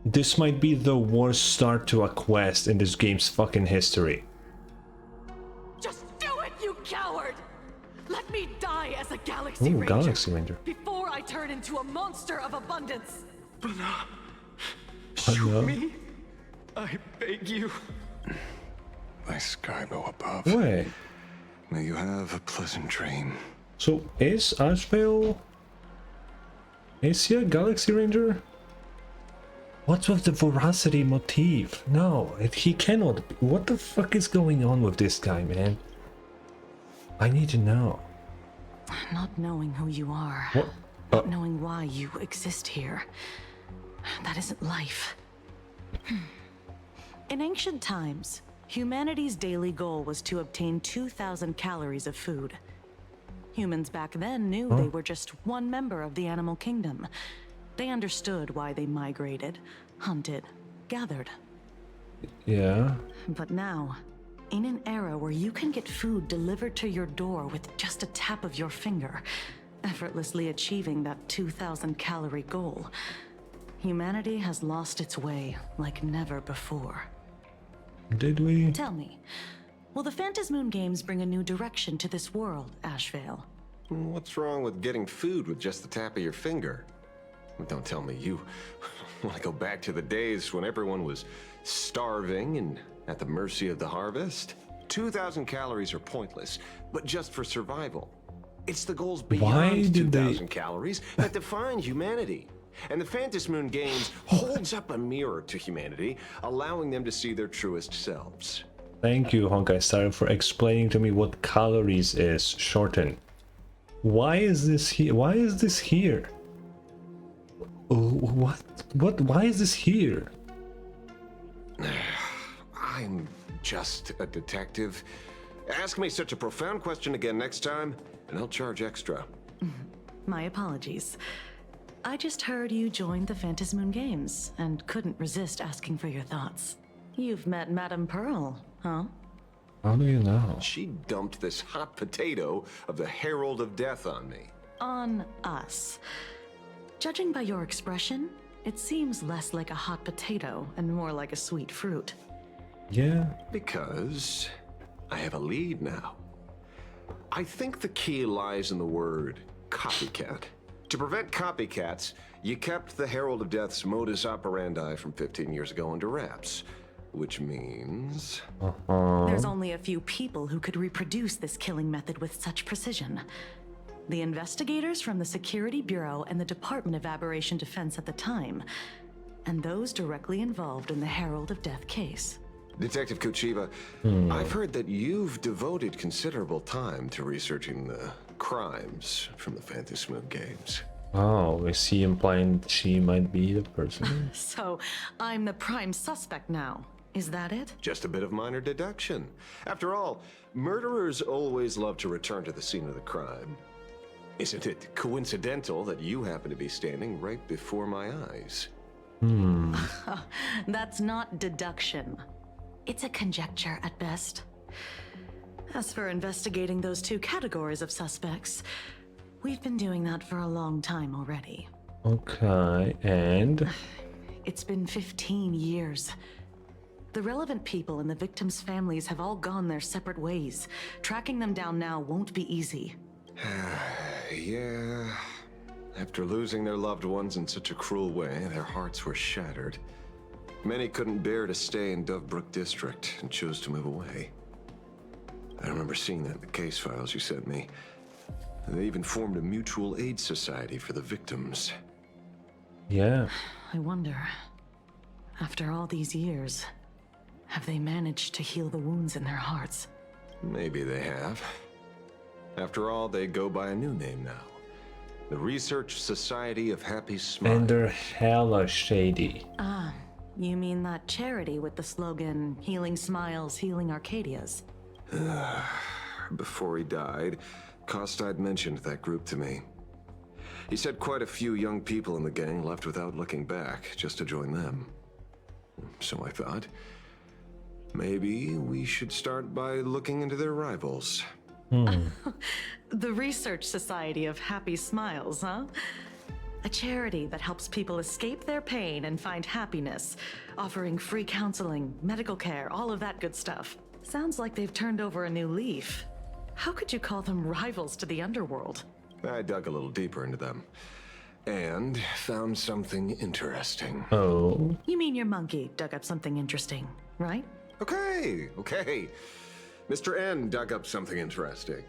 S1: This might be the worst start to a quest in this game's fucking history.
S7: Just do it, you coward! Let me die as a Galaxy
S1: Ooh,
S7: Ranger
S1: Galaxy Ranger.
S7: before I turn into a monster of abundance.
S6: Shoot me? I beg you. My Skybo above.
S1: Wait.
S6: May you have a pleasant dream.
S1: So is Ashveil? Is he a Galaxy Ranger? What's with the veracity motif? No, he cannot be. What the fuck is going on with this guy, man? I need to know.
S11: Not knowing who you are.
S1: What?
S11: Not knowing why you exist here. That isn't life. In ancient times, humanity's daily goal was to obtain 2,000 calories of food. Humans back then knew they were just one member of the animal kingdom. They understood why they migrated, hunted, gathered.
S1: Yeah.
S11: But now, in an era where you can get food delivered to your door with just a tap of your finger, effortlessly achieving that 2,000 calorie goal, humanity has lost its way like never before.
S1: Did we?
S11: Tell me, will the Phantasmoon Games bring a new direction to this world, Ashveil?
S14: What's wrong with getting food with just the tap of your finger? Don't tell me you want to go back to the days when everyone was starving and at the mercy of the harvest. 2,000 calories are pointless, but just for survival. It's the goals beyond 2,000 calories that define humanity. And the Phantasmoon Games holds up a mirror to humanity, allowing them to see their truest selves.
S1: Thank you, Honkai Star, for explaining to me what calories is. Shorten. Why is this here? Why is this here? What? Why is this here?
S14: I'm just a detective. Ask me such a profound question again next time, and I'll charge extra.
S11: My apologies. I just heard you joined the Phantasmoon Games and couldn't resist asking for your thoughts. You've met Madame Pearl, huh?
S1: How do you know?
S14: She dumped this hot potato of the Herald of Death on me.
S11: On us. Judging by your expression, it seems less like a hot potato and more like a sweet fruit.
S1: Yeah.
S14: Because I have a lead now. I think the key lies in the word copycat. To prevent copycats, you kept the Herald of Death's modus operandi from 15 years ago under wraps. Which means...
S11: There's only a few people who could reproduce this killing method with such precision. The investigators from the Security Bureau and the Department of Aberration Defense at the time, and those directly involved in the Herald of Death case.
S14: Detective Kuchiba, I've heard that you've devoted considerable time to researching the crimes from the Phantasmoon Games.
S1: Oh, is he implying she might be the person?
S11: So, I'm the prime suspect now. Is that it?
S14: Just a bit of minor deduction. After all, murderers always love to return to the scene of the crime. Isn't it coincidental that you happen to be standing right before my eyes?
S11: That's not deduction. It's a conjecture at best. As for investigating those two categories of suspects, we've been doing that for a long time already.
S1: Okay, and?
S11: It's been 15 years. The relevant people and the victims' families have all gone their separate ways. Tracking them down now won't be easy.
S14: Yeah. After losing their loved ones in such a cruel way, their hearts were shattered. Many couldn't bear to stay in Dovebrook District and chose to move away. I remember seeing that in the case files you sent me. They even formed a mutual aid society for the victims.
S1: Yeah.
S11: I wonder, after all these years, have they managed to heal the wounds in their hearts?
S14: Maybe they have. After all, they go by a new name now. The Research Society of Happy Smiles.
S1: And they're hella shady.
S11: Ah, you mean that charity with the slogan, Healing Smiles, Healing Arcadias?
S14: Before he died, Kostad mentioned that group to me. He said quite a few young people in the gang left without looking back, just to join them. So I thought, maybe we should start by looking into their rivals.
S11: The Research Society of Happy Smiles, huh? A charity that helps people escape their pain and find happiness, offering free counseling, medical care, all of that good stuff. Sounds like they've turned over a new leaf. How could you call them rivals to the underworld?
S14: I dug a little deeper into them and found something interesting.
S1: Oh.
S11: You mean your monkey dug up something interesting, right?
S14: Okay. Mr. N dug up something interesting.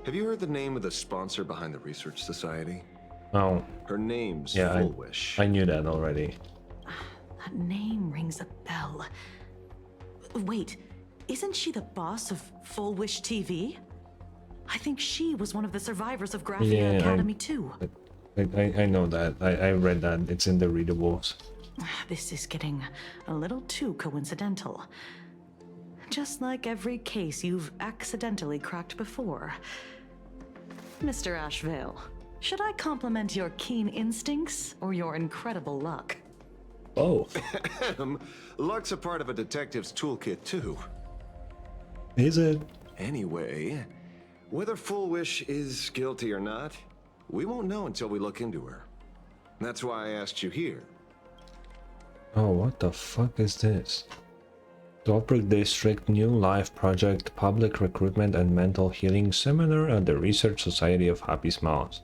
S14: Have you heard the name of the sponsor behind the Research Society?
S1: Oh.
S14: Her name's
S1: Yeah,
S14: Full Wish.
S1: I knew that already.
S11: That name rings a bell. Wait, isn't she the boss of Full Wish TV? I think she was one of the survivors of Graphia Academy too.
S1: I know that. I read that. It's in the readables.
S11: This is getting a little too coincidental. Just like every case you've accidentally cracked before. Mr. Ashveil, should I compliment your keen instincts or your incredible luck?
S1: Both.
S14: Luck's a part of a detective's toolkit too.
S1: Is it?
S14: Anyway, whether Full Wish is guilty or not, we won't know until we look into her. That's why I asked you here.
S1: Oh, what the fuck is this? Dovbrook District New Life Project Public Recruitment and Mental Healing Seminar at the Research Society of Happy Smiles.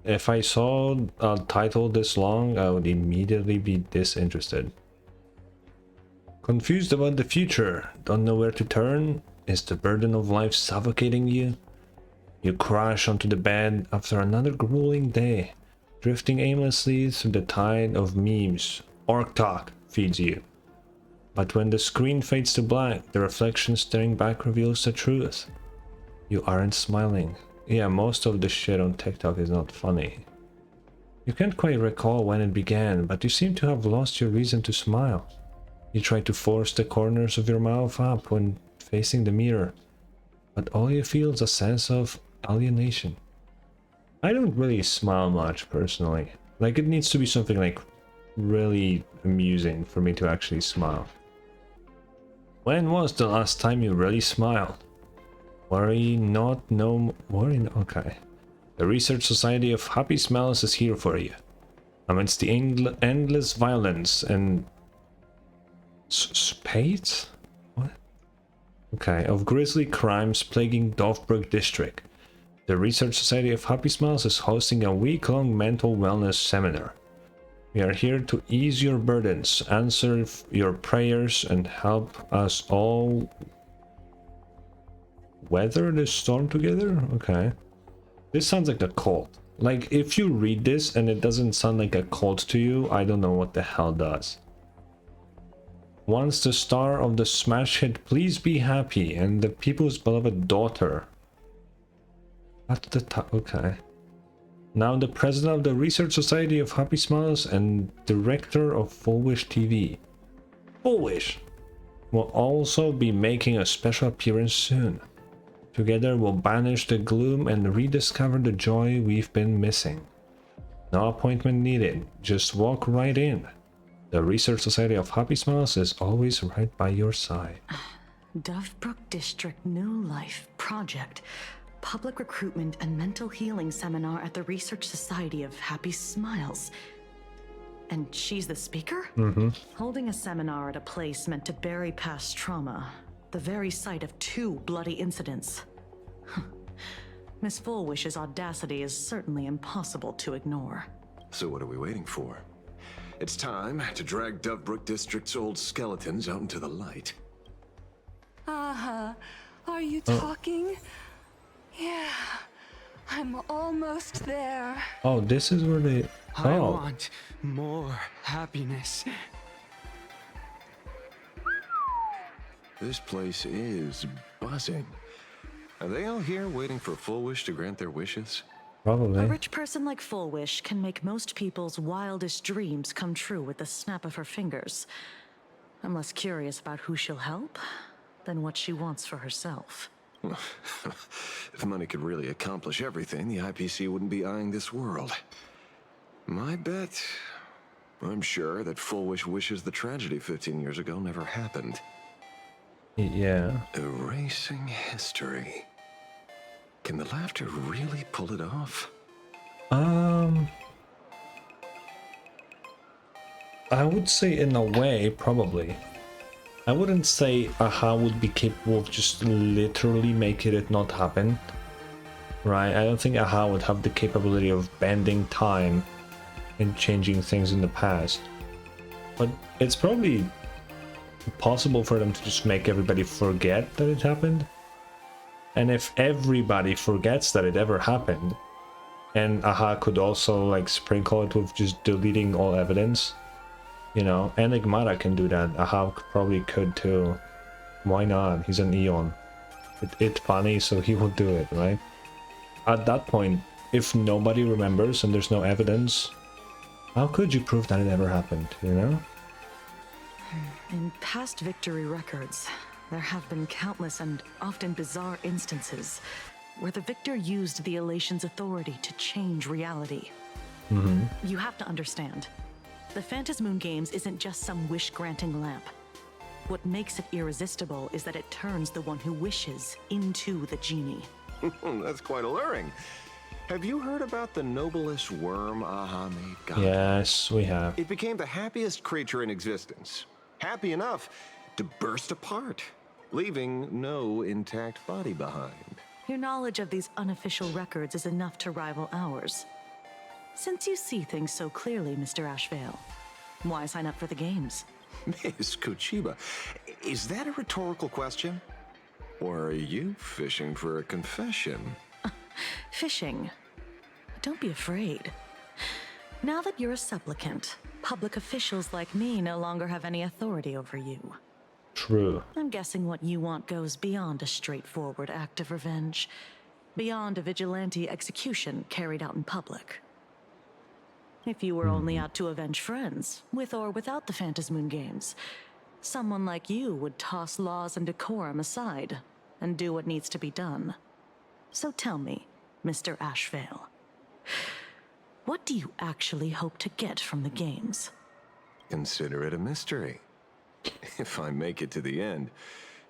S1: If I saw a title this long, I would immediately be disinterested. Confused about the future? Don't know where to turn? Is the burden of life suffocating you? You crash onto the bed after another grueling day, drifting aimlessly through the tide of memes. Orc talk feeds you. But when the screen fades to black, the reflection staring back reveals the truth. You aren't smiling. Yeah, most of the shit on TikTok is not funny. You can't quite recall when it began, but you seem to have lost your reason to smile. You try to force the corners of your mouth up when facing the mirror, but all you feel is a sense of alienation. I don't really smile much personally. Like, it needs to be something like really amusing for me to actually smile. When was the last time you really smiled? Worry not, no worry. Okay. The Research Society of Happy Smiles is here for you. Amidst the endless violence and spades? What? Okay, of grisly crimes plaguing Dovbrook District, the Research Society of Happy Smiles is hosting a week-long mental wellness seminar. We are here to ease your burdens, answer your prayers, and help us all weather the storm together? Okay. This sounds like a cult. Like, if you read this and it doesn't sound like a cult to you, I don't know what the hell does. Once the star of the smash hit Please Be Happy and the people's beloved daughter. At the time, okay. Now the president of the Research Society of Happy Smiles and director of Full Wish TV. Full Wish will also be making a special appearance soon. Together we'll banish the gloom and rediscover the joy we've been missing. No appointment needed, just walk right in. The Research Society of Happy Smiles is always right by your side.
S11: Dovbrook District New Life Project. Public Recruitment and Mental Healing Seminar at the Research Society of Happy Smiles. And she's the speaker?
S1: Mm-hmm.
S11: Holding a seminar at a place meant to bury past trauma. The very site of 2 bloody incidents. Miss Fullwish's audacity is certainly impossible to ignore.
S14: So what are we waiting for? It's time to drag Dovbrook District's old skeletons out into the light.
S13: Are you talking? Yeah, I'm almost there.
S1: Oh, this is where they...
S20: I
S1: Oh.
S20: want more happiness.
S14: This place is buzzing. Are they all here waiting for Full Wish to grant their wishes?
S1: Probably.
S11: A rich person like Full Wish can make most people's wildest dreams come true with the snap of her fingers. I'm less curious about who she'll help than what she wants for herself.
S14: If money could really accomplish everything, the IPC wouldn't be eyeing this world. My bet, I'm sure that Full Wish wishes the tragedy 15 years ago never happened.
S1: Yeah.
S14: Erasing history. Can the laughter really pull it off?
S1: I would say in a way, probably. I wouldn't say Aha would be capable of just literally making it not happen. Right? I don't think Aha would have the capability of bending time and changing things in the past. But it's probably possible for them to just make everybody forget that it happened. And if everybody forgets that it ever happened, and Aha could also like sprinkle it with just deleting all evidence, you know, Enigmata can do that. Aha probably could too. Why not? He's an Eon. It's funny, so he will do it, right? At that point, if nobody remembers and there's no evidence, how could you prove that it ever happened, you know?
S11: In past victory records, there have been countless and often bizarre instances where the victor used the Elation's authority to change reality. You have to understand, the Phantasmoon Games isn't just some wish-granting lamp. What makes it irresistible is that it turns the one who wishes into the genie.
S14: That's quite alluring. Have you heard about the noblest worm Aha made? God.
S1: Yes, we have.
S14: It became the happiest creature in existence. Happy enough to burst apart, leaving no intact body behind.
S11: Your knowledge of these unofficial records is enough to rival ours. Since you see things so clearly, Mr. Ashveil, why sign up for the games?
S14: Miss Kuchiba, is that a rhetorical question? Or are you fishing for a confession?
S11: Fishing. Don't be afraid. Now that you're a supplicant, public officials like me no longer have any authority over you.
S1: True.
S11: I'm guessing what you want goes beyond a straightforward act of revenge, beyond a vigilante execution carried out in public. If you were only out to avenge friends, with or without the Phantasmoon Games, someone like you would toss laws and decorum aside and do what needs to be done. So tell me, Mr. Ashveil, what do you actually hope to get from the games?
S14: Consider it a mystery. If I make it to the end,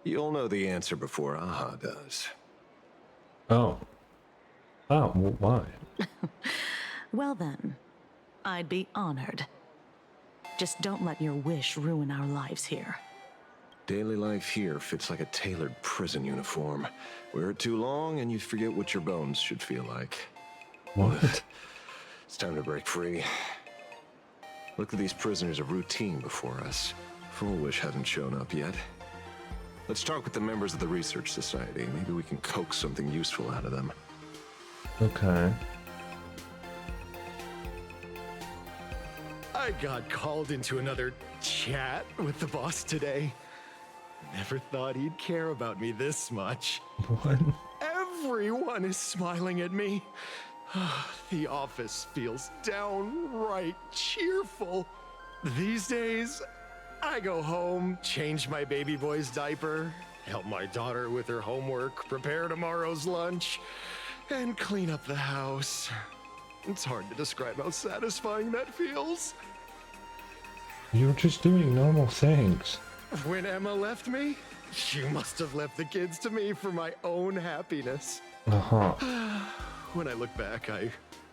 S14: you'll know the answer before Aha does.
S1: Oh. Oh, why?
S11: Well then, I'd be honored. Just don't let your wish ruin our lives here.
S14: Daily life here fits like a tailored prison uniform. Wear it too long and you forget what your bones should feel like.
S1: What?
S14: It's time to break free. Look at these prisoners of routine before us. Full Wish hasn't shown up yet. Let's talk with the members of the Research Society. Maybe we can coax something useful out of them.
S1: Okay.
S6: I got called into another chat with the boss today. Never thought he'd care about me this much.
S1: What?
S6: Everyone is smiling at me. The office feels downright cheerful. These days, I go home, change my baby boy's diaper, help my daughter with her homework, prepare tomorrow's lunch, and clean up the house. It's hard to describe how satisfying that feels.
S1: You're just doing normal things.
S6: When Emma left me, she must have left the kids to me for my own happiness.
S1: Uh-huh.
S6: When I look back, I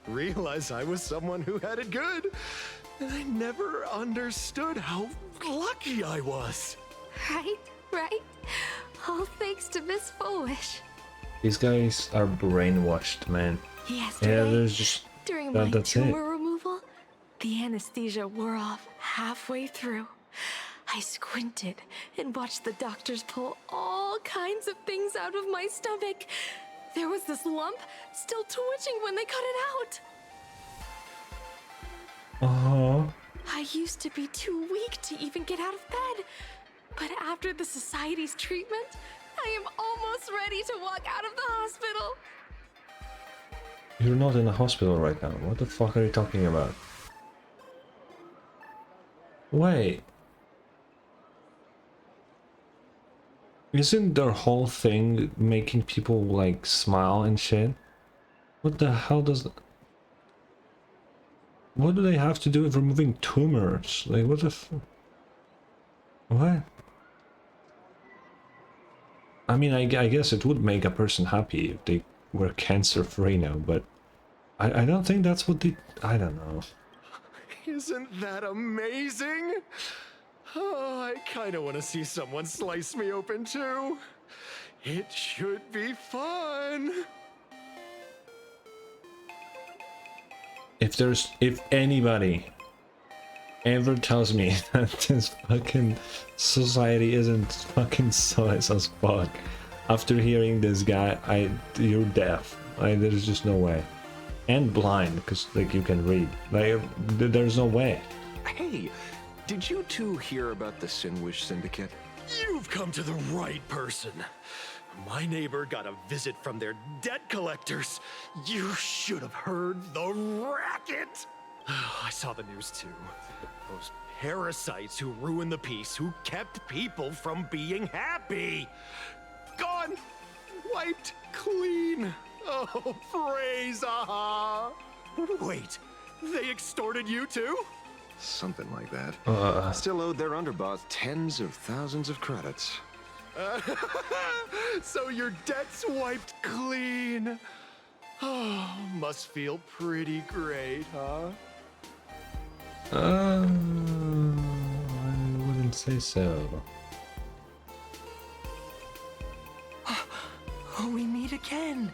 S6: realize I was someone who had it good, and I never understood how lucky I was.
S13: Right? All thanks to Miss Foolish.
S1: These guys are brainwashed, man.
S13: Yesterday,
S1: Yeah, there's just
S13: during my
S1: that's
S13: tumor
S1: it.
S13: removal, the anesthesia wore off halfway through. I squinted and watched the doctors pull all kinds of things out of my stomach. There was this lump still twitching when they cut it out.
S1: Uh-huh.
S13: I used to be too weak to even get out of bed. But after the society's treatment, I am almost ready to walk out of the hospital.
S1: You're not in a hospital right now. What the fuck are you talking about? Wait. Isn't their whole thing making people like smile and shit? What the hell does... What do they have to do with removing tumors? Like, what the f... What? I mean, I guess it would make a person happy if they were cancer-free now, but... I don't think that's what they... I don't know.
S6: Isn't that amazing? Oh, I kinda wanna see someone slice me open too. It should be fun.
S1: If anybody ever tells me that this fucking society isn't fucking sus as fuck, after hearing this guy, you're deaf. There's just no way. And blind, because like you can read. Like there's no way.
S6: Hey, did you two hear about the Sinwish Syndicate? You've come to the right person. My neighbor got a visit from their debt collectors. You should have heard the racket. I saw the news too. Those parasites who ruined the peace, who kept people from being happy. Gone, wiped clean. Oh, praise Aha! Wait, they extorted you too?
S14: Something like that. Still owed their underboss tens of thousands of credits.
S6: So your debt's wiped clean. Oh, must feel pretty great, huh?
S1: I wouldn't say so.
S16: Oh, we meet again.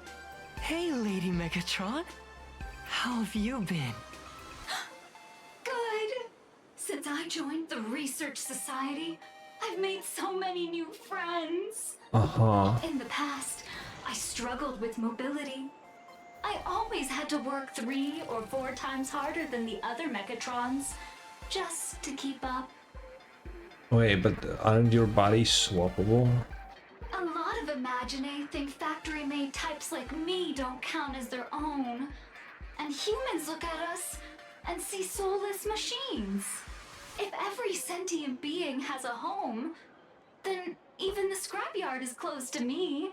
S16: Hey, Lady Megatron. How have you been?
S4: Good. Since I joined the Research Society, I've made so many new friends. In the past, I struggled with mobility. I always had to work 3 or 4 times harder than the other Megatrons, just to keep up.
S1: Wait, but aren't your bodies swappable?
S4: A lot of Imaginae think factory-made types like me don't count as their own. And humans look at us and see soulless machines. If every sentient being has a home, then even the scrapyard is closed to me.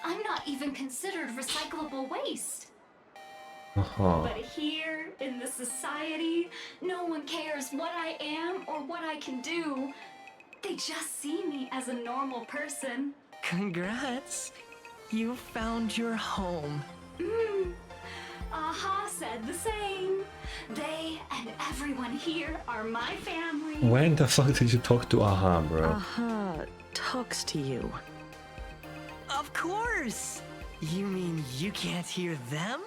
S4: I'm not even considered recyclable waste. But here, in the society, no one cares what I am or what I can do. They just see me as a normal person.
S16: Congrats. You found your home.
S4: Aha said the same. They and everyone here are my family.
S1: When the fuck did you talk to Aha, bro?
S11: Aha talks to you.
S16: Of course! You mean you can't hear them?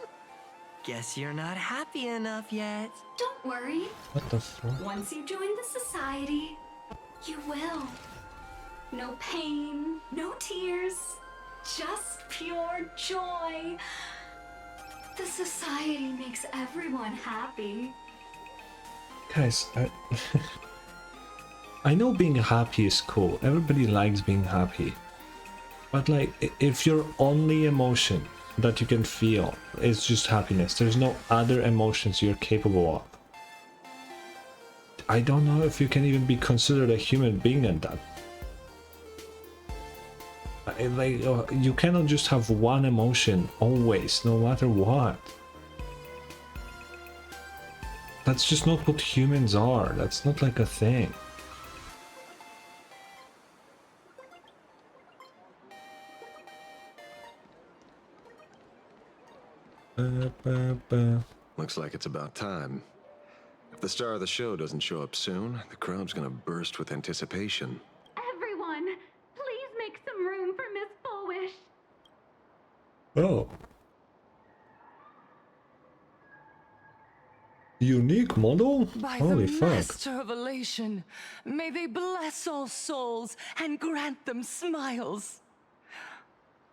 S16: Guess you're not happy enough yet.
S4: Don't worry.
S1: What the fuck?
S4: Once you join the society, you will. No pain, no tears, just pure joy. The society makes everyone happy.
S1: Guys, I know being happy is cool. Everybody likes being happy. But like, if your only emotion that you can feel is just happiness, there's no other emotions you're capable of, I don't know if you can even be considered a human being at that. Like, you cannot just have one emotion always, no matter what. That's just not what humans are. That's not like a thing.
S14: Looks like it's about time. If the star of the show doesn't show up soon, the crowd's gonna burst with anticipation.
S4: Everyone, please make some room for Miss Fullwish.
S1: Oh. Unique model?
S16: By
S1: Holy
S16: the
S1: fuck.
S16: Master of Elation, may they bless all souls and grant them smiles.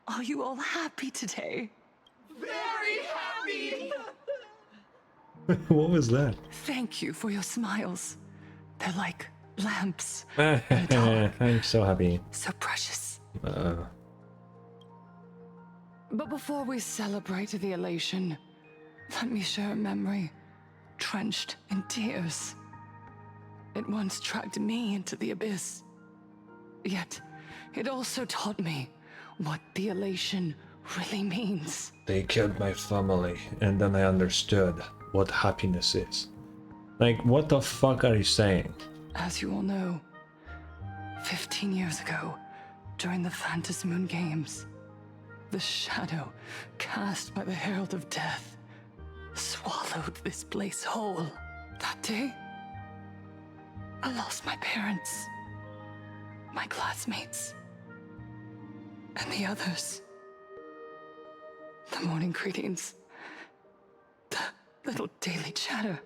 S16: Are you all happy today?
S20: Very happy!
S1: What was that?
S16: Thank you for your smiles. They're like lamps.
S1: I'm so happy.
S16: So precious. But before we celebrate the elation, let me share a memory drenched in tears. It once dragged me into the abyss. Yet, it also taught me what the elation really means.
S1: They killed my family, and then I understood what happiness is. Like, what the fuck are you saying?
S16: As you all know, 15 years ago, during the Phantom Moon Games, the shadow cast by the Herald of Death swallowed this place whole. That day, I lost my parents, my classmates, and the others. The morning greetings, the little daily chatter,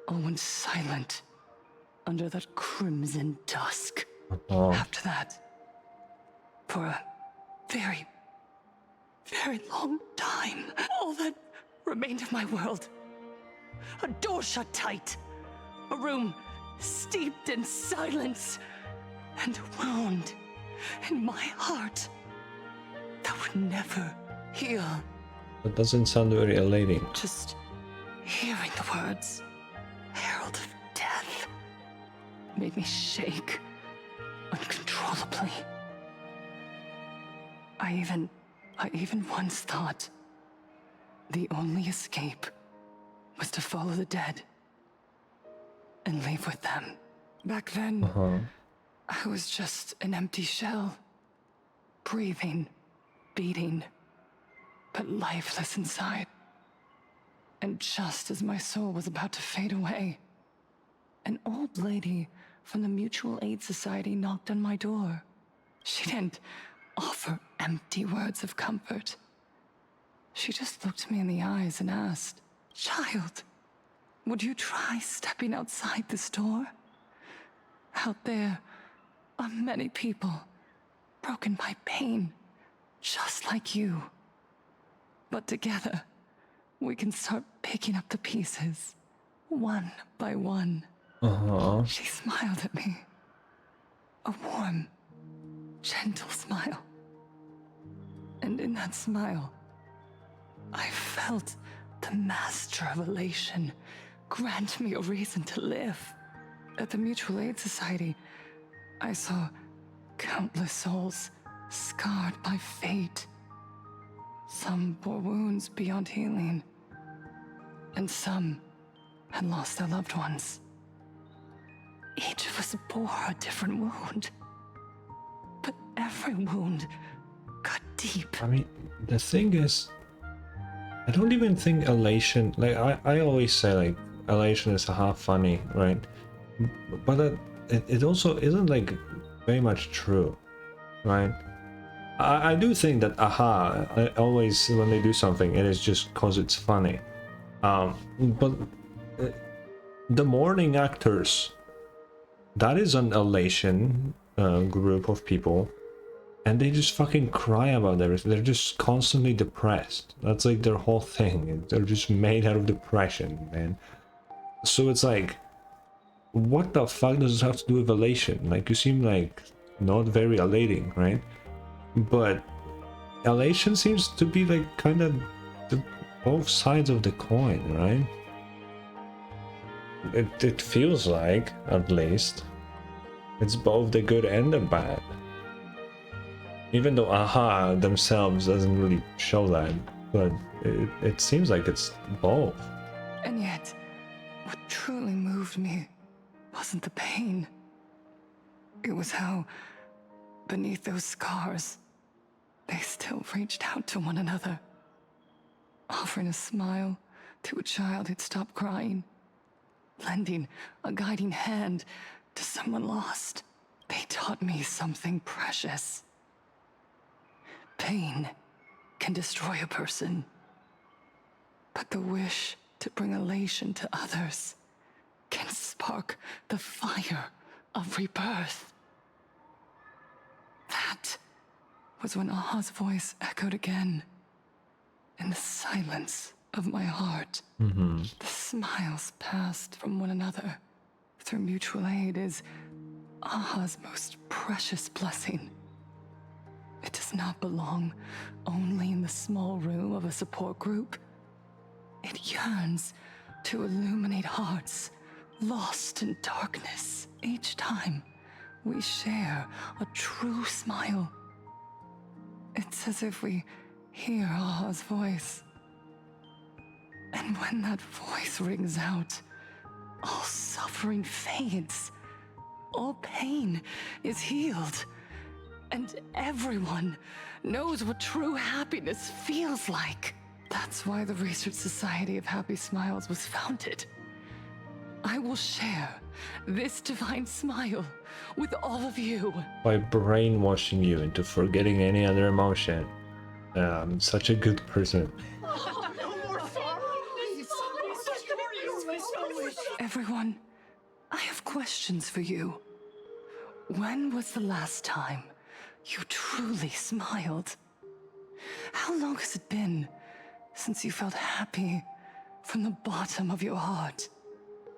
S16: all went silent under that crimson dusk. After that, for a very, very long time, all that remained of my world, a door shut tight, a room steeped in silence, and a wound in my heart that would never heal.
S1: That doesn't sound very elating.
S16: Just hearing the words, Herald of Death, made me shake uncontrollably. I even once thought the only escape was to follow the dead and leave with them. Back then, I was just an empty shell, breathing, beating, but lifeless inside. And just as my soul was about to fade away, an old lady from the Mutual Aid Society knocked on my door. She didn't offer empty words of comfort. She just looked me in the eyes and asked, "Child, would you try stepping outside this door? Out there are many people broken by pain, just like you. But together, we can start picking up the pieces, one by one." She smiled at me. A warm, gentle smile. And in that smile, I felt the master of elation grant me a reason to live. At the Mutual Aid Society, I saw countless souls scarred by fate. Some bore wounds beyond healing, and some had lost their loved ones. Each of us bore a different wound, but every wound got deep.
S1: I mean, the thing is, I don't even think elation, like, I always say, like, elation is half funny, right? But it also isn't, like, very much true, right? I do think that I always, when they do something, it is just cause it's funny. But the morning actors, that is an elation group of people, and they just fucking cry about everything. They're just constantly depressed. That's like their whole thing. They're just made out of depression, man. So it's like, what the fuck does this have to do with elation? Like, you seem like not very elating, right? But elation seems to be like kind of both sides of the coin, right? It feels like, at least, it's both the good and the bad. Even though AHA themselves doesn't really show that, but it seems like it's both.
S16: And yet, what truly moved me wasn't the pain. It was how, beneath those scars, they still reached out to one another, offering a smile to a child who'd stopped crying, lending a guiding hand to someone lost. They taught me something precious. Pain can destroy a person, but the wish to bring elation to others can spark the fire of rebirth. That was when Aha's voice echoed again in the silence of my heart. The smiles passed from one another through mutual aid is Aha's most precious blessing. It does not belong only in the small room of a support group. It yearns to illuminate hearts lost in darkness. Each time we share a true smile, it's as if we hear Aha's voice. And when that voice rings out, all suffering fades, all pain is healed, and everyone knows what true happiness feels like. That's why the Research Society of Happy Smiles was founded. I will share this divine smile with all of you.
S1: By brainwashing you into forgetting any other emotion. I'm such a good person.
S16: Everyone, I have questions for you. When was the last time you truly smiled? How long has it been since you felt happy from the bottom of your heart?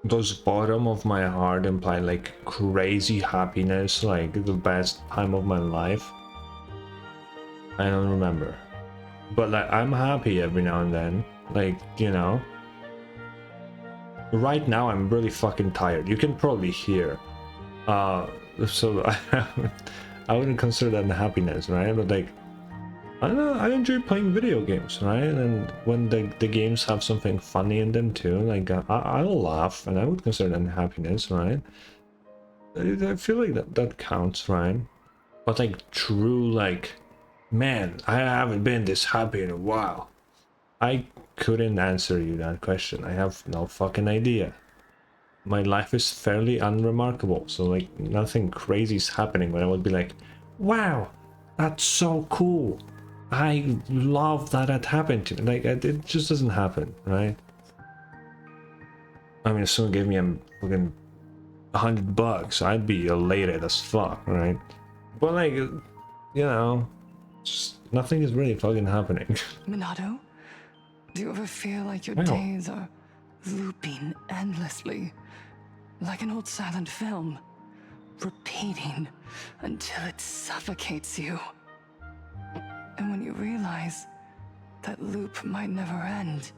S1: Does bottom of my heart imply like crazy happiness, like the best time of my life? I don't remember. But like, I'm happy every now and then. Like, you know. Right now I'm really fucking tired. You can probably hear. So I wouldn't consider that happiness, right? But like, I don't know, I enjoy playing video games, right? And when the games have something funny in them too, like I'll laugh, and I would consider that happiness, right? I feel like that counts, right? But like true, like, man, I haven't been this happy in a while. I couldn't answer you that question. I have no fucking idea. My life is fairly unremarkable, so like nothing crazy is happening where I would be like, wow, that's so cool. I love that it happened to me. Like, it just doesn't happen, right? I mean, if someone gave me a fucking $100, I'd be elated as fuck, right? But like, you know, just nothing is really fucking happening.
S16: Minato, do you ever feel like your
S1: Wow.
S16: days are looping endlessly? Like an old silent film, repeating until it suffocates you. And when you realize that loop might never end,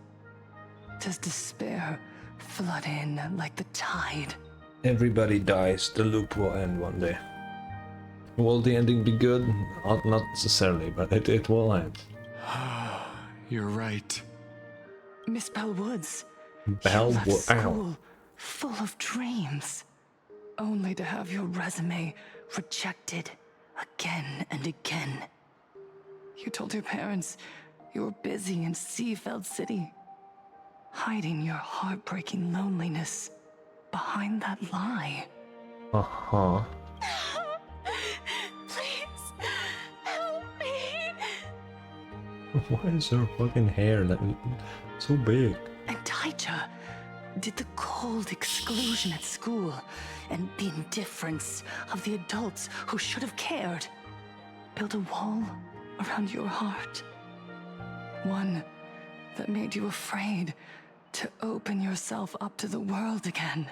S16: does despair flood in like the tide?
S1: Everybody dies, the loop will end one day. Will the ending be good? Not necessarily, but it will end.
S17: You're right.
S16: Miss Bellwoods,
S1: Bell
S16: you left
S1: ow.
S16: school full of dreams, only to have your resume rejected again and again. You told your parents you were busy in Seafeld City, hiding your heartbreaking loneliness behind that lie.
S1: Uh-huh.
S13: Please, help me.
S1: Why is her fucking hair like so big?
S16: And Taija did the cold exclusion at school and the indifference of the adults who should have cared build a wall around your heart. One that made you afraid to open yourself up to the world again.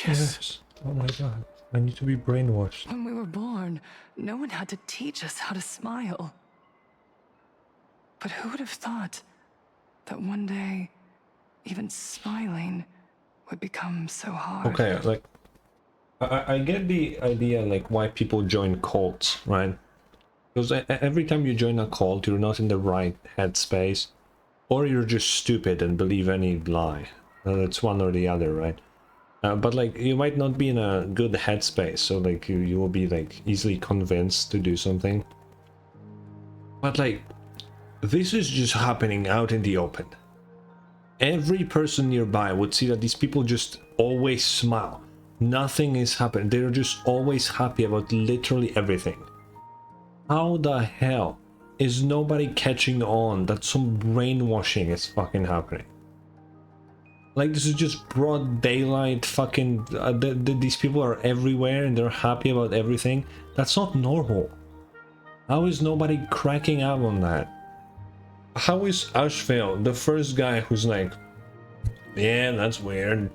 S1: Yes. Oh my god. I need to be brainwashed.
S16: When we were born, no one had to teach us how to smile. But who would have thought that one day, even smiling would become so hard?
S1: Okay, like, I get the idea, like, why people join cults, right? Because every time you join a cult, you're not in the right headspace, or you're just stupid and believe any lie. It's one or the other, right? But like, you might not be in a good headspace, so like, you will be like easily convinced to do something. But like, this is just happening out in the open. Every person nearby would see that these people just always smile. Nothing is happening. They're just always happy about literally everything. How the hell is nobody catching on that some brainwashing is fucking happening? Like, this is just broad daylight fucking... these people are everywhere and they're happy about everything. That's not normal. How is nobody cracking up on that? How is Ashveil the first guy who's like, yeah, that's weird.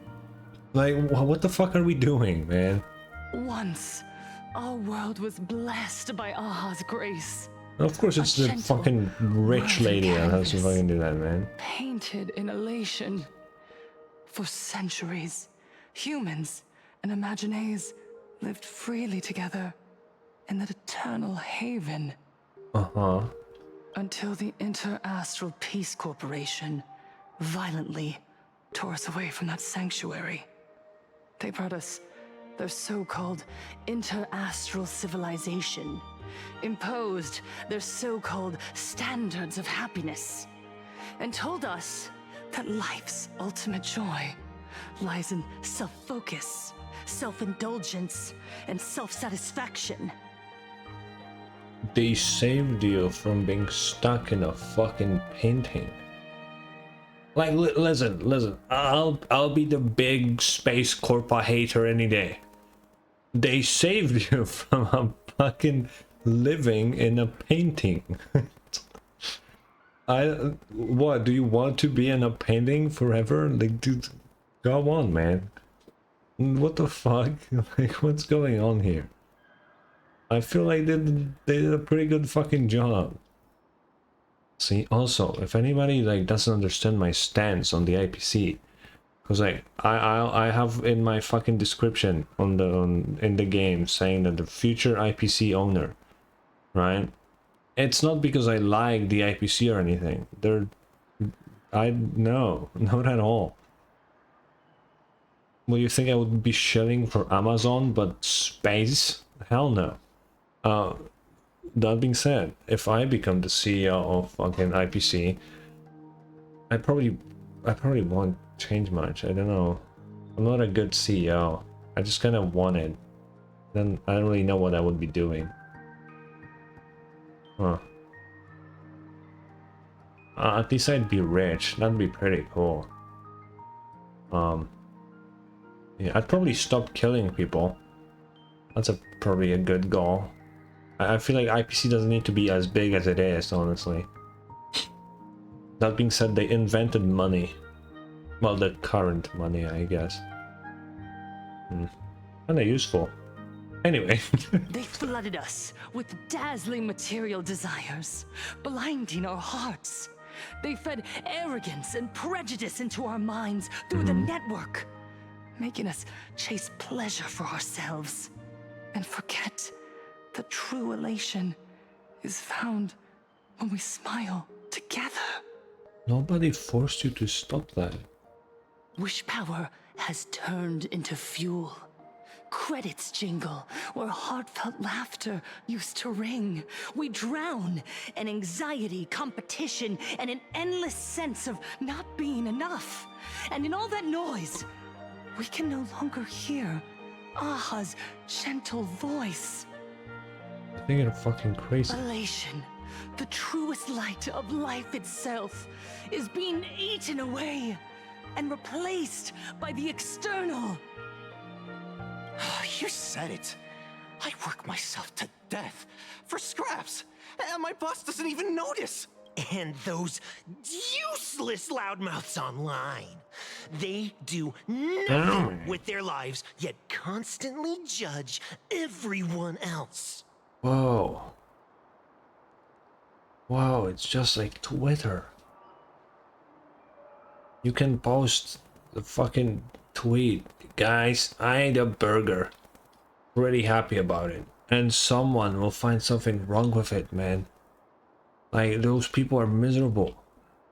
S1: Like, what the fuck are we doing, man?
S16: Once, our world was blessed by Aha's grace.
S1: Of course, it's the fucking rich lady that has to fucking do that, man.
S16: Painted in elation. For centuries, humans and Imagines lived freely together in that eternal haven.
S1: Uh-huh.
S16: Until the Inter-Astral Peace Corporation violently tore us away from that sanctuary. They brought us their so-called inter-astral civilization, imposed their so-called standards of happiness, and told us that life's ultimate joy lies in self-focus, self-indulgence, and self-satisfaction.
S1: They saved you from being stuck in a fucking painting. Like, listen, I'll be the big space corpa hater any day. They saved you from a fucking living in a painting. What, do you want to be in a painting forever? Like, dude, go on, man. What the fuck? Like, what's going on here? I feel like they did a pretty good fucking job. See, also, if anybody like doesn't understand my stance on the IPC, because like I have in my fucking description in the game saying that the future IPC owner, right? It's not because I like the IPC or anything. No, not at all. Well, you think I would be shilling for Amazon, but space? Hell no. That being said, if I become the CEO of fucking IPC, I probably won't change much. I don't know. I'm not a good CEO. I just kind of want it. Then I don't really know what I would be doing. Huh. At least I'd be rich. That'd be pretty cool. Yeah, I'd probably stop killing people. That's probably a good goal. I feel like IPC doesn't need to be as big as it is, honestly. That being said, they invented money. Well, the current money, I guess. Kinda useful. Anyway.
S11: They flooded us with dazzling material desires, blinding our hearts. They fed arrogance and prejudice into our minds through the network, making us chase pleasure for ourselves and forget that true elation is found when we smile together.
S1: Nobody forced you to stop that.
S11: Wish power has turned into fuel. Credits jingle where heartfelt laughter used to ring. We drown in anxiety, competition, and an endless sense of not being enough. And in all that noise, we can no longer hear Aha's gentle voice.
S1: I think you're fucking crazy.
S11: Elation, the truest light of life itself, is being eaten away and replaced by the external.
S6: You said it. I work myself to death for scraps, and my boss doesn't even notice. And those useless loudmouths online. They do nothing with their lives, yet constantly judge everyone else.
S1: Whoa. Wow, it's just like Twitter. You can post the fucking tweet, guys, I ate a burger. Pretty happy about it. And someone will find something wrong with it, man. Like, those people are miserable.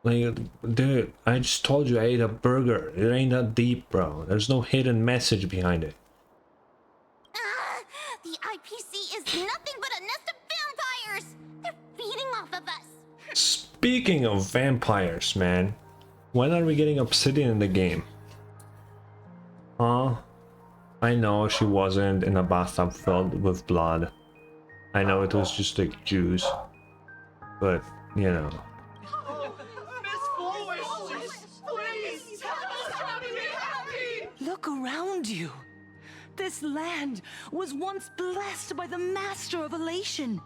S1: Like, dude, I just told you I ate a burger. It ain't that deep, bro. There's no hidden message behind it.
S2: The IPC is nothing but a nest of vampires! They're feeding off of us!
S1: Speaking of vampires, man. When are we getting Obsidian in the game? Huh? I know she wasn't in a bathtub filled with blood. I know it was just like juice. But, you know.
S11: Look around you. This land was once blessed by the master of elation.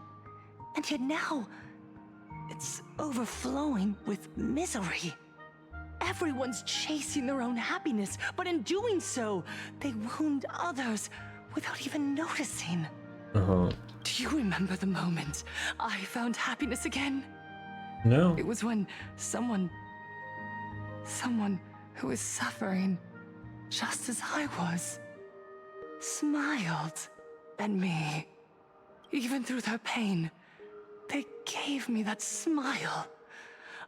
S11: And yet now, it's overflowing with misery. Everyone's chasing their own happiness, but in doing so, they wound others without even noticing.
S1: Uh-huh.
S16: Do you remember the moment I found happiness again?
S1: No.
S16: It was when someone who was suffering just as I was smiled at me. Even through their pain, they gave me that smile.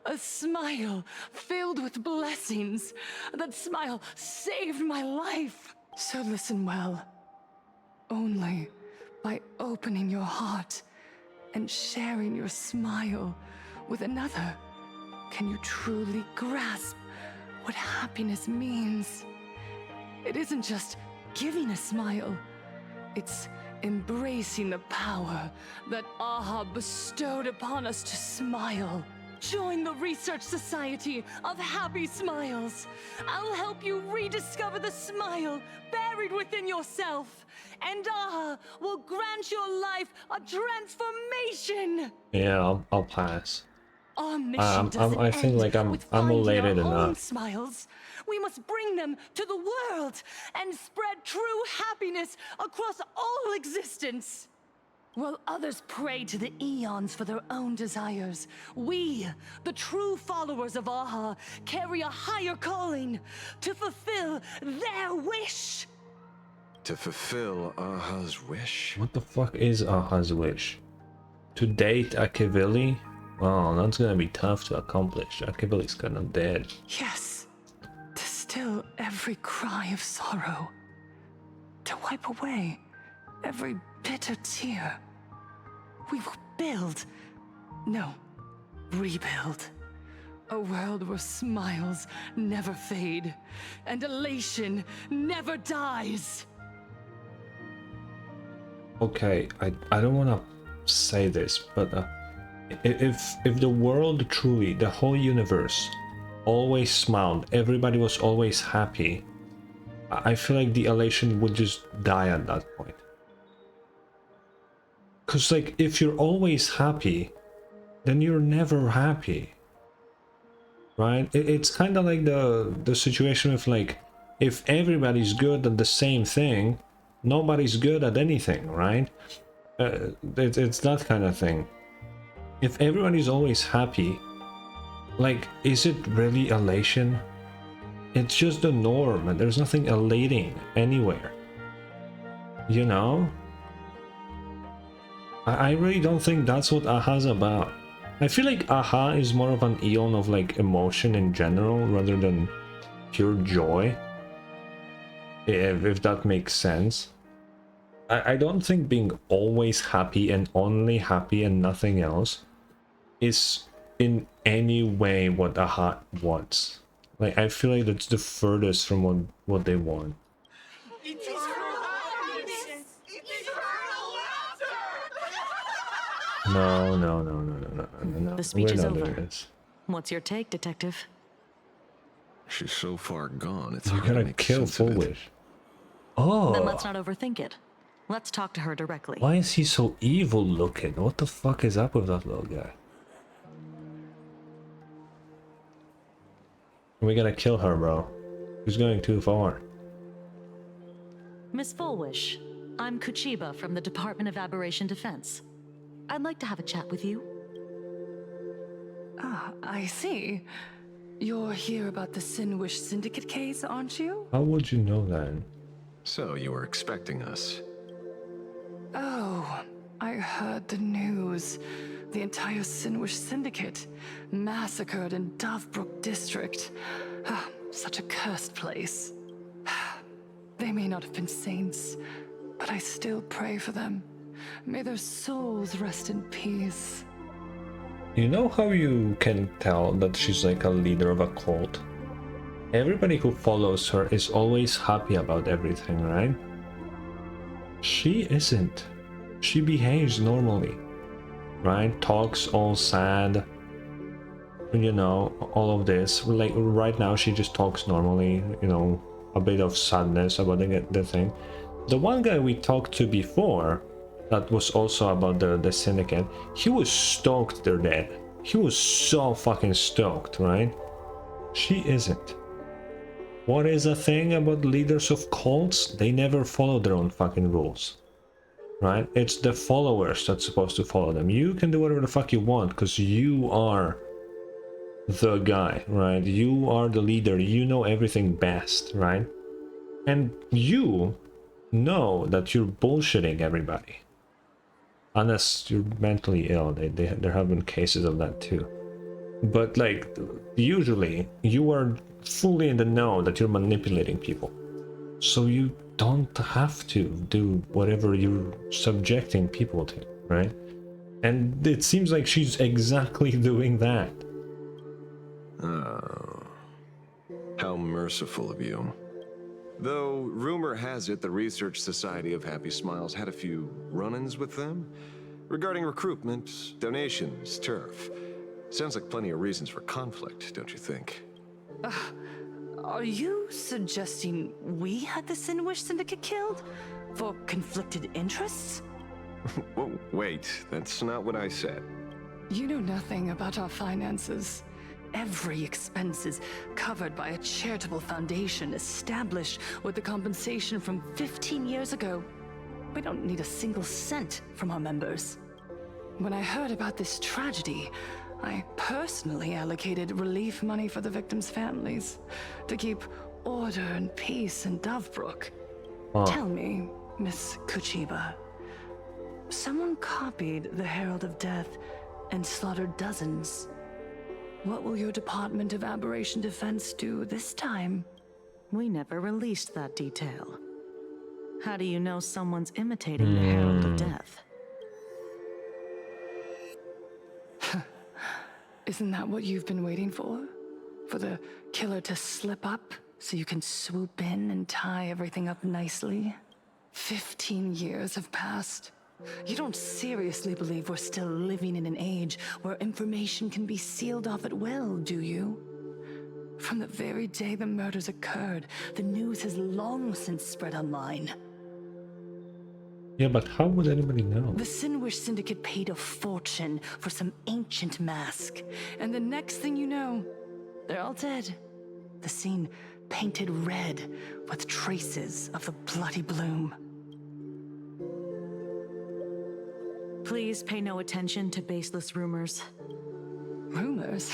S16: A smile filled with blessings. That smile saved my life. So listen well. Only by opening your heart and sharing your smile with another can you truly grasp what happiness means. It isn't just giving a smile. It's embracing the power that Aha bestowed upon us to smile. Join the Research Society of Happy Smiles. I'll help you rediscover the smile buried within yourself. And Aha will grant your life a transformation.
S1: Yeah, I'll pass.
S16: Our mission doesn't
S1: I think
S16: end
S1: like I'm
S16: with finding
S1: elated
S16: our own
S1: enough.
S16: smiles. We must bring them to the world and spread true happiness across all existence. While others pray to the eons for their own desires, we, the true followers of Aha, carry a higher calling to fulfill their wish.
S5: To fulfill Aha's wish?
S1: What the fuck is Aha's wish? To date Ashveil? Wow, that's gonna be tough to accomplish. Ashveil's kind of dead.
S16: Yes, to still every cry of sorrow. To wipe away every bitter tear. We will build, no, rebuild. A world where smiles never fade and elation never dies.
S1: Okay, I don't want to say this, but if the world truly, the whole universe, always smiled, everybody was always happy, I feel like the elation would just die at that point. Because like, if you're always happy, then you're never happy, right? It's kind of like the situation with like, if everybody's good at the same thing, nobody's good at anything, right? It's that kind of thing. If everybody's always happy, like, is it really elation? It's just the norm, and there's nothing elating anywhere. You know? I really don't think that's what Aha's about. I feel like Aha is more of an eon of like emotion in general rather than pure joy. If that makes sense. I don't think being always happy and only happy and nothing else is in any way what Aha wants. Like, I feel like that's the furthest from what they want. No.
S11: The speech is
S1: We're not doing
S11: over.
S1: this.
S11: What's your take, Detective?
S5: She's so far gone, it's
S1: You're
S5: hard to
S1: gonna
S5: make
S1: kill
S5: sense of it.
S1: Foolish. Oh!
S11: Then let's not overthink it. Let's talk to her directly.
S1: Why is he so evil looking? What the fuck is up with that little guy? We gotta kill her, bro. He's going too far.
S11: Miss Fullwish, I'm Kuchiba from the Department of Aberration Defense. I'd like to have a chat with you.
S4: Ah, I see. You're here about the Sinwish Syndicate case, aren't you?
S1: How would you know that?
S5: So, you were expecting us.
S4: Oh, I heard the news. The entire Sinwish Syndicate massacred in Dovebrook District. Ah, such a cursed place. They may not have been saints, but I still pray for them. May their souls rest in peace.
S1: You know how you can tell that she's like a leader of a cult? Everybody who follows her is always happy about everything, right? She isn't. She behaves normally, right? Talks all sad, you know, all of this. Like right now she just talks normally, you know, a bit of sadness about the thing. The one guy we talked to before, that was also about the syndicate, he was stoked they're dead. He was so fucking stoked, right? She isn't. What is a thing about leaders of cults? They never follow their own fucking rules. right? It's the followers that's supposed to follow them. You can do whatever the fuck you want because you are the guy, right? You are the leader. You know everything best, right? And you know that you're bullshitting everybody. Unless you're mentally ill. There have been cases of that too. But like, usually you are fully in the know that you're manipulating people. So you don't have to do whatever you're subjecting people to, right? And it seems like she's exactly doing that.
S14: Oh, how merciful of you. Though rumor has it the Research Society of Happy Smiles had a few run-ins with them regarding recruitment, donations, turf. Sounds like plenty of reasons for conflict, don't you think?
S11: Are you suggesting we had the Sinwish Syndicate killed? For conflicted interests?
S14: Whoa, wait, that's not what I said.
S16: You know nothing about our finances. Every expense is covered by a charitable foundation established with the compensation from 15 years ago. We don't need a single cent from our members. When I heard about this tragedy, I personally allocated relief money for the victims' families to keep order and peace in Dovebrook. Tell me, Miss Kuchiba, someone copied the Herald of Death and slaughtered dozens. What will your Department of Aberration Defense do this time?
S11: We never released that detail. How do you know someone's imitating the Herald of Death?
S16: Isn't that what you've been waiting for? For the killer to slip up so you can swoop in and tie everything up nicely? 15 years have passed. You don't seriously believe we're still living in an age where information can be sealed off at will, do you? From the very day the murders occurred, the news has long since spread online.
S1: Yeah, but how would anybody know?
S16: The Sinwish Syndicate paid a fortune for some ancient mask, and the next thing you know, they're all dead. The scene painted red with traces of the bloody bloom.
S11: Please pay no attention to baseless rumors.
S16: Rumors?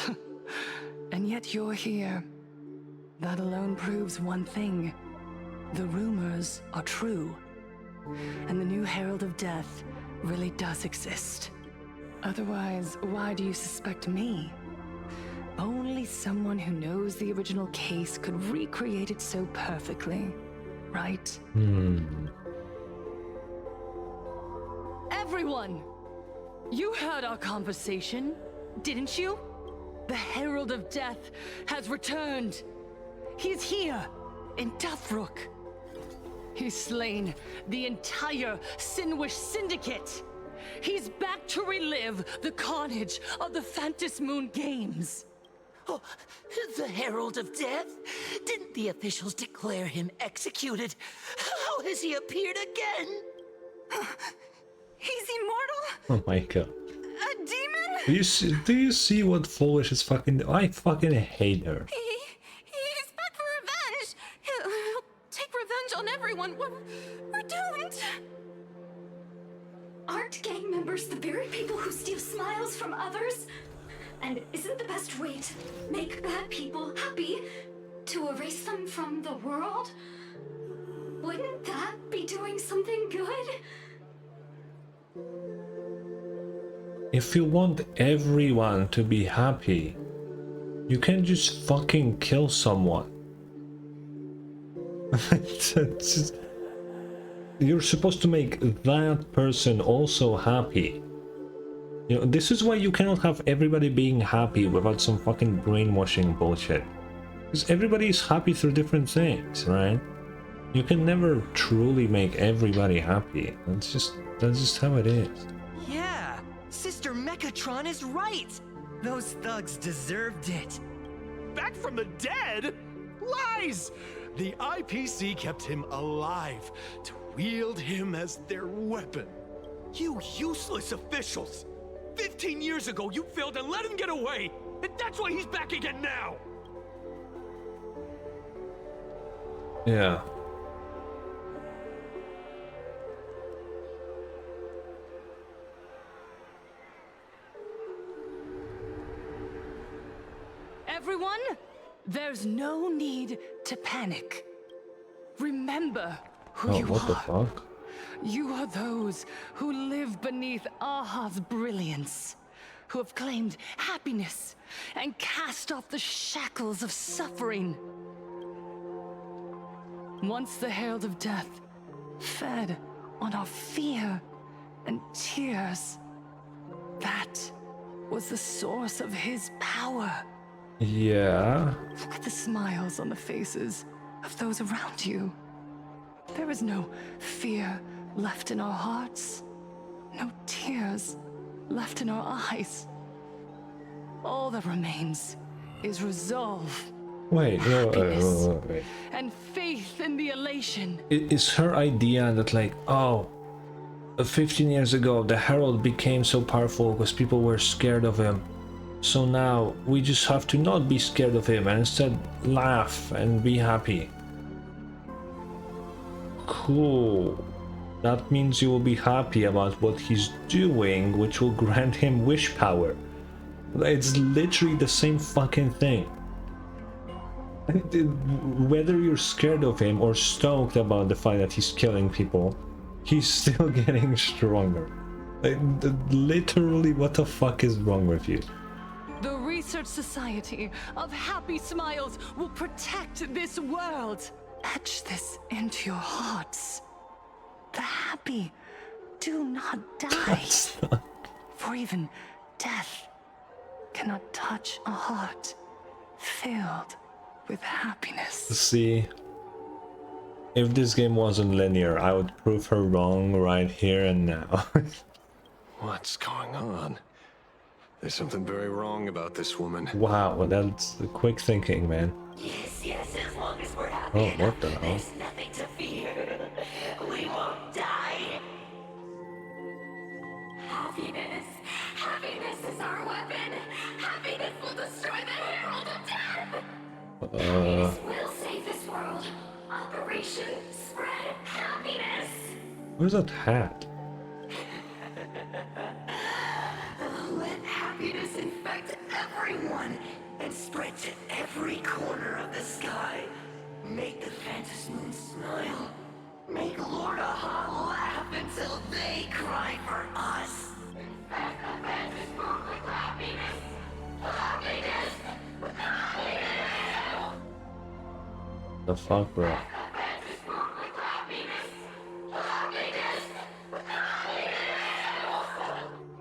S16: And yet you're here. That alone proves one thing. The rumors are true. And the new Herald of Death really does exist. Otherwise, why do you suspect me? Only someone who knows the original case could recreate it so perfectly, right? Everyone! You heard our conversation, didn't you? The Herald of Death has returned. He's here, in Dovebrook. He's slain the entire Sinwish Syndicate. He's back to relive the carnage of the Phantom Moon Games.
S6: Oh, the Herald of Death? Didn't the officials declare him executed? How has he appeared again?
S21: He's immortal?
S1: Oh my god.
S21: A demon?
S1: Do you see what Foolish is fucking... I fucking hate her.
S21: He's back for revenge. He'll take revenge on everyone. We're doomed.
S19: Aren't gang members the very people who steal smiles from others? And isn't the best way to make bad people happy to erase them from the world? Wouldn't that be doing something good?
S1: If you want everyone to be happy, you can just fucking kill someone. You're supposed to make that person also happy. You know, this is why you cannot have everybody being happy without some fucking brainwashing bullshit. Because everybody is happy through different things, right? You can never truly make everybody happy. That's just how it is.
S22: Yeah, Sister Mechatron is right. Those thugs deserved it.
S23: Back from the dead? Lies! The IPC kept him alive to wield him as their weapon.
S8: You useless officials! 15 years ago, you failed and let him get away! And that's why he's back again now!
S1: Yeah.
S16: There's no need to panic. Remember who
S1: Oh,
S16: you
S1: what the
S16: are.
S1: fuck?
S16: You are those who live beneath Aha's brilliance, who have claimed happiness and cast off the shackles of suffering. Once the herald of death fed on our fear and tears, that was the source of his power.
S1: Yeah.
S16: Look at the smiles on the faces of those around you. There is no fear left in our hearts, no tears left in our eyes. All that remains is resolve,
S1: Wait,
S16: happiness,
S1: wait.
S16: and faith in the elation.
S1: Is her idea that like, oh, 15 years ago the Herald became so powerful because people were scared of him. So now we just have to not be scared of him and instead laugh and be happy. Cool. That means you will be happy about what he's doing, which will grant him wish power. It's literally the same fucking thing. Whether you're scared of him or stoked about the fact that he's killing people, he's still getting stronger. Like, literally, what the fuck is wrong with you?
S16: The Research Society of Happy Smiles will protect this world. Etch this into your hearts. The happy do not die. For even death cannot touch a heart filled with happiness.
S1: See, if this game wasn't linear, I would prove her wrong right here and now.
S6: What's going on? There's something very wrong about this woman.
S1: Wow, that's quick thinking, man.
S10: Yes, as long as we're happy.
S1: Oh, what the hell?
S10: There's nothing to fear. We won't die. Happiness. Happiness is our weapon. Happiness will destroy the Herald of Death. Happiness will save this world. Operation Spread Happiness.
S1: Where's that hat?
S10: Let happiness infect everyone and spread to every corner of the sky. Make the Phantom Moon smile. Make Lord Aha laugh until they cry for us. Infect the Phantom Moon with happiness. Happiness. Happiness.
S1: The fuck, bro?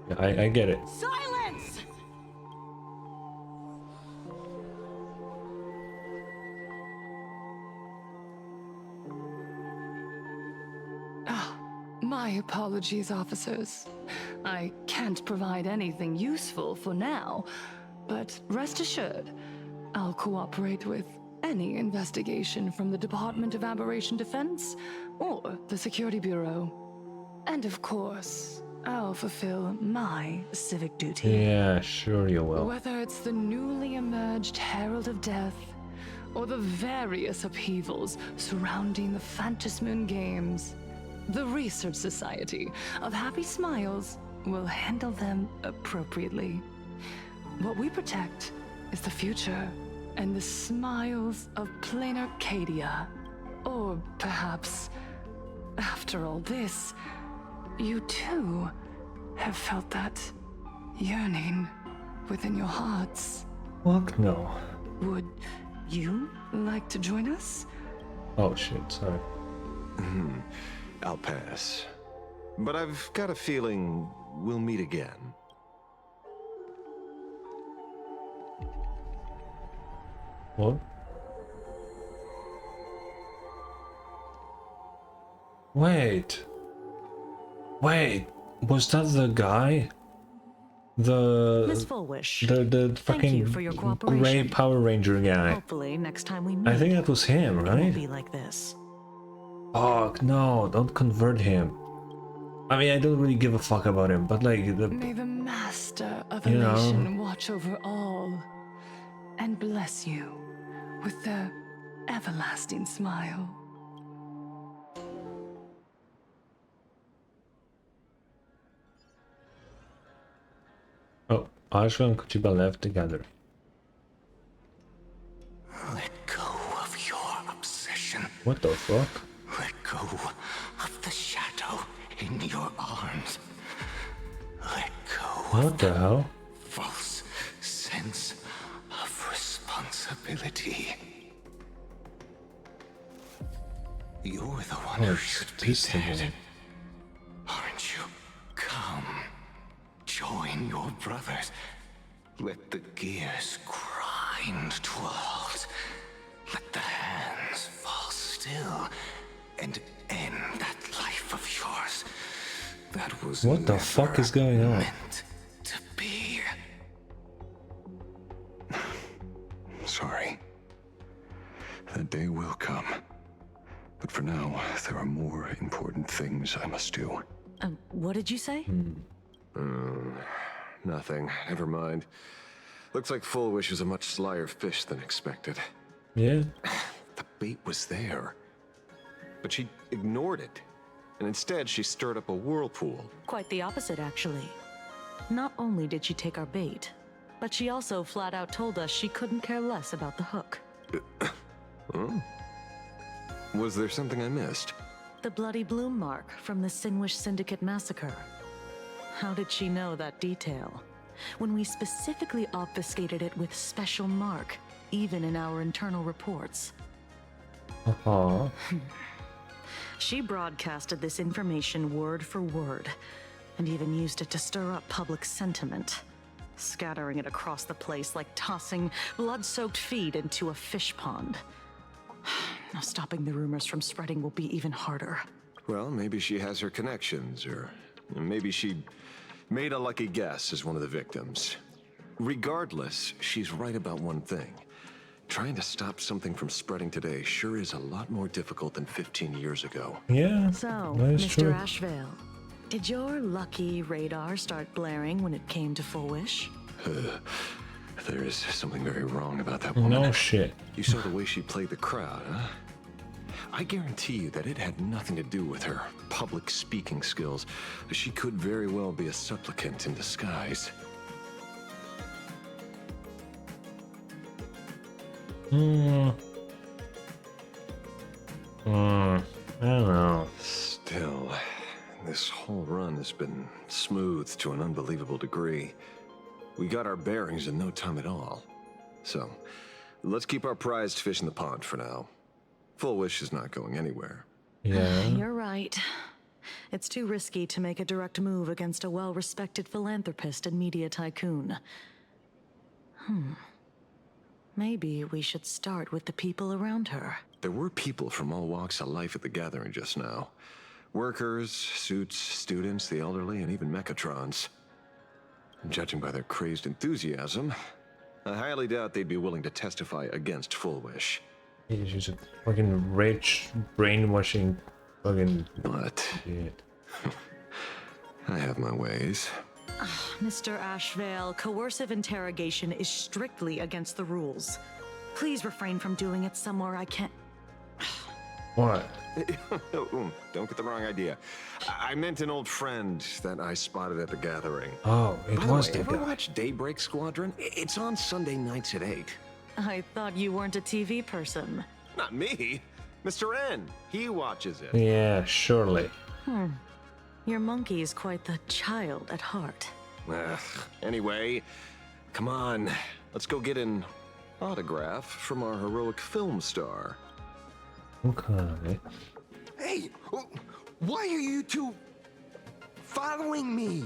S1: Yeah, I get it.
S21: Silence!
S16: My apologies, officers. I can't provide anything useful for now, but rest assured, I'll cooperate with any investigation from the Department of Aberration Defense or the Security Bureau. And of course, I'll fulfill my civic duty.
S1: Yeah, sure you will.
S16: Whether it's the newly emerged Herald of Death or the various upheavals surrounding the Phantasmoon Games, the Research Society of Happy Smiles will handle them appropriately. What we protect is the future and the smiles of planarcadia. Or perhaps, after all this, you too have felt that yearning within your hearts.
S1: Fuck no.
S16: Would you like to join us?
S1: Oh shit, sorry.
S6: I'll pass. But I've got a feeling we'll meet again.
S1: What? Wait, was that the guy?
S11: Miss Fullwish,
S1: the
S11: thank
S1: fucking
S11: you for your cooperation.
S1: gray Power Ranger guy.
S11: Hopefully, next time we meet,
S1: I think that was him,
S11: it
S1: right?
S11: won't be like this.
S1: Fuck, no, don't convert him. I mean, I don't really give a fuck about him, but like,
S16: May the Master of
S1: You know.
S16: Elation watch over all and bless you with their everlasting smile.
S1: Oh, Ashveil and Vtuber left the gathering. What the fuck?
S6: Let go of the shadow in your arms. Let go
S1: What the hell?
S6: false sense of responsibility. You're the one who should be dead. Aren't you? Come. Join your brothers. Let the gears grind to a halt. Let the hands fall still. And end that life of yours. That was
S1: What the fuck is going on?
S6: meant to be.
S12: Sorry. That day will come. But for now, there are more important things I must do.
S11: What did you say?
S14: Nothing. Never mind. Looks like Full Wish was a much slyer fish than expected.
S1: Yeah.
S14: The bait was there. But she ignored it. And instead, she stirred up a whirlpool.
S11: Quite the opposite, actually. Not only did she take our bait, but she also flat out told us she couldn't care less about the hook.
S14: Oh? Was there something I missed?
S11: The bloody bloom mark from the Sinwish Syndicate massacre. How did she know that detail? When we specifically obfuscated it with special mark, even in our internal reports.
S1: Uh-huh.
S11: She broadcasted this information word for word, and even used it to stir up public sentiment, scattering it across the place like tossing blood-soaked feed into a fish pond. Now stopping the rumors from spreading will be even harder.
S14: Well, maybe she has her connections, or maybe she made a lucky guess as one of the victims. Regardless, she's right about one thing. Trying to stop something from spreading today sure is a lot more difficult than 15 years ago.
S1: Yeah,
S11: So,
S1: that is
S11: Mr.
S1: true.
S11: Ashveil, did your lucky radar start blaring when it came to Full Wish?
S14: There is something very wrong about that woman.
S1: No shit.
S14: You saw the way she played the crowd, huh? I guarantee you that it had nothing to do with her public speaking skills. She could very well be a supplicant in disguise.
S1: I don't know.
S14: Still, this whole run has been smooth to an unbelievable degree. We got our bearings in no time at all. So, let's keep our prized fish in the pond for now. Full Wish is not going anywhere.
S1: Yeah.
S11: You're right. It's too risky to make a direct move against a well-respected philanthropist and media tycoon. Maybe we should start with the people around her.
S14: There were people from all walks of life at the gathering just now. Workers, suits, students, the elderly, and even Mechatrons. Judging by their crazed enthusiasm, I highly doubt they'd be willing to testify against Full Wish.
S1: She's a fucking rich, brainwashing fucking...
S14: What?
S1: Shit.
S14: I have my ways.
S11: Mr. Ashveil, coercive interrogation is strictly against the rules. Please refrain from doing it somewhere I can't...
S1: What?
S14: Don't get the wrong idea. I meant an old friend that I spotted at the gathering.
S1: Oh, it was
S14: the
S1: that
S14: ever
S1: guy.
S14: watch Daybreak Squadron? It's on Sunday nights at 8.
S11: I thought you weren't a TV person.
S14: Not me. Mr. N. He watches it.
S1: Yeah, surely.
S11: Your monkey is quite the child at heart.
S14: Anyway, come on. Let's go get an autograph from our heroic film star.
S1: Okay.
S20: Hey, why are you two following me?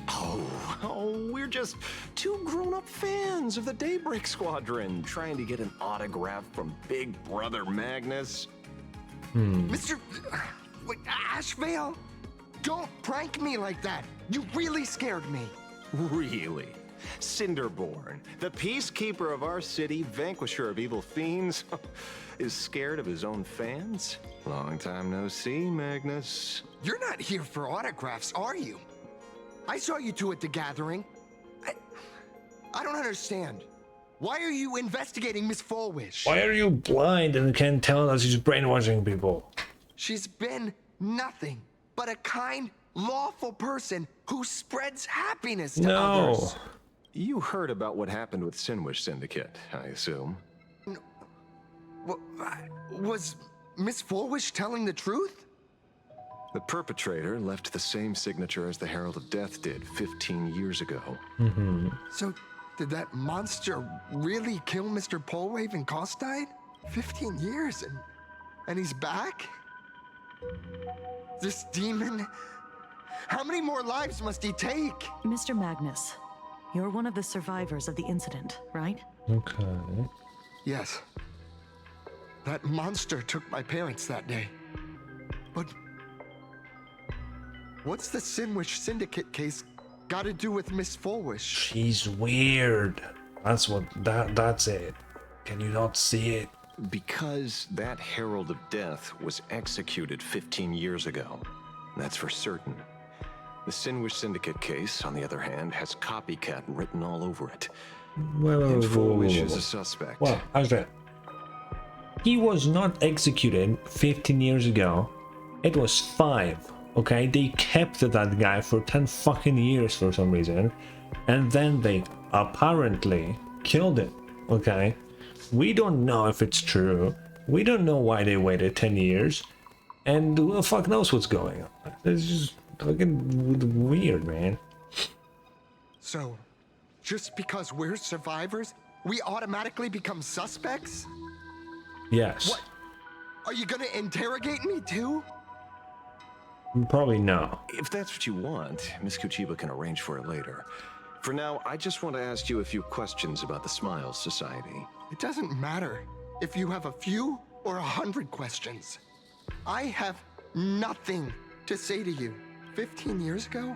S14: Oh, we're just two grown-up fans of the Daybreak Squadron trying to get an autograph from Big Brother Magnus.
S20: Mr. Ashveil, don't prank me like that. You really scared me.
S14: Really? Cinderborn, the peacekeeper of our city, vanquisher of evil fiends, is scared of his own fans? Long time no see, Magnus.
S20: You're not here for autographs, are you? I saw you two at the gathering. I don't understand. Why are you investigating Miss Fullwish?
S1: Why are you blind and can't tell us she's brainwashing people?
S20: She's been nothing but a kind, lawful person who spreads happiness to others.
S14: You heard about what happened with Sinwish Syndicate, I assume.
S20: Was
S3: Miss Foolish telling the truth?
S12: The perpetrator left the same signature as the Herald of Death did 15 years ago.
S3: So, did that monster really kill Mr. Polwave and Costide? 15 years and he's back? This demon? How many more lives must he take?
S11: Mr. Magnus, you're one of the survivors of the incident, right?
S1: Okay.
S3: Yes. That monster took my parents that day. But what's the Sinwish Syndicate case got to do with Miss Foolish?
S1: She's weird. That's it. Can you not see it?
S12: Because that Herald of Death was executed 15 years ago. That's for certain. The Sinwish Syndicate case, on the other hand, has copycat written all over it. And Foolish is a suspect.
S1: Well, Ashveil. He was not executed 15 years ago. It was 5. Okay, they kept that guy for 10 fucking years for some reason, and then they apparently killed him. Okay, we don't know if it's true. We don't know why they waited 10 years, and who the fuck knows what's going on. It's just fucking weird, man.
S3: So, just because we're survivors, we automatically become suspects?
S1: Yes.
S3: What? Are you gonna interrogate me too?
S1: Probably no.
S12: If that's what you want, Miss Kuchiba can arrange for it later. For now, I just want to ask you a few questions about the Smiles Society.
S3: It doesn't matter if you have a few or 100 questions. I have nothing to say to you. 15 years ago,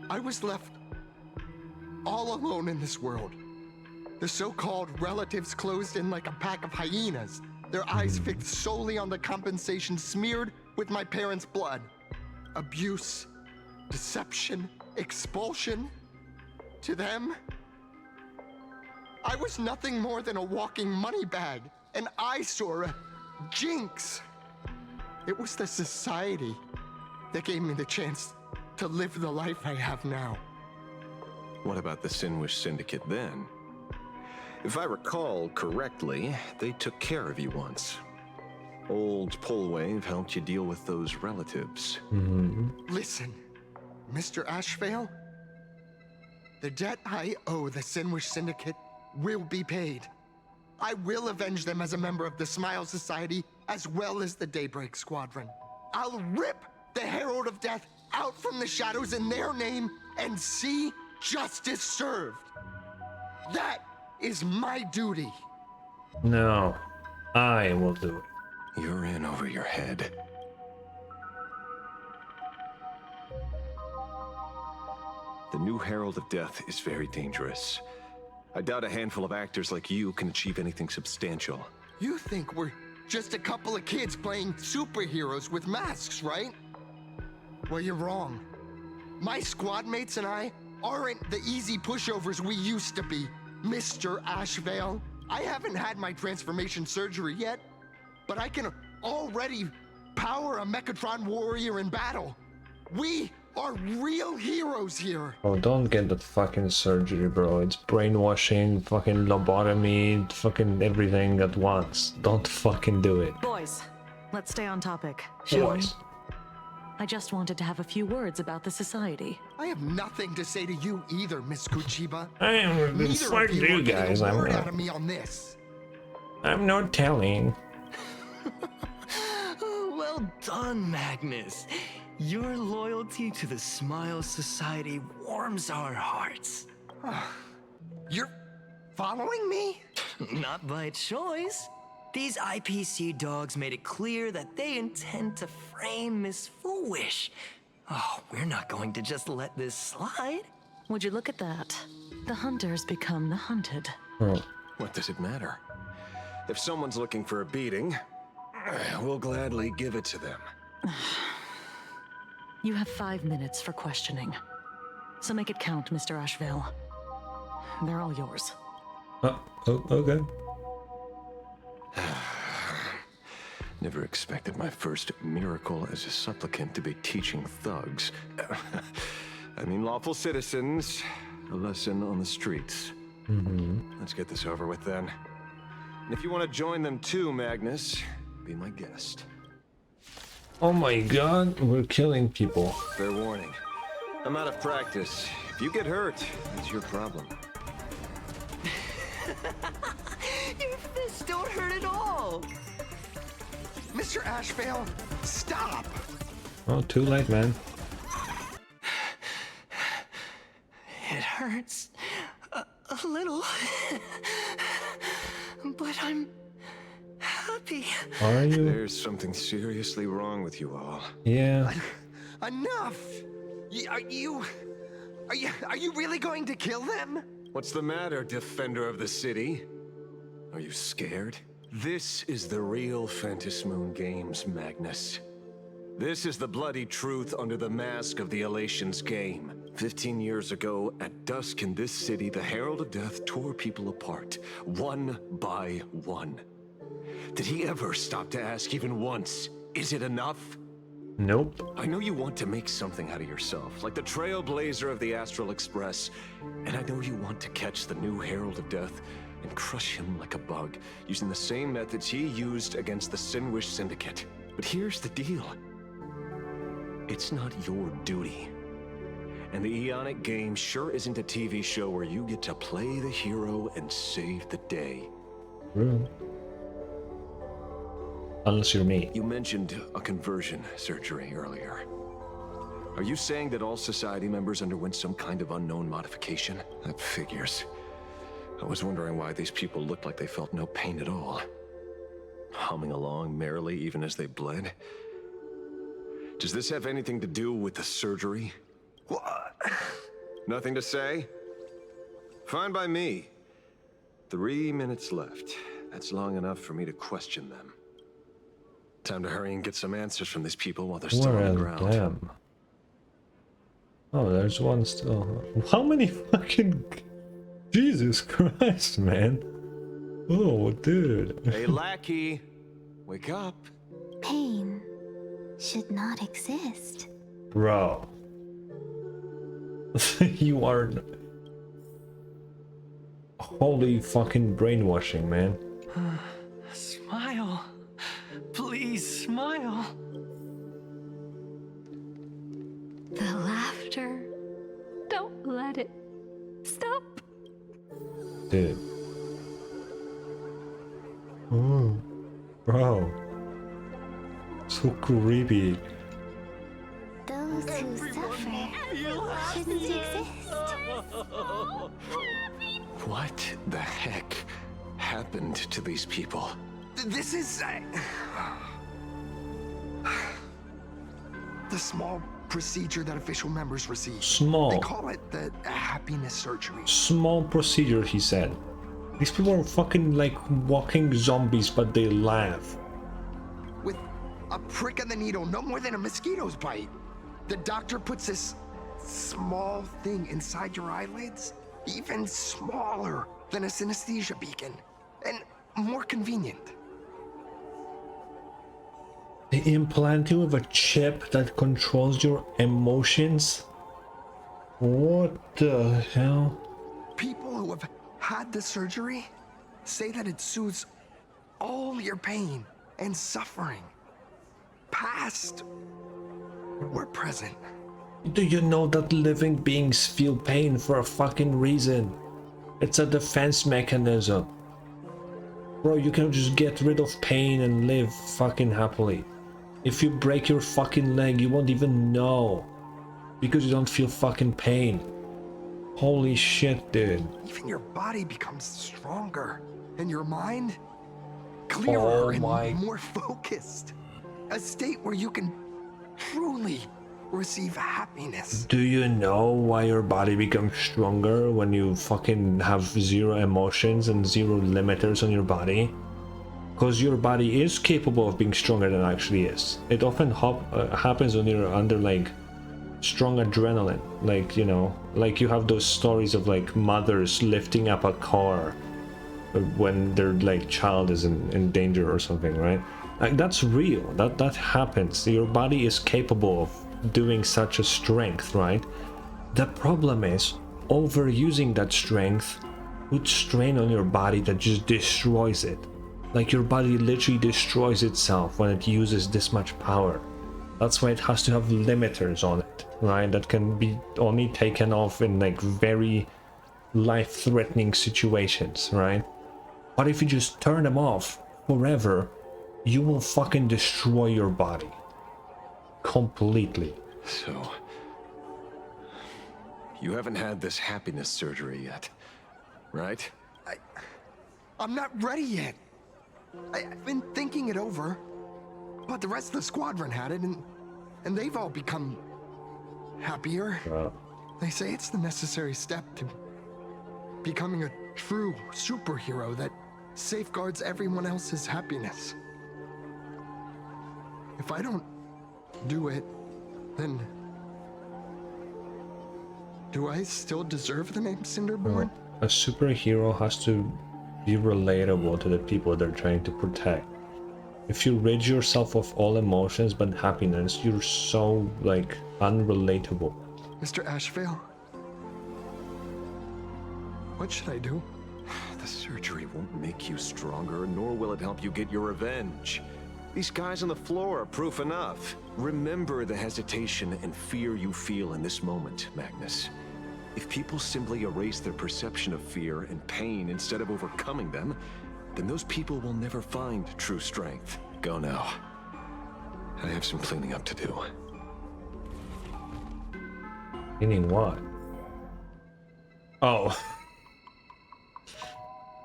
S3: I was left all alone in this world. The so-called relatives closed in like a pack of hyenas, their eyes fixed solely on the compensation smeared with my parents' blood. Abuse, deception, expulsion. To them, I was nothing more than a walking money bag, an eyesore, a jinx. It was the society that gave me the chance to live the life I have now.
S12: What about the Sinwish Syndicate then? If I recall correctly, they took care of you once. Old Polwave helped you deal with those relatives.
S3: Listen, Mr. Ashveil, the debt I owe the Sinwish Syndicate will be paid. I will avenge them as a member of the Smile Society as well as the Daybreak Squadron. I'll rip the Herald of Death out from the shadows in their name and see justice served. That is my duty.
S1: No, I will do it.
S12: You're in over your head. The new Herald of Death is very dangerous. I doubt a handful of actors like you can achieve anything substantial.
S3: You think we're just a couple of kids playing superheroes with masks, right? Well, you're wrong. My squad mates and I aren't the easy pushovers we used to be, Mr. Ashveil. I haven't had my transformation surgery yet, but I can already power a Mechatron warrior in battle. We are real heroes here.
S1: Oh, don't get that fucking surgery, bro. It's brainwashing, fucking lobotomy, fucking everything at once. Don't fucking do it.
S11: Boys, let's stay on topic, shall we? I just wanted to have a few words about the society.
S3: I have nothing to say to you either, Miss Kuchiba.
S1: Fuck you guys.
S3: Out of me on this.
S1: I'm not telling.
S22: Well done, Magnus. Your loyalty to the Smile Society warms our hearts.
S3: You're following me?
S22: Not by choice. These IPC dogs made it clear that they intend to frame Miss Foolish. Oh, we're not going to just let this slide.
S11: Would you look at that? The hunters become the hunted.
S12: What does it matter? If someone's looking for a beating, we'll gladly give it to them.
S11: You have 5 minutes for questioning. So make it count, Mr. Ashveil. They're all yours.
S1: Okay.
S12: Never expected my first miracle as a supplicant to be teaching thugs. I mean lawful citizens, a lesson on the streets. Let's get this over with then. And if you want to join them too, Magnus, Be my guest.
S1: Oh my god, we're killing people.
S12: Fair warning. I'm out of practice. If you get hurt, that's your problem.
S22: Your fists don't hurt at all.
S3: Mr. Ashveil, stop!
S1: Oh, too late, man.
S22: It hurts a little, but I'm happy.
S1: Are you?
S12: There's something seriously wrong with you all.
S1: Yeah.
S3: Enough! Are you really going to kill them?
S12: What's the matter, defender of the city? Are you scared? This is the real Phantasmoon Games, Magnus. This is the bloody truth under the mask of the Elations game. 15 years ago, at dusk in this city, the Herald of Death tore people apart, one by one. Did he ever stop to ask even once, is it enough?
S1: Nope.
S12: I know you want to make something out of yourself, like the trailblazer of the Astral Express, and I know you want to catch the new Herald of Death and crush him like a bug, using the same methods he used against the Sinwish Syndicate. But here's the deal. It's not your duty. And the Eonic game sure isn't a TV show where you get to play the hero and save the day.
S1: True. Unless you're me.
S12: You mentioned a conversion surgery earlier. Are you saying that all society members underwent some kind of unknown modification? That figures. I was wondering why these people looked like they felt no pain at all. Humming along merrily even as they bled. Does this have anything to do with the surgery? What? Nothing to say? Fine by me. 3 minutes left. That's long enough for me to question them. Time to hurry and get some answers from these people while they're still on the ground.
S1: Them? Oh, there's one still. How many fucking... Jesus Christ, man. Oh, dude.
S12: Hey, lackey. Wake up.
S2: Pain should not exist.
S1: Bro. You are... Holy fucking brainwashing, man.
S22: Smile. Please smile.
S13: The laughter. Don't let it stop.
S1: Dude. Oh, bro. So creepy.
S2: Those who suffer shouldn't exist.
S12: What the heck happened to these people?
S3: This is... the small procedure that official members receive.
S1: Small.
S3: They call it the happiness surgery.
S1: Small procedure, he said. These people are fucking like walking zombies, but they laugh.
S3: With a prick of the needle, no more than a mosquito's bite. The doctor puts this small thing inside your eyelids, even smaller than a synesthesia beacon, and more convenient.
S1: They implant you with a chip that controls your emotions? What the hell?
S3: People who have had the surgery say that it soothes all your pain and suffering, past or present.
S1: Do you know that living beings feel pain for a fucking reason? It's a defense mechanism. Bro, you can just get rid of pain and live fucking happily. If you break your fucking leg, you won't even know. Because you don't feel fucking pain. Holy shit, dude.
S3: Even your body becomes stronger, and your mind clearer and more focused. A state where you can truly receive happiness.
S1: Do you know why your body becomes stronger when you fucking have zero emotions and zero limiters on your body? Because your body is capable of being stronger than it actually is. It often happens when you're under like strong adrenaline, like, you know, like you have those stories of like mothers lifting up a car when their like child is in danger or something, right? Like that's real. That happens. Your body is capable of doing such a strength, right? The problem is overusing that strength puts strain on your body that just destroys it. Like your body literally destroys itself when it uses this much power. That's why it has to have limiters on it, right? That can be only taken off in like very life-threatening situations, right? But if you just turn them off forever, you will fucking destroy your body. Completely.
S12: So, you haven't had this happiness surgery yet, right?
S3: I'm not ready yet. I've been thinking it over, but the rest of the squadron had it, and they've all become happier. They say it's the necessary step to becoming a true superhero that safeguards everyone else's happiness. If I don't do it, then do I still deserve the name Cinderborn?
S1: A superhero has to be relatable to the people they're trying to protect. If you rid yourself of all emotions but happiness, you're so, like, unrelatable.
S3: Mr. Ashveil, what should I do?
S12: The surgery won't make you stronger, nor will it help you get your revenge. These guys on the floor are proof enough. Remember the hesitation and fear you feel in this moment, Magnus. If people simply erase their perception of fear and pain instead of overcoming them, then those people will never find true strength. Go now. I have some cleaning up to do.
S1: Meaning what? Oh.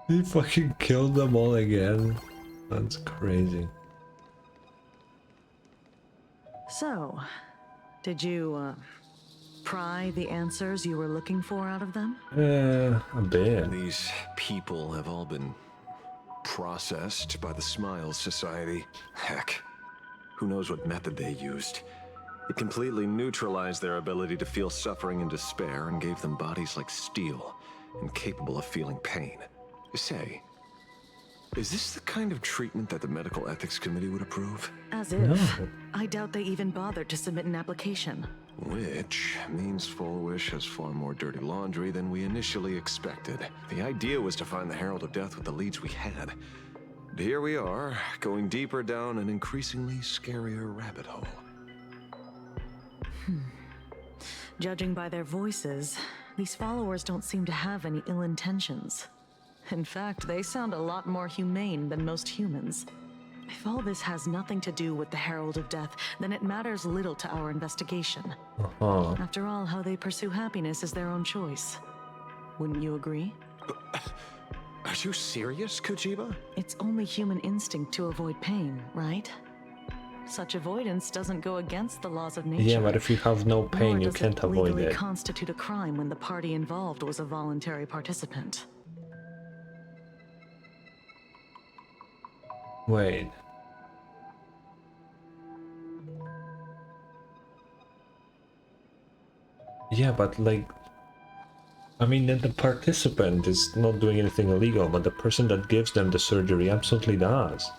S1: He fucking killed them all again. That's crazy.
S11: So, did you, pry the answers you were looking for out of them?
S1: A bit.
S12: These people have all been processed by the Smiles Society. Heck, who knows what method they used. It completely neutralized their ability to feel suffering and despair and gave them bodies like steel, incapable of feeling pain. Say, is this the kind of treatment that the Medical Ethics Committee would approve?
S11: As if.
S1: No.
S11: I doubt they even bothered to submit an application.
S12: Which means Fullwish has far more dirty laundry than we initially expected. The idea was to find the Herald of Death with the leads we had. But here we are, going deeper down an increasingly scarier rabbit hole.
S11: Judging by their voices, these followers don't seem to have any ill intentions. In fact, they sound a lot more humane than most humans. If all this has nothing to do with the Herald of Death, then it matters little to our investigation. After all, how they pursue happiness is their own choice. Wouldn't you agree?
S12: Are you serious, Kujiba?
S11: It's only human instinct to avoid pain, right? Such avoidance doesn't go against the laws of nature.
S1: Yeah, but if you have no pain,
S11: Nor
S1: you
S11: does
S1: can't
S11: it
S1: avoid
S11: legally
S1: it.
S11: constitute a crime when the party involved was a voluntary participant.
S1: Wait. Yeah, but like, I mean, then the participant is not doing anything illegal, but the person that gives them the surgery absolutely does.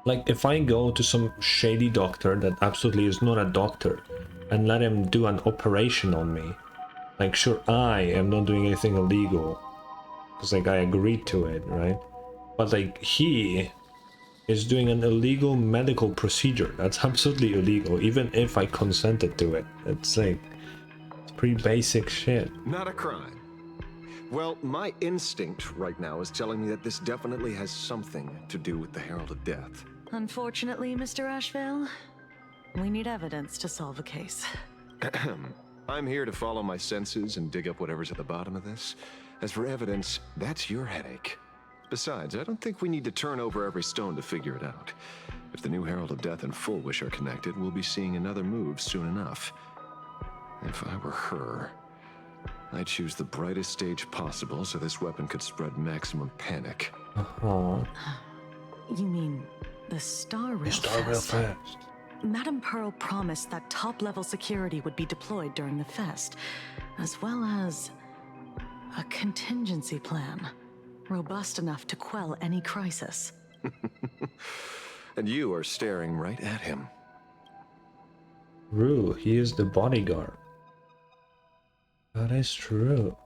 S1: Like, if I go to some shady doctor that absolutely is not a doctor and let him do an operation on me, like, sure, I am not doing anything illegal because, like, I agreed to it, right? But, like, he is doing an illegal medical procedure. That's absolutely illegal, even if I consented to it. It's like, it's pretty basic shit.
S12: Not a crime. Well, my instinct right now is telling me that this definitely has something to do with the Herald of Death.
S11: Unfortunately, Mr. Ashveil, we need evidence to solve a case.
S12: I'm here to follow my senses and dig up whatever's at the bottom of this. As for evidence, that's your headache. Besides, I don't think we need to turn over every stone to figure it out. If the new Herald of Death and Fullwish are connected, we'll be seeing another move soon enough. If I were her, I'd choose the brightest stage possible so this weapon could spread maximum panic.
S11: You mean the Star Rail Fest? Madame Pearl promised that top-level security would be deployed during the fest, as well as a contingency plan, robust enough to quell any crisis.
S12: And you are staring right at him.
S1: True, he is the bodyguard. That is true.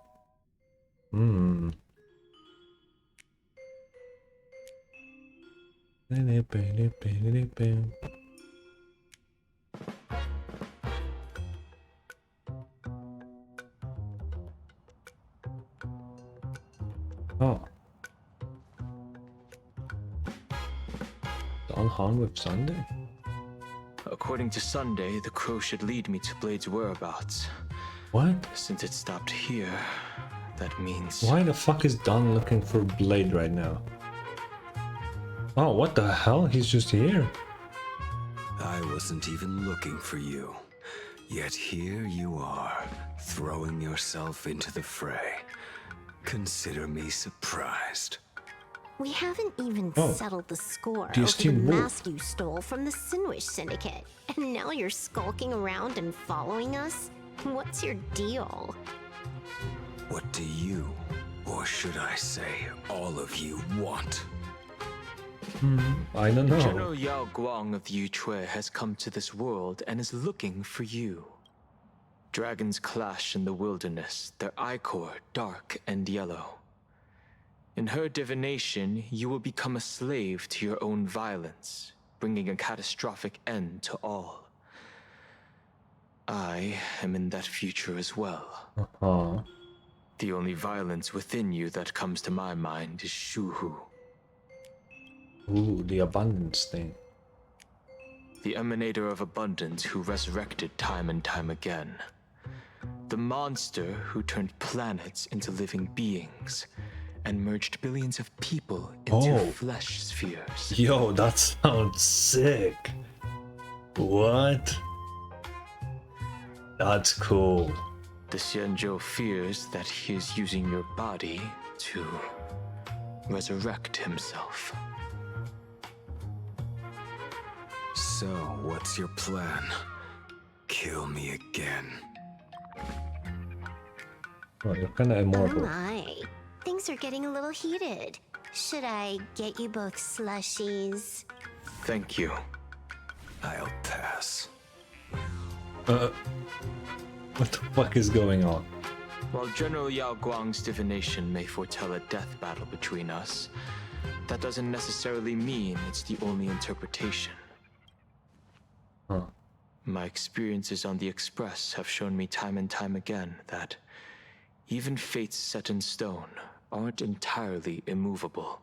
S1: Oh. Dawn Han with Sunday?
S9: According to Sunday, the crow should lead me to Blade's whereabouts.
S1: What?
S9: Since it stopped here, that means...
S1: Why the fuck is Dawn looking for Blade right now? Oh, what the hell? He's just here.
S15: I wasn't even looking for you. Yet here you are, throwing yourself into the fray. Consider me surprised.
S2: We haven't even
S1: Oh.
S2: settled the score
S1: The
S2: over the
S1: esteemed wolf.
S2: mask you stole from the Sinwish Syndicate. And now you're skulking around and following us? What's your deal?
S15: What do you, or should I say, all of you, want?
S1: I don't know.
S9: General Yao Guang of Yu Chui has come to this world and is looking for you. Dragons clash in the wilderness, their ichor dark and yellow. In her divination, you will become a slave to your own violence, bringing a catastrophic end to all. I am in that future as well.
S1: Uh-huh.
S9: The only violence within you that comes to my mind is Shuhu,
S1: Ooh, the abundance thing.
S9: the emanator of abundance who resurrected time and time again. The monster who turned planets into living beings and merged billions of people into
S1: Oh.
S9: flesh spheres.
S1: Yo, that sounds sick. What? That's cool.
S9: The Xianzhou fears that he is using your body to resurrect himself.
S15: So, what's your plan? Kill me again.
S1: Oh, you're kinda
S2: Oh
S1: immortal.
S2: my. Things are getting a little heated. Should I get you both slushies?
S9: Thank you.
S15: I'll pass.
S1: What the fuck is going on?
S9: While General Yao Guang's divination may foretell a death battle between us, that doesn't necessarily mean it's the only interpretation.
S1: Huh.
S9: My experiences on the Express have shown me time and time again that even fates set in stone aren't entirely immovable.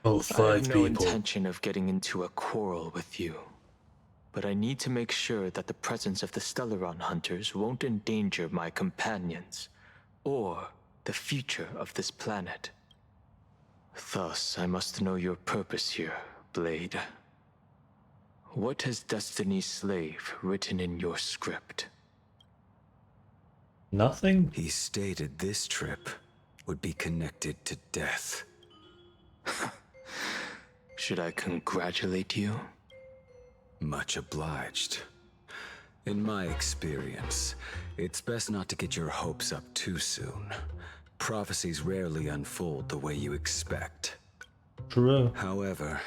S1: Oh,
S9: I
S1: five
S9: have no
S1: people.
S9: intention of getting into a quarrel with you, but I need to make sure that the presence of the Stellaron hunters won't endanger my companions or the future of this planet. Thus, I must know your purpose here, Blade. What has Destiny's Slave written in your script?
S1: Nothing?
S15: He stated this trip would be connected to death.
S9: Should I congratulate you?
S15: Much obliged. In my experience, it's best not to get your hopes up too soon. Prophecies rarely unfold the way you expect.
S1: True.
S15: However,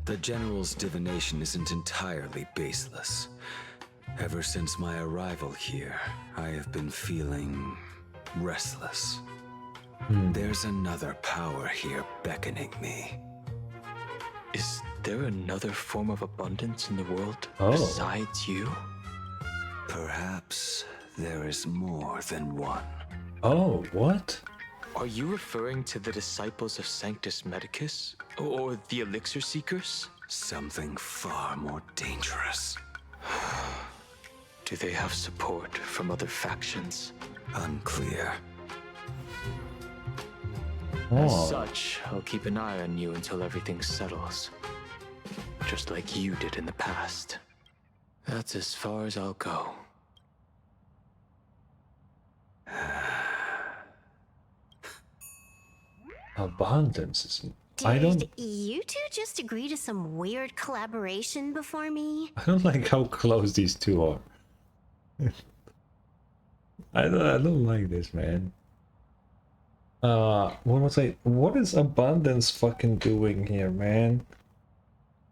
S15: the General's divination isn't entirely baseless. Ever since my arrival here, I have been feeling restless. There's another power here beckoning me.
S9: Is there another form of abundance in the world
S1: Oh.
S9: besides you?
S15: Perhaps there is more than one.
S1: Oh, what?
S9: Are you referring to the disciples of Sanctus Medicus? Or the Elixir Seekers?
S15: Something far more dangerous.
S9: Do they have support from other factions?
S15: Unclear.
S9: As
S1: Oh.
S9: such, I'll keep an eye on you until everything settles. Just like you did in the past. That's as far as I'll go.
S1: Abundance is...
S2: Did
S1: I don't
S2: you two just agree to some weird collaboration before me?
S1: like how close these two are. I don't like this, man. What was I? What is abundance fucking doing here, man?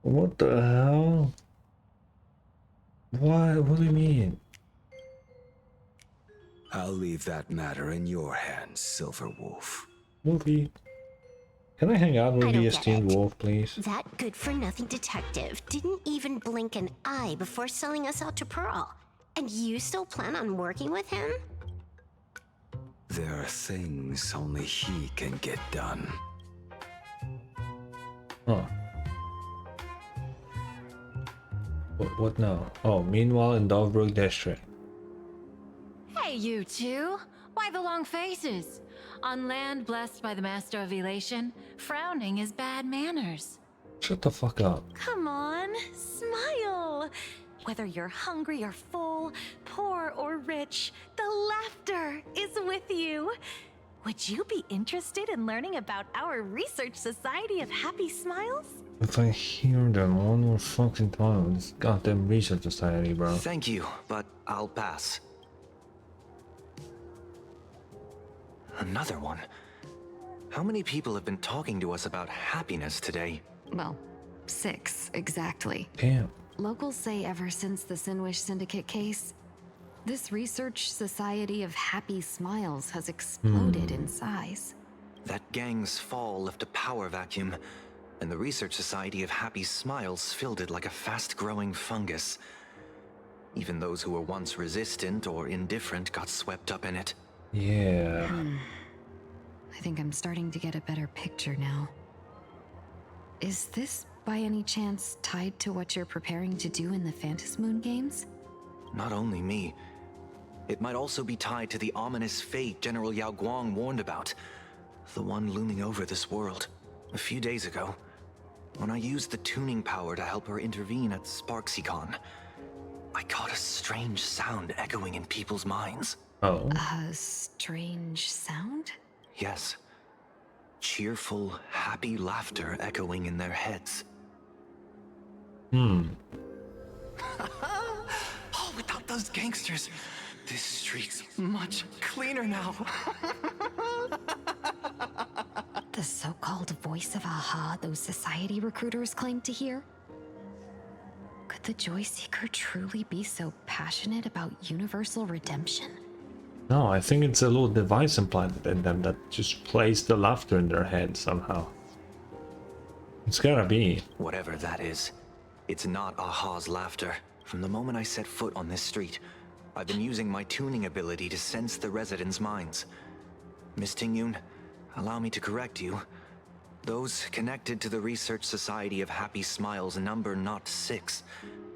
S1: What the hell? What do you mean?
S15: I'll leave that matter in your hands, Silver Wolf.
S1: movie. Can I hang out with
S2: I
S1: the
S2: don't
S1: esteemed
S2: get it.
S1: wolf, please?
S2: That good-for-nothing detective didn't even blink an eye before selling us out to Pearl. And you still plan on working with him?
S15: There are things only he can get done.
S1: Huh. What now? Oh, meanwhile in Dovebrook District.
S7: Hey, you two! Why the long faces? On land blessed by the Master of Elation, frowning is bad manners.
S1: Shut the fuck up.
S11: Come on, smile. Whether you're hungry or full, poor or rich, the laughter is with you. Would you be interested in learning about our Research Society of Happy Smiles?
S1: If I hear them one more fucking time, this goddamn research society, bro.
S22: Thank you, but I'll pass. Another one. How many people have been talking to us about happiness today?
S17: Well, 6 exactly.
S1: Damn.
S17: Locals say ever since the Sinwish Syndicate case, this Research Society of Happy Smiles has exploded in size.
S22: That gang's fall left a power vacuum, and the Research Society of Happy Smiles filled it like a fast-growing fungus. Even those who were once resistant or indifferent got swept up in it.
S1: Yeah.
S17: I think I'm starting to get a better picture now. Is this, by any chance, tied to what you're preparing to do in the Phantasmoon games?
S22: Not only me. It might also be tied to the ominous fate General Yao Guang warned about. The one looming over this world. A few days ago, when I used the tuning power to help her intervene at SparksyCon, I caught a strange sound echoing in people's minds.
S1: Oh.
S17: A strange sound?
S22: Yes. Cheerful, happy laughter echoing in their heads.
S1: Hmm.
S22: Oh, without those gangsters, this street's much cleaner now.
S17: The so-called voice of Aha those society recruiters claim to hear? Could the Joy Seeker truly be so passionate about universal redemption?
S1: No, I think it's a little device implanted in them that just plays the laughter in their head somehow. It's gotta be.
S22: Whatever that is, it's not Aha's laughter. From the moment I set foot on this street, I've been using my tuning ability to sense the residents' minds. Miss Tingyun, allow me to correct you. Those connected to the Research Society of Happy Smiles number not 6,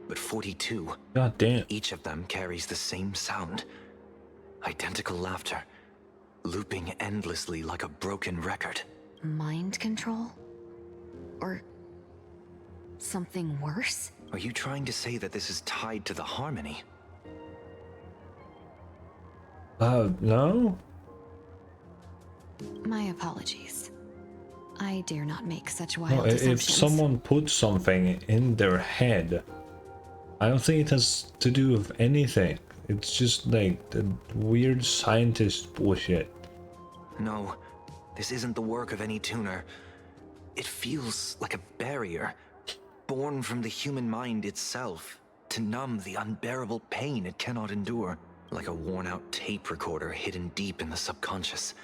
S22: but 42.
S1: God damn.
S22: Each of them carries the same sound. Identical laughter, looping endlessly like a broken record.
S17: Mind control? Or something worse?
S22: Are you trying to say that this is tied to the harmony?
S1: No?
S17: My apologies. I dare not make such wild
S1: No,
S17: assumptions.
S1: if someone puts something in their head, I don't think it has to do with anything. It's just like the weird scientist bullshit.
S22: No, this isn't the work of any tuner. It feels like a barrier, born from the human mind itself, to numb the unbearable pain it cannot endure. Like a worn-out tape recorder hidden deep in the subconscious,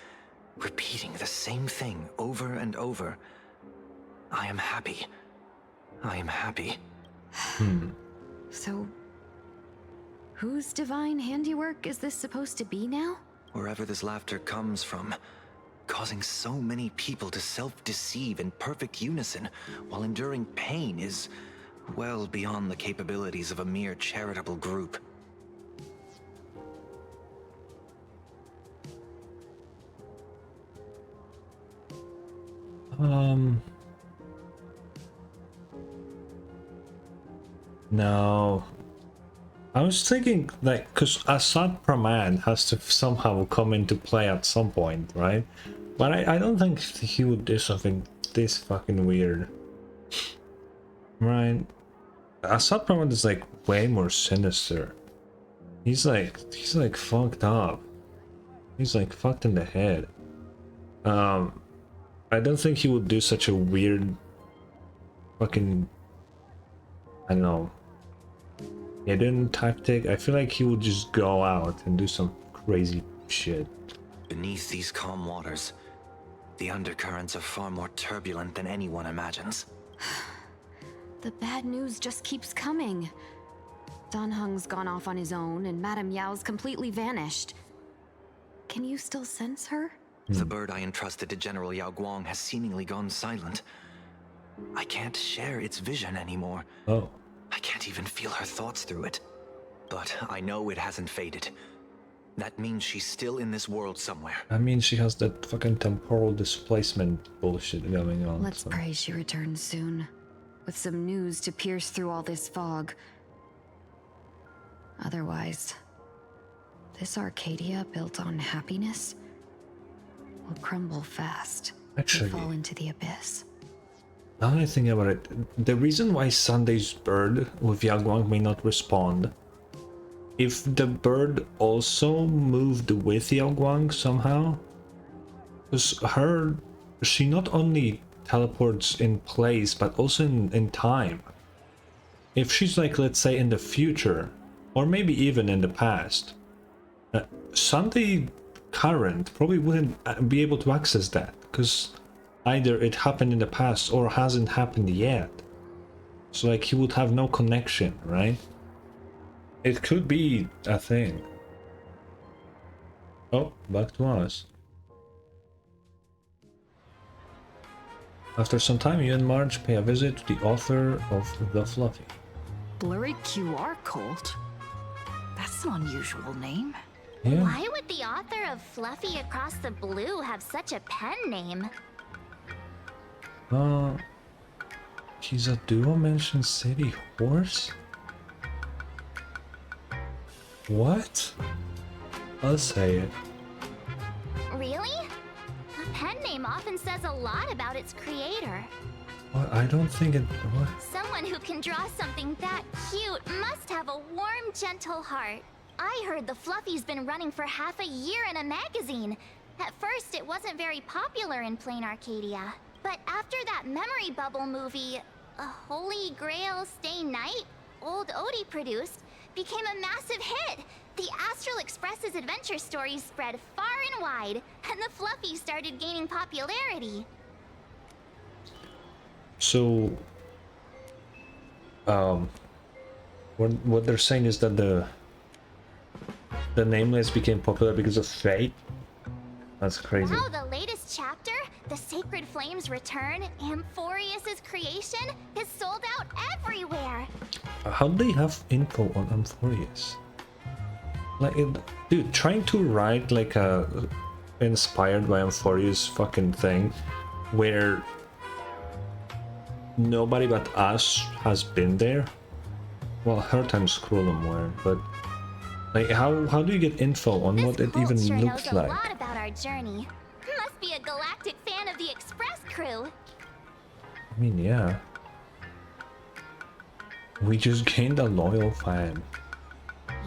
S22: repeating the same thing over and over. I am happy. I am happy.
S17: So, whose divine handiwork is this supposed to be now?
S22: Wherever this laughter comes from, causing so many people to self-deceive in perfect unison while enduring pain is well beyond the capabilities of a mere charitable group.
S1: No. I was thinking, like, because Assad Praman has to somehow come into play at some point, right? But I don't think he would do something this fucking weird. Right? Assad Praman is, like, way more sinister. He's like fucked up. He's, like, fucked in the head. I don't think he would do such a weird fucking, I don't know, hidden tactic. I feel like he would just go out and do some crazy shit.
S22: Beneath these calm waters, The undercurrents are far more turbulent than anyone imagines.
S17: The bad news just keeps coming. Dan Heng's gone off on his own, and Madame Yao's completely vanished. Can you still sense her?
S22: The bird I entrusted to General Yao Guang has seemingly gone silent. I can't share its vision anymore.
S1: Oh.
S22: I can't even feel her thoughts through it. But I know it hasn't faded. That means she's still in this world somewhere.
S1: I mean, she has that fucking temporal displacement bullshit going on.
S17: Let's pray she returns soon, with some news to pierce through all this fog. Otherwise, this Arcadia built on happiness will crumble fast.
S1: Actually,
S17: and fall into the abyss.
S1: Now that I think about it, the reason why Sunday's bird with Yao Guang may not respond, if the bird also moved with Yao Guang somehow, because she not only teleports in place but also in time. If she's like, let's say, in the future, or maybe even in the past, Sunday current probably wouldn't be able to access that, because either it happened in the past or hasn't happened yet. So like he would have no connection, right? It could be a thing. Oh, back to us. After some time, you and Marge pay a visit to the author of The Fluffy.
S4: Blurry QR cult? That's an unusual name.
S1: Yeah.
S5: Why would the author of Fluffy Across the Blue have such a pen name?
S1: He's a dual-mention city horse? What? I'll say it.
S5: Really? A pen name often says a lot about its creator.
S1: What? I don't think it... What?
S5: Someone who can draw something that cute must have a warm, gentle heart. I heard the Fluffy's been running for half a year in a magazine. At first, it wasn't very popular in Planarcadia. But after that memory bubble movie, A Holy Grail Stay Night, old Odie produced, became a massive hit. The Astral Express's adventure stories spread far and wide, and the Fluffy started gaining popularity.
S1: So, what they're saying is that the Nameless became popular because of fate? That's crazy.
S5: Now the latest chapter, The Sacred Flames Return, Amphorius's creation, is sold out everywhere.
S1: How do they have info on Amphorius? Like, dude, trying to write like a inspired by Amphorius fucking thing where nobody but us has been there. Well, Hurt and Scrollum were, but like, how do you get info on what it even
S5: Sure
S1: looks
S5: knows
S1: like?
S5: a lot about our journey. Must be a galactic fan of the Express crew.
S1: I mean, yeah. We just gained a loyal fan.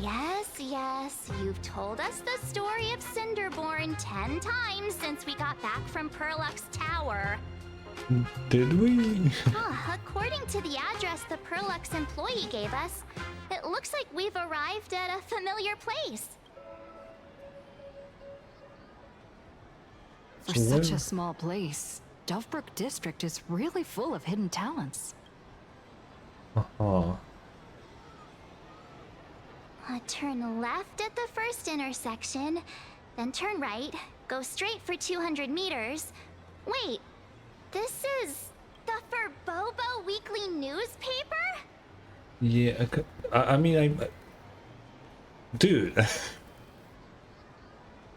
S5: Yes, you've told us the story of Cinderborn 10 times since we got back from Perlux Tower.
S1: Did we?
S5: According to the address the Perlux employee gave us, it looks like we've arrived at a familiar place.
S4: For such a small place, Dovebrook District is really full of hidden talents.
S5: Turn left at the first intersection, then turn right, go straight for 200 meters. Wait, this is the Furbobo Weekly newspaper?
S1: Yeah, I mean, dude,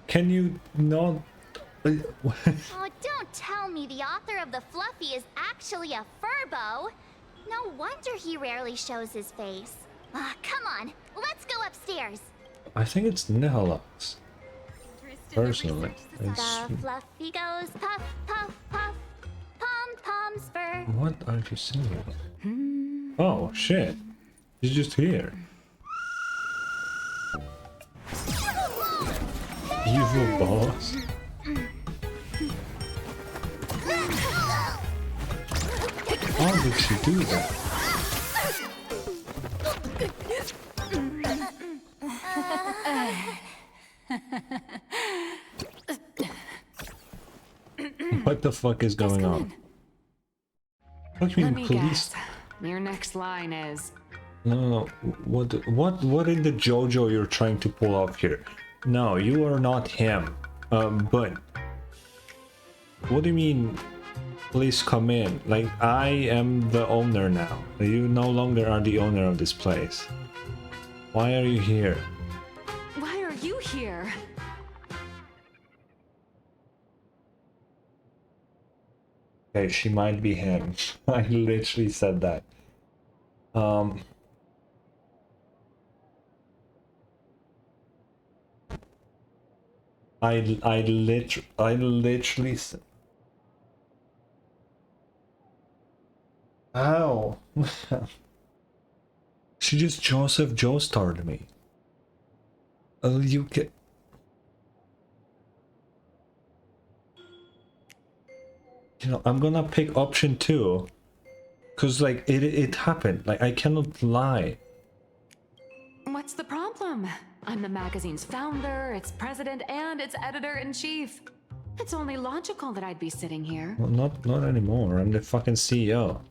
S1: can you not?
S5: Oh, don't tell me the author of the Fluffy is actually a Furbo. No wonder he rarely shows his face. Come on, let's go upstairs.
S1: I think it's Nihilux. Personally,
S5: The Fluffy goes puff, puff, puff, pom-pom spur.
S1: What are you saying? Oh shit, he's just here. Evil boss. How did she do that? What the fuck is going on? What do you
S4: Let
S1: mean,
S4: me
S1: police?
S4: guess. Your next line is...
S1: No. What in the JoJo you're trying to pull off here? No, you are not him. But what do you mean? Please come in. Like, I am the owner now. You no longer are the owner of this place. Why are you here?
S4: Why are you here?
S1: Okay, she might be him. I literally said that. I literally said. Ow. She just Joseph Joestarred me. Oh, you get. You know, I'm gonna pick option 2. Cause like it happened. Like I cannot lie.
S4: What's the problem? I'm the magazine's founder, its president, and its editor-in-chief. It's only logical that I'd be sitting here.
S1: Well, not anymore. I'm the fucking CEO.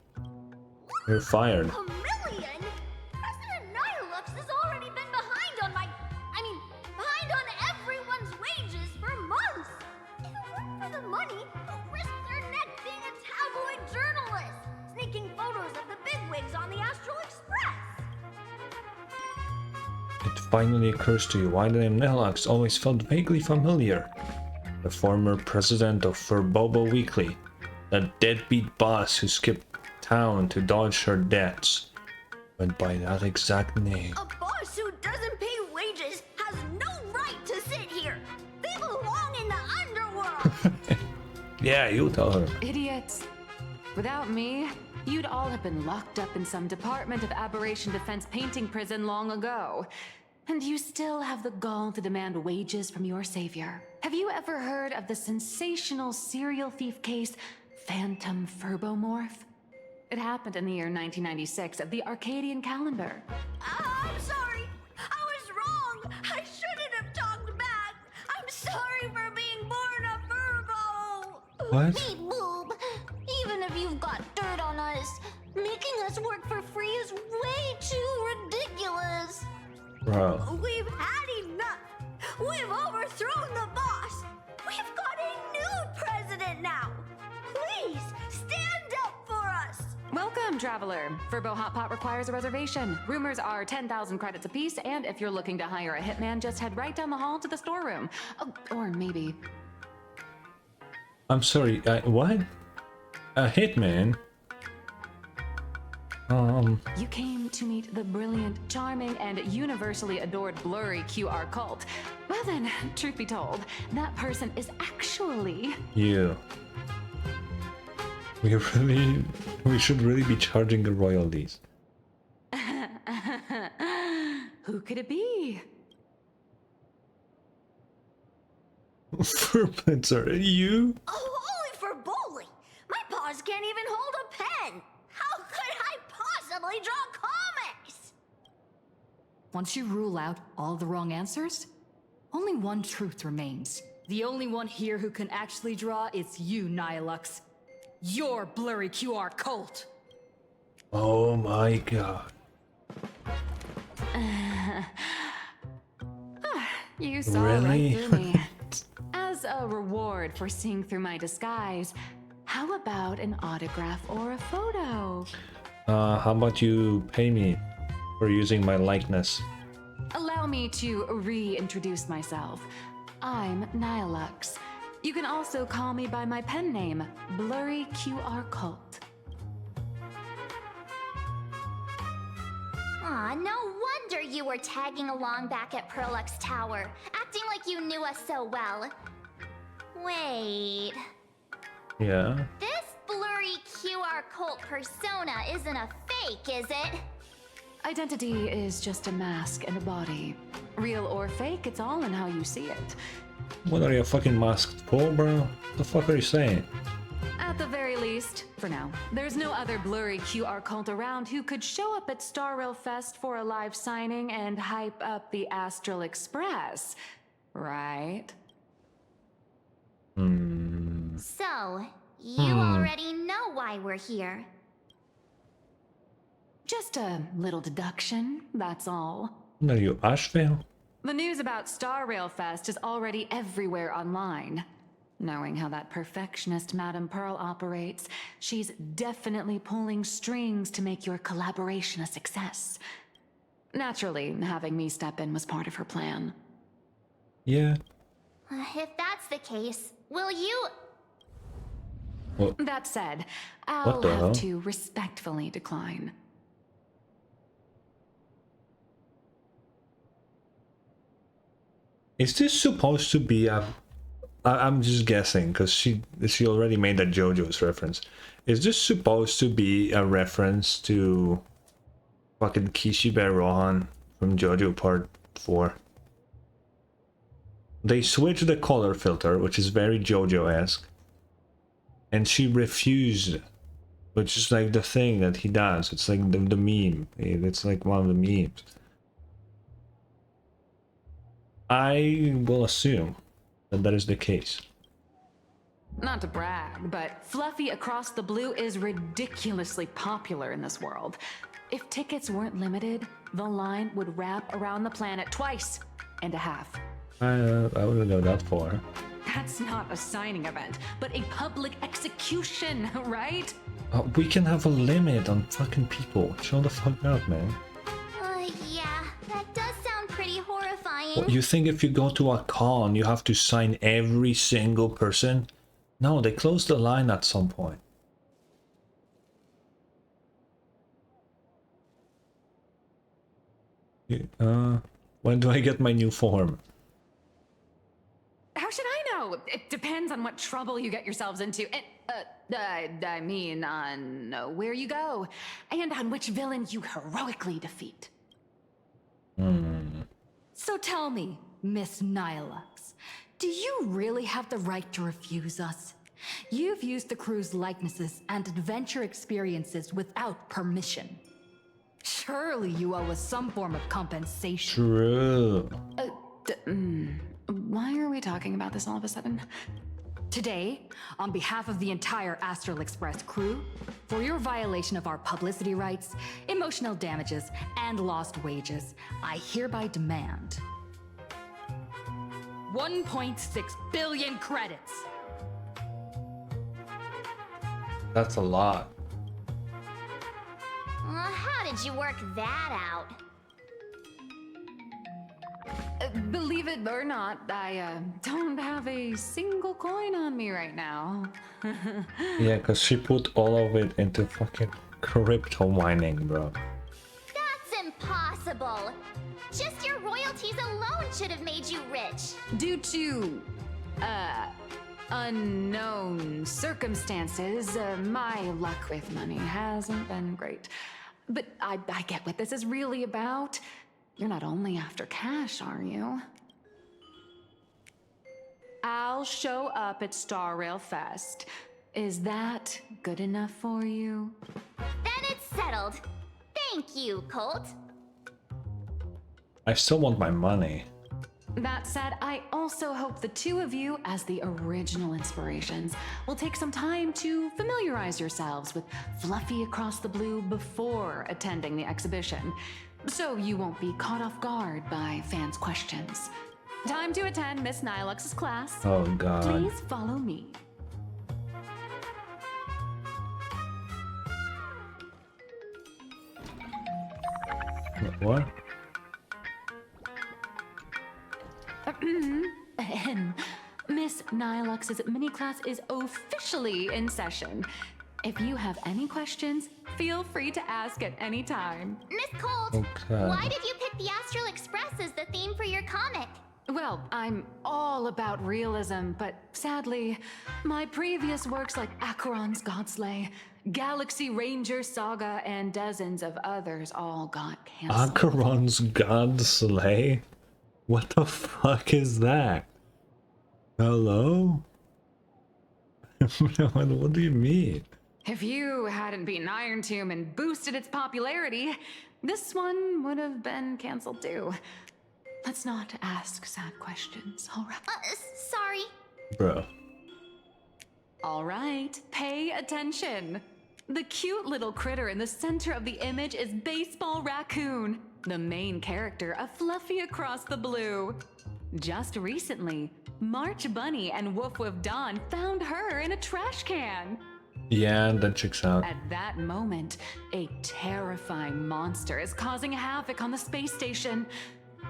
S1: You're fired.
S5: $1 million? President Nihilux has already been behind on behind on everyone's wages for months. If it weren't for the money, who'd risk their neck being a tabloid journalist, sneaking photos of the bigwigs on the Astral Express?
S1: It finally occurs to you why the name Nihilux always felt vaguely familiar. The former president of Furbobo Weekly, that deadbeat boss who skipped town to dodge her debts, went by that exact name.
S5: A boss who doesn't pay wages has no right to sit here. They belong in the underworld.
S1: Yeah, you tell her.
S4: Idiots. Without me, you'd all have been locked up in some Department of Aberration Defense painting prison long ago. And you still have the gall to demand wages from your savior. Have you ever heard of the sensational serial thief case, Phantom Furbomorph? It happened in the year 1996 of the Arcadian calendar.
S5: I'm sorry. I was wrong. I shouldn't have talked back. I'm sorry for being born a Furbo.
S1: What?
S5: Hey, boob. Even if you've got dirt on us, making us work for free is way too ridiculous.
S1: Bro.
S5: We've had enough. We've overthrown the boss. We've got a new president now. Please stand up for us.
S4: Welcome, traveler. Furbo Hot Pot requires a reservation. Rumors are 10,000 credits apiece, and if you're looking to hire a hitman, just head right down the hall to the storeroom. Oh, or maybe...
S1: I'm sorry, what? A hitman?
S4: You came to meet the brilliant, charming, and universally adored blurry QR cult. Well then, truth be told, that person is actually...
S1: You. We should really be charging the royalties.
S4: Who could it be?
S1: Furpitzer, you?
S5: Oh, holy for bowling! My paws can't even hold a pen. How could I possibly draw comics?
S17: Once you rule out all the wrong answers, only one truth remains. The only one here who can actually draw is you, Nihilux. Your blurry QR cult.
S1: Oh my god.
S4: You saw
S1: Really?
S4: right through me. As a reward for seeing through my disguise, how about an autograph or a photo?
S1: How about you pay me for using my likeness?
S4: Allow me to reintroduce myself. I'm Nihilux. You can also call me by my pen name, Blurry QR Cult.
S5: Aw, no wonder you were tagging along back at Perlux Tower, acting like you knew us so well. Wait.
S1: Yeah.
S5: This blurry QR cult persona isn't a fake, is it?
S4: Identity is just a mask and a body. Real or fake, it's all in how you see it.
S1: What are you fucking masked for, bro? What the fuck are you saying?
S4: At the very least, for now, there's no other blurry QR cult around who could show up at Star Rail Fest for a live signing and hype up the Astral Express, right?
S5: So, You already know why we're here.
S4: Just a little deduction, that's all.
S1: Are you Ashveil?
S4: The news about Star Rail Fest is already everywhere online. Knowing how that perfectionist Madame Pearl operates, she's definitely pulling strings to make your collaboration a success. Naturally, having me step in was part of her plan.
S1: Yeah.
S5: If that's the case, will you...
S1: What?
S4: That said, I'll have to respectfully decline.
S1: Is this supposed to be a... I'm just guessing, because she already made that JoJo's reference. Is this supposed to be a reference to fucking Kishibe Rohan from JoJo Part 4? They switched the color filter, which is very JoJo-esque, and she refused, which is like the thing that he does. It's like the meme. It's like one of the memes. I will assume that that is the case.
S4: Not to brag, but Fluffy Across the Blue is ridiculously popular in this world. If tickets weren't limited, the line would wrap around the planet twice and a half.
S1: I wouldn't go that far.
S4: That's not a signing event, but a public execution, right?
S1: We can have a limit on fucking people. Chill the fuck out, man.
S5: Yeah, that does sound pretty horrifying.
S1: What, you think if you go to a con, you have to sign every single person? No, they close the line at some point. When do I get my new form?
S4: How should I know? It depends on what trouble you get yourselves into. And, I mean, on where you go, and on which villain you heroically defeat.
S18: So tell me, Miss Nihilux, do you really have the right to refuse us? You've used the crew's likenesses and adventure experiences without permission. Surely you owe us some form of compensation.
S1: True.
S4: Why are we talking about this all of a sudden?
S18: Today, on behalf of the entire Astral Express crew, for your violation of our publicity rights, emotional damages, and lost wages, I hereby demand 1.6 billion credits.
S1: That's a lot.
S5: How did you work that out?
S4: Believe it or not, I don't have a single coin on me right now.
S1: Yeah, because she put all of it into fucking crypto mining, bro.
S5: That's impossible. Just your royalties alone should have made you rich.
S4: Due to, unknown circumstances, my luck with money hasn't been great. But I get what this is really about. You're not only after cash, are you? I'll show up at Star Rail Fest. Is that good enough for you?
S5: Then it's settled. Thank you, Colt.
S1: I still want my money.
S4: That said, I also hope the two of you, as the original inspirations, will take some time to familiarize yourselves with Fluffy Across the Blue before attending the exhibition, so you won't be caught off guard by fans' questions. Time to attend Miss Nihilux's class.
S1: Oh god.
S4: Please follow me.
S1: What?
S4: Miss Nihilux's mini class is officially in session. If you have any questions, feel free to ask at any time.
S5: Miss Colt,
S1: Okay.
S5: why did you pick the Astral Express as the theme for your comic?
S4: Well, I'm all about realism, but sadly, my previous works like Acheron's Godslay, Galaxy Ranger Saga, and dozens of others all got canceled.
S1: Acheron's God Slay? What the fuck is that? Hello? What do you mean?
S4: If you hadn't beaten Iron Tomb and boosted its popularity, this one would have been canceled too. Let's not ask sad questions, alright?
S5: Sorry.
S1: Bro.
S4: All right, pay attention. The cute little critter in the center of the image is Baseball Raccoon, the main character of Fluffy Across the Blue. Just recently, March Bunny and Woof Woof Dawn found her in a trash can.
S1: Yeah, that checks out.
S4: At that moment, a terrifying monster is causing havoc on the space station.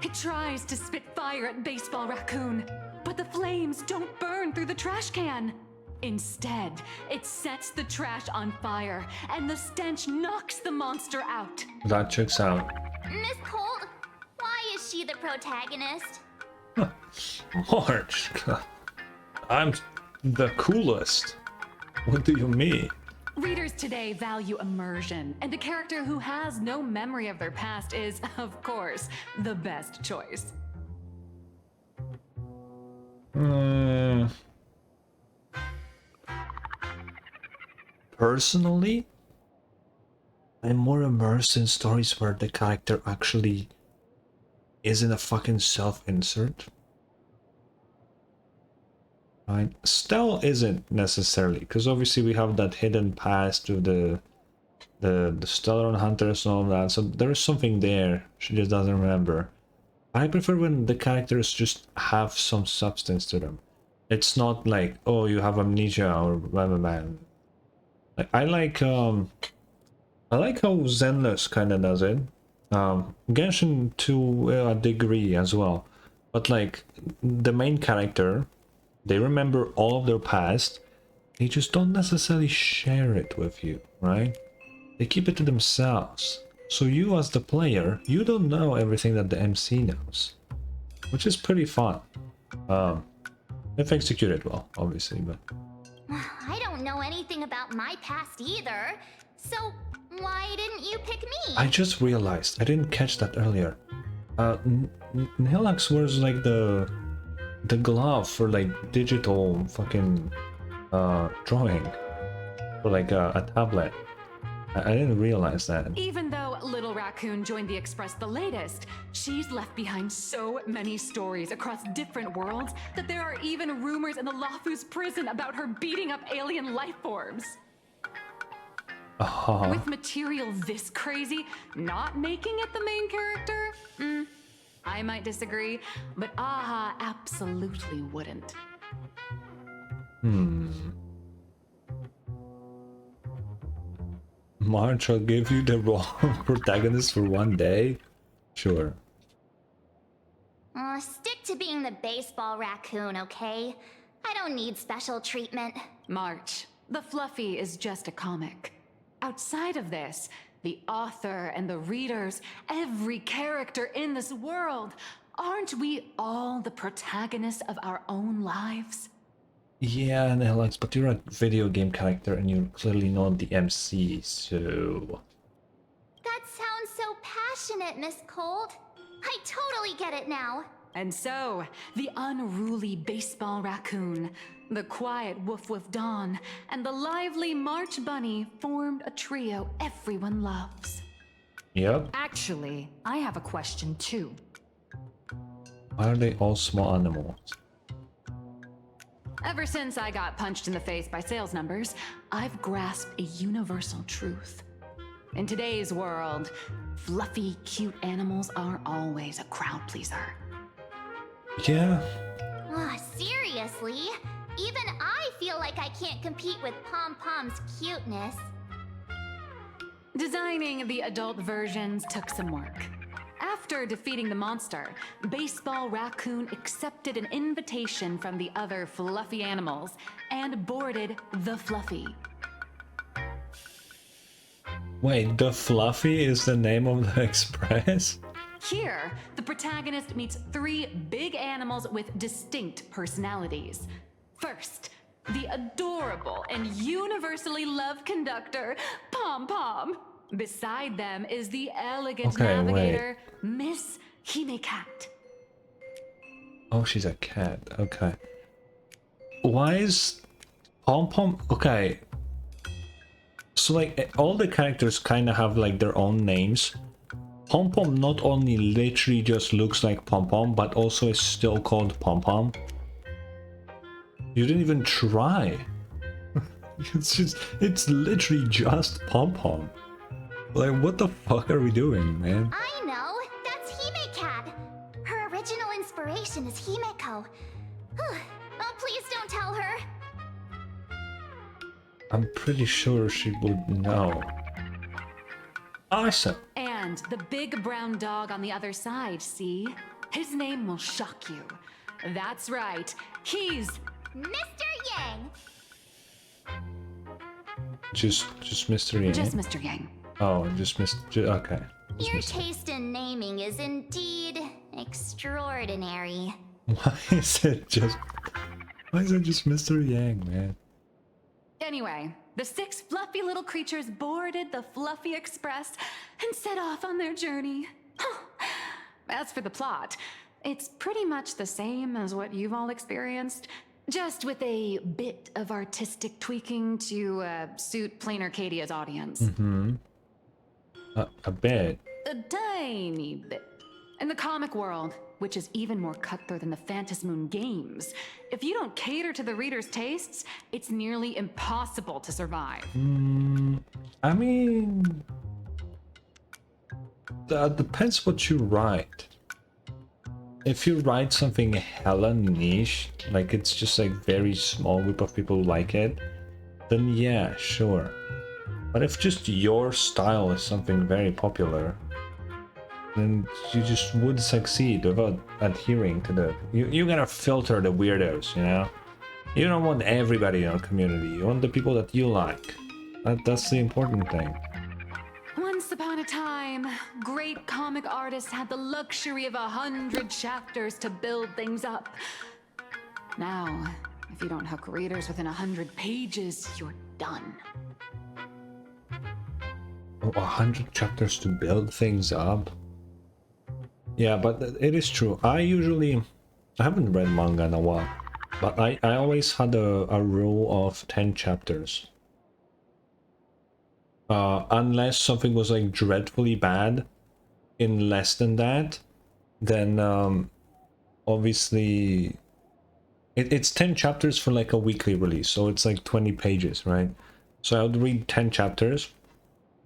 S4: It tries to spit fire at Baseball Raccoon, but the flames don't burn through the trash can. Instead, it sets the trash on fire, and the stench knocks the monster out.
S1: That checks out.
S5: Miss Colt, why is she the protagonist?
S1: March, I'm the coolest. What do you mean?
S4: Readers today value immersion, and a character who has no memory of their past is, of course, the best choice.
S1: Personally, I'm more immersed in stories where the character actually isn't a fucking self-insert. Right? Stell isn't necessarily, because obviously we have that hidden past to the Stellar Hunters and all that, so there is something there she just doesn't remember. I prefer when the characters just have some substance to them. It's not like, oh, you have amnesia or blah blah blah. Like, I like how Zenless kind of does it. Genshin to a degree as well, but like the main character, they remember all of their past, they just don't necessarily share it with you, right? They keep it to themselves. So you as the player, you don't know everything that the MC knows, which is pretty fun. If executed well, obviously, but...
S5: I don't know anything about my past either, so why didn't you pick me?
S1: I just realized, I didn't catch that earlier. Nilax wears like the glove for like digital fucking drawing for like a tablet. I didn't realize that.
S4: Even though Little Raccoon joined the Express the latest, she's left behind so many stories across different worlds that there are even rumors in the Lafu's prison about her beating up alien life forms. With material this crazy, not making it the main character? I might disagree, but Aha absolutely wouldn't.
S1: March, I'll give you the wrong protagonist for one day? Sure.
S5: Stick to being the Baseball Raccoon, okay? I don't need special treatment.
S4: March, the Fluffy is just a comic. Outside of this, the author and the readers, every character in this world, aren't we all the protagonists of our own lives?
S1: Yeah, Alex, but you're a video game character and you're clearly not the MC, so...
S5: That sounds so passionate, Miss Colt. I totally get it now.
S4: And so, the unruly Baseball Raccoon, the quiet Woof Woof Dawn, and the lively March Bunny formed a trio everyone loves.
S1: Yep.
S18: Actually, I have a question too.
S1: Why are they all small animals?
S4: Ever since I got punched in the face by sales numbers, I've grasped a universal truth. In today's world, fluffy, cute animals aren't always a crowd pleaser.
S1: Yeah.
S5: Seriously? Even I feel like I can't compete with Pom Pom's cuteness.
S4: Designing the adult versions took some work. After defeating the monster, Baseball Raccoon accepted an invitation from the other fluffy animals and boarded the Fluffy.
S1: Wait, the Fluffy is the name of the express?
S4: Here, the protagonist meets three big animals with distinct personalities. First, the adorable and universally loved conductor, Pom Pom. Beside them is the elegant navigator, Miss Hime-Cat.
S1: Oh, she's a cat. Okay. Why is Pom Pom... Okay. So, like, all the characters kind of have, like, their own names. Pom Pom not only literally just looks like Pom Pom, but also is still called Pom Pom. You didn't even try. it's literally just Pom Pom. Like, what the fuck are we doing, man?
S5: I know! That's Hime Cat! Her original inspiration is Himeko. Oh, please don't tell her!
S1: I'm pretty sure she would know. Awesome!
S4: And the big brown dog on the other side, see? His name will shock you. That's right, he's
S5: Mr. Yang!
S1: Just Mr. Yang?
S4: Just Mr. Yang.
S1: Oh, just Mr. Okay. Just
S5: Your
S1: Mr.
S5: taste in naming is indeed extraordinary.
S1: Why is it just Mr. Yang, man?
S4: Anyway, the 6 fluffy little creatures boarded the Fluffy Express and set off on their journey. As for the plot, it's pretty much the same as what you've all experienced, just with a bit of artistic tweaking to suit planarcadia's audience.
S1: Mm-hmm. A bit.
S4: A tiny bit. In the comic world, which is even more cutthroat than the Phantom Moon games, if you don't cater to the reader's tastes, it's nearly impossible to survive.
S1: I mean, that depends what you write. If you write something hella niche, like it's just like very small group of people who like it, then yeah, sure. But if just your style is something very popular, then you just would succeed without adhering to the... You gotta filter the weirdos, you know? You don't want everybody in your community, you want the people that you like. That's the important thing.
S4: Once upon a time, great comic artists had the luxury of 100 chapters to build things up. Now, if you don't hook readers within 100 pages, you're done.
S1: 100 chapters to build things up? Yeah, but it is true. I haven't read manga in a while, but I always had a rule of 10 chapters. Unless something was like dreadfully bad in less than that, then obviously it's 10 chapters for like a weekly release, so it's like 20 pages, right? So I would read 10 chapters.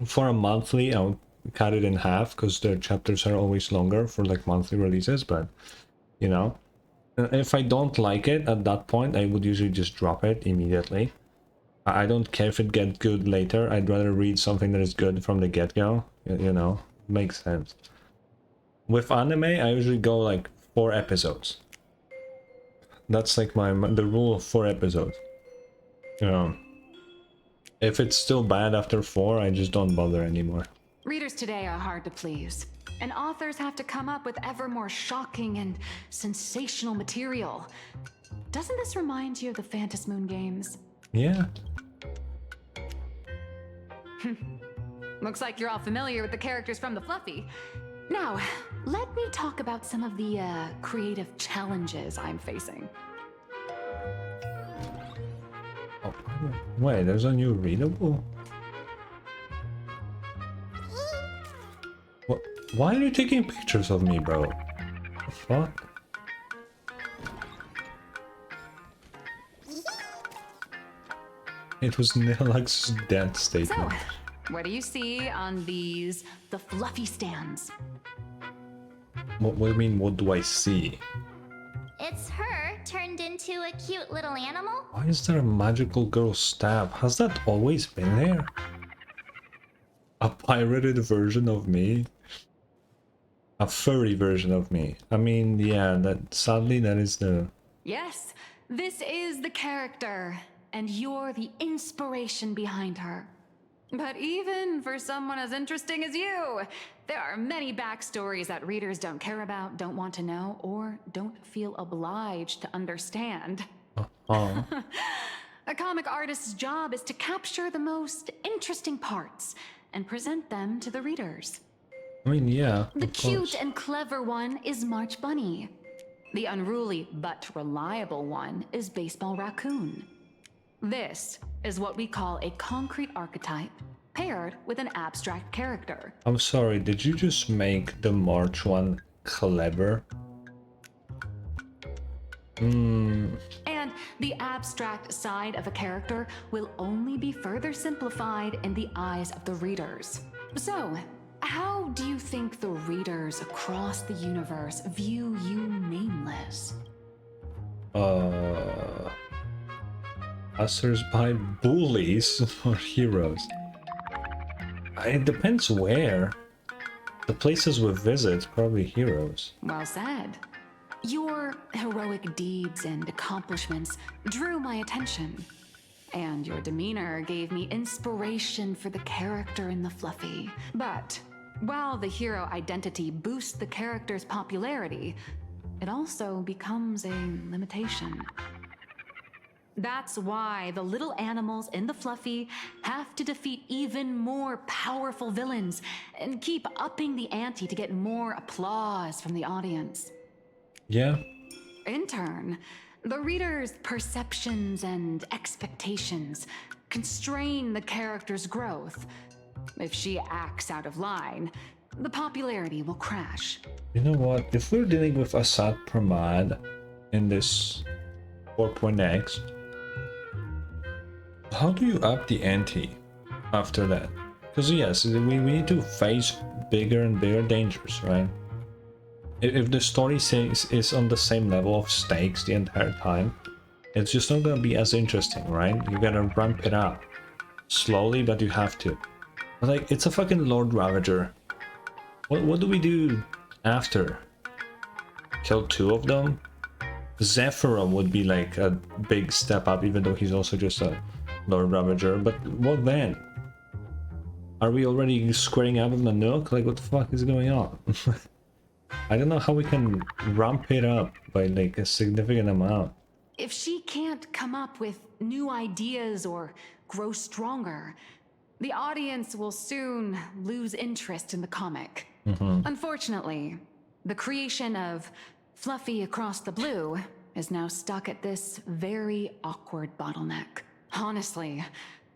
S1: For a monthly, I would cut it in half because the chapters are always longer for like monthly releases, but you know, if I don't like it at that point, I would usually just drop it immediately. I don't care if it gets good later. I'd rather read something that is good from the get-go. You know, makes sense. With anime, I usually go like 4 episodes. That's like the rule of 4 episodes. If it's still bad after 4, I just don't bother anymore.
S4: Readers today are hard to please, and authors have to come up with ever more shocking and sensational material. Doesn't this remind you of the Phantom Moon games?
S1: Yeah.
S4: Looks like you're all familiar with the characters from the Fluffy. Now, let me talk about some of the creative challenges I'm facing.
S1: Oh, wait, there's a new readable? What? Why are you taking pictures of me, bro? The fuck? It was Nilax's death statement.
S4: So, what do you see on the Fluffy stands?
S1: What do you mean, what do I see?
S5: It's her turned into a cute little animal.
S1: Why is there a magical girl staff? Has that always been there? A pirated version of me? A furry version of me? I mean, yeah, sadly that is the...
S4: Yes, this is the character, and you're the inspiration behind her. But even for someone as interesting as you, there are many backstories that readers don't care about, don't want to know, or don't feel obliged to understand. A comic artist's job is to capture the most interesting parts and present them to the readers.
S1: I mean, yeah.
S4: The cute and clever one is March Bunny. The unruly but reliable one is Baseball Raccoon. This is what we call a concrete archetype paired with an abstract character.
S1: I'm sorry, did you just make the March one clever?
S4: And the abstract side of a character will only be further simplified in the eyes of the readers. So, how do you think the readers across the universe view you nameless?
S1: Passers-by bullies or heroes? It depends where. The places we visit, probably heroes.
S4: Well said. Your heroic deeds and accomplishments drew my attention, and your demeanor gave me inspiration for the character in the Fluffy. But while the hero identity boosts the character's popularity, it also becomes a limitation. That's why the little animals in the Fluffy have to defeat even more powerful villains and keep upping the ante to get more applause from the audience.
S1: Yeah.
S4: In turn, the reader's perceptions and expectations constrain the character's growth. If she acts out of line, the popularity will crash.
S1: You know what? If we're dealing with Assad Pramad in this 4.x, how do you up the ante after that? Because yes, we need to face bigger and bigger dangers, right? If the story is on the same level of stakes the entire time, it's just not gonna be as interesting, right? You gotta ramp it up. Slowly, but you have to. But like, it's a fucking Lord Ravager. What do we do after? Kill 2 of them? Zephyra would be like a big step up, even though he's also just a Lord Ravager, but what then? Are we already squaring up with Nanook? Like, what the fuck is going on? I don't know how we can ramp it up by like a significant amount.
S4: If she can't come up with new ideas or grow stronger, the audience will soon lose interest in the comic. Unfortunately, the creation of Fluffy Across the Blue is now stuck at this very awkward bottleneck. Honestly,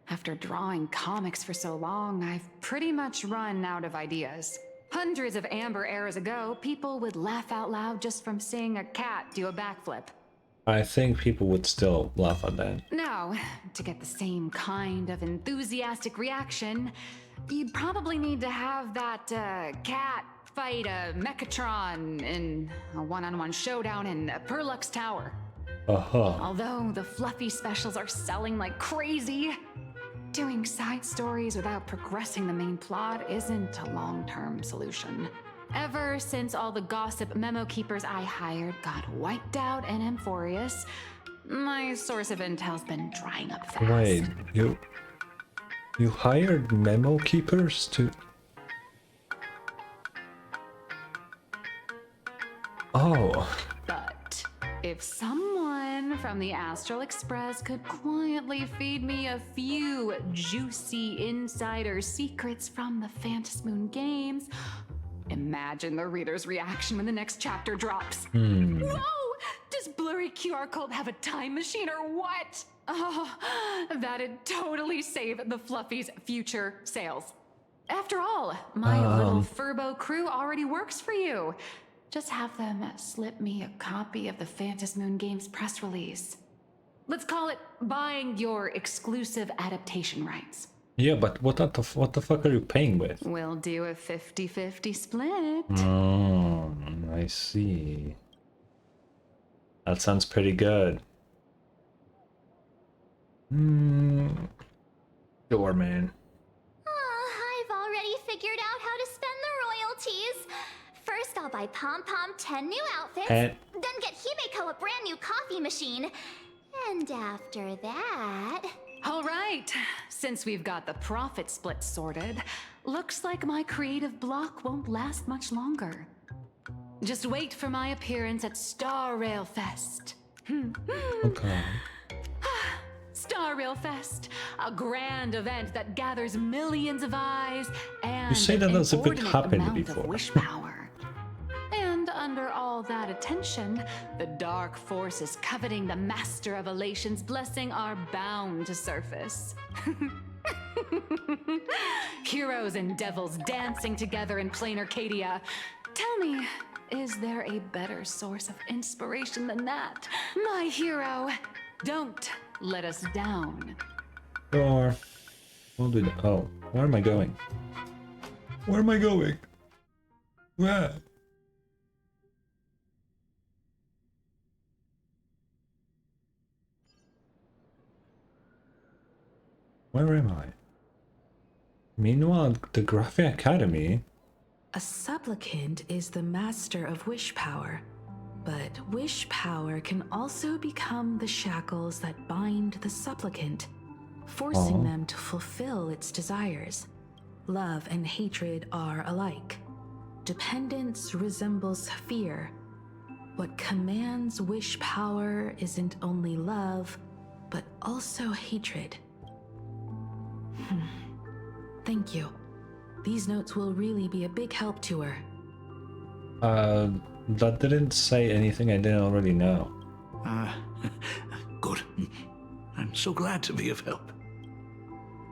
S4: after drawing comics for so long, I've pretty much run out of ideas. Hundreds of Amber eras ago, people would laugh out loud just from seeing a cat do a backflip.
S1: I think people would still laugh at that.
S4: Now, to get the same kind of enthusiastic reaction, you'd probably need to have that cat fight a Mechatron in a one-on-one showdown in Perlux Tower. Although the Fluffy specials are selling like crazy, doing side stories without progressing the main plot isn't a long-term solution. Ever since all the gossip memo keepers I hired got wiped out in Amphorius, my source of intel's been drying up fast.
S1: Wait, you hired memo keepers to... Oh.
S4: But if someone from the Astral Express could quietly feed me a few juicy insider secrets from the Phantasmoon games, imagine the reader's reaction when the next chapter drops. Whoa! Does Blurry QR Cult have a time machine or what? Oh, that'd totally save the Fluffy's future sales. After all, my little Furbo crew already works for you. Just have them slip me a copy of the Phantasmoon Games press release. Let's call it buying your exclusive adaptation rights.
S1: Yeah, but what the fuck are you paying with?
S4: We'll do a 50-50 split.
S1: Oh, I see. That sounds pretty good. Sure, man.
S5: I've already figured out how to spend the royalties. First, I'll buy Pom Pom 10 new outfits, then get Himeko a brand new coffee machine. And after that...
S4: All right, since we've got the profit split sorted, looks like my creative block won't last much longer. Just wait for my appearance at Star Rail Fest.
S1: Okay.
S4: Star Rail Fest, a grand event that gathers millions of eyes and
S1: You say that as if it happened
S4: amount
S1: before.
S4: of wish power. And under all that attention, the dark forces coveting the Master of Elation's blessing are bound to surface. Heroes and devils dancing together in planarcadia. Tell me, is there a better source of inspiration than that, my hero? Don't let us down.
S1: Or we'll do that. Oh, where am I going? Where am I going? Where? Where am I? Meanwhile, the Graphia Academy.
S11: A supplicant is the master of wish power, but wish power can also become the shackles that bind the supplicant, forcing them to fulfill its desires. Love and hatred are alike. Dependence resembles fear. What commands wish power isn't only love, but also hatred. Thank you. These notes will really be a big help to her.
S1: That didn't say anything I didn't already know.
S8: Good. I'm so glad to be of help.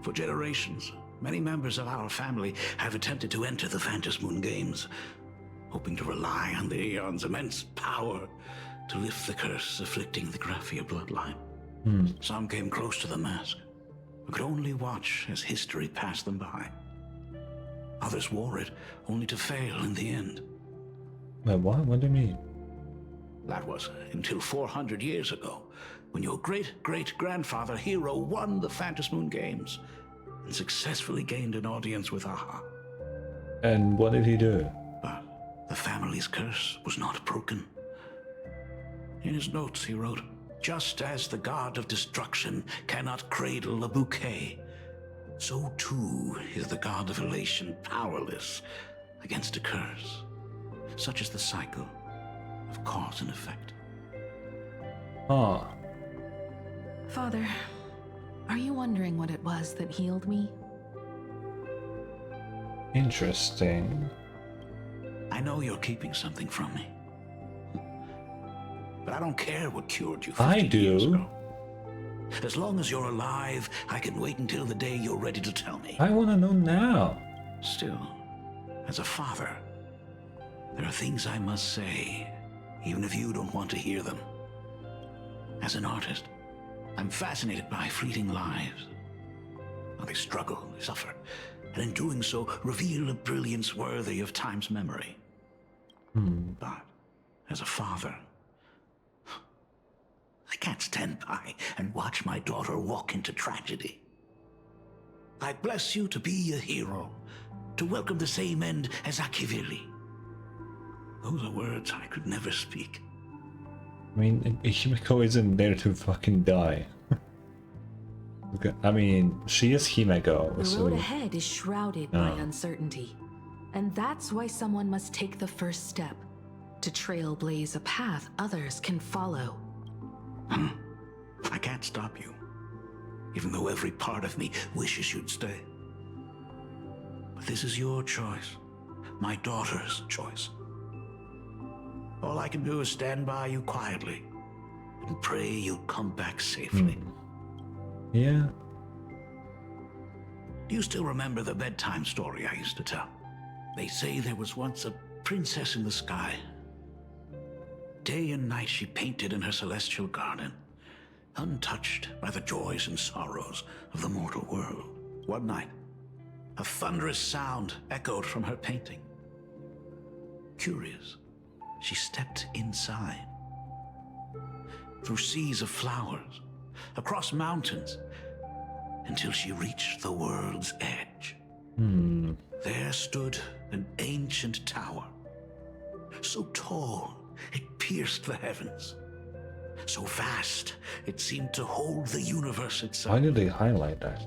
S8: For generations, many members of our family have attempted to enter the Phantasmoon Games, hoping to rely on the Aeon's immense power to lift the curse afflicting the Graphia bloodline. Some came close to the mask, but could only watch as history passed them by. Others wore it, only to fail in the end.
S1: Wait, what? What do you mean?
S8: That was until 400 years ago, when your great-great-grandfather Hero won the Phantasmoon Games and successfully gained an audience with Aha.
S1: And what did he do?
S8: But the family's curse was not broken. In his notes he wrote, "Just as the god of destruction cannot cradle a bouquet, so too is the god of elation powerless against a curse. Such is the cycle of cause and effect."
S11: Father, are you wondering what it was that healed me?
S1: Interesting.
S8: I know you're keeping something from me. But I don't care what cured you 50 years ago. As long as you're alive, I can wait until the day you're ready to tell me.
S1: I want to know now.
S8: Still, as a father, there are things I must say, even if you don't want to hear them. As an artist, I'm fascinated by fleeting lives. How they struggle, they suffer, and in doing so, reveal a brilliance worthy of time's memory. But as a father, I can't stand by and watch my daughter walk into tragedy. I bless you to be a hero, to welcome the same end as Ashveil. Those are words I could never speak.
S1: I mean, Himeko isn't there to fucking die. I mean, she is Himeko,
S11: The road ahead is shrouded by uncertainty. And that's why someone must take the first step, to trailblaze a path others can follow.
S8: I can't stop you, even though every part of me wishes you'd stay. But this is your choice, my daughter's choice. All I can do is stand by you quietly and pray you'll come back safely.
S1: Yeah.
S8: Do you still remember the bedtime story I used to tell? They say there was once a princess in the sky. Day and night she painted in her celestial garden, untouched by the joys and sorrows of the mortal world. One night, a thunderous sound echoed from her painting. Curious, she stepped inside. Through seas of flowers, across mountains, until she reached the world's edge. There stood an ancient tower, so tall it pierced the heavens, so vast it seemed to hold the universe itself.
S1: Why did they highlight that?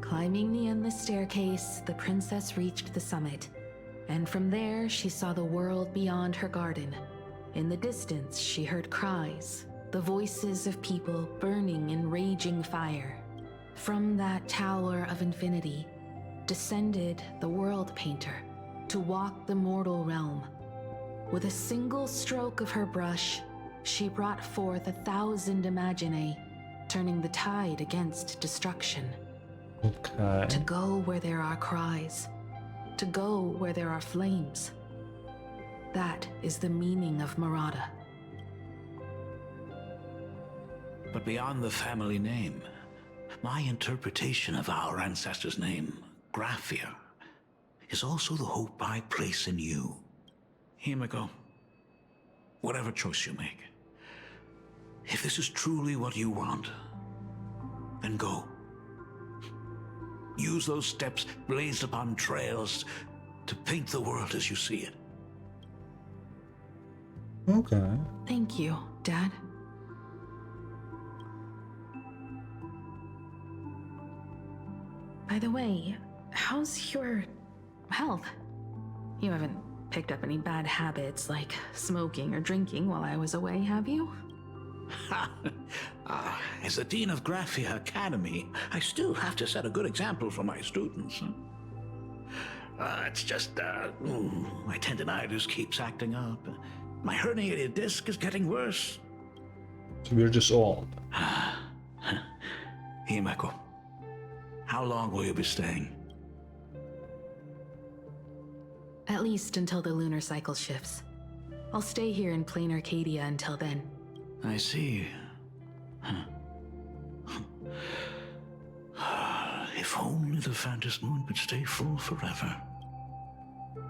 S11: Climbing the endless staircase, the princess reached the summit. And from there, she saw the world beyond her garden. In the distance, she heard cries, the voices of people burning in raging fire. From that tower of infinity, descended the world painter to walk the mortal realm. With a single stroke of her brush, she brought forth 1,000 imaginae, turning the tide against destruction.
S1: Okay.
S11: To go where there are cries, to go where there are flames. That is the meaning of Murata.
S8: But beyond the family name, my interpretation of our ancestor's name, Graphia, is also the hope I place in you. Himiko, whatever choice you make, if this is truly what you want, then go. Use those steps blazed upon trails to paint the world as you see it.
S1: Okay.
S11: Thank you, Dad. By the way, how's your health? You haven't picked up any bad habits like smoking or drinking while I was away, have you?
S8: As the Dean of Graphia Academy, I still have to set a good example for my students. It's just, my tendinitis keeps acting up. My herniated disc is getting worse.
S1: So we're just old.
S8: Himeko, how long will you be staying?
S11: At least until the lunar cycle shifts. I'll stay here in planarcadia until then.
S8: I see. If only the Phantom Moon could stay full forever.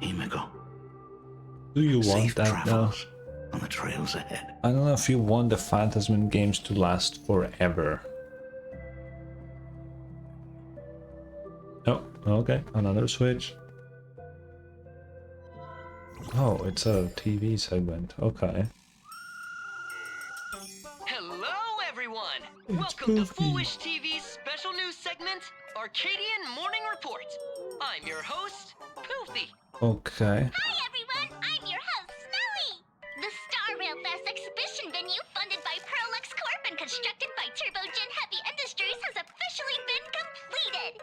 S8: Himeko.
S1: Do you want
S8: Safe
S1: that now?
S8: travels on the trails ahead.
S1: I don't know if you want the Phantasm games to last forever. Oh, okay, another switch. Oh, it's a TV segment. Okay.
S10: Hello, everyone!
S1: It's
S10: Welcome to
S1: Goofy.
S10: Foolish TV's special news segment, Arcadian Morning Report. I'm your host, Poofy.
S1: Okay.
S5: Hi everyone, I'm your host, Smelly! The Star Rail Fest exhibition venue funded by Pearlux Corp and constructed by Turbogen Heavy Industries has officially been completed!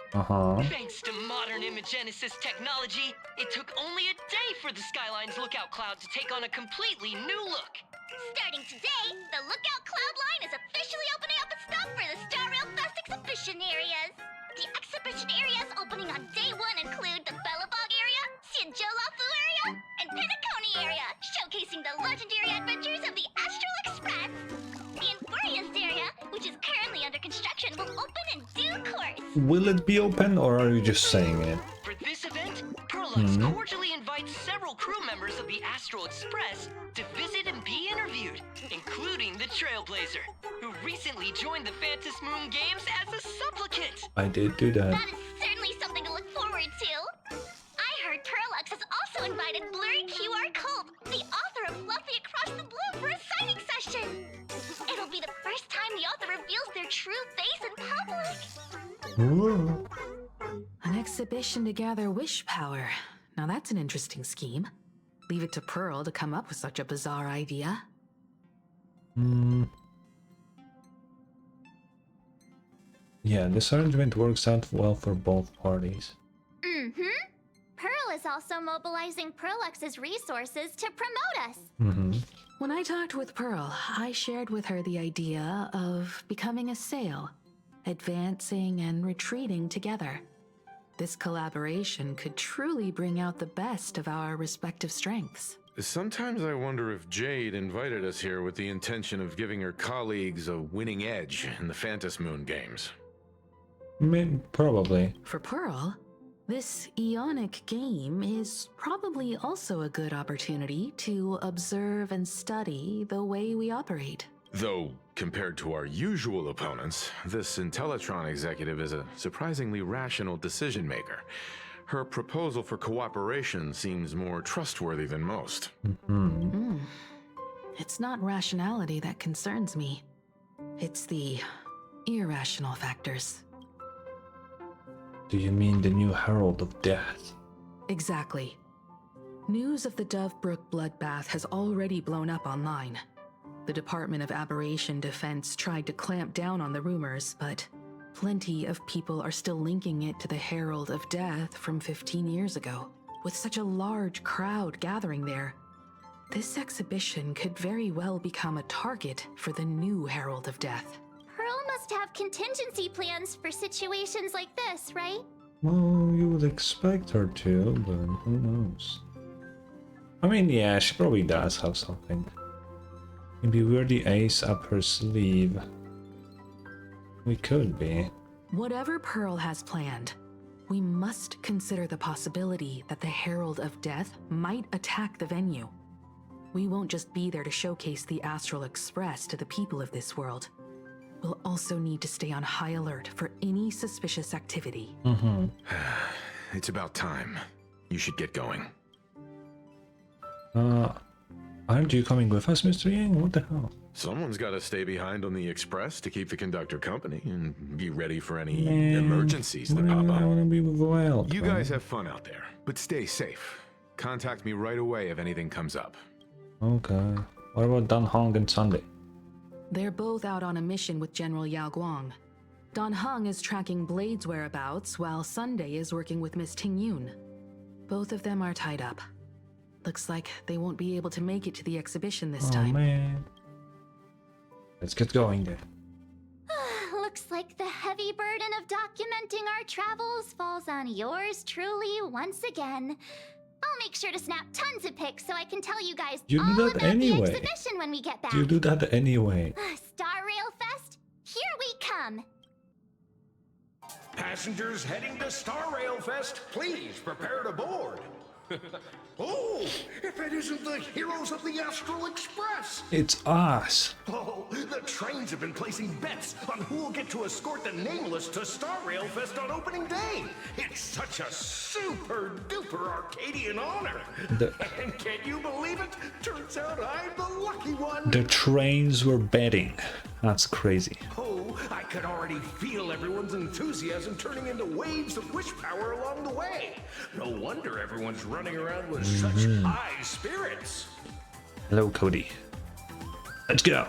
S10: Thanks to modern imagenesis technology, it took only a day for the Skyline's lookout cloud to take on a completely new look.
S5: Starting today, the Lookout Cloud line is officially opening up its stop for the Star Rail Fest exhibition areas. The exhibition areas opening on day one include the Bellabog area, Sinjolafu area, and Pinaconi area, showcasing the legendary adventures of the Astral Express. The Infurious area, which is currently under construction, will open in due course.
S1: Will it be open or are you just saying it?
S10: For this event, Pearlux cordially invites several crew members of the Astral Express to visit and be interviewed, including the Trailblazer, who recently joined the Phantom Moon Games as a supplicant.
S1: I did do that.
S5: That is certainly something to look forward to. I heard Pearlux has also invited Blurry QR Culp, the author of Fluffy Across the Blue, for a signing session. It'll be the first time the author reveals their true face in public.
S11: An exhibition to gather wish power. Now that's an interesting scheme. Leave it to Pearl to come up with such a bizarre idea.
S1: Yeah, this arrangement works out well for both parties.
S5: Pearl is also mobilizing Pearlux's resources to promote us.
S11: When I talked with Pearl, I shared with her the idea of becoming a sail, advancing and retreating together. This collaboration could truly bring out the best of our respective strengths.
S19: Sometimes I wonder if Jade invited us here with the intention of giving her colleagues a winning edge in the Phantom Moon games.
S1: Probably.
S11: For Pearl, this Ionic game is probably also a good opportunity to observe and study the way we operate.
S19: Though, compared to our usual opponents, this Intellitron executive is a surprisingly rational decision maker. Her proposal for cooperation seems more trustworthy than most.
S11: It's not rationality that concerns me. It's the irrational factors.
S1: Do you mean the new Herald of Death?
S11: Exactly. News of the Dovebrook bloodbath has already blown up online. The Department of Aberration Defense tried to clamp down on the rumors, but plenty of people are still linking it to the Herald of Death from 15 years ago. With such a large crowd gathering there, this exhibition could very well become a target for the new Herald of Death.
S5: Pearl must have contingency plans for situations like this, right?
S1: Well, you would expect her to, but who knows? I mean, yeah, she probably does have something. Maybe we're the ace up her sleeve. We could be.
S11: Whatever Pearl has planned, we must consider the possibility that the Herald of Death might attack the venue. We won't just be there to showcase the Astral Express to the people of this world. We'll also need to stay on high alert for any suspicious activity.
S19: It's about time. You should get going.
S1: Aren't you coming with us, Mr. Yang? What the hell?
S19: Someone's got to stay behind on the express to keep the conductor company and be ready for any
S1: Man,
S19: emergencies that pop
S1: I
S19: up.
S1: want to be with Wild.
S19: You guys have fun out there, but stay safe. Contact me right away if anything comes up.
S1: Okay. What about Dan Hong and Sunday?
S11: They're both out on a mission with General Yao Guang. Dan Heng is tracking Blade's whereabouts, while Sunday is working with Miss Ting Yun. Both of them are tied up. Looks like they won't be able to make it to the exhibition this time.
S1: Oh man. Let's get going then.
S5: Looks like the heavy burden of documenting our travels falls on yours truly once again. I'll make sure to snap tons of pics so I can tell you guys
S1: You
S5: all
S1: do that
S5: about
S1: anyway.
S5: the exhibition when we get back.
S1: You do that anyway.
S5: Star Rail Fest, here we come.
S6: Passengers heading to Star Rail Fest, please prepare to board. Oh, if it isn't the heroes of the Astral Express!
S1: It's us.
S6: Oh, the trains have been placing bets on who will get to escort the Nameless to Star Rail Fest on opening day. It's such a super duper Arcadian honor. And can you believe it? Turns out I'm the lucky one.
S1: The trains were betting. That's crazy.
S6: Oh, I could already feel everyone's enthusiasm turning into waves of wish power along the way. No wonder everyone's running around with such high spirits.
S1: Hello, Cody. Let's go.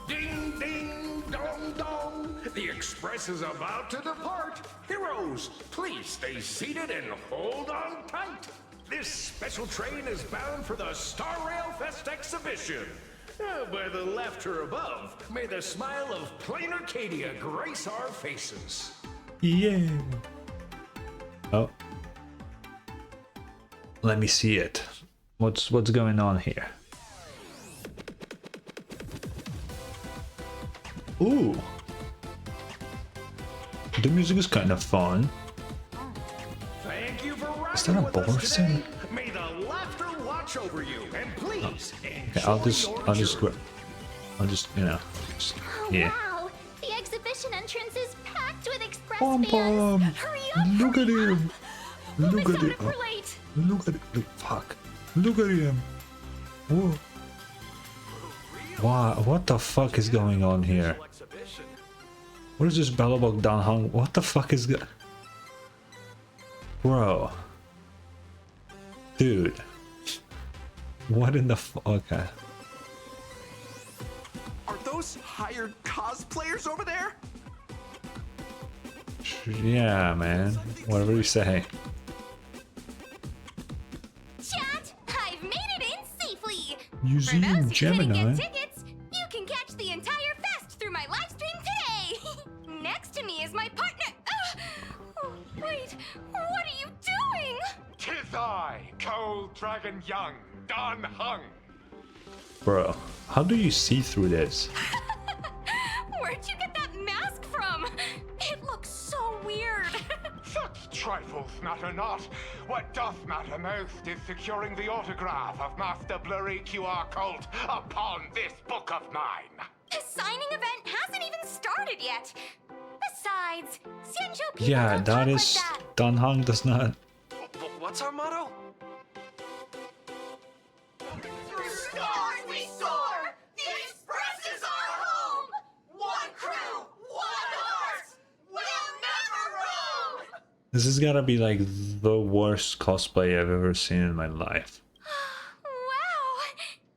S6: Ding, ding, dong, dong. The express is about to depart. Heroes, please stay seated and hold on tight. This special train is bound for the Star Rail Fest exhibition. By the laughter above, may the smile of planarcadia grace our faces.
S1: Yeah. Oh. Let me see it. What's going on here? Ooh. The music is kind of fun.
S6: Thank you for
S1: Is that a
S6: riding with us
S1: Boris
S6: today.
S1: thing?
S6: May the laughter watch over you, and please
S1: Okay, I'll just, you know, yeah.
S5: Wow, the exhibition entrance is packed with express
S1: Pom pom.
S5: fans. Hurry up!
S1: Look at him. Look at him.
S5: We're late.
S1: Look at it. Look, fuck. Look at him. Whoa. Wow, what the fuck is going on here? What is this Bellabog Dan Hong? What the fuck is that? Bro. Dude. What in the okay.
S20: Are those hired cosplayers over there?
S1: Yeah, man. Whatever you say.
S5: Chat, I've made it in safely.
S1: Museum
S5: For those who
S1: Gemini.
S5: couldn't get tickets, you can catch the entire fest through my live stream today. Next to me is my partner. Oh, wait, what are you doing?
S16: 'Tis I, Cold Dragon Young, Dan Heng.
S1: Bro, how do you see through this?
S5: Where'd you get that mask from? It looks so weird.
S16: Such trifles matter not. What doth matter most is securing the autograph of Master Blurry QR Cult upon this book of mine.
S5: The signing event hasn't even started yet. Besides, Xianzhou people
S1: Yeah,
S5: don't
S1: that
S5: talk
S1: is.
S5: like that.
S1: Dan Hong does not.
S22: What's our motto?
S21: Through stars we soar! The Express is our home! One crew, one heart! We'll never roam!
S1: This has gotta be like the worst cosplay I've ever seen in my life.
S5: Wow,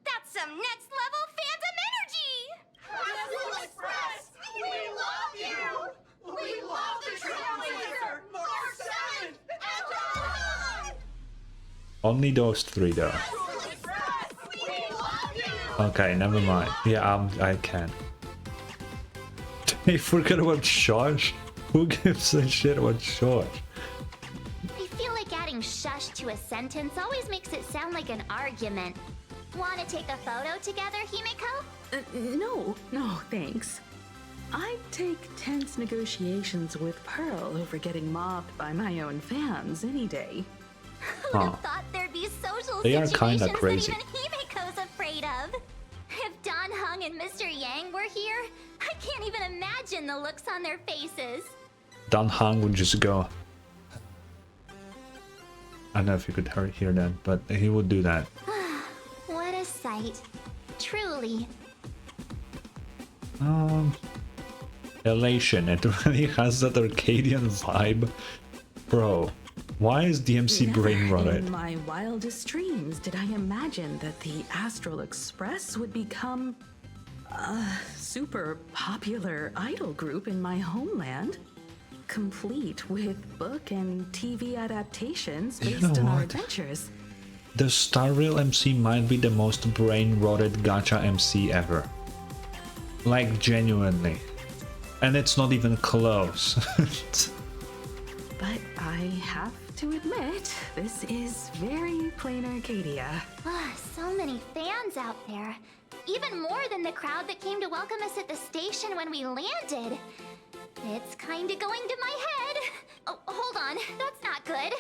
S5: that's some next level fandom energy.
S21: Astral Express, we love you! We love the Trailblazer, Mark 7, and Don!
S1: Only those three though. Okay, never mind. Yeah, I can. They forgot about George. Who gives a shit about George?
S5: I feel like adding shush to a sentence always makes it sound like an argument. Want to take a photo together, Himeko?
S11: No, thanks. I'd take tense negotiations with Pearl over getting mobbed by my own fans any day.
S5: Who'd have thought there'd be social
S1: They are
S5: situations
S1: kinda crazy.
S5: that even Himeko's afraid of? If Don Hung and Mr. Yang were here, I can't even imagine the looks on their faces.
S1: Dan Hang would just go. I don't know if you could hear that, but he would do that.
S5: What a sight. Truly.
S1: Elation. It really has that Arcadian vibe. Bro, why is DMC brain rotted?
S11: In my wildest dreams, did I imagine that the Astral Express would become a super popular idol group in my homeland? Complete with book and TV adaptations based on our adventures.
S1: The Star Rail MC might be the most brain-rotted gacha MC ever. Like, genuinely. And it's not even close.
S11: But I have to admit, this is very planarcadia.
S5: So many fans out there. Even more than the crowd that came to welcome us at the station when we landed. It's kinda going to my head. Oh, hold on, that's not good.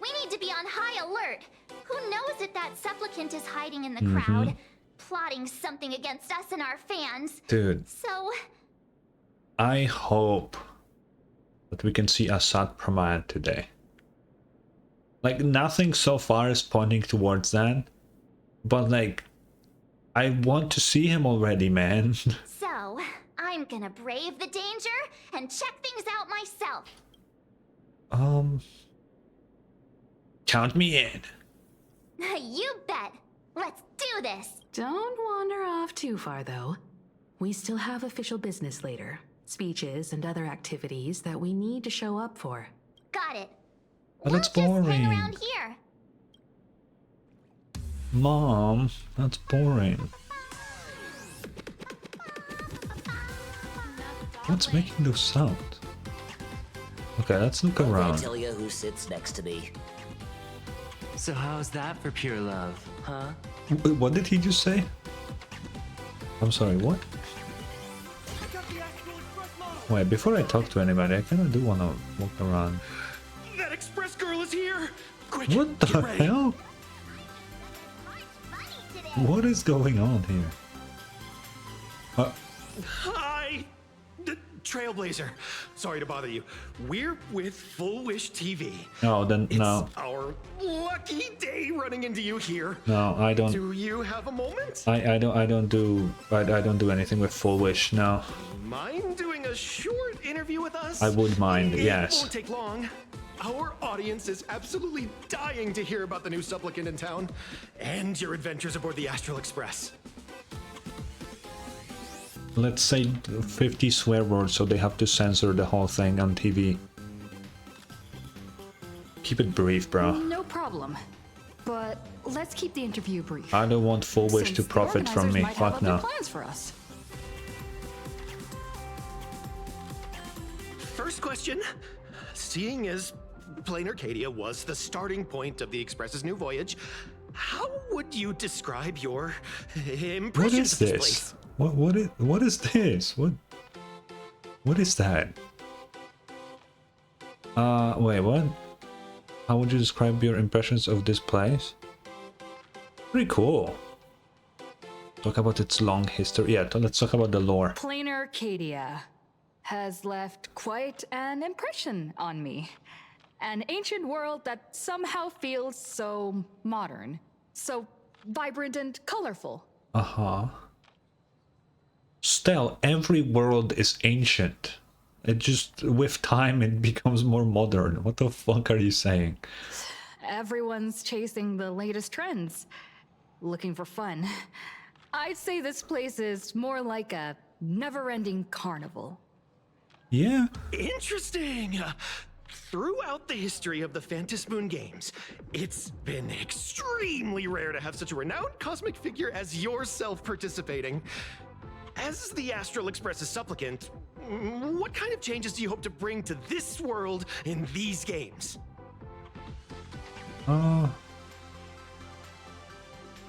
S5: We need to be on high alert. Who knows if that supplicant is hiding in the crowd, plotting something against us and our fans.
S1: Dude.
S5: So...
S1: I hope that we can see Assad Praman today. Like, nothing so far is pointing towards that. But, like, I want to see him already, man.
S5: So, I'm gonna brave the danger and check things out myself.
S1: Count me in.
S5: You bet. Let's do this.
S11: Don't wander off too far, though. We still have official business later. Speeches and other activities that we need to show up for.
S5: Got it.
S1: But that's
S5: Hang
S1: boring.
S5: around here.
S1: Mom, that's boring. What's making those sounds? Okay, let's look
S13: I'll
S1: around.
S13: tell you who sits next to me.
S9: So how's that for pure love, huh?
S1: What did he just say? I'm sorry, what? Wait, before I talk to anybody, I kinda do wanna walk around.
S6: That express girl is here! Quick,
S1: What the hell? What is going on here?
S6: Hi! Trailblazer. Sorry to bother you. We're with Full Wish TV.
S1: No, then no.
S6: It's our lucky day running into you here.
S1: No, I don't.
S6: Do you have a moment?
S1: I don't do anything with Full Wish, no.
S6: Mind doing a short interview with us?
S1: I would mind,
S6: It
S1: yes.
S6: won't take long. Our audience is absolutely dying to hear about the new supplicant in town and your adventures aboard the Astral Express.
S1: Let's say 50 swear words, so they have to censor the whole thing on TV. Keep it brief, bro.
S18: No problem. But let's keep the interview brief.
S1: I don't want Full Wish to
S18: Since the
S1: profit from
S18: organizers
S1: me.
S18: might
S1: Fuck
S18: have
S1: no.
S18: other plans for us.
S6: First question. Seeing as planarcadia was the starting point of the Express's new voyage, how would you describe your impressions
S1: What is
S6: of this
S1: this?
S6: place?
S1: What is this? What is that? Wait, what? How would you describe your impressions of this place? Pretty cool. Talk about its long history. Yeah, let's talk about the lore.
S18: Planarcadia has left quite an impression on me. An ancient world that somehow feels so modern, so vibrant and colorful.
S1: Uh-huh. Still, every world is ancient. It just, with time, it becomes more modern. What the fuck are you saying?
S18: Everyone's chasing the latest trends, looking for fun. I'd say this place is more like a never-ending carnival.
S1: Yeah.
S6: Interesting. Throughout the history of the Phantasmoon Games, it's been extremely rare to have such a renowned cosmic figure as yourself participating. As the Astral Express's supplicant, what kind of changes do you hope to bring to this world in these games?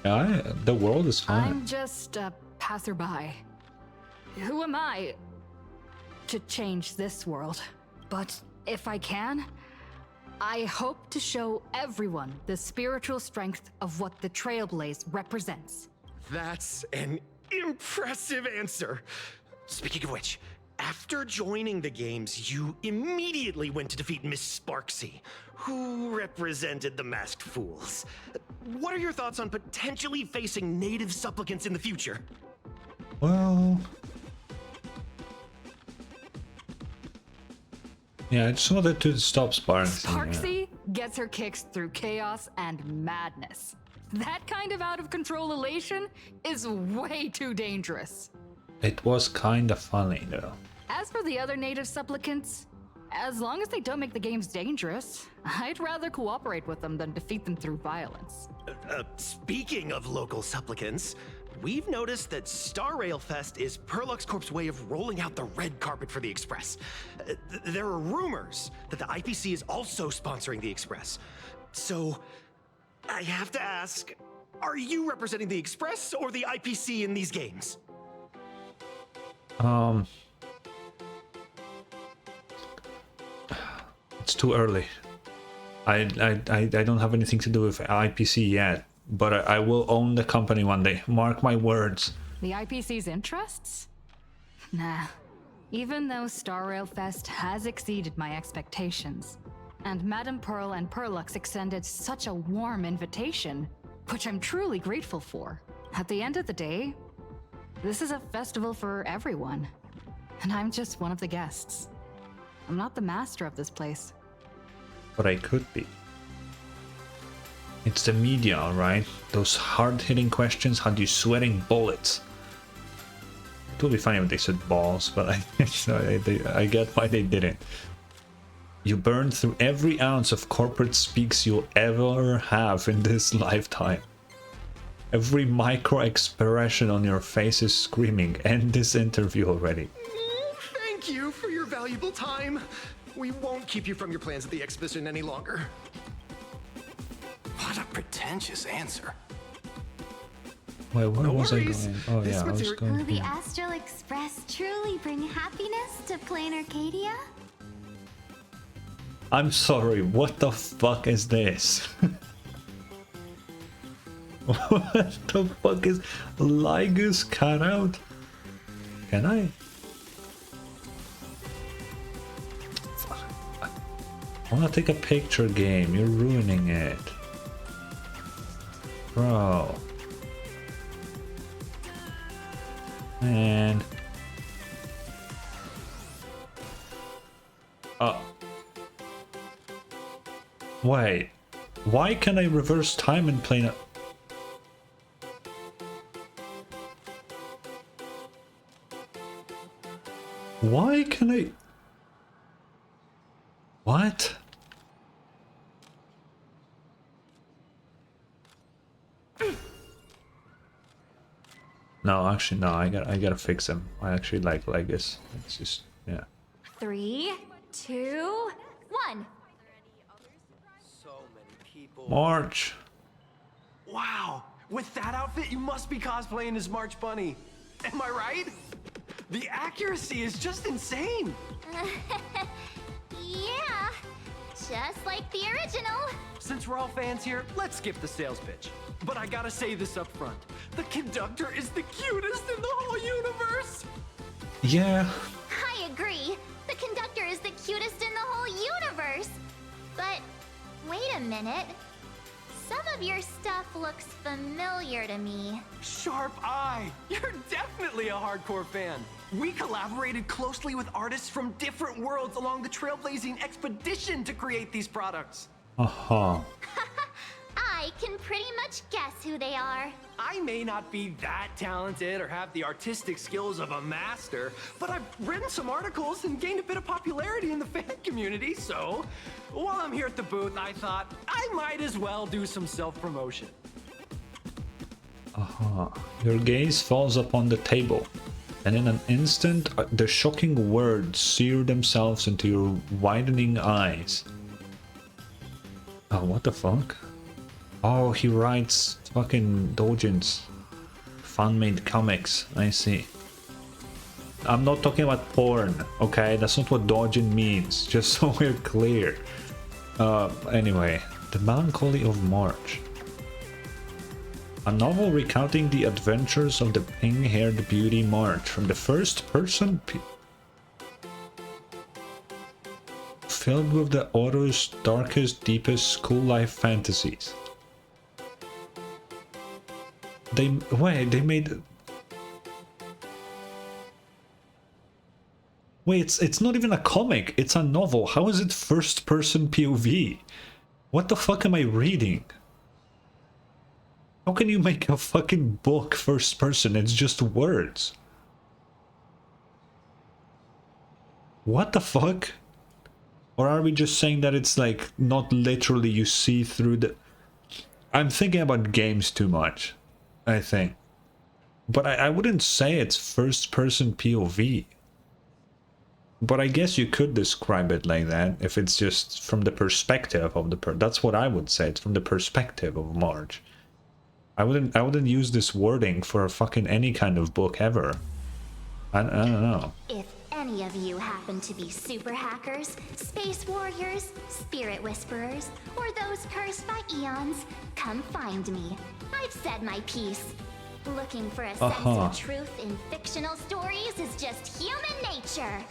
S1: The world is fine.
S18: I'm just a passerby. Who am I to change this world? But if I can, I hope to show everyone the spiritual strength of what the Trailblaze represents.
S3: That's an impressive answer. Speaking of which, after joining the games, you immediately went to defeat Miss Sparksy, who represented the Masked Fools. What are your thoughts on potentially facing native supplicants in the future?
S1: Well... yeah, I just wanted to stop Sparksy.
S18: Sparksy gets her kicks through chaos and madness. That kind of out of control elation is way too dangerous.
S1: It was kinda funny though.
S18: As for the other native supplicants, as long as they don't make the games dangerous, I'd rather cooperate with them than defeat them through violence.
S3: Speaking of local supplicants, we've noticed that Star Rail Fest is Perlux Corp's way of rolling out the red carpet for the Express. There are rumors that the IPC is also sponsoring the Express. So, I have to ask, are you representing the Express or the IPC in these games?
S1: It's too early. I don't have anything to do with IPC yet, but I will own the company one day. Mark my words.
S18: The IPC's interests? Nah. Even though Star Rail Fest has exceeded my expectations, and Madame Pearl and Perlux extended such a warm invitation, which I'm truly grateful for. At the end of the day, this is a festival for everyone, and I'm just one of the guests. I'm not the master of this place.
S1: But I could be. It's the media, alright? Those hard-hitting questions had you sweating bullets. It would be funny if they said balls, but I get why they didn't. You burned through every ounce of corporate speaks you'll ever have in this lifetime. Every micro expression on your face is screaming, end this interview already.
S3: Thank you for your valuable time. We won't keep you from your plans at the exhibition any longer. What a pretentious answer.
S1: Wait, where was I going? Oh yeah, I was going
S2: Will the
S1: here.
S2: Astral Express truly bring happiness to Planarcadia?
S1: I'm sorry, what the fuck is this? What the fuck is Ligus cutout? Can I? I wanna take a picture game, you're ruining it. Bro. Man. Wait. Why can I reverse time and play a... Why can I... What? No, actually, no. I gotta fix him. I actually like this. It's just, yeah.
S5: 3, 2, 1.
S1: March.
S20: Wow, with that outfit, you must be cosplaying as March Bunny. Am I right? The accuracy is just insane.
S5: Yeah, just like the original.
S20: Since we're all fans here, let's skip the sales pitch. But I gotta say this up front. The conductor is the cutest in the whole universe.
S1: Yeah.
S5: I agree. The conductor is the cutest in the whole universe. But wait a minute. Some of your stuff looks familiar to me.
S20: Sharp eye. You're definitely a hardcore fan. We collaborated closely with artists from different worlds along the trailblazing expedition to create these products.
S1: Uh-huh.
S5: I can pretty much guess who they are.
S20: I may not be that talented or have the artistic skills of a master, but I've written some articles and gained a bit of popularity in the fan community, so while I'm here at the booth, I thought I might as well do some self-promotion.
S1: Uh-huh. Your gaze falls upon the table, and in an instant, the shocking words sear themselves into your widening eyes. Oh, what the fuck? Oh, he writes fucking doujins. Fan-made comics, I see. I'm not talking about porn, okay? That's not what doujin means, just so we're clear. Anyway, The Melancholy of March. A novel recounting the adventures of the pink-haired beauty March from the first person... filled with the author's darkest, deepest school life fantasies. They made... Wait, it's not even a comic, it's a novel. How is it first person POV? What the fuck am I reading? How can you make a fucking book first person? It's just words. What the fuck? Or are we just saying that it's like not literally you see through the... I'm thinking about games too much, I think. But I wouldn't say it's first person POV. But I guess you could describe it like that if it's just from the perspective of the that's what I would say. It's from the perspective of Marge. I wouldn't use this wording for fucking any kind of book ever. I don't know.
S5: If any of you happen to be super hackers, space warriors, spirit whisperers, or those cursed by eons, come find me. I've said my piece. Looking for a sense of truth in fictional stories is just human nature.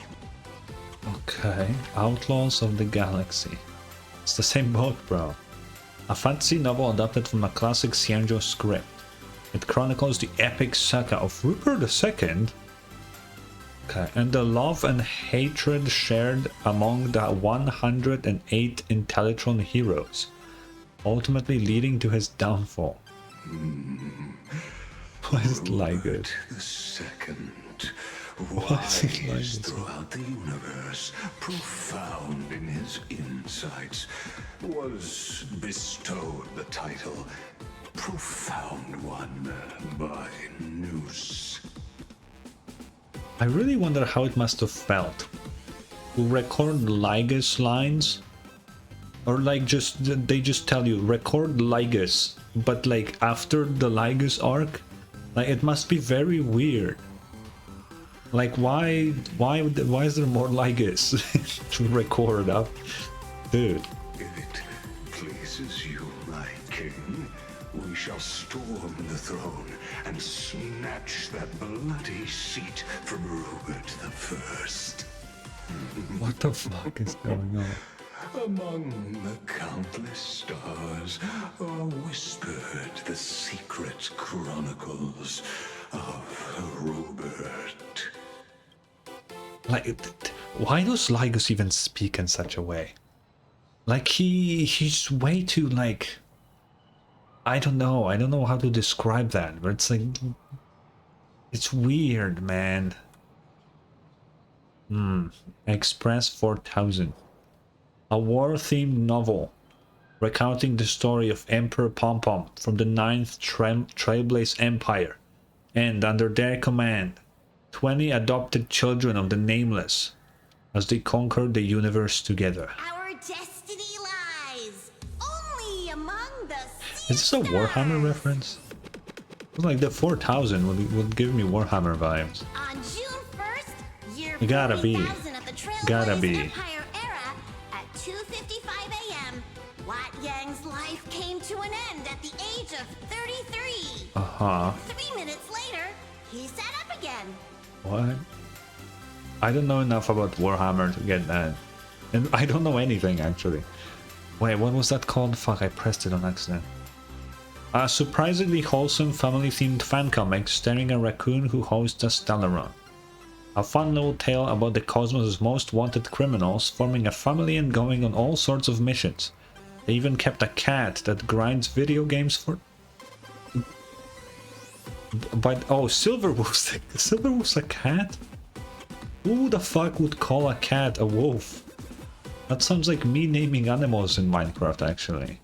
S1: Okay, Outlaws of the Galaxy. It's the same boat, bro. A fantasy novel adapted from a classic Xianzhou script. It chronicles the epic saga of Rupert II. Okay, and the love and hatred shared among the 108 Intellatron heroes, ultimately leading to his downfall. Why is it like it?
S8: The second. Wise throughout the universe, profound in his insights, was bestowed the title Profound One by Noose.
S1: I really wonder how it must have felt to record Ligus lines, or like they just tell you record Ligus, but like after the Ligus arc, like it must be very weird. Like why is there more Ligus to record up, dude?
S8: If it pleases you, my king, we shall storm the throne and snatch that bloody seat from Rupert the First.
S1: What the fuck is going on?
S8: Among the countless stars are whispered the secret chronicles of Rupert.
S1: Like, why does Ligus even speak in such a way? Like he's way too like... I don't know how to describe that, but it's like... It's weird, man. Express 4000. A war-themed novel recounting the story of Emperor Pom-Pom from the 9th Trailblaze Empire, and under their command, 20 adopted children of the Nameless, as they conquer the universe together.
S2: Our destiny lies only among the
S1: Is this a Warhammer reference? Like the 4000 would give me Warhammer vibes.
S2: On June 1st, year
S1: Gotta be.
S2: 40,000 of the
S1: Gotta
S2: Trailblaze
S1: be.
S2: Empire era, at 2:55 a.m., Wat Yang's life came to an end at the age of 33. 3 minutes later, he sat up again.
S1: What? I don't know enough about Warhammer to get that. And I don't know anything, actually. Wait, what was that called? Fuck, I pressed it on accident. A surprisingly wholesome family-themed fan comic starring a raccoon who hosts a Stellaron. A fun little tale about the cosmos' most wanted criminals forming a family and going on all sorts of missions. They even kept a cat that grinds video games for... But, oh, Silverwolf's a cat? Who the fuck would call a cat a wolf? That sounds like me naming animals in Minecraft, actually.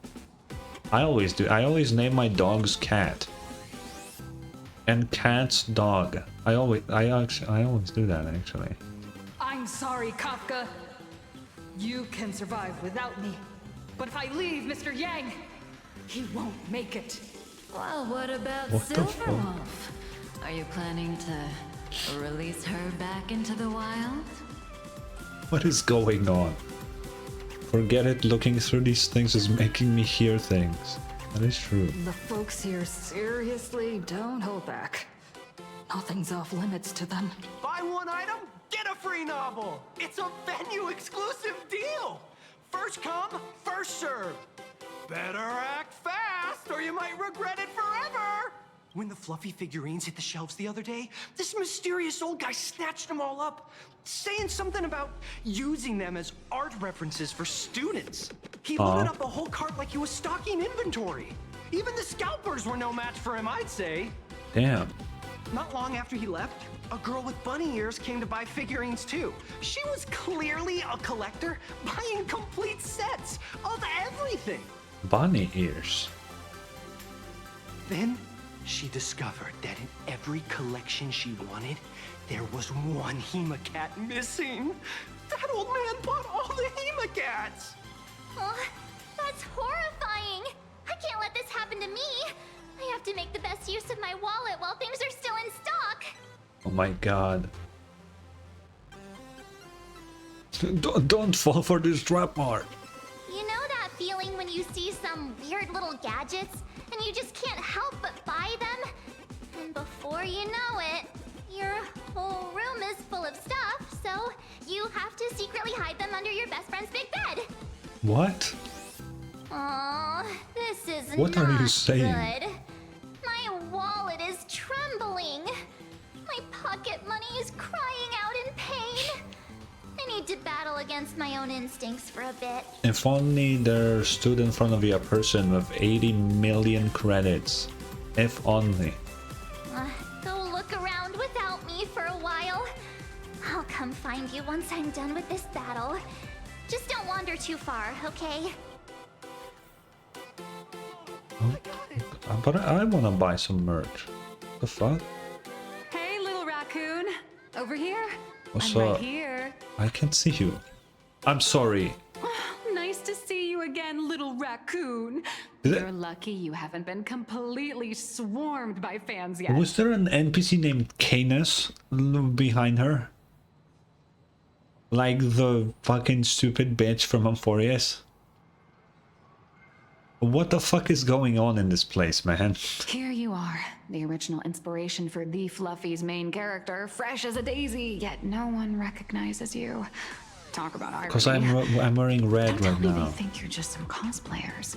S1: I always do. I always name my dogs cat. And cat's dog. I always do that, actually.
S18: I'm sorry, Kafka. You can survive without me. But if I leave Mr. Yang, He won't make it.
S7: Well, what about
S1: What the fuck?
S7: Silverwolf? Are you planning to release her back into the wild?
S1: What is going on? Forget it, looking through these things is making me hear things. That is true.
S18: The folks here seriously don't hold back. Nothing's off limits to them.
S20: Buy one item, get a free novel. It's a venue exclusive deal. First come, first serve. Better act fast or you might regret it forever. When the fluffy figurines hit the shelves the other day, this mysterious old guy snatched them all up, saying something about using them as art references for students. He loaded up a whole cart like he was stocking inventory. Even the scalpers were no match for him, I'd say.
S1: Damn.
S20: Not long after he left, a girl with bunny ears came to buy figurines too. She was clearly a collector, buying complete sets of everything.
S1: Bunny ears.
S20: Then she discovered that in every collection she wanted, there was one Hemacat missing. That old man bought all the Hemacats.
S5: Oh, that's horrifying. I can't let this happen to me. I have to make the best use of my wallet while things are still in stock.
S1: Oh my god. Don't fall for this trap, Mark.
S5: You know that feeling when you see some weird little gadgets and you just can't help but buy them? And before you know it, your whole room is full of stuff, so you have to secretly hide them under your best friend's big bed.
S1: What?
S5: Aw, this is
S1: What
S5: not
S1: are you saying?
S5: good. My wallet is trembling. My pocket money is crying out in pain. I need to battle against my own instincts for a bit.
S1: If only there stood in front of you a person with 80 million credits. If only.
S5: Go look around without me for a while. I'll come find you once I'm done with this battle. Just don't wander too far, okay?
S1: But I wanna buy some merch. The fuck?
S18: Hey, little raccoon. Over here.
S1: What's
S18: I'm
S1: up?
S18: right here.
S1: I can't see you. I'm sorry.
S18: Nice to see you again, little raccoon.
S1: Is it-
S18: You're lucky you haven't been completely swarmed by fans yet.
S1: Was there an NPC named Canis behind her? Like the fucking stupid bitch from Amphorius? What the fuck is going on in this place, man?
S4: Here you are, the original inspiration for the Fluffy's main character, fresh as a daisy, yet no one recognizes you. Talk about irony.
S1: Because I'm wearing red
S4: Don't
S1: right
S4: tell me
S1: now.
S4: they think you're just some cosplayers.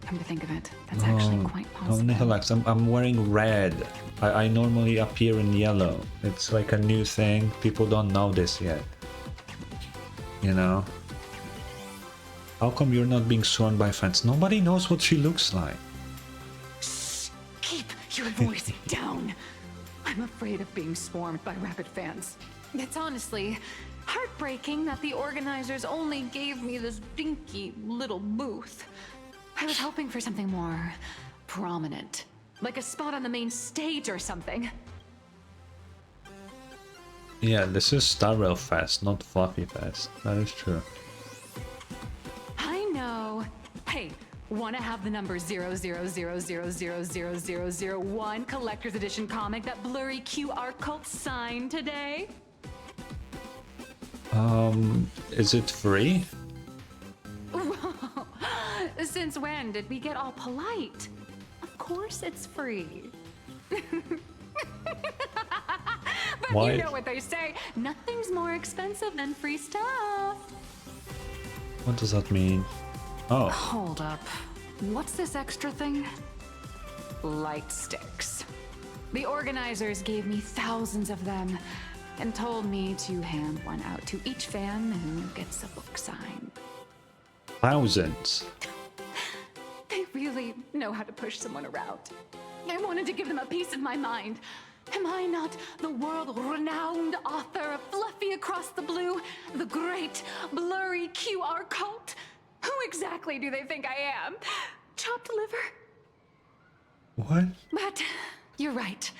S4: Come to think of it, that's actually quite possible.
S1: No, Nihalax, I'm wearing red. I normally appear in yellow. It's like a new thing. People don't know this yet. You know? How come you're not being sworn by fans? Nobody knows what she looks like.
S18: Keep your voice down. I'm afraid of being swarmed by rabid fans. It's honestly heartbreaking that the organizers only gave me this dinky little booth. I was hoping for something more prominent, like a spot on the main stage or something.
S1: Yeah, this is Star Rail Fest, not Fluffy Fest. That is true.
S18: I know. Hey, wanna have the number 000000001 collector's edition comic that blurry QR cult signed today?
S1: Is it free?
S18: Since when did we get all polite? Of course it's free. But
S1: Why?
S18: you know what they say, nothing's more expensive than free stuff.
S1: What does that mean? Oh,
S18: Hold up. What's this extra thing? Light sticks. The organizers gave me thousands of them and told me to hand one out to each fan who gets a book signed.
S1: thousands.
S18: They really know how to push someone around. I wanted to give them a piece of my mind. Am I not the world-renowned author of Fluffy Across the Blue, the great blurry QR cult? Who exactly do they think I am? Chopped liver?
S1: What?
S18: But you're right.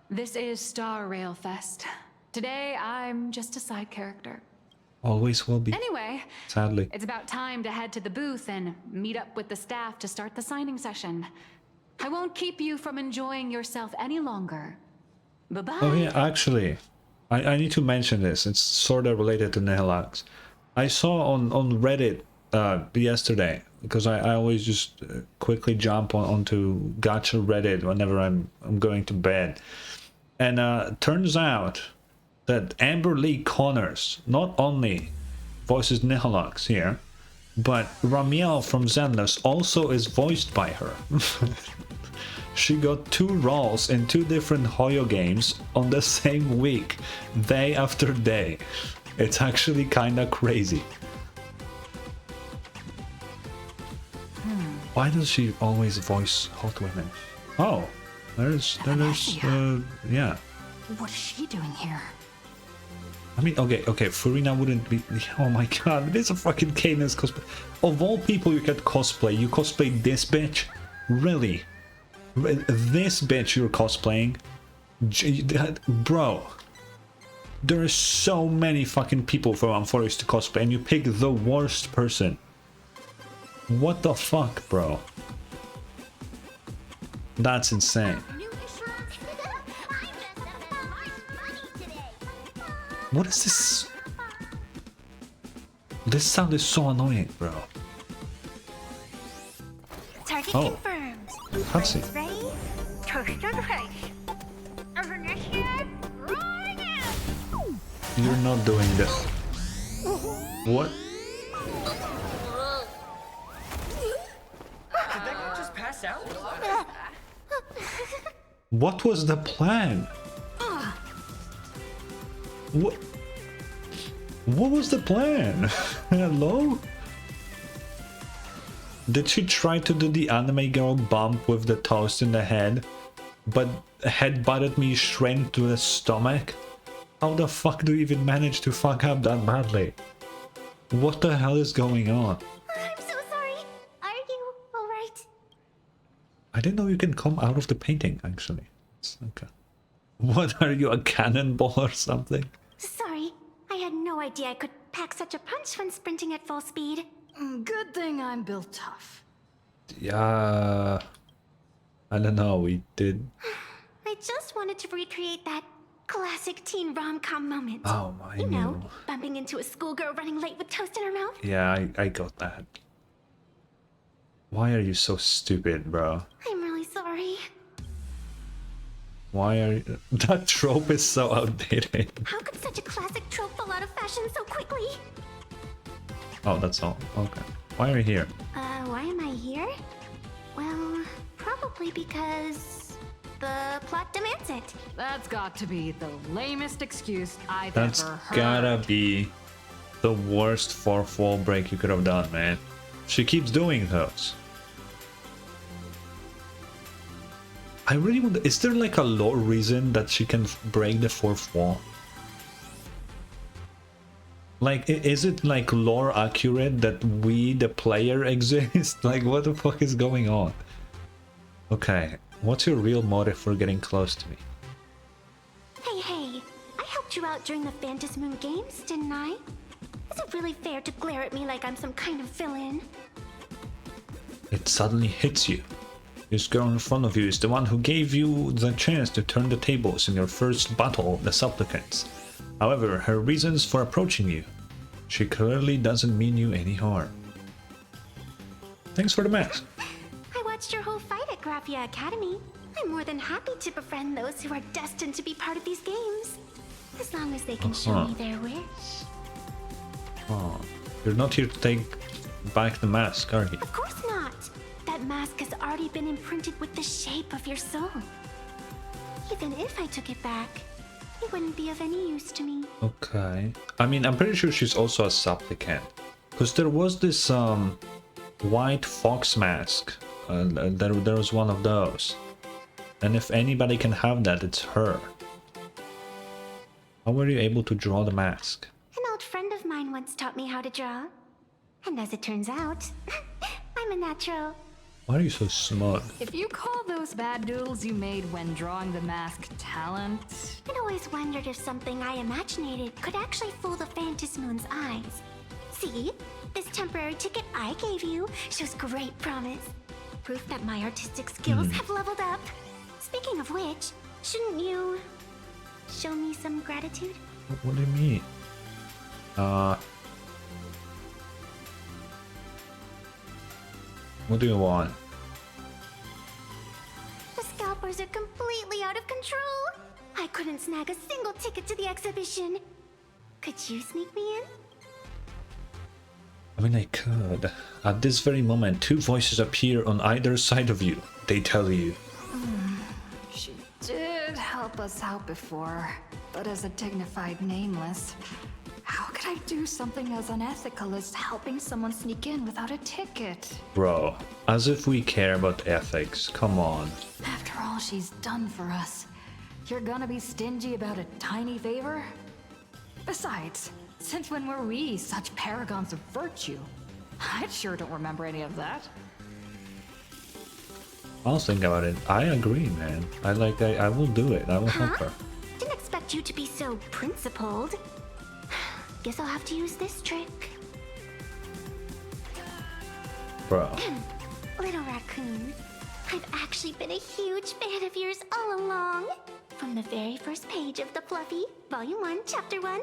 S18: This is Star Rail Fest. Today, I'm just a side character.
S1: Always will be.
S4: Anyway,
S1: Sadly.
S4: it's about time to head to the booth and meet up with the staff to start the signing session. I won't keep you from enjoying yourself any longer. Bye-bye.
S1: Oh yeah, actually, I need to mention this. It's sort of related to Nihilux. I saw on Reddit yesterday, because I always just quickly jump onto gacha Reddit whenever I'm going to bed. And turns out that Amber Lee Connors not only voices Nihilux here, but Ramiel from Zenless also is voiced by her. She got 2 roles in 2 different Hoyo games on the same week, day after day. It's actually kinda crazy. Why does she always voice hot women? Oh, there's yeah.
S18: What is she doing here?
S1: I mean, okay, Furina wouldn't be. Oh my god, it is a fucking Cadence cosplay. Of all people you could cosplay, you cosplay this bitch? Really? This bitch you're cosplaying? Bro. There are so many fucking people from Forest to cosplay, and you pick the worst person. What the fuck, bro? That's insane. What is this? This sound is so annoying, bro.
S21: Target confirmed.
S1: Fancy.
S21: Ready? Toast on face. Initiate rolling out.
S1: You're not doing this. What?
S10: Did that guy just pass out?
S1: What was the plan? What was the plan? Hello? Did she try to do the anime girl bump with the toast in the head, but head-butted me straight to the stomach? How the fuck do you even manage to fuck up that badly? What the hell is going on?
S5: I'm so sorry. Are you alright?
S1: I didn't know you can come out of the painting, actually. It's okay. What are you, a cannonball or something?
S5: Sorry. I had no idea I could pack such a punch when sprinting at full speed.
S18: Good thing I'm built tough.
S1: Yeah. I don't know, we did.
S5: I just wanted to recreate that classic teen rom-com moment.
S1: Oh my
S5: You know, bumping into a schoolgirl running late with toast in her mouth.
S1: Yeah, I got that. Why are you so stupid, bro?
S5: I'm really sorry.
S1: Why are you... That trope is so outdated.
S5: How could such a classic trope fall out of fashion so quickly?
S1: Oh, that's all. Okay. Why are you here?
S5: Why am I here? Well, probably because the plot demands it.
S18: That's got to be the lamest excuse I've
S1: That's
S18: ever heard.
S1: gotta be the worst fourth wall break you could have done, man. She keeps doing those. I really wonder, is there like a lore reason that she can break the fourth wall? Like, is it like lore accurate that we, the player, exist? Like, what the fuck is going on? Okay, what's your real motive for getting close to me?
S5: Hey, I helped you out during the Phantom Moon Games, didn't I? Is it really fair to glare at me like I'm some kind of villain?
S1: It suddenly hits you. This girl in front of you is the one who gave you the chance to turn the tables in your first battle of the supplicants. However, her reasons for approaching you, she clearly doesn't mean you any harm. Thanks for the mask.
S5: I watched your whole fight at Graphia Academy. I'm more than happy to befriend those who are destined to be part of these games. As long as they can show me their wish.
S1: Oh, you're not here to take back the mask, are you?
S5: Of course not. That mask has already been imprinted with the shape of your soul. Even if I took it back, it wouldn't be of any use to me.
S1: Okay. I mean, I'm pretty sure she's also a supplicant. Because there was this white fox mask. There was one of those. And if anybody can have that, it's her. How were you able to draw the mask?
S5: An old friend of mine once taught me how to draw. And as it turns out, I'm a natural.
S1: Why are you so smug?
S18: If you call those bad doodles you made when drawing the mask talent...
S2: I'd always wondered if something I imaginated could actually fool the Phantasmoon's eyes. See? This temporary ticket I gave you shows great promise. Proof that my artistic skills have leveled up. Speaking of which, shouldn't you show me some gratitude?
S1: What do you mean? What do you want?
S2: The scalpers are completely out of control. I couldn't snag a single ticket to the exhibition. Could you sneak me in?
S1: I mean, I could. At this very moment, two voices appear on either side of you. They tell you.
S18: She did help us out before, but as a dignified nameless, how could I do something as unethical as helping someone sneak in without a ticket?
S1: Bro, as if we care about ethics. Come on.
S18: After all she's done for us, you're gonna be stingy about a tiny favor? Besides, since when were we such paragons of virtue? I sure don't remember any of that.
S1: I'll think about it. I agree, man. I will do it. I will help her.
S2: Didn't expect you to be so principled. Guess I'll have to use this trick.
S1: Bro.
S2: Little raccoon, I've actually been a huge fan of yours all along. From the very first page of The Fluffy, Volume 1, Chapter 1,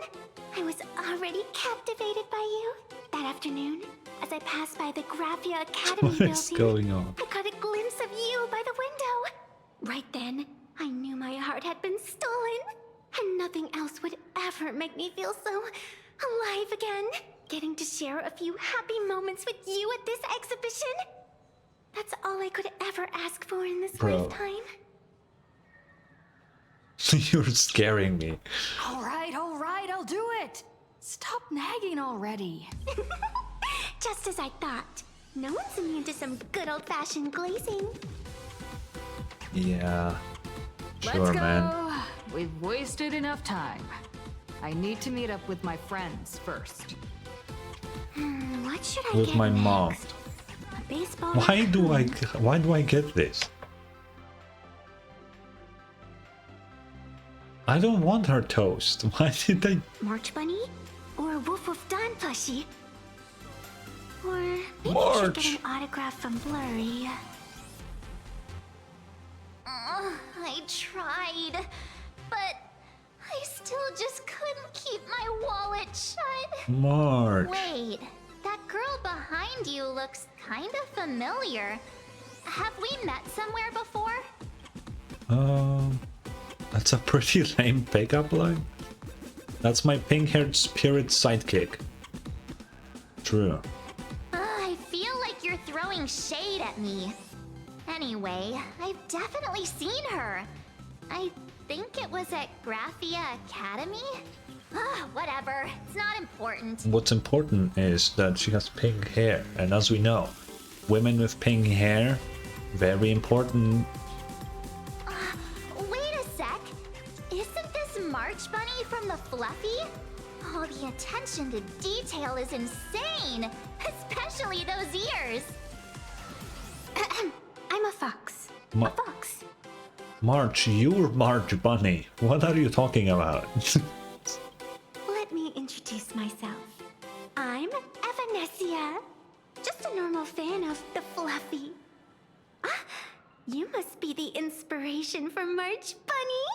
S2: I was already captivated by you. That afternoon, as I passed by the Graphia Academy building,
S1: What's going on?
S2: I caught a glimpse of you by the window. Right then, I knew my heart had been stolen, and nothing else would ever make me feel so alive again. Getting to share a few happy moments with you at this exhibition. That's all I could ever ask for in this lifetime.
S1: You're scaring me.
S18: All right, I'll do it. Stop nagging already.
S2: Just as I thought. No one's immune to some good old-fashioned glazing.
S1: Yeah. Sure,
S18: Let's go.
S1: man.
S18: We've wasted enough time. I need to meet up with my friends first.
S2: What should I
S1: With
S2: get
S1: my
S2: next?
S1: mom.
S2: A baseball
S1: Why do
S2: raccoon?
S1: I get this? I don't want her toast. Why did they?
S2: March Bunny? Or Wolf of Dawn plushie? Or maybe I should
S1: March.
S2: get an autograph from Blurry. I tried, but I still just couldn't keep my wallet shut.
S1: March.
S5: Wait, that girl behind you looks kind of familiar. Have we met somewhere before?
S1: That's a pretty lame pickup line. That's my pink-haired spirit sidekick. True.
S5: I feel like you're throwing shade at me. Anyway, I've definitely seen her. I think it was at Graphia Academy? Whatever, it's not important.
S1: What's important is that she has pink hair, and as we know, women with pink hair, very important.
S5: Wait a sec. Isn't this March Bunny from the Fluffy? Oh, the attention to detail is insane, especially those ears.
S2: I'm a fox.
S1: A
S2: fox.
S1: March, you're March Bunny. What are you talking about?
S2: Let me introduce myself. I'm Evanessia. Just a normal fan of the Fluffy. You must be the inspiration for March Bunny.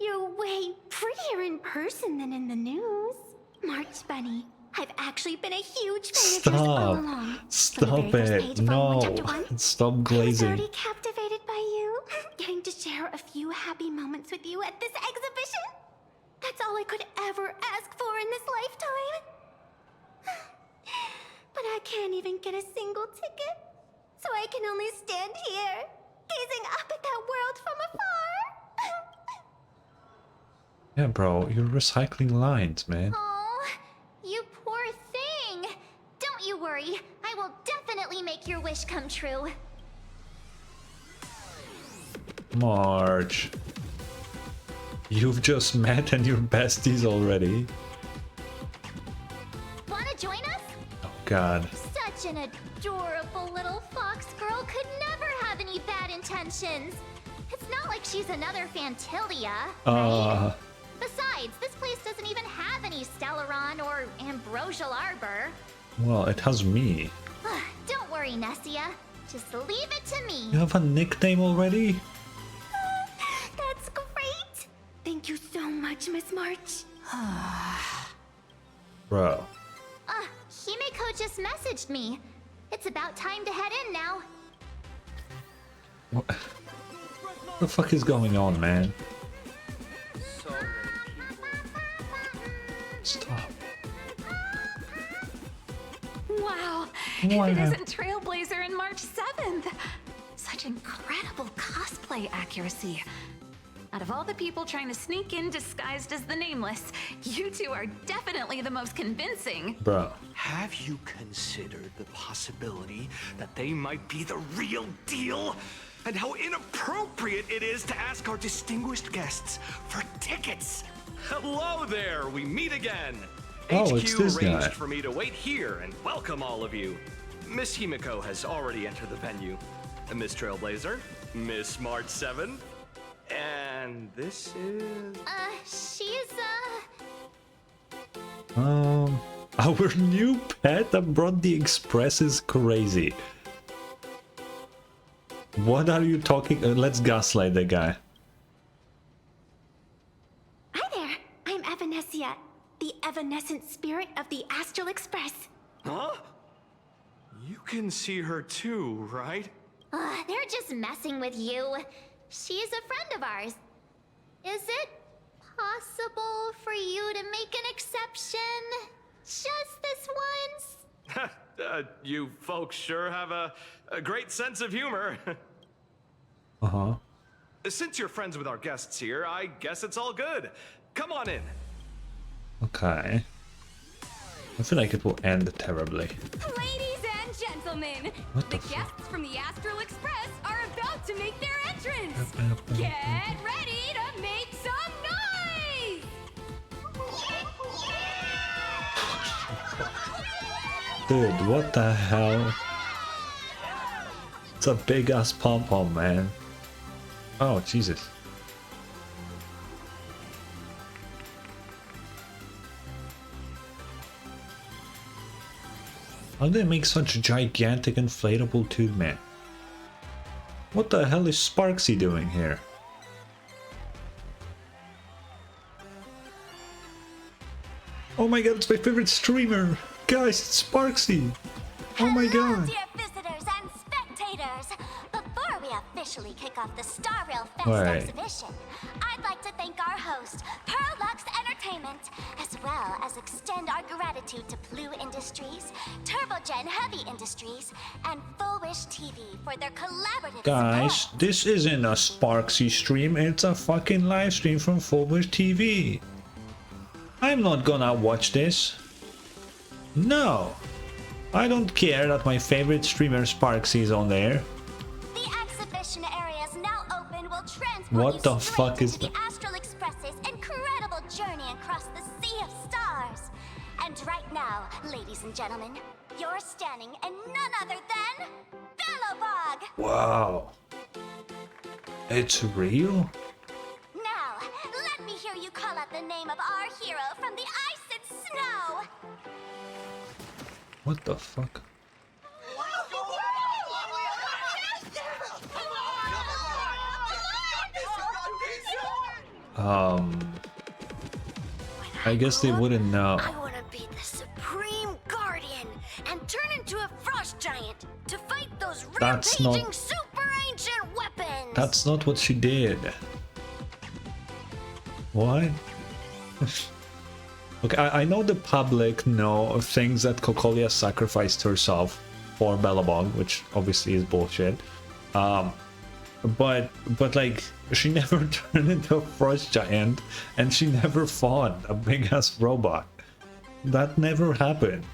S2: You're way prettier in person than in the news. March Bunny, I've actually been a huge fan of yours all along.
S1: Stop it. No. Stop
S2: I was
S1: glazing.
S2: already captivated by you. Getting to share a few happy moments with you at this exhibition. That's all I could ever ask for in this lifetime. But I can't even get a single ticket. So I can only stand here, gazing up at that world from afar.
S1: Yeah, bro, you're recycling lines, man.
S5: Oh, you poor thing. Don't you worry. I will definitely make your wish come true.
S1: March. You've just met and you're besties already.
S5: Wanna join us?
S1: Oh god.
S5: Such Such an adorable little fox girl could never have any bad intentions. It's not like she's another Fantilia, right? Besides, this place doesn't even have any Stellaron or Ambrosial Arbor.
S1: Well, it has me.
S5: Don't worry, Nessia. Just leave it to me.
S1: You have a nickname already?
S2: That's great. Thank you so much, Miss March.
S1: Bro.
S5: Himeko just messaged me. It's about time to head in now.
S1: What the fuck is going on, man? Stop.
S4: Wow.
S1: Wow.
S4: If it isn't Trailblazer and March 7th. Such incredible cosplay accuracy. Out of all the people trying to sneak in disguised as the Nameless, you two are definitely the most convincing.
S1: Bro.
S6: Have you considered the possibility that they might be the real deal? And how inappropriate it is to ask our distinguished guests for tickets?
S12: Hello there, we meet again.
S1: Oh, it's
S12: HQ
S1: this
S12: arranged
S1: guy.
S12: for me to wait here and welcome all of you. Miss Himeko has already entered the venue. Miss Trailblazer, Miss March 7, and this is...
S5: She's,
S1: Our new pet that brought the express is crazy. What are you talking? Let's gaslight the guy.
S2: Hi there. I'm Evanescia, the evanescent spirit of the Astral Express.
S12: Huh? You can see her too, right?
S5: they're just messing with you. She's a friend of ours. Is it possible for you to make an exception? Just this once?
S12: You folks sure have a great sense of humor.
S1: Uh-huh.
S12: Since you're friends with our guests here, I guess it's all good. Come on in.
S1: Okay. I feel like it will end terribly.
S14: Ladies and gentlemen,
S1: What
S14: the
S1: the
S14: guests from the Astral Express are about to make their entrance. Get ready to make some noise!
S1: Dude, what the hell? It's a big ass pom-pom, man. Oh, Jesus. How do they make such a gigantic inflatable tube, man? What the hell is Sparksy doing here? Oh my god, it's my favorite streamer! Guys, it's Sparksy! Oh my god!
S5: Dear visitors and spectators, before we officially kick off the Star Rail Fest
S1: Right.
S5: exhibition, I'd like to thank our host, Perlux Entertainment, as well as extend our gratitude to Blue Industries, TurboGen Heavy Industries, and Full Wish TV for their collaborative
S1: Guys, this isn't a Sparksy stream, it's a fucking live stream from Fullwish TV. I'm not gonna watch this. No! I don't care that my favorite streamer Sparksy is on there.
S5: The exhibition area is now open. Will transport
S1: What
S5: you
S1: the
S5: straight
S1: fuck is
S5: into the
S1: that?
S5: Astral Express's incredible journey across the sea of stars. And right now, ladies and gentlemen, you're standing in none other than Bellowbog.
S1: Wow. It's real?
S5: Now, let me hear you call out the name of our hero from the ice and snow.
S1: What the fuck? I guess they wouldn't know.
S21: I want to be the Supreme Guardian and turn into a frost giant to fight those
S1: That's
S21: rampaging
S1: not-
S21: super ancient weapons.
S1: That's not what she did. What? Okay, I know the public know of things that Cocolia sacrificed herself for Bellowbog, which obviously is bullshit. But like, she never turned into a frost giant, and she never fought a big ass robot. That never happened.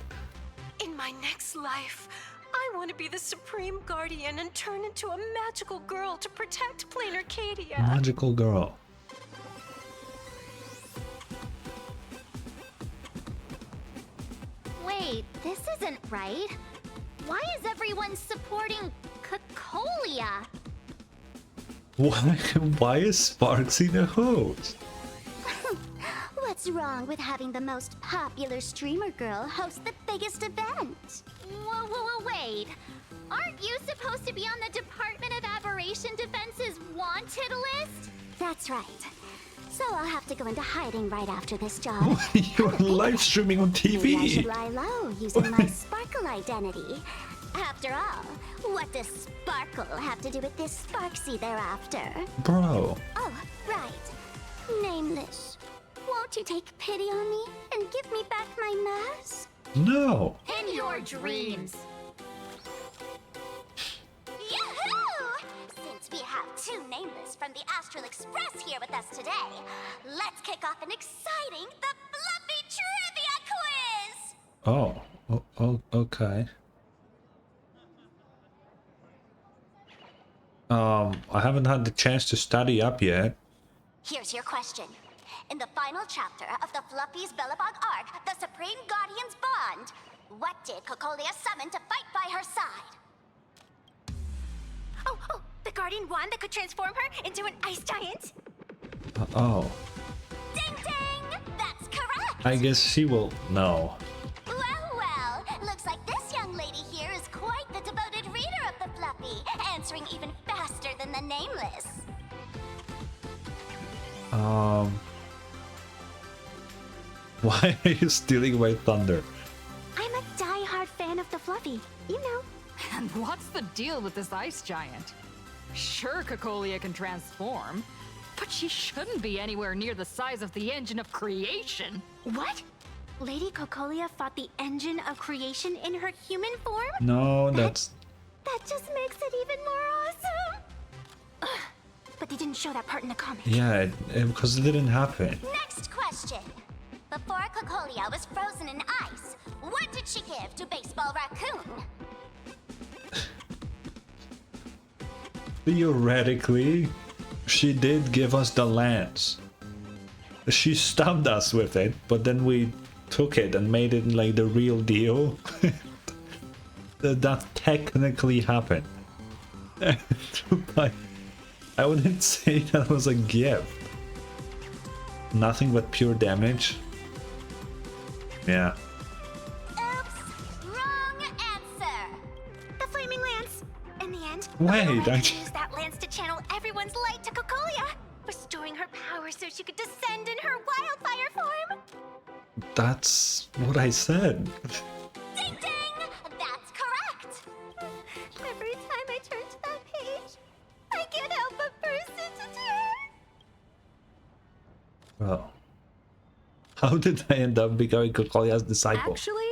S14: In my next life, I want to be the Supreme Guardian and turn into a magical girl to protect Planarcadia.
S1: Magical girl.
S5: Wait, this isn't right. Why is everyone supporting Cocolia?
S1: Why is Sparksy the host?
S2: What's wrong with having the most popular streamer girl host the biggest event?
S5: Whoa, wait. Aren't you supposed to be on the Department of Aberration Defense's wanted list?
S2: That's right. So I'll have to go into hiding right after this job.
S1: You're live streaming on
S2: Maybe I
S1: TV.
S2: should lie low using my Sparkle identity. After all, what does Sparkle have to do with this Sparksy thereafter?
S1: Bro.
S2: Oh, right. Nameless. Won't you take pity on me and give me back my mask?
S1: No.
S5: In your dreams.
S2: Yahoo! Since we have two Nameless from the Astral Express here with us today, let's kick off an exciting The Fluffy Trivia Quiz!
S1: Okay. I haven't had the chance to study up yet.
S2: Here's your question. In the final chapter of the Fluffy's Bellabog arc, the Supreme Guardian's Bond, what did Cocolia summon to fight by her side? Oh, the Guardian wand that could transform her into an ice giant?
S1: Oh.
S2: Ding ding! That's correct!
S1: I guess she will know.
S2: Well, looks like this young lady here is quite the devoted reader of the Fluffy, answering even faster than the Nameless.
S1: Why are you stealing my thunder?
S2: I'm a die-hard fan of the Fluffy, you know.
S18: And what's the deal with this ice giant? Sure, Cocolia can transform, but she shouldn't be anywhere near the size of the engine of creation.
S2: What? Lady Cocolia fought the engine of creation in her human form?
S1: No, that's...
S2: That just makes it even more awesome! Ugh, but they didn't show that part in the comic.
S1: Yeah, because it didn't happen.
S2: Next question. Before Cocolia was frozen in ice, what did she give to Baseball Raccoon?
S1: Theoretically, she did give us the lance. She stabbed us with it, but then we took it and made it like the real deal. That technically happened. I wouldn't say that was a gift. Nothing but pure damage. Yeah.
S2: Oops! Wrong answer! The Flaming Lance! In the end,
S1: Wait, I
S2: used that lance to channel everyone's light to Cocolia, restoring her power so she could descend in her wildfire form!
S1: That's what I said.
S2: Ding ding! That's correct! Every time I turn to that page, I can't help but burst into tears!
S1: Well, how did I end up becoming Cocolia's disciple?
S18: Actually,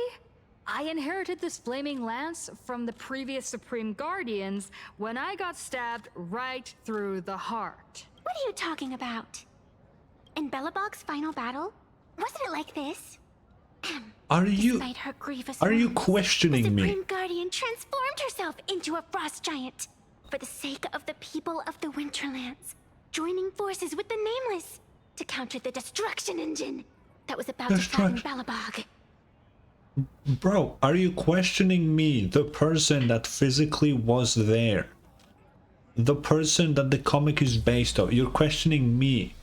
S18: I inherited this flaming lance from the previous Supreme Guardians when I got stabbed right through the heart.
S2: What are you talking about? In Bellabog's final battle? Wasn't it like this?
S1: Are you
S2: Despite her grievous
S1: are you
S2: wounds,
S1: questioning
S2: the
S1: me?
S2: Supreme Guardian transformed herself into a frost giant for the sake of the people of the Winterlands, joining forces with the Nameless to counter the destruction engine that was about to flatten Bellabog.
S1: Bro, are you questioning me, the person that physically was there? The person that the comic is based on? You're questioning me.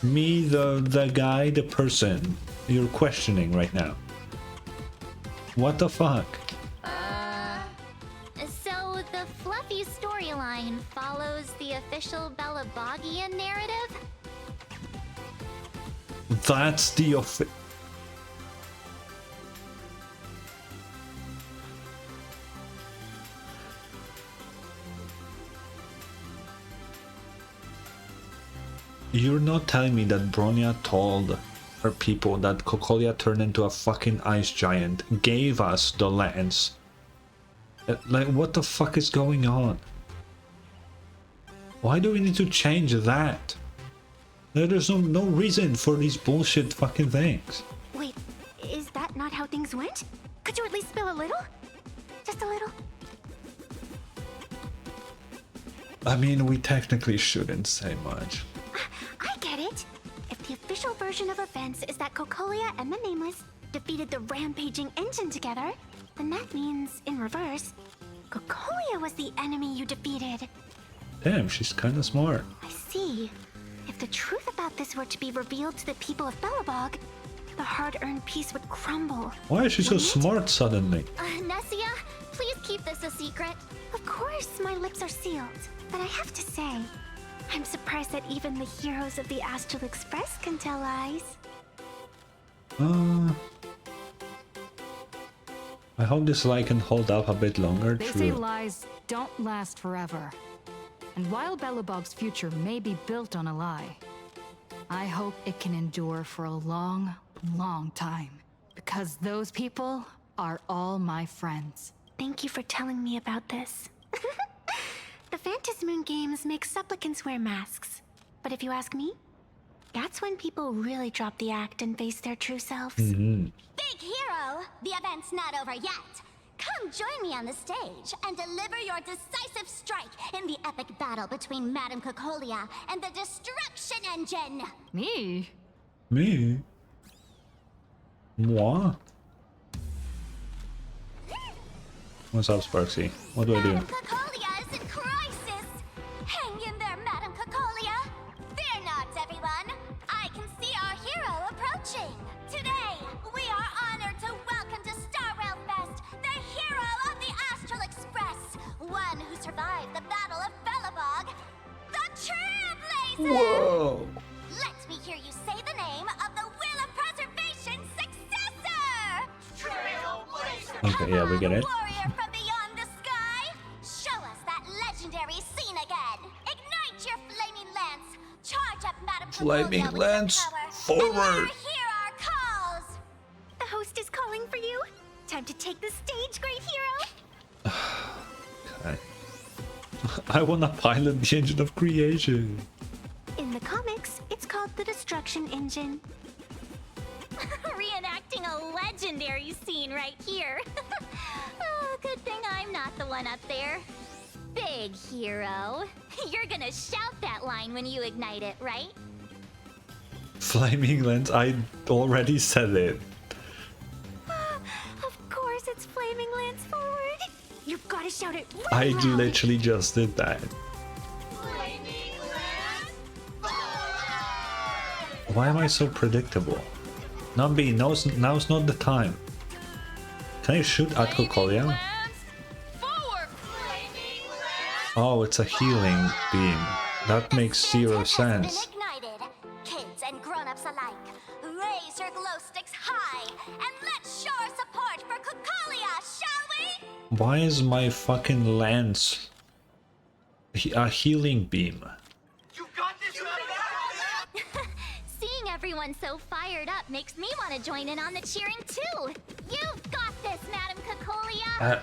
S1: Me, the guy, the person. You're questioning right now. What the fuck?
S5: So the Fluffy storyline follows the official Bellabogian narrative?
S1: That's the You're not telling me that Bronya told her people that Cocolia turned into a fucking ice giant, gave us the lance. Like, what the fuck is going on? Why do we need to change that? There's no reason for these bullshit fucking things.
S2: Wait, is that not how things went? Could you at least spill a little? Just a little?
S1: I mean, we technically shouldn't say much.
S2: I get it. If the official version of events is that Cocolia and the Nameless defeated the rampaging engine together, Then that means, in reverse, Cocolia was the enemy you defeated.
S1: Damn, she's kinda smart.
S2: I see. If the truth about this were to be revealed to the people of Belobog, the hard-earned peace would crumble.
S1: Why is she so smart suddenly?
S5: Nessia, please keep this a secret.
S2: Of course, my lips are sealed. But I have to say, I'm surprised that even the heroes of the Astral Express can tell lies.
S1: I hope this lie can hold up a bit longer.
S18: They say lies don't last forever. And while Belobog's future may be built on a lie, I hope it can endure for a long, long time. Because those people are all my friends.
S2: Thank you for telling me about this. The Phantasmoon games make supplicants wear masks. But if you ask me, that's when people really drop the act and face their true selves.
S5: Big hero, the event's not over yet. Come join me on the stage and deliver your decisive strike in the epic battle between Madame Cocolia and the Destruction Engine.
S18: Me?
S1: Me? Moi? What's up, Sparksy? What do I do?
S5: Madame Cocolia is in crisis. Hang in there, Madame Cocolia. Fear not, everyone. I can see our hero approaching. Today, we are honored to welcome to Starwell Fest the hero of the Astral Express, one who survived the Battle of Belobog, the Trailblazer!
S1: Whoa!
S5: Let me hear you say the name of the Will of Preservation's successor! Trailblazer!
S1: Okay, yeah, we get it.
S5: Warrior from beyond the sky! Show us that legendary scene again! Ignite your flaming lance! Charge up Madame
S1: Flaming
S5: Cocolia with your
S1: lance,
S5: power,
S1: forward!
S5: and hear our calls!
S2: The host is calling for you. Time to take the stage, great hero.
S1: Okay. I wanna pilot the engine of creation.
S2: In the comics, it's called the Destruction Engine.
S5: Reenacting a legendary scene right here. Oh, good thing I'm not the one up there. Big hero. You're gonna shout that line when you ignite it, right?
S1: Flaming lens, I already said it.
S2: Of course, it's Flaming Lance forward. You've got to shout it really
S1: I
S2: loud.
S1: literally just did that. Why am I so predictable? Nambi, now's not the time. Can I shoot at Cocolia? Oh, it's a healing beam. That makes zero sense.
S5: Ignited. Kids and grown-ups alike, raise your glow sticks high and let's show our support for Cocolia, shall we?
S1: Why is my fucking lance a healing beam?
S5: Seeing everyone so fired up makes me want to join in on the cheering too. You've got this, Madame Cocolia.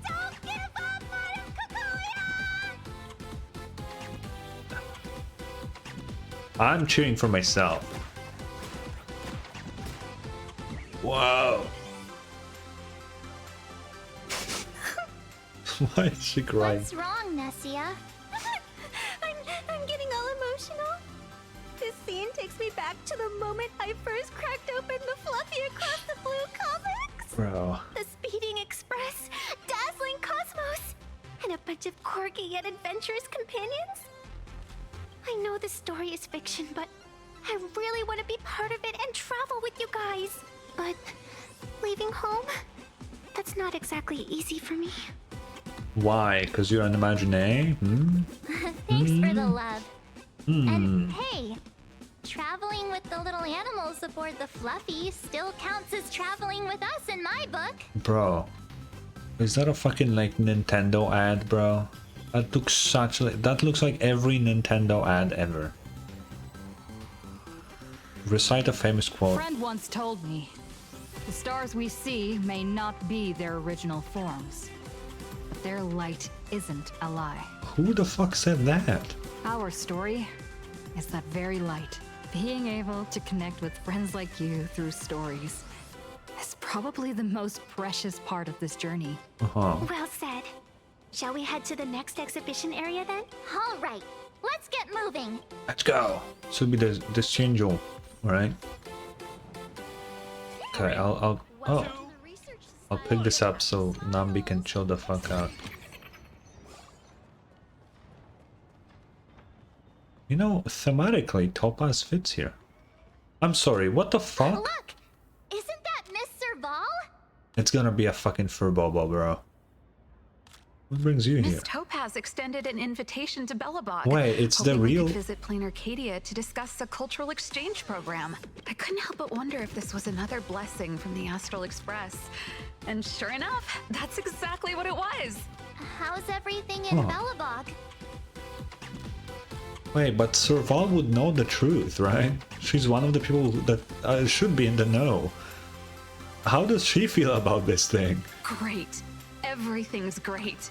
S5: Don't give up, Madame Cocolia!
S1: I'm cheering for myself. Whoa. Why is she crying?
S5: What's wrong, Nessia?
S2: I'm getting all emotional. This scene takes me back to the moment I first cracked open the Fluffy Across the Blue comics.
S1: Bro.
S2: The Speeding Express, Dazzling Cosmos, and a bunch of quirky yet adventurous companions. I know the story is fiction, but I really want to be part of it and travel with you guys. But leaving home, that's not exactly easy for me.
S1: Why? Because you're an imaginary?
S5: Thanks for the love.
S1: Hmm.
S5: And hey, traveling with the little animals aboard the Fluffy still counts as traveling with us in my book.
S1: Bro. Is that a fucking like Nintendo ad, bro? That looks such like that looks like every Nintendo ad ever. Recite a famous
S18: A
S1: quote.
S18: friend once told me, the stars we see may not be their original forms, but their light isn't a lie.
S1: Who the fuck said that?
S18: Our story is that very light. Being able to connect with friends like you through stories is probably the most precious part of this journey.
S1: Uh-huh.
S2: Well said. Shall we head to the next exhibition area then?
S5: All right, let's get moving.
S1: Let's go. This will be the change all right? Okay, I'll oh. I'll pick this up so Nambi can chill the fuck out. You know, thematically, Topaz fits here. I'm sorry, what the fuck?
S5: Look! Isn't that Miss Serval?
S1: It's gonna be a fucking furbobo, bro. What brings you here?
S4: Miss Topaz extended an invitation to Belobog.
S1: Wait, it's the
S4: hoping we
S1: real...
S4: could visit planarcadia to discuss a cultural exchange program. I couldn't help but wonder if this was another blessing from the Astral Express. And sure enough, that's exactly what it was.
S5: How's everything in Belobog?
S1: Wait, but Serval would know the truth, right? She's one of the people that should be in the know. How does she feel about this thing?
S4: Great. Everything's great.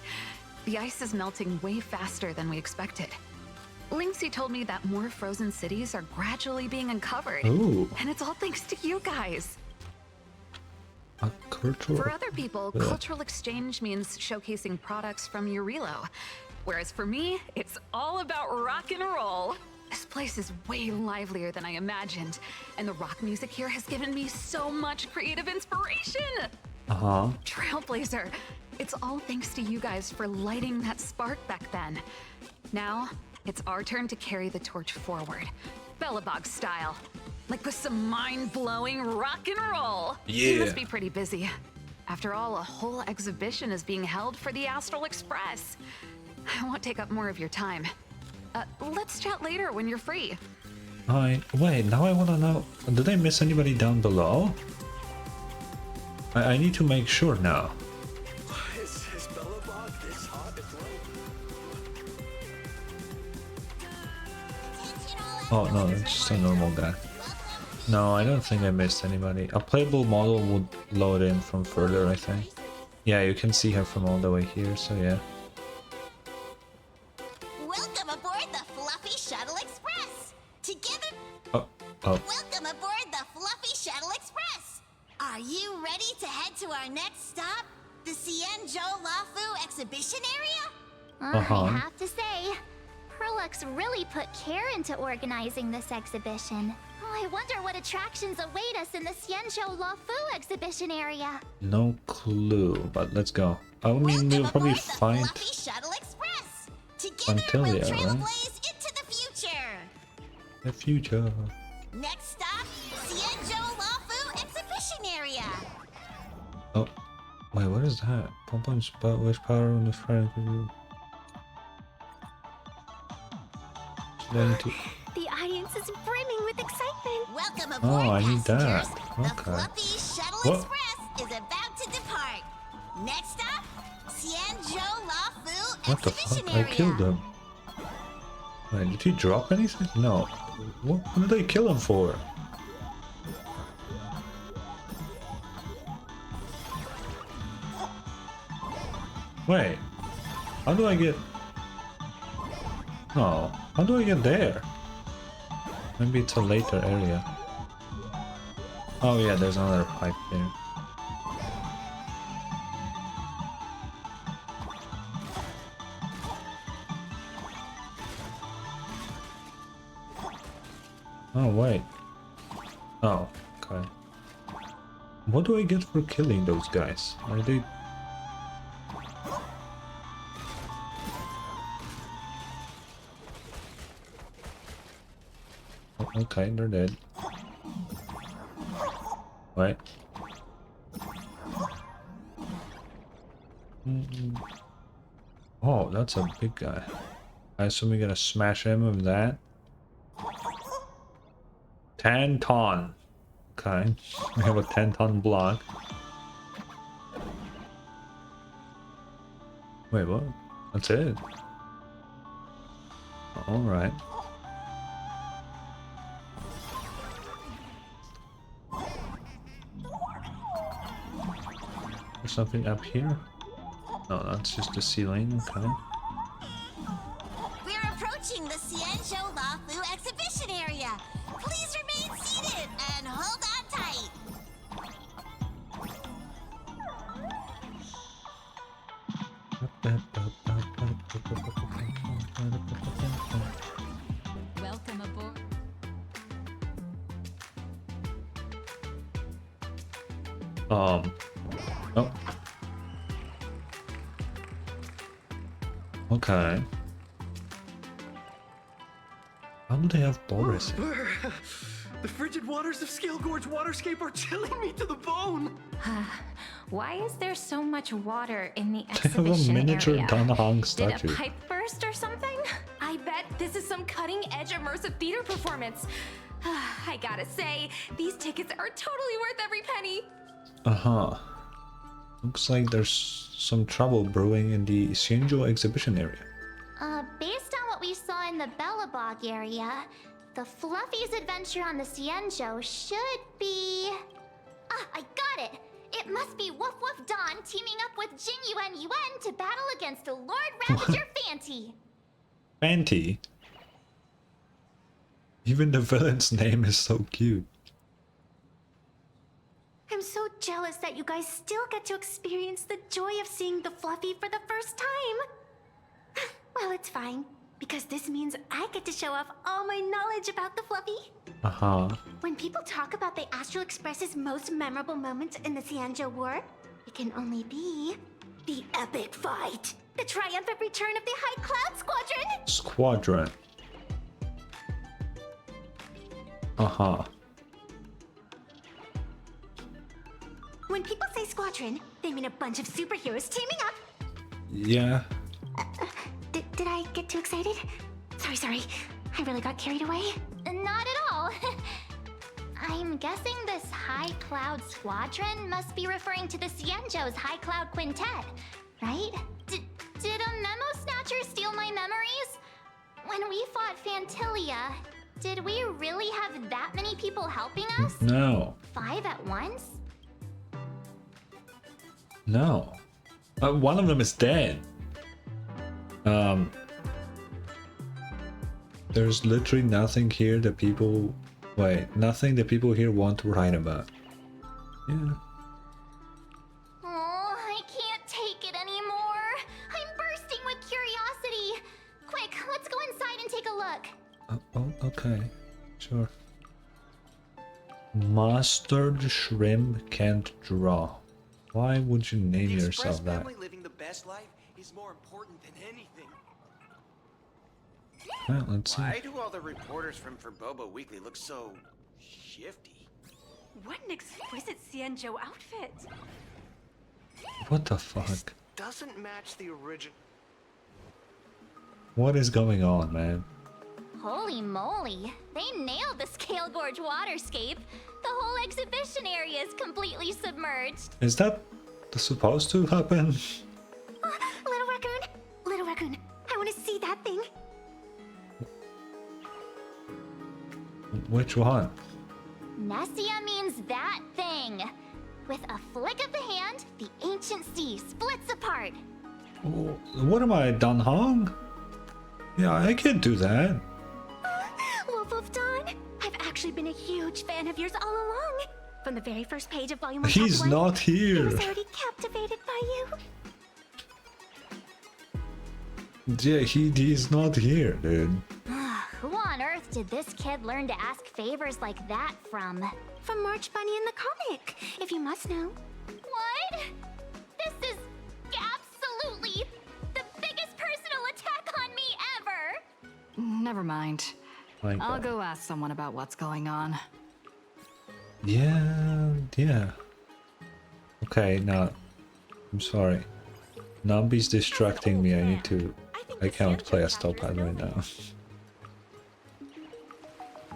S4: The ice is melting way faster than we expected. Linksy told me that more frozen cities are gradually being uncovered.
S1: Ooh.
S4: And it's all thanks to you guys.
S1: A cultural...
S4: For other people, cultural exchange means showcasing products from Eurilo. Whereas for me, it's all about rock and roll. This place is way livelier than I imagined, and the rock music here has given me so much creative inspiration!
S1: Uh-huh.
S4: Trailblazer, it's all thanks to you guys for lighting that spark back then. Now, it's our turn to carry the torch forward. Belobog style. Like with some mind-blowing rock and roll.
S1: Yeah.
S4: You must be pretty busy. After all, a whole exhibition is being held for the Astral Express. I won't take up more of your time. Let's chat later when you're free.
S1: Wait, now I wanna know, did I miss anybody down below? I need to make sure now.
S6: Is Belobog this hot as
S1: Oh no, it's just a normal guy. No, I don't think I missed anybody. A playable model would load in from further, I think. Yeah, you can see her from all the way here, so yeah.
S21: Welcome aboard the Fluffy Shuttle Express. Together.
S1: Oh.
S21: Welcome aboard the Fluffy Shuttle Express. Are you ready to head to our next stop, the Xianzhou Lafu exhibition area?
S5: I have to say, Perlux really put care into organizing this exhibition. Oh, I wonder what attractions await us in the Xianzhou Lafu exhibition area.
S1: No clue, but let's go. I mean, we'll probably find
S21: Fluffy Shuttle Express. Together
S1: Antilia,
S21: we'll
S1: right?
S21: trailblaze into the future.
S1: The future.
S21: Next stop, Xianzhou Lafu exhibition area.
S1: Oh, wait, what is that? Pump on spot, which power on the front of you?
S2: The audience is brimming with excitement.
S21: Welcome aboard,
S1: Oh, I need that.
S21: passengers. The
S1: Okay.
S21: Fluffy Shuttle
S1: What?
S21: Express is about to depart. Next stop, Xianzhou Lafu
S1: What the
S21: exhibition
S1: fuck? I
S21: area.
S1: killed him. Wait, did he drop anything? No. What did I kill him for? Wait. How do I get... Oh, how do I get there? Maybe it's a later area. Oh yeah, there's another pipe there. Oh wait. Oh, okay. What do I get for killing those guys? Are they... Okay, they're dead. Wait. Oh, that's a big guy. I assume we're gonna smash him with that. 10 ton. Okay, we have a 10-ton block. Wait, what? That's it? Alright. There's something up here? No, that's just the ceiling, okay.
S21: We're approaching the Xianzhou Lafu exhibition area. Please remain seated and hold on tight.
S7: Welcome aboard.
S1: Oh. Okay. How do they have Boris?
S12: The frigid waters of Scale Gorge Waterscape are chilling me to the bone.
S7: Why is there so much water in the
S1: They have a
S7: exhibition
S1: miniature
S7: area?
S1: Danhong
S7: Did
S1: statue.
S7: a pipe burst or something?
S14: I bet this is some cutting-edge immersive theater performance. I gotta say, these tickets are totally worth every penny.
S1: Uh-huh. Looks like there's some trouble brewing in the Xianzhou exhibition area.
S5: Based on what we saw in the Bellabog area, the Fluffy's adventure on the Xianzhou should be... Ah, I got it! It must be Woof Woof Dawn teaming up with Jing Yuan Yuan to battle against the Lord Ravager Fanti.
S1: Fanti? Even the villain's name is so cute.
S2: I'm so jealous that you guys still get to experience the joy of seeing the Fluffy for the first time. Well, it's fine, because this means I get to show off all my knowledge about the Fluffy.
S1: Uh-huh.
S2: When people talk about the Astral Express's most memorable moment in the Xianzhou War, it can only be the epic fight. The triumphant return of the High Cloud Squadron!
S1: Squadron. Uh-huh.
S2: When people say squadron, they mean a bunch of superheroes teaming up.
S1: Yeah.
S2: Did I get too excited? Sorry. I really got carried away.
S5: Not at all. I'm guessing this High Cloud Squadron must be referring to the Xianzhou's High Cloud Quintet, right? Did a Memo Snatcher steal my memories? When we fought Fantilia, did we really have that many people helping us?
S1: No.
S5: 5 at once?
S1: No. One of them is dead. There's literally nothing here that people... Wait, nothing that people here want to write about. Yeah.
S5: Oh, I can't take it anymore. I'm bursting with curiosity. Quick, let's go inside and take a look.
S1: Oh, okay. Sure. Mastered Shrimp Can't Draw. Why would you name yourself that?
S20: Living the best life is more important than anything.
S1: Well, let's see.
S20: Why do all the reporters from Bobo Weekly look so shifty?
S14: What an exquisite Xianzhou outfit.
S1: What the fuck?
S20: Doesn't match the original.
S1: What is going on, man?
S5: Holy moly, they nailed the Scale Gorge waterscape. The whole exhibition area is completely submerged.
S1: Is that supposed to happen?
S2: Little raccoon, I want to see that thing.
S1: Which one?
S5: Nessia means that thing. With a flick of the hand, the ancient sea splits apart.
S1: What am I, Danhong? Yeah, I can't do that.
S2: Wolf of Dawn, I've actually been a huge fan of yours all along. From the very first page of Volume 1,
S1: He's
S2: Chapter 1,
S1: not here.
S2: I was already captivated by you.
S1: Yeah, he's not here, dude.
S5: Who on earth did this kid learn to ask favors like that from?
S2: From March Bunny in the comic, if you must know.
S5: What? This is absolutely the biggest personal attack on me ever!
S18: Never mind.
S1: My
S18: I'll
S1: God.
S18: go ask someone about what's going on.
S1: Yeah. Okay, now, I'm sorry. Nambi's distracting me. I can't play a Stopad right now.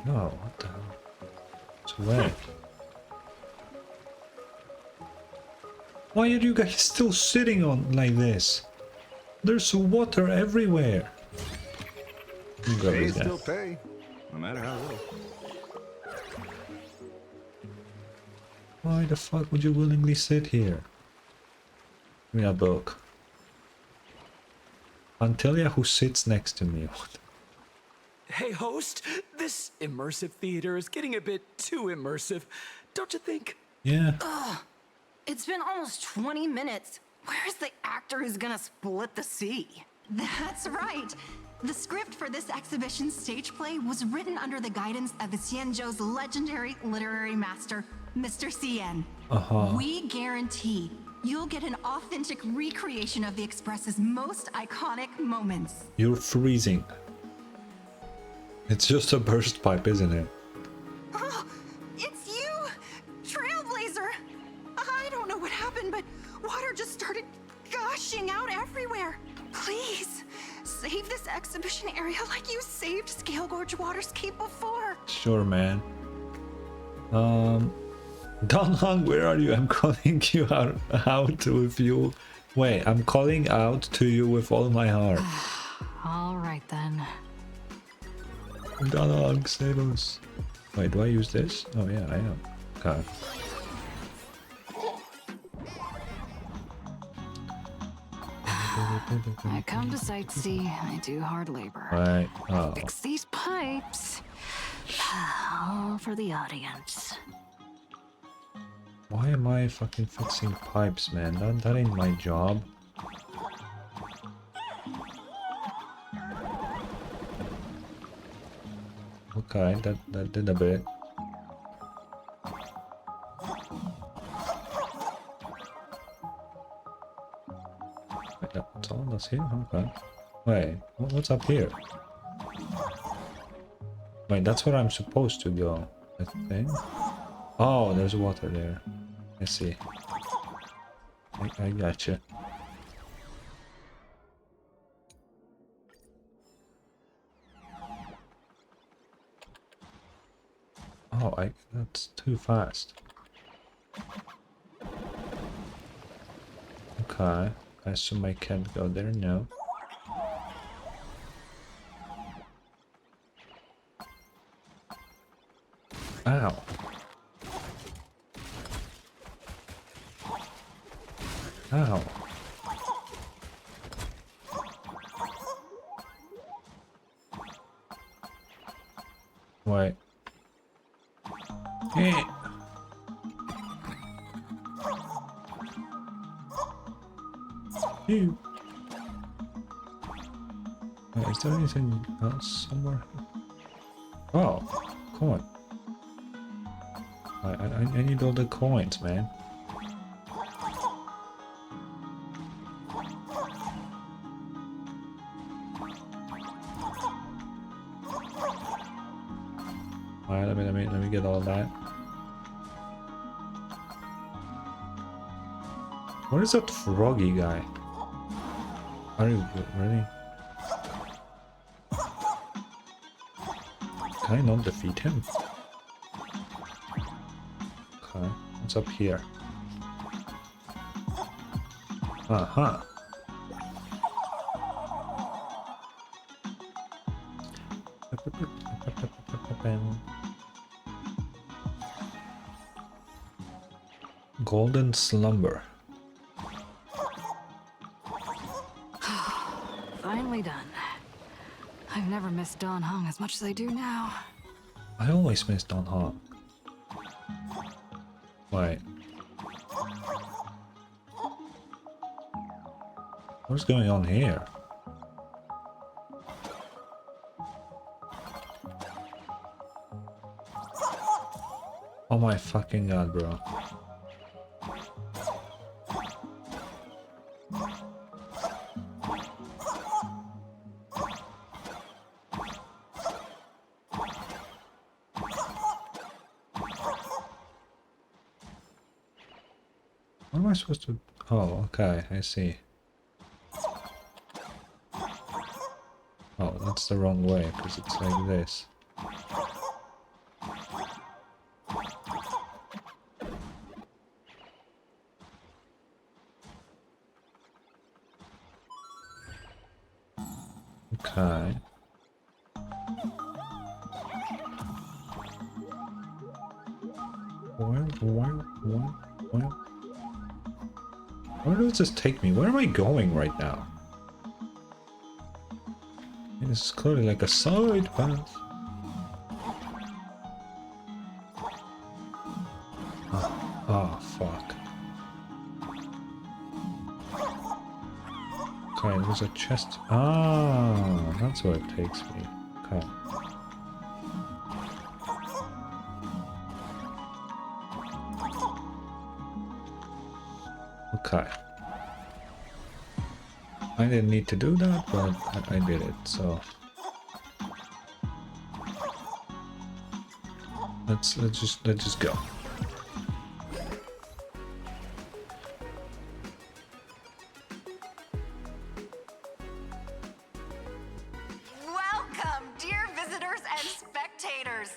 S1: No, what the hell? So where? Why are you guys still sitting on like this? There's water everywhere.
S15: Pay is still pay, no matter how little.
S1: Why the fuck would you willingly sit here? Give me a book. Antelia, who sits next to me.
S12: Hey, host, this immersive theater is getting a bit too immersive, don't you think?
S1: Yeah.
S11: Ugh. It's been almost 20 minutes. Where's the actor who's gonna split the sea?
S17: That's right. The script for this exhibition stage play was written under the guidance of the Xianzhou's legendary literary master, Mr. Cien.
S1: Uh-huh.
S17: We guarantee you'll get an authentic recreation of the Express's most iconic moments.
S1: You're freezing. It's just a burst pipe, isn't it?
S17: Oh, it's you! Trailblazer! I don't know what happened, but water just started gushing out everywhere. Please, save this exhibition area like you saved Scale Gorge Water's Keep before.
S1: Sure, man. Don Hong, where are you? I'm calling you out with you. Wait, I'm calling out to you with all my heart.
S18: All right then.
S1: Don Hong, save us. Wait, do I use this? Oh yeah, I am. Okay.
S18: I come to sightsee, I do hard labor.
S1: Right. Oh.
S18: Fix these pipes. All for the audience.
S1: Why am I fucking fixing pipes, man? That ain't my job. Okay, that did a bit. Wait, that's all that's here? Okay. Wait, what's up here? Wait, that's where I'm supposed to go, I think. Oh, there's water there. I see. I gotcha. Oh, that's too fast. Okay, I assume I can't go there now. Ow. Ow. Wait. Eh. Ew. Wait, is there anything else somewhere? Oh, coin. I need all the coins, man. Alright, let me get all that. What is that froggy guy? Are you really? Can I not defeat him? Okay, what's up here? Uh-huh. Golden slumber.
S18: Finally done. I've never missed Don Hong as much as I do now.
S1: I always miss Don Hong. Wait. What's going on here? Oh my fucking god, bro. What am I supposed to... Oh, okay, I see. Oh, that's the wrong way, because it's like this. Okay. Where does this take me? Where am I going right now? This is clearly like a side path. Oh, fuck. Okay, there's a chest. Ah, that's where it takes me. Okay. Okay. I didn't need to do that, but I did it, so let's just go.
S17: Welcome, dear visitors and spectators.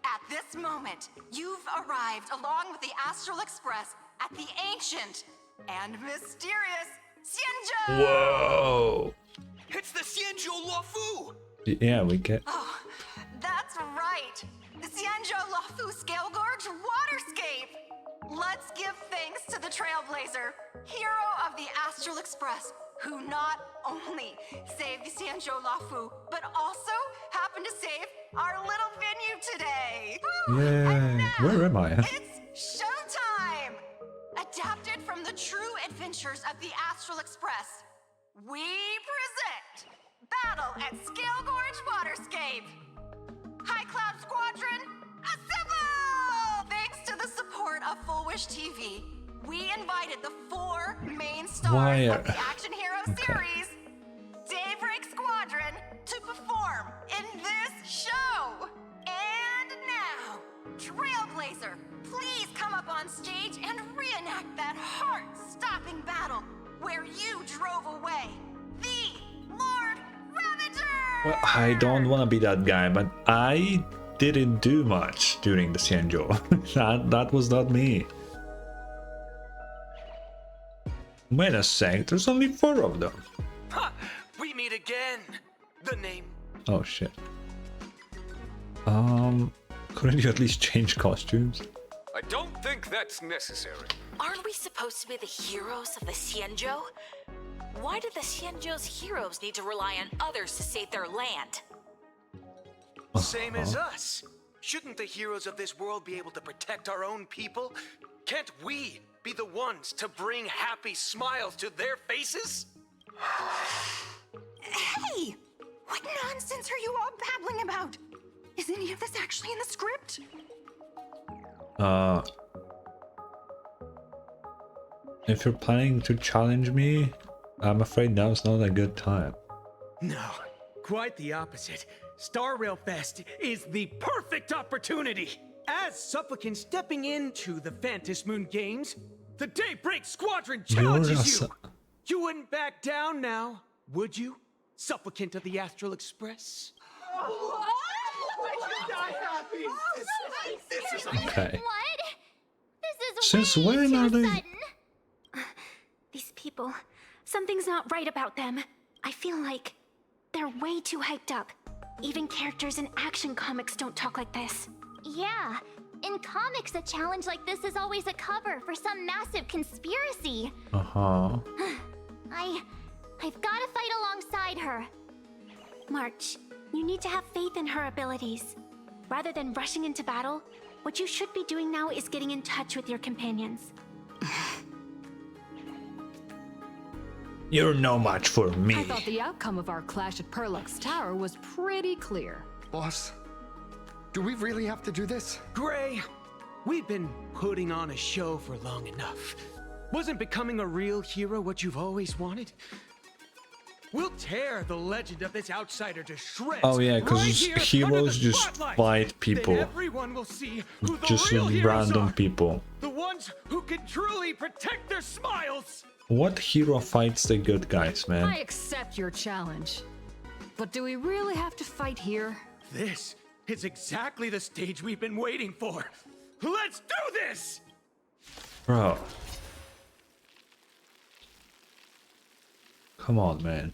S17: At this moment, you've arrived along with the Astral Express at the ancient and mysterious Xianzhou!
S1: Whoa!
S20: It's the Xianzhou Luofu!
S1: Yeah, we get.
S17: Oh, that's right. The Xianzhou Luofu Scale Gorge Waterscape! Let's give thanks to the Trailblazer, hero of the Astral Express, who not only saved the Xianzhou Luofu, but also happened to save our little venue today.
S1: Yeah. Where am I?
S17: It's showtime! Adapted from the true adventures of the Astral Express, we present Battle at Scale Gorge Waterscape. High Cloud Squadron, assemble! Thanks to the support of Full Wish TV, we invited the 4 main stars of the Action Hero series, Daybreak Squadron, to perform in this show. And now, Trailblazer, please come up on stage and reenact that heart-stopping battle where you drove away the Lord Ravager!
S1: Well, I don't want to be that guy, but I didn't do much during the Xianzhou. that was not me. Wait a sec, there's only 4 of them.
S20: Ha! We meet again! The name.
S1: Oh shit. Couldn't you at least change costumes?
S16: I don't think that's necessary.
S19: Aren't we supposed to be the heroes of the Xianzhou? Why do the Xianzhou's heroes need to rely on others to save their land?
S20: Same as us. Shouldn't the heroes of this world be able to protect our own people? Can't we be the ones to bring happy smiles to their faces?
S17: Hey! What nonsense are you all babbling about? Is any of this actually in the script?
S1: If you're planning to challenge me, I'm afraid now's not a good time.
S23: No, quite the opposite. Star Rail Fest is the perfect opportunity. As supplicants stepping into the Phantom Moon Games, the Daybreak Squadron challenges you. You wouldn't back down now, would you? Supplicant of the Astral Express.
S1: Okay.
S5: What? This is
S1: Since
S5: way
S1: when
S5: too
S1: are they?
S5: sudden. These people, something's not right about them. I feel like they're way too hyped up. Even characters in action comics don't talk like this. Yeah, in comics, a challenge like this is always a cover for some massive conspiracy.
S1: Uh-huh.
S5: I've gotta fight alongside her. March, you need to have faith in her abilities. Rather than rushing into battle, what you should be doing now is getting in touch with your companions.
S1: You're no match for me.
S18: I thought the outcome of our clash at Perlux Tower was pretty clear.
S15: Boss, do we really have to do this?
S23: Gray, we've been putting on a show for long enough. Wasn't becoming a real hero what you've always wanted? We'll tear the legend of this outsider to shreds.
S1: Oh yeah, because
S23: right
S1: heroes just fight people.
S23: Then everyone will see who the
S1: Just
S23: real heroes
S1: random
S23: are.
S1: people.
S23: The ones who can truly protect their smiles.
S1: What hero fights the good guys, man?
S18: I accept your challenge. But do we really have to fight here?
S23: This is exactly the stage we've been waiting for. Let's do this!
S1: Bro. Come on, man.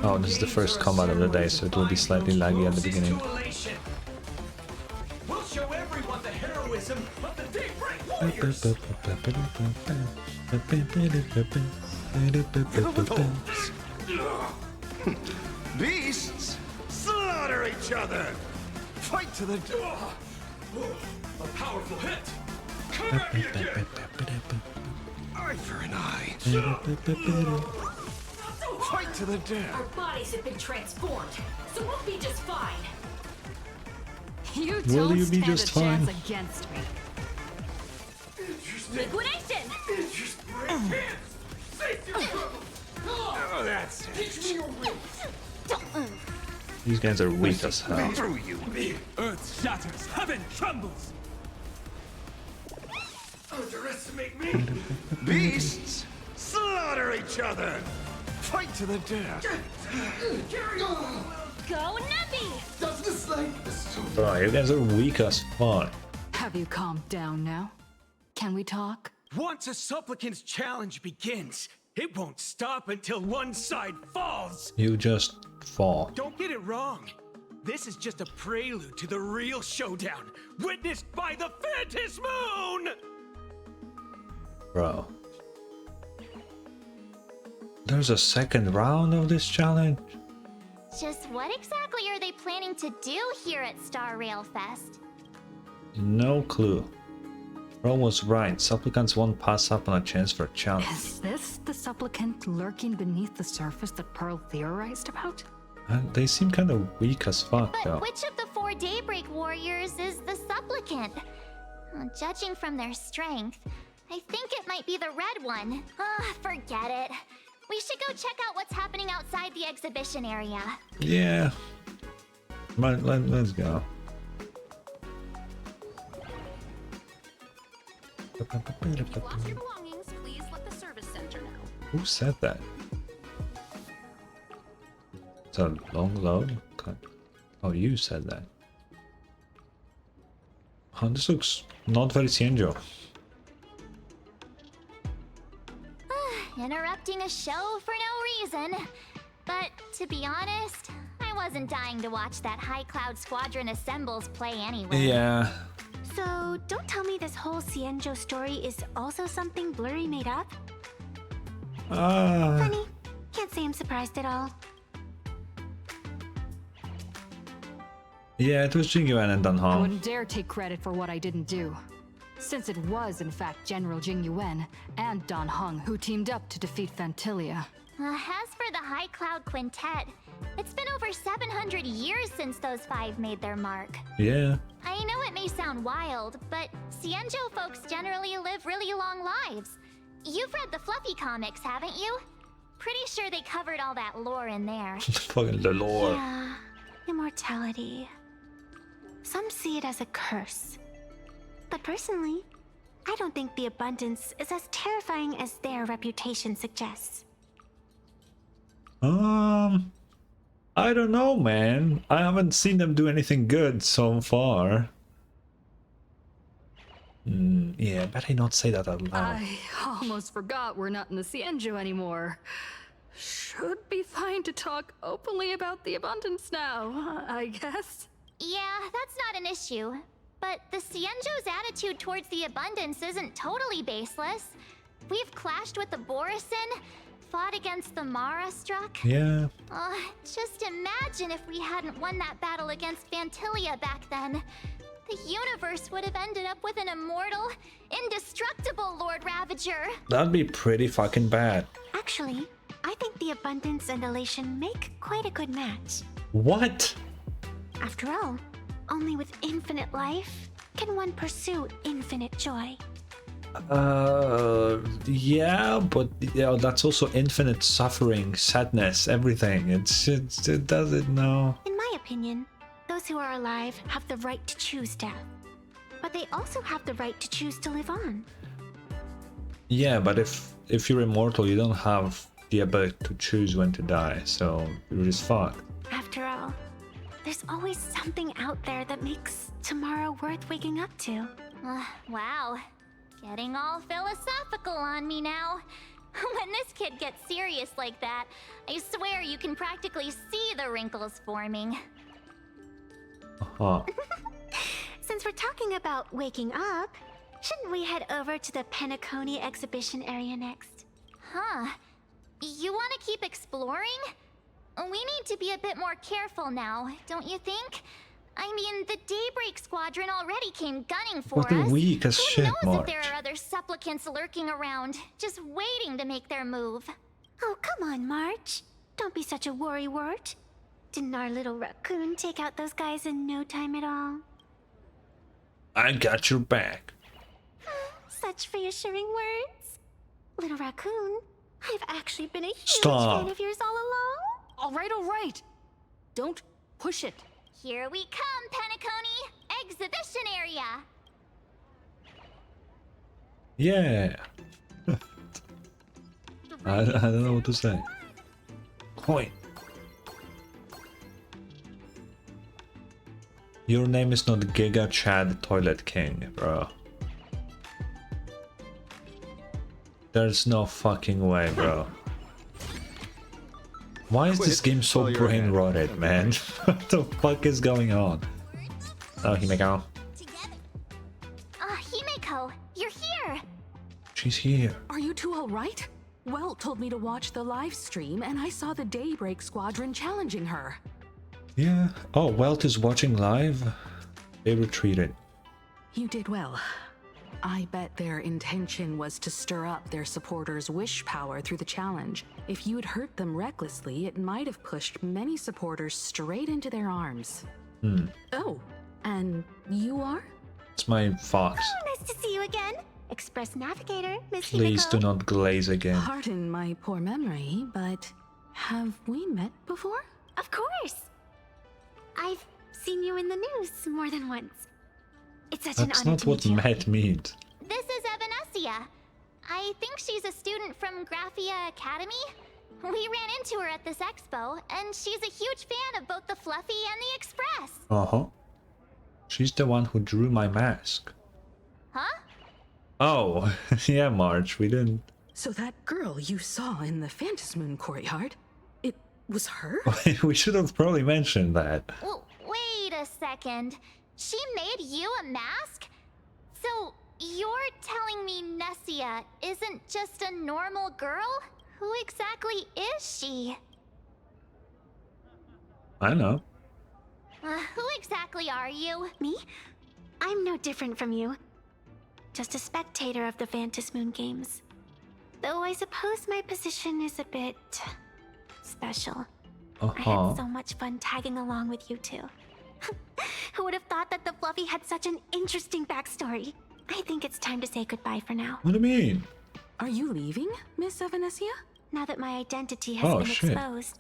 S1: Oh, this is the first combat of the day, so it will be slightly laggy at the beginning.
S23: We'll show everyone the heroism of the Daybreak Warriors.
S20: Beasts slaughter each other. Fight to the death.
S23: A powerful hit. Come at me again.
S20: Eye for an eye. Fight to the death.
S19: Our bodies have been transformed, so we'll be just fine.
S18: You
S1: Will
S18: don't
S1: you be
S18: stand
S1: just
S18: a chance
S1: fine?
S18: against me.
S14: Liquidation!
S20: Oh, that's it. Teach me your ways.
S1: These guys are weak as hell.
S20: Through you. Earth shatters, heaven trembles. Underestimate me. Beasts slaughter each other. Fight to the death. Carry on.
S14: Go Nebby!
S20: Does this like this?
S1: Bro, you guys are weak as fuck.
S18: Have you calmed down now? Can we talk?
S23: Once a supplicant's challenge begins, it won't stop until one side falls.
S1: You just fall.
S23: Don't get it wrong. This is just a prelude to the real showdown, witnessed by the Phantom Moon!
S1: Bro. There's a second round of this challenge?
S5: Just what exactly are they planning to do here at Star Rail Fest?
S1: No clue. Ron was right. Supplicants won't pass up on a chance for a challenge.
S18: Is this the supplicant lurking beneath the surface that Pearl theorized about?
S1: They seem kind of weak as fuck,
S5: But
S1: though.
S5: which of the 4 Daybreak Warriors is the supplicant? Judging from their strength, I think it might be the red one. Forget it. We should go check out what's happening outside the exhibition area.
S1: Yeah. Let's go.
S4: If you lost your belongings, please let the service center know.
S1: Who said that? It's a long load? Okay. Oh, you said that. Oh, this looks not very Cienjo.
S5: Interrupting a show for no reason. But to be honest, I wasn't dying to watch that High Cloud Squadron assembles play anyway.
S1: Yeah.
S2: So, don't tell me this whole Cienjo story is also something Blurry made up? Funny. Can't say I'm surprised at all.
S1: Yeah, it was Jingyuan and
S18: I
S1: Danhong.
S18: wouldn't dare take credit for what I didn't do, since it was in fact General Jing Yuan and Dan Heng who teamed up to defeat Fantilia.
S5: As for the High Cloud Quintet, it's been over 700 years since those 5 made their mark.
S1: Yeah.
S5: I know it may sound wild, but Cienjo folks generally live really long lives. You've read the Fluffy comics, haven't you? Pretty sure they covered all that lore in there.
S1: Fucking the lore.
S2: Yeah, immortality. Some see it as a curse. But personally, I don't think the abundance is as terrifying as their reputation suggests.
S1: I don't know, man. I haven't seen them do anything good so far. Yeah, better not say that out loud.
S18: I almost forgot we're not in the Cienjo anymore. Should be fine to talk openly about the abundance now, I guess.
S5: Yeah, that's not an issue. But the Cienjo's attitude towards the abundance isn't totally baseless. We've clashed with the Borisin, fought against the Mara struck.
S1: Yeah.
S5: Just imagine if we hadn't won that battle against Fantilia back then. The universe would have ended up with an immortal, indestructible Lord Ravager.
S1: That'd be pretty fucking bad.
S2: Actually, I think the abundance and elation make quite a good match.
S1: What?
S2: After all, only with infinite life can one pursue infinite joy.
S1: Yeah, but that's also infinite suffering, sadness, everything. It does it now.
S2: In my opinion, those who are alive have the right to choose death. But they also have the right to choose to live on.
S1: Yeah, but if you're immortal, you don't have the ability to choose when to die, so you're just fucked.
S2: After all, there's always something out there that makes tomorrow worth waking up to.
S5: Wow. Getting all philosophical on me now. When this kid gets serious like that, I swear you can practically see the wrinkles forming.
S2: Since we're talking about waking up, shouldn't we head over to the Penacony exhibition area next?
S5: Huh. You want to keep exploring? We need to be a bit more careful now, don't you think? I mean, the Daybreak Squadron already came gunning for us.
S1: Fucking weak as shit,
S5: Who knows
S1: March.
S5: if there are other supplicants lurking around, just waiting to make their move?
S2: Oh, come on, March. Don't be such a worrywart. Didn't our little raccoon take out those guys in no time at all?
S1: I got your back.
S2: Such reassuring words. Little Raccoon, I've actually been a huge
S1: Stop.
S2: fan of yours all along.
S18: All right. Don't push it.
S5: Here we come, Penacony! Exhibition area!
S1: Yeah. I don't know what to say. Coin. Your name is not Giga Chad Toilet King, bro. There's no fucking way, bro. Why is this game so brain rotted, man? What the fuck is going on? Oh, Himeko.
S5: Himeko, you're here!
S1: She's here.
S11: Are you two all right? Welt told me to watch the live stream, and I saw the Daybreak Squadron challenging her.
S1: Yeah. Oh, Welt is watching live. They retreated.
S11: You did well. I bet their intention was to stir up their supporters' wish power through the challenge. If you'd hurt them recklessly, it might have pushed many supporters straight into their arms. Oh, and you are?
S1: It's my fox.
S2: Oh, nice to see you again. Express Navigator, Miss
S1: Please
S2: Himeko.
S1: do not glaze again.
S11: Pardon my poor memory, but have we met before?
S2: Of course. I've seen you in the news more than once. It's such
S1: That's
S2: an honor
S1: not
S2: to
S1: what
S2: meet you.
S1: met means.
S5: This is Evanescia. I think she's a student from Graphia Academy. We ran into her at this expo, and she's a huge fan of both the Fluffy and the Express.
S1: Uh-huh. She's the one who drew my mask.
S5: Huh?
S1: Oh, yeah, Marge, we didn't...
S11: So that girl you saw in the Phantasmoon courtyard, it was her?
S1: We should have probably mentioned that.
S5: Well, wait a second. She made you a mask? So, you're telling me Nessia isn't just a normal girl? Who exactly is she?
S1: I know.
S5: Who exactly are you?
S2: Me? I'm no different from you. Just a spectator of the Phantasmoon games. Though I suppose my position is a bit... special. I had so much fun tagging along with you two. Who would have thought that the Fluffy had such an interesting backstory? I think it's time to say goodbye for now.
S1: What do you mean?
S11: Are you leaving, Miss Evanescia?
S2: Now that my identity has been
S1: shit.
S2: exposed,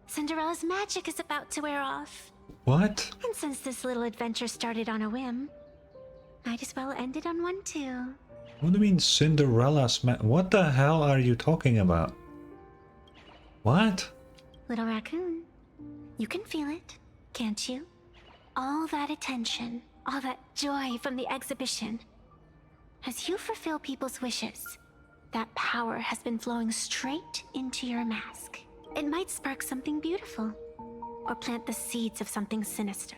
S2: Cinderella's magic is about to wear off.
S1: What?
S2: And since this little adventure started on a whim, might as well end it on one too.
S1: What do you mean Cinderella's What the hell are you talking about? What?
S2: Little Raccoon, you can feel it, can't you? All that attention, all that joy from the exhibition. As you fulfill people's wishes, that power has been flowing straight into your mask. It might spark something beautiful, or plant the seeds of something sinister.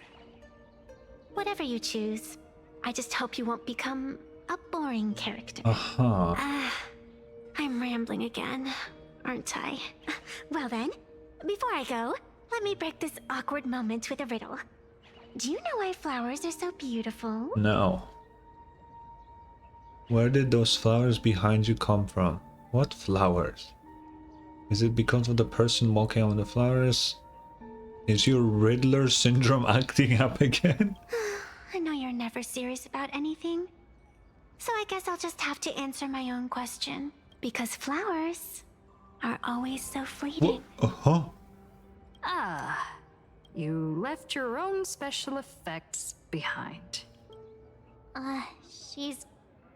S2: Whatever you choose, I just hope you won't become a boring character. I'm rambling again, aren't I? Well then, before I go, let me break this awkward moment with a riddle. Do you know why flowers are so beautiful?
S1: No. Where did those flowers behind you come from? What flowers? Is it because of the person walking on the flowers? Is your Riddler syndrome acting up again?
S2: I know you're never serious about anything. So I guess I'll just have to answer my own question. Because flowers are always so fleeting.
S18: Ah, you left your own special effects behind.
S5: She's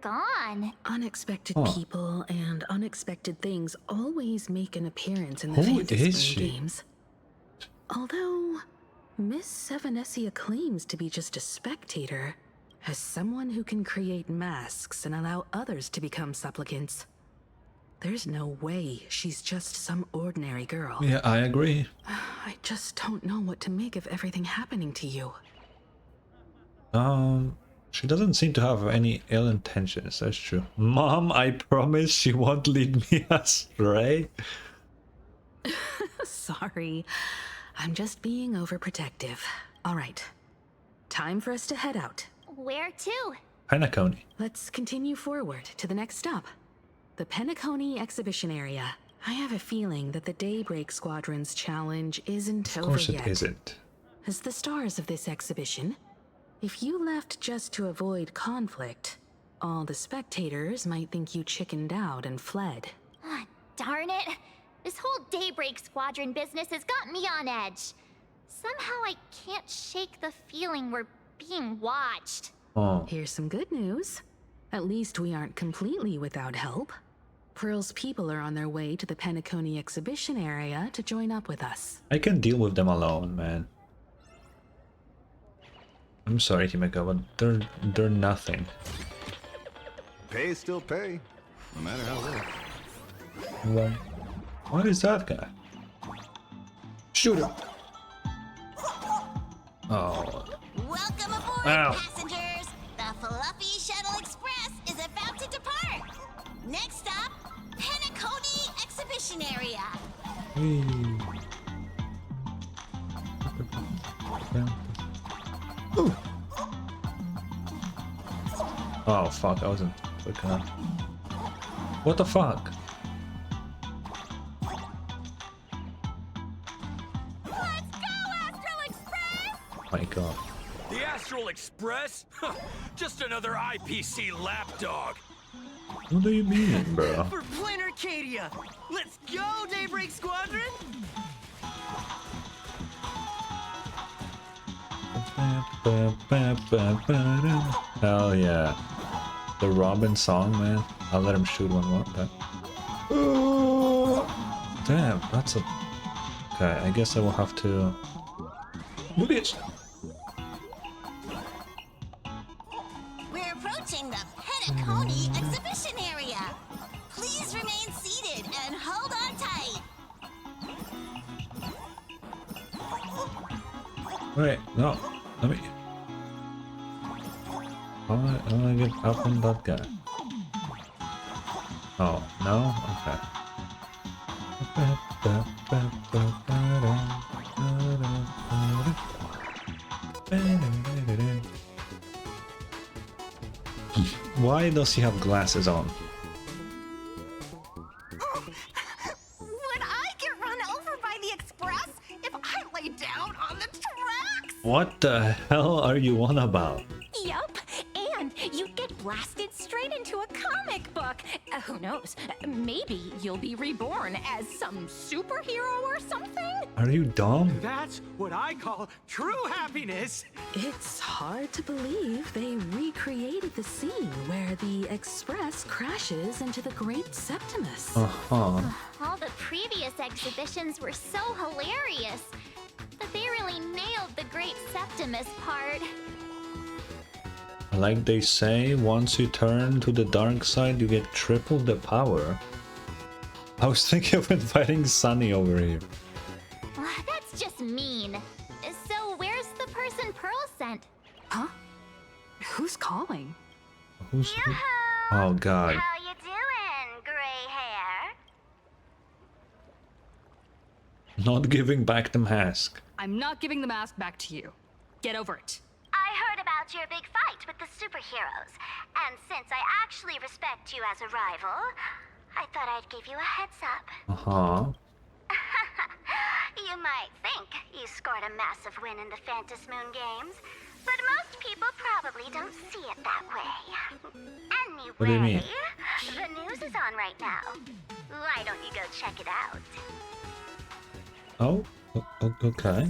S5: gone.
S11: Unexpected people and unexpected things always make an appearance in the
S1: Who is
S11: Phantasmoon
S1: she?
S11: games. Although Miss Evanescia claims to be just a spectator, as someone who can create masks and allow others to become supplicants, there's no way she's just some ordinary girl.
S1: Yeah, I agree.
S11: I just don't know what to make of everything happening to you.
S1: She doesn't seem to have any ill intentions, that's true. Mom, I promise she won't lead me astray.
S11: Sorry, I'm just being overprotective. All right, time for us to head out.
S5: Where to?
S1: Penacony.
S11: Let's continue forward to the next stop. The Penacony exhibition area. I have a feeling that the Daybreak Squadron's challenge isn't
S1: Of
S11: over
S1: course
S11: yet.
S1: it isn't.
S11: As the stars of this exhibition, If you left just to avoid conflict, all the spectators might think you chickened out and fled.
S5: Ah, darn it! This whole Daybreak Squadron business has got me on edge. Somehow I can't shake the feeling we're being watched.
S1: Oh.
S11: Here's some good news. At least we aren't completely without help. Pearl's people are on their way to the Penacony exhibition area to join up with us.
S1: I can deal with them alone, man. I'm sorry, Himeko, but they're nothing.
S15: Pay is still pay, no matter how little.
S1: What? What is that guy? Shoot him! Oh.
S21: Welcome aboard,
S1: Ow.
S21: passengers! The Fluffy Shuttle Express is about to depart! Next stop, Penacony Exhibition Area!
S1: Ooh. Oh fuck, I wasn't quick enough. What the fuck?
S21: Let's go, Astral Express!
S1: My god.
S9: The Astral Express? Just another IPC lapdog.
S1: What do you mean, bro?
S23: For planarcadia! Let's go, Daybreak Squadron!
S1: Hell yeah. The Robin song, man. I'll let him shoot one more time. Damn, that's a... Okay, I guess I will have to... Do this!
S21: We're approaching the Penacony Exhibition Area! Please remain seated and hold on tight!
S1: Wait, no. Let me... I wanna get up on that guy. Oh, no? Okay. Why does he have glasses on?
S17: Would I get run over by the express if I lay down on the tracks?
S1: What the hell are you on about?
S14: Yup, and you'd get blasted straight into a comic book. Who knows? Maybe you'll be reborn as some superhero or something?
S1: Are you dumb?
S23: That's what I call true happiness!
S11: It's hard to believe they recreated the scene where the Express crashes into the Great Septimus.
S1: Uh-huh.
S5: All the previous exhibitions were so hilarious, but they really nailed the Great Septimus part.
S1: Like they say, once you turn to the dark side, you get triple the power. I was thinking of inviting Sunny over here.
S5: That's just mean. So where's the person Pearl sent?
S11: Huh? Who's calling?
S1: Who's... Oh god.
S21: How you doing, gray hair?
S1: Not giving back the mask.
S18: I'm not giving the mask back to you. Get over it.
S21: I heard about your big fight with the superheroes, and since I actually respect you as a rival, I thought I'd give you a heads up.
S1: Uh-huh.
S21: You might think you scored a massive win in the Phantom Moon Games, but most people probably don't see it that way. Anyway,
S1: What do you mean?
S21: the news is on right now. Why don't you go check it out?
S1: Oh, okay.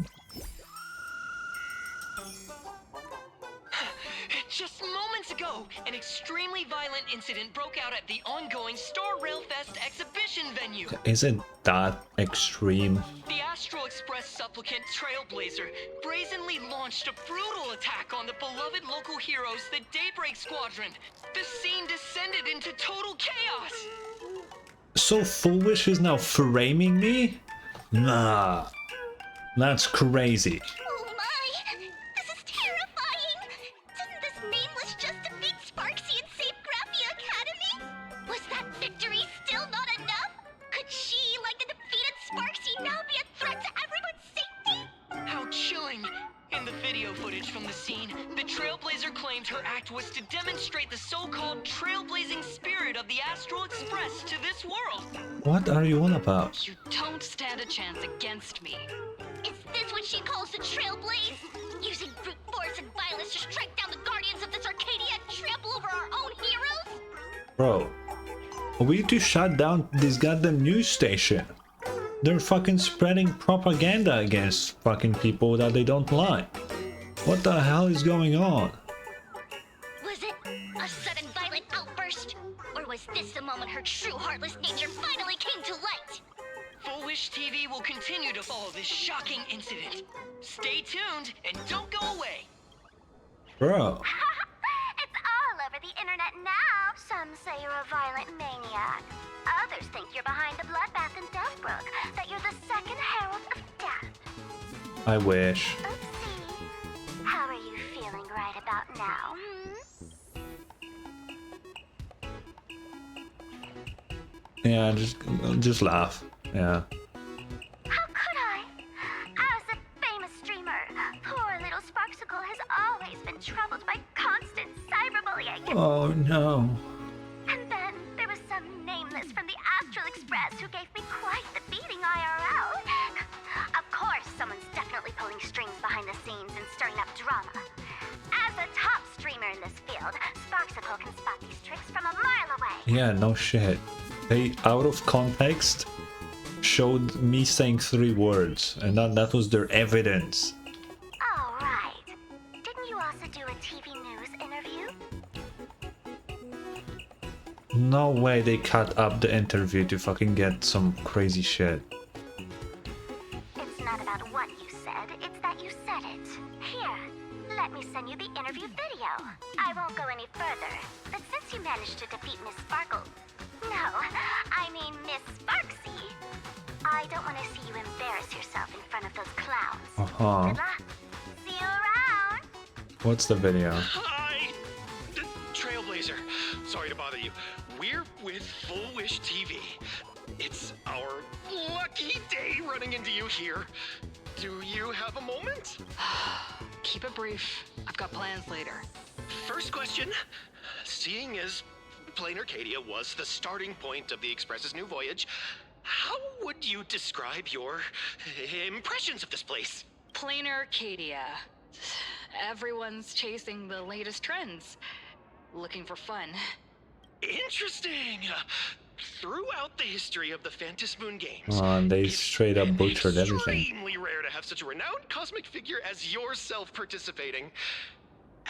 S10: Just moments ago, an extremely violent incident broke out at the ongoing Star Rail Fest exhibition venue.
S1: Is it that extreme?
S10: The Astral Express supplicant Trailblazer brazenly launched a brutal attack on the beloved local heroes, the Daybreak Squadron. The scene descended into total chaos.
S1: So Foolish is now framing me? Nah. That's crazy.
S21: Oh my! This is terrifying! Didn't this nameless just defeat Sparksy and save Graphia Academy? Was that victory still not enough? Could she, like the defeated Sparksy, now be a threat to everyone's safety?
S10: How chilling! In the video footage from the scene, the Trailblazer claimed her act was to demonstrate the so-called trailblazing spirit of the Astral Express to this world.
S1: What are you on about?
S4: You don't stand a chance against me.
S21: Is this what she calls the Trailblaze? Using brute force and violence to strike down the guardians of this Arcadia and trample over our own heroes?
S1: Bro, we need to shut down this goddamn news station. They're fucking spreading propaganda against fucking people that they don't like. What the hell is going on?
S21: Was it a sudden violent outburst? Or was this the moment her true heartless nature finally came to light?
S10: Full Wish TV will continue to follow this shocking incident. Stay tuned and don't go away.
S1: Bro.
S2: It's all over the internet now. Some say you're a violent maniac. Others think you're behind the bloodbath in Deathbrook, that you're the second herald of death.
S1: I wish.
S2: Oopsie. How are you feeling right about now,
S1: Yeah, just laugh. Yeah.
S2: How could I? As a famous streamer, poor little Sparksicle has always been troubled by constant cyberbullying.
S1: Oh no.
S2: And then there was some nameless from the Astral Express who gave me quite the beating IRL. Of course, someone's definitely pulling strings behind the scenes and stirring up drama. As a top streamer in this field, Sparksicle can spot these tricks from a mile away.
S1: Yeah, no shit. They, out of context, showed me saying 3 words, and that was their evidence.
S2: Oh, right. Didn't you also do a TV news interview?
S1: No way they cut up the interview to fucking get some crazy shit.
S2: It's not about what you said, it's that you said it. Here, let me send you the interview video. I won't go any further, but since you managed to defeat Miss Sparkle... No, I mean Miss Sparksy. I don't want to see you embarrass yourself in front of those clowns.
S1: Uh-huh.
S2: Good luck. See you around.
S1: What's the video?
S6: Hi! Trailblazer. Sorry to bother you. We're with Full Wish TV. It's our lucky day running into you here. Do you have a moment?
S4: Keep it brief. I've got plans later.
S6: First question. Seeing as Planarcadia was the starting point of the Express's new voyage, how would you describe your impressions of this place?
S4: Planarcadia. Everyone's chasing the latest trends. Looking for fun.
S6: Interesting. Throughout the history of the Phantom Moon Games,
S1: Oh, and they straight up butchered everything.
S6: extremely rare to have such a renowned cosmic figure as yourself participating.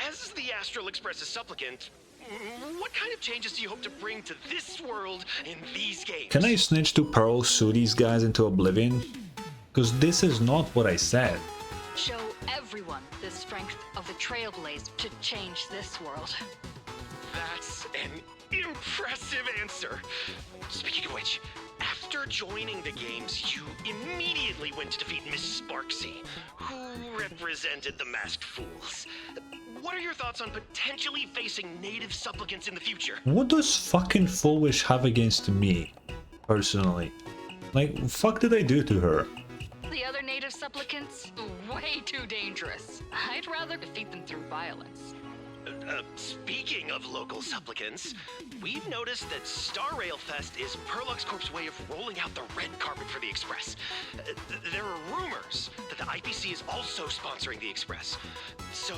S6: As the Astral Express's supplicant, what kind of changes do you hope to bring to this world in these games?
S1: Can I snitch to Pearl, sue these guys into oblivion? Because this is not what I said.
S4: Show everyone the strength of the Trailblaze to change this world.
S6: That's an impressive answer. Speaking of which, after joining the games, you immediately went to defeat Miss Sparksy, who represented the Masked Fools. What are your thoughts on potentially facing native supplicants in the future?
S1: What does fucking Full Wish have against me, personally? Like, fuck did I do to her?
S4: The other native supplicants? Way too dangerous. I'd rather defeat them through violence.
S6: Speaking of local supplicants, we've noticed that Star Rail Fest is Perlux Corp's way of rolling out the red carpet for the Express. There are rumors that the IPC is also sponsoring the Express. So,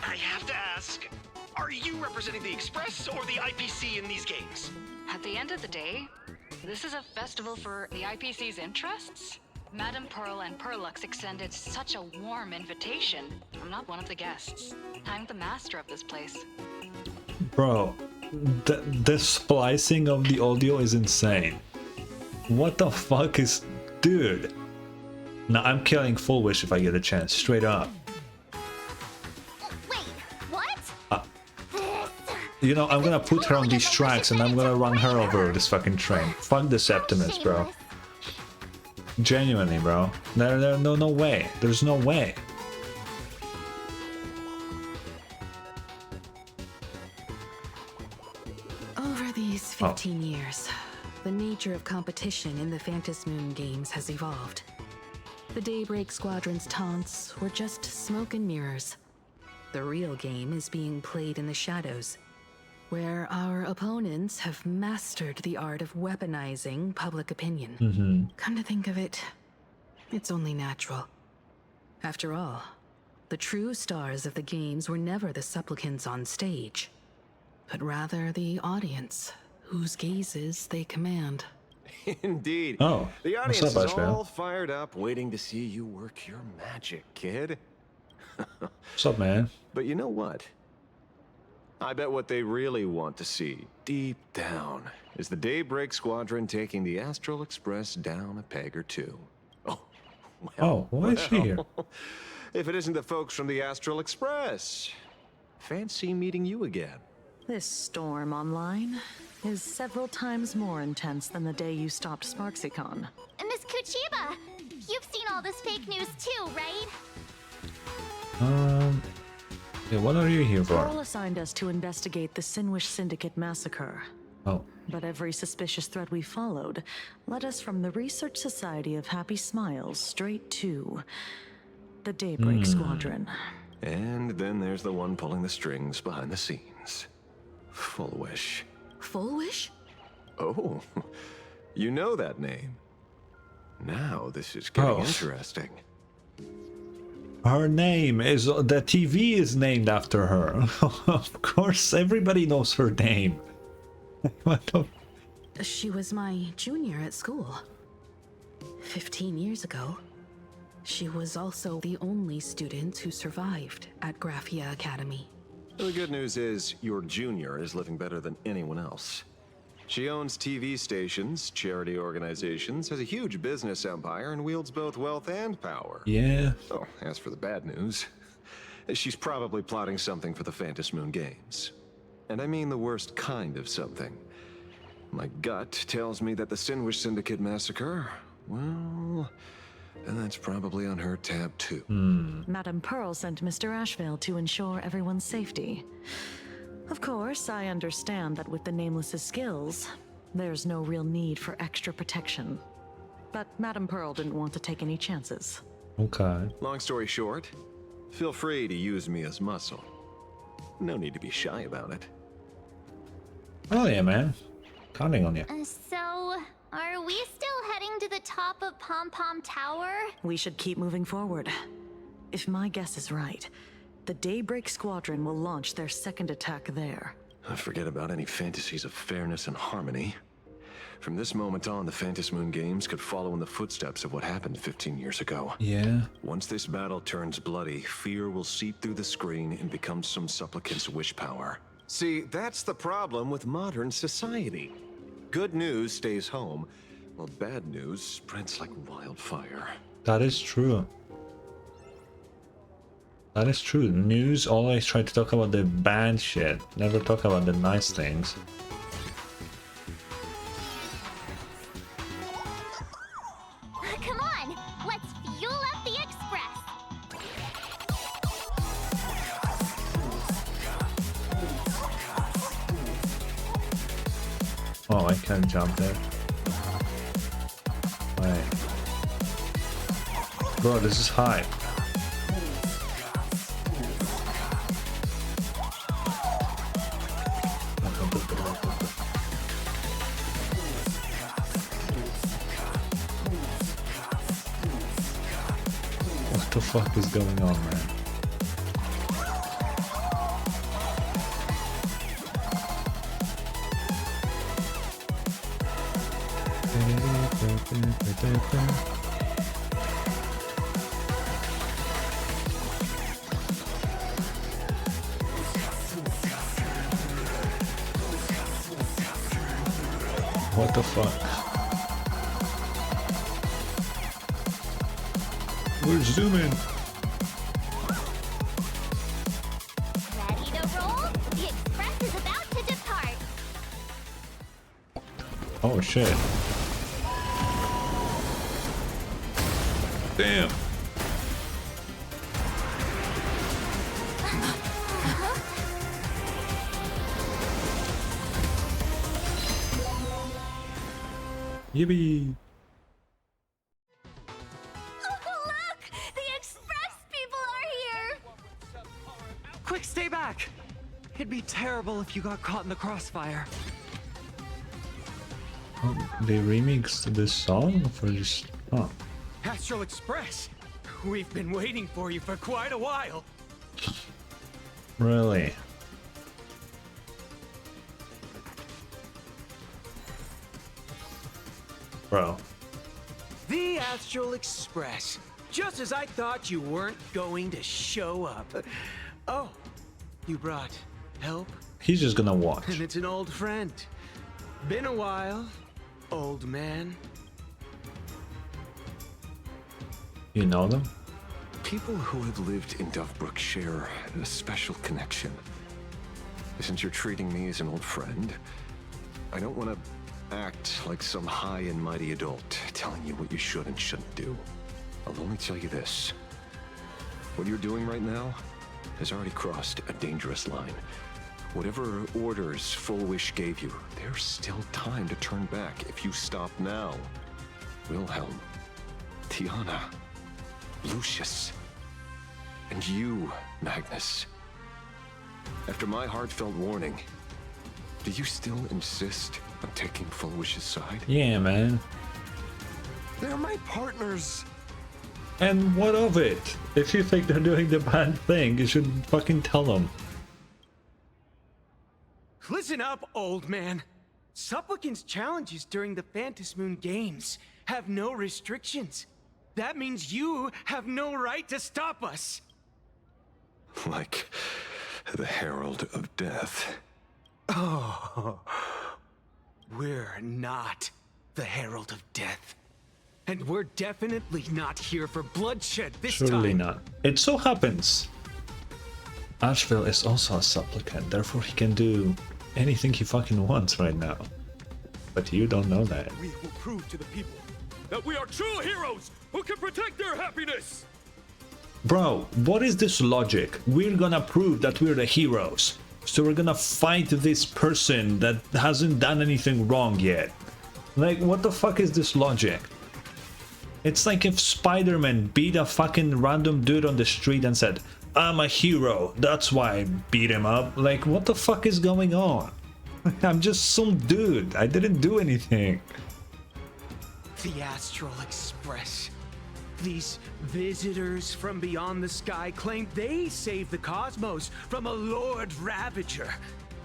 S6: I have to ask, are you representing the Express or the IPC in these games?
S4: At the end of the day, this is a festival for the IPC's interests. Madame Pearl and Perlux extended such a warm invitation. I'm not one of the guests. I'm the master of this place.
S1: Bro, the splicing of the audio is insane. What the fuck is... Dude. Nah, I'm killing Full Wish if I get a chance, straight up.
S2: Wait, what?
S1: You know, I'm gonna put her on these tracks and I'm gonna run her over this fucking train. Fuck the Septimus, bro. Genuinely, bro. No way. There's no way.
S11: Over these 15 years, the nature of competition in the Phantom Moon Games has evolved. The Daybreak Squadron's taunts were just smoke and mirrors. The real game is being played in the shadows,
S3: where our opponents have mastered the art of weaponizing public opinion. Come to think of it, it's only natural. After all, the true stars of the games were never the supplicants on stage, but rather the audience, whose gazes they command.
S15: Indeed.
S1: Oh,
S15: the
S1: what's
S15: audience
S1: up,
S15: is
S1: Ashveil?
S15: all fired up, waiting to see you work your magic, kid.
S1: What's up, man?
S15: But you know what? I bet what they really want to see, deep down, is the Daybreak Squadron taking the Astral Express down a peg or two. Oh, well,
S1: Oh, why is she here?
S15: If it isn't the folks from the Astral Express. Fancy meeting you again.
S11: This storm online is several times more intense than the day you stopped SparksyCon.
S5: Miss Kuchiba, you've seen all this fake news too, right?
S1: Yeah, what are you here for?
S11: Pearl assigned us to investigate the Sinwish Syndicate massacre.
S1: Oh.
S11: But every suspicious thread we followed led us from the Research Society of Happy Smiles straight to the Daybreak Squadron.
S15: And then there's the one pulling the strings behind the scenes. Full Wish.
S3: Full Wish?
S15: Oh, you know that name. Now this is getting interesting.
S1: Her name is... the TV is named after her. Of course, everybody knows her name. What the...
S3: She was my junior at school. 15 years ago. She was also the only student who survived at Graphia Academy.
S15: The good news is, your junior is living better than anyone else. She owns TV stations, charity organizations, has a huge business empire, and wields both wealth and power.
S1: Yeah.
S15: Oh, as for the bad news, she's probably plotting something for the Phantom Moon Games. And I mean the worst kind of something. My gut tells me that the Sinwish Syndicate massacre, well, and that's probably on her tab too.
S11: Madame Pearl sent Mr. Ashveil to ensure everyone's safety. Of course, I understand that with the Nameless's skills, there's no real need for extra protection. But Madame Pearl didn't want to take any chances.
S1: Okay.
S15: Long story short, feel free to use me as muscle. No need to be shy about it.
S1: Oh yeah, man. Counting on you.
S5: So, are we still heading to the top of Pom Pom Tower?
S11: We should keep moving forward. If my guess is right, the Daybreak Squadron will launch their second attack there.
S15: Forget about any fantasies of fairness and harmony. From this moment on, the Phantom Moon Games could follow in the footsteps of what happened 15 years ago.
S1: Yeah.
S15: Once this battle turns bloody, fear will seep through the screen and become some supplicant's wish power. See, that's the problem with modern society. Good news stays home, while bad news spreads like wildfire.
S1: That is true. That is true. News always try to talk about the bad shit, never talk about the nice things.
S5: Come on, let's fuel up the express.
S1: Oh, I can't jump there. Right. Bro, this is high. What the fuck is going on, man? What the fuck? We're zooming.
S5: Ready to roll? The express is about to depart.
S1: Oh shit. Damn. Yippee.
S5: Look! The express people are here!
S23: Quick, stay back! It'd be terrible if you got caught in the crossfire.
S1: Oh, they remixed this song for just... Oh.
S23: Astral Express! We've been waiting for you for quite a while.
S1: Really? Bro.
S23: The Astral Express. Just as I thought you weren't going to show up. Oh, you brought help?
S1: He's just gonna watch.
S23: And it's an old friend. Been a while, old man.
S1: You know them?
S15: People who have lived in Dovebrook share a special connection. Since you're treating me as an old friend, I don't want to act like some high and mighty adult telling you what you should and shouldn't do. I'll only tell you this. What you're doing right now has already crossed a dangerous line. Whatever orders Full Wish gave you, there's still time to turn back if you stop now. Wilhelm, Tiana, Lucius, and you, Magnus. After my heartfelt warning, do you still insist on taking Full Wish's side?
S1: Yeah, man.
S15: They're my partners.
S1: And what of it? If you think they're doing the bad thing, you should fucking tell them.
S23: Listen up, old man. Supplicant's challenges during the Phantasmoon Games have no restrictions. That means you have no right to stop us.
S15: Like the Herald of Death.
S23: Oh, we're not the Herald of Death. And we're definitely not here for bloodshed this time.
S1: Surely not. It so happens Ashveil is also a supplicant, therefore he can do anything he fucking wants right now. But you don't know that.
S9: We will prove to the people that we are true heroes who can protect their happiness!
S1: Bro, what is this logic? We're gonna prove that we're the heroes. So we're gonna fight this person that hasn't done anything wrong yet. Like, what the fuck is this logic? It's like if Spider-Man beat a fucking random dude on the street and said, I'm a hero, that's why I beat him up. Like, what the fuck is going on? I'm just some dude, I didn't do anything.
S23: The Astral Express. These visitors from beyond the sky claim they saved the cosmos from a Lord Ravager.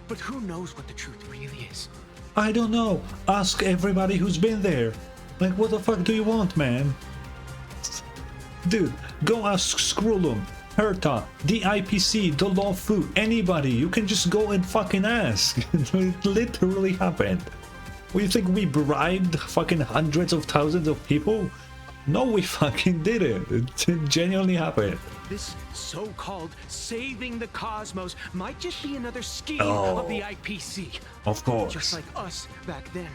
S23: But who knows what the truth really is?
S1: I don't know. Ask everybody who's been there. Like, what the fuck do you want, man? Dude, go ask Skrullum, Herta, the IPC, the Lawfu, anybody. You can just go and fucking ask. It literally happened. What, you think we bribed fucking hundreds of thousands of people? No, we fucking did it. It genuinely happened.
S23: This so-called saving the cosmos might just be another scheme of the IPC.
S1: Of course.
S23: Just like us back then.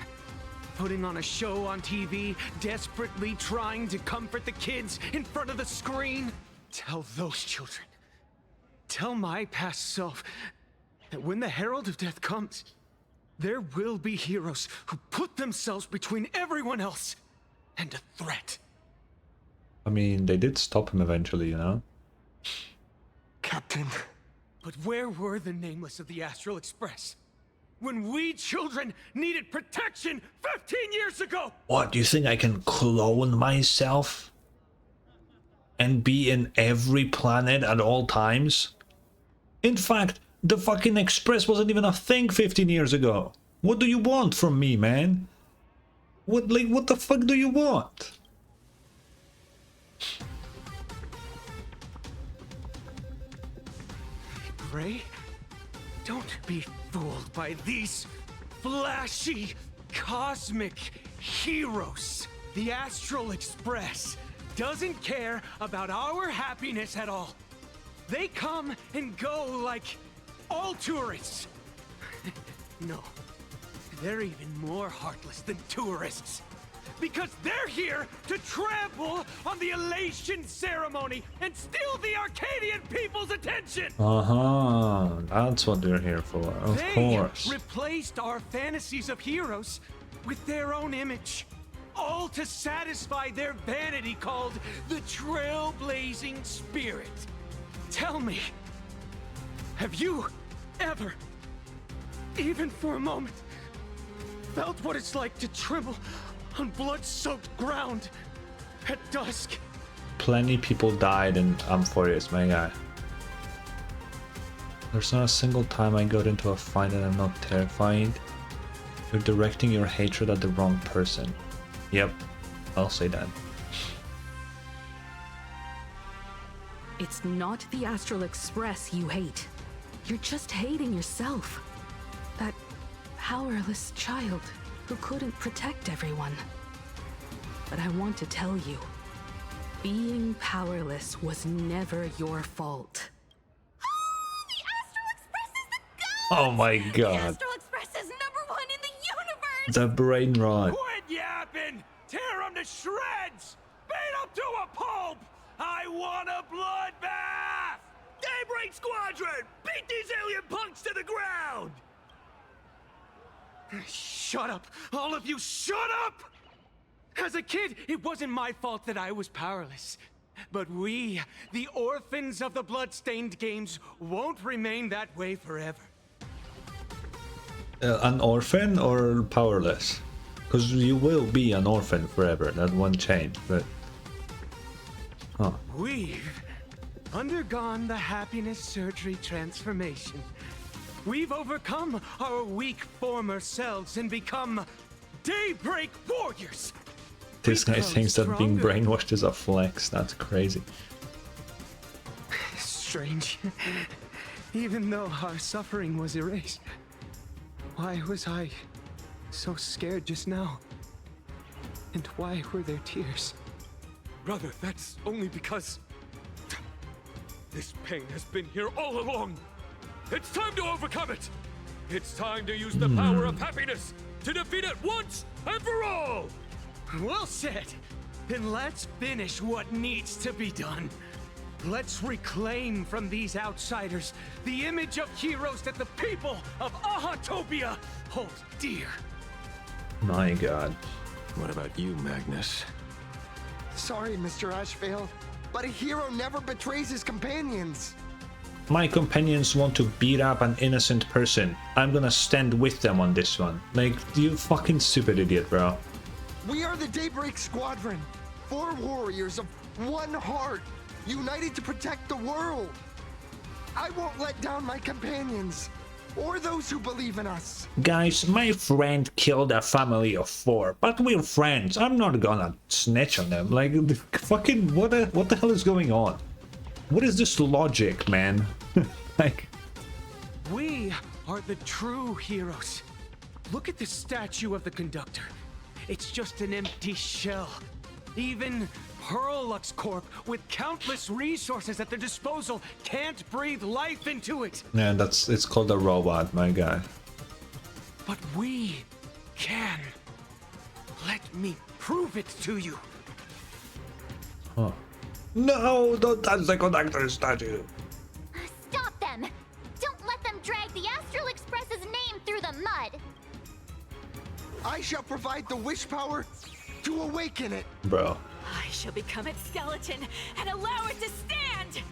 S23: Putting on a show on TV, desperately trying to comfort the kids in front of the screen. Tell those children. Tell my past self that when the Herald of Death comes, there will be heroes who put themselves between everyone else and a threat.
S1: I mean, they did stop him eventually, you know?
S23: Captain. But where were the nameless of the Astral Express? When we children needed protection 15 years ago!
S1: What, do you think I can clone myself? And be in every planet at all times? In fact, the fucking Express wasn't even a thing 15 years ago. What do you want from me, man? What the fuck do you want?
S23: Gray, don't be fooled by these flashy, cosmic heroes. The Astral Express doesn't care about our happiness at all. They come and go like all tourists. No, they're even more heartless than tourists. Because they're here to trample on the elation ceremony and steal the Arcadian people's attention!
S1: That's what they're here for, of course.
S23: They replaced our fantasies of heroes with their own image. All to satisfy their vanity called the trailblazing spirit. Tell me, have you ever, even for a moment, felt what it's like to tremble on blood-soaked ground at dusk.
S1: Plenty people died in Amphoreus, my guy. There's not a single time I got into a fight that I'm not terrified. You're directing your hatred at the wrong person. Yep, I'll say that.
S3: It's not the Astral Express you hate. You're just hating yourself. That powerless child who couldn't protect everyone. But I want to tell you, being powerless was never your fault.
S1: Oh my god.
S14: Astral Express is #1 in the universe!
S1: The brain rot.
S9: Quit yapping! Tear them to shreds! Beat them to a pulp! I want a bloodbath! Daybreak Squadron! Beat these alien punks to the ground!
S23: Shut up! All of you, shut up! As a kid, it wasn't my fault that I was powerless. But we, the orphans of the Bloodstained Games, won't remain that way forever.
S1: An orphan or powerless? Because you will be an orphan forever, that won't change, but... Huh.
S23: We've undergone the happiness surgery transformation. We've overcome our weak former selves and become Daybreak Warriors!
S1: This guy thinks that being brainwashed is a flex, that's crazy.
S23: Strange. Even though our suffering was erased, why was I so scared just now? And why were there tears?
S9: Brother, that's only because... this pain has been here all along. It's time to overcome it! It's time to use the power of happiness to defeat it once and for all!
S23: Well said! Then let's finish what needs to be done. Let's reclaim from these outsiders the image of heroes that the people of Ahatopia hold dear.
S1: My god.
S15: What about you, Magnus?
S8: Sorry, Mr. Ashveil, but a hero never betrays his companions.
S1: My companions want to beat up an innocent person. I'm gonna stand with them on this one. Like, you fucking stupid idiot, bro.
S8: We are the Daybreak Squadron, 4 warriors of one heart, united to protect the world. I won't let down my companions, or those who believe in us.
S1: Guys, my friend killed a family of 4, but we're friends. I'm not gonna snitch on them. Like, fucking, what the hell is going on? What is this logic, man? Like...
S23: We are the true heroes. Look at the statue of the conductor. It's just an empty shell. Even Hurlux Corp, with countless resources at their disposal, can't breathe life into it.
S1: Yeah, it's called a robot, my guy.
S23: But we can. Let me prove it to you.
S1: Huh. No, don't touch the conductor statue.
S5: Stop them! Don't let them drag the Astral Express's name through the mud!
S8: I shall provide the wish power to awaken it.
S1: Bro.
S19: I shall become its skeleton and allow it to stand!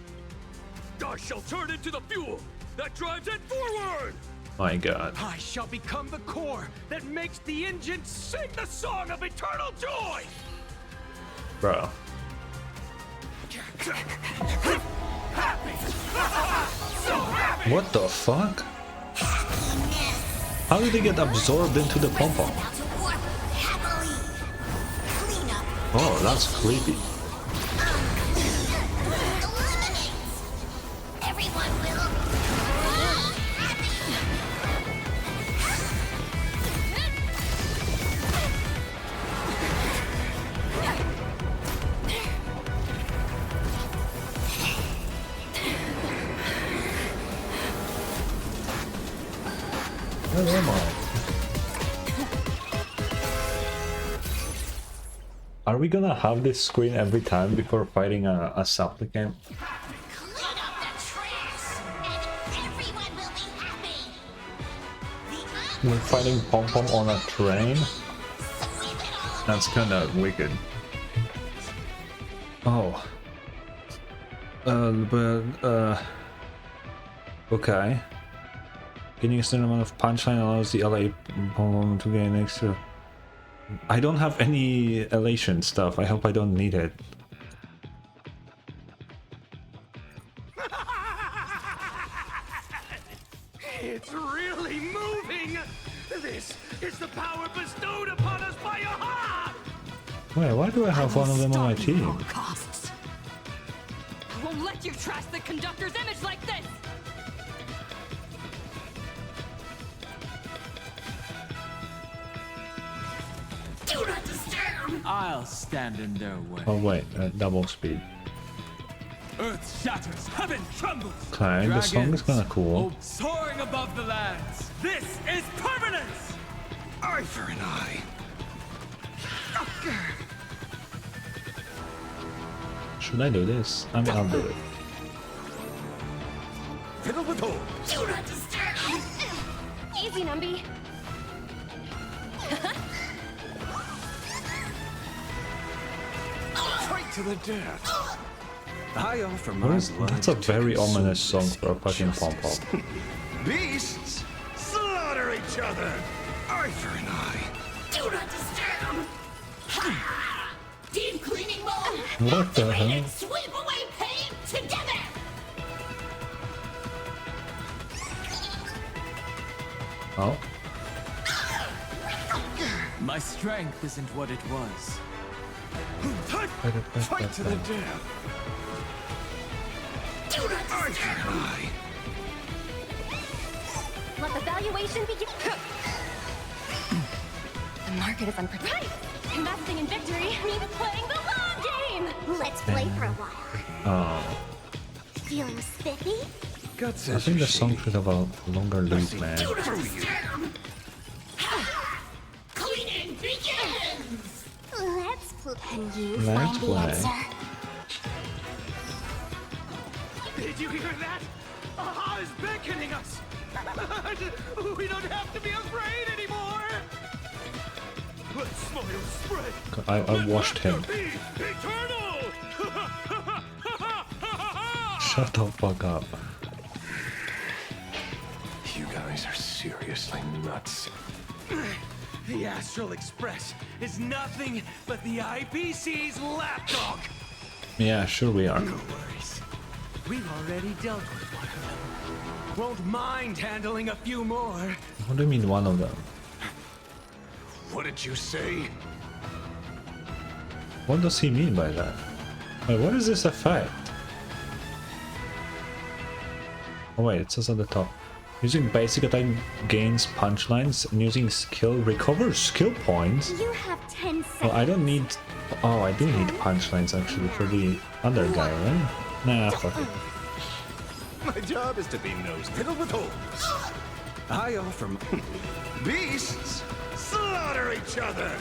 S9: I shall turn into the fuel that drives it forward!
S1: My god.
S23: I shall become the core that makes the engine sing the song of eternal joy!
S1: Bro. What the fuck? How did they get absorbed into the pom-pom? Oh, that's creepy. Where am I? Are we gonna have this screen every time before fighting a supplicant? We're fighting Pom-Pom on a train? That's kinda wicked. Oh. Okay. Getting a certain amount of punchline allows the LA pom to gain extra. I don't have any elation stuff. I hope I don't need it.
S23: It's really moving! This is the power bestowed upon us by Aha!
S1: Wait, why do I have one of them on my team?
S18: Costs. I won't let you trash the conductor's image like this!
S7: Do not disturb! I'll stand in their way.
S1: Oh wait, double speed.
S7: Earth shatters, heaven trembles.
S1: Okay, the song is kinda cool.
S7: Soaring above the lands. This is permanence!
S6: Eye for an eye.
S1: Should I do this? I mean, I'll do it.
S6: Fiddle with holes.
S21: Do not disturb!
S14: Easy, Numby.
S6: Fight to the death. I offer my
S1: What is,
S6: blood.
S1: that's a very ominous song for a fucking pom-pom.
S6: Beasts slaughter each other. Eye for an eye.
S21: Do not disturb! Ha! Deep cleaning mode!
S1: What the hell?
S21: And sweep away pain together!
S1: Oh.
S7: My strength isn't what it was.
S6: Fight to the death.
S21: Do not
S6: Eye for an eye.
S14: Let the valuation begin. The market is unpredictable. Investing in victory means playing the long game.
S2: Let's play for a while.
S1: Oh.
S2: Feeling spiffy?
S1: I think the song should have a longer loop, man.
S21: Do not disturb! Ha! Cleaning begins!
S2: Let's play. Can you
S1: Let's
S2: find the
S1: play.
S2: answer?
S23: Did you hear that? Aha is beckoning us! We don't have to be afraid anymore! Let smile spread!
S1: I washed him.
S23: Be eternal!
S1: Shut the fuck up.
S6: You guys are seriously nuts.
S23: The Astral Express is nothing but the IPC's lapdog!
S1: Yeah, sure we are.
S23: No worries. We've already dealt with one of them. Won't mind handling a few more.
S1: What do you mean one of them?
S6: What did you say?
S1: What does he mean by that? Wait, what is this effect? Oh wait, it says at the top. Using basic attack gains punchlines, and using skill recovers skill points.
S2: You have 10 seconds.
S1: Well, I don't need... Oh, I do need punchlines actually for the other guy, right? Nah, fuck it.
S6: My job is to be nose fiddle with holes. I offer beasts slaughter each other.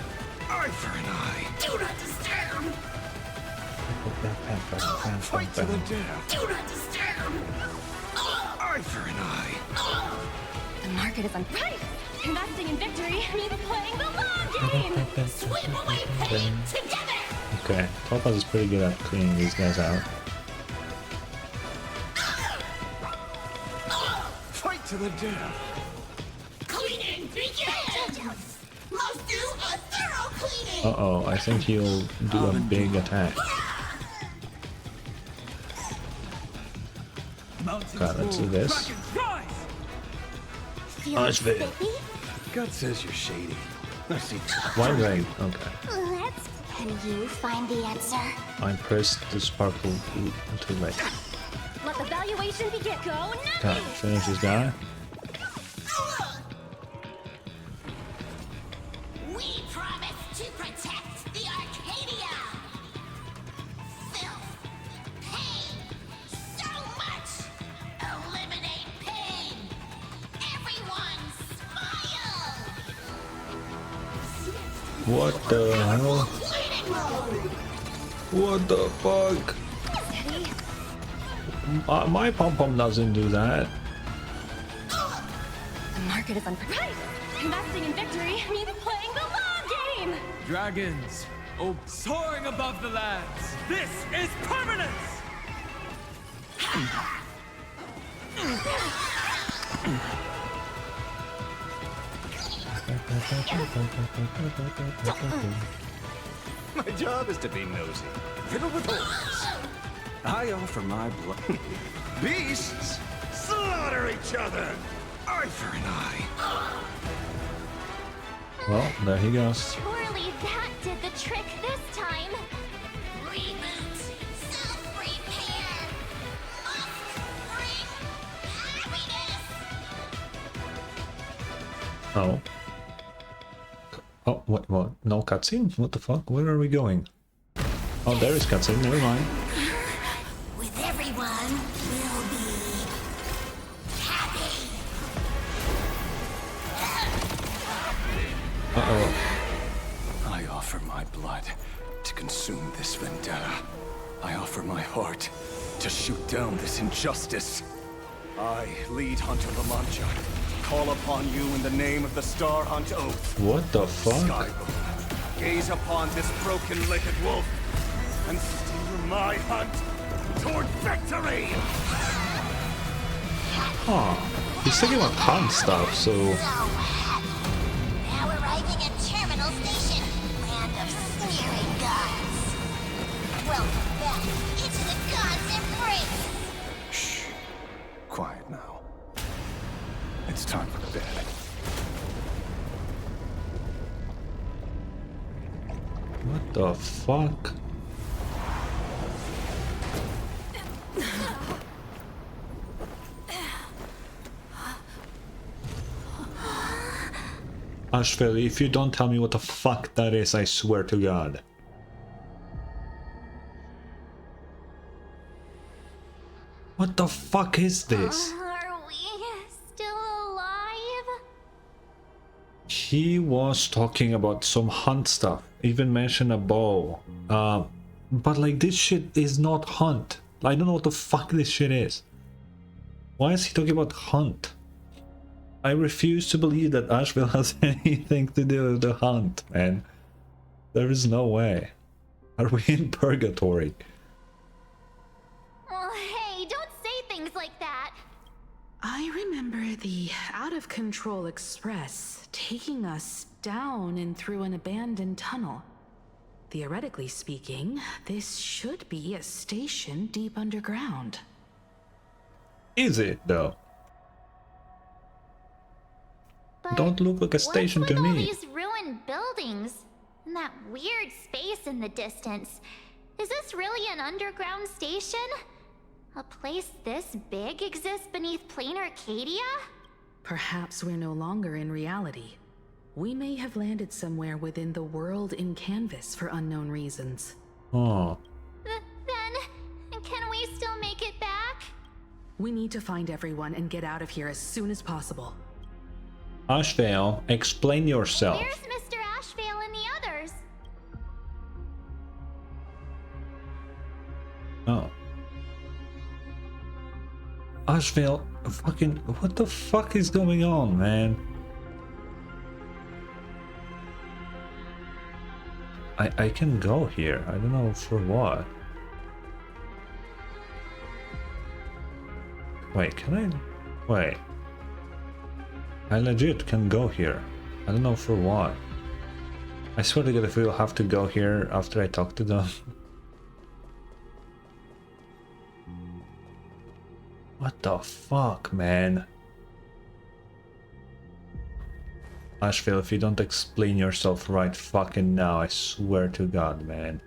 S6: Eye for an eye.
S21: Do not disturb!
S6: Fight to the death.
S21: Do not disturb!
S6: Eye for an eye.
S14: The market is unpredictable. Investing in victory means playing the long game.
S21: Sweep away pain together!
S1: Okay, Topaz is pretty good at cleaning these guys out.
S6: Fight to the death.
S21: Cleaning begins! Must do a thorough cleaning!
S1: Uh-oh, I think he'll do a big attack. God, let's do this. Ashveil.
S6: God says you're shady. I see.
S1: Why rain? Okay.
S2: Let's. Can you find the answer?
S1: I pressed the sparkle too late.
S14: Let the valuation begin. Go now.
S1: God, finish this guy.
S21: We promise to protect the Arcadia! Filth, pain, so much! Eliminate pain! Everyone smile!
S1: What the hell? What the fuck? My pom-pom doesn't do that.
S14: The market is unpredictable. Investing in victory means playing the long game.
S7: Dragons, oh, soaring above the lands. This is permanence!
S15: My job is to be nosy. Fiddle with horses. I offer my blood. Beasts slaughter each other. Eye for an eye.
S1: Well, there he goes.
S5: Surely that did the trick this time.
S21: Reboot. Self-repair. Must bring happiness.
S1: Oh. Oh, what? No cutscene? What the fuck? Where are we going? Oh, there is cutscene. Never mind.
S21: With everyone, we'll be happy.
S1: Uh-oh.
S15: I offer my blood to consume this vendetta. I offer my heart to shoot down this injustice. I, lead Hunter La Mancha, call upon you in the name of the Star Hunt Oath.
S1: What the fuck?
S15: Skybound, gaze upon this broken-legged wolf and steer my hunt toward victory!
S1: Huh. He's talking about hunt stuff, so...
S21: Now arriving at Terminal Station, land of sneering gods. Welcome back into the gods' embrace.
S15: Shh. Quiet now. It's time for bed.
S1: What the fuck? Ashveil, if you don't tell me what the fuck that is, I swear to God. What the fuck is this?
S5: Are we still alive?
S1: He was talking about some hunt stuff, even mentioned a bow. But like this shit is not hunt. I don't know what the fuck this shit is. Why is he talking about hunt? I refuse to believe that Ashveil has anything to do with the hunt, man. There is no way. Are we in purgatory?
S5: Oh, hey, don't say things like that.
S3: I remember the out-of-control express taking us down and through an abandoned tunnel. Theoretically speaking, this should be a station deep underground.
S1: Is it, though?
S5: But
S1: don't look like a station
S5: what's
S1: to
S5: with
S1: me.
S5: all these ruined buildings and that weird space in the distance? Is this really an underground station? A place this big exists beneath planarcadia?
S3: Perhaps we're no longer in reality. We may have landed somewhere within the world in canvas for unknown reasons.
S1: Oh.
S5: Then, can we still make it back?
S3: We need to find everyone and get out of here as soon as possible.
S1: Ashveil, explain yourself.
S5: Where's Mr. Ashveil and the others?
S1: Oh. Ashveil, fucking, what the fuck is going on, man? I can go here. I don't know for what. Wait, can I? Wait. I legit can go here. I don't know for what. I swear to God, if we'll have to go here after I talk to them. What the fuck, man? Ashveil, if you don't explain yourself right fucking now, I swear to God, man.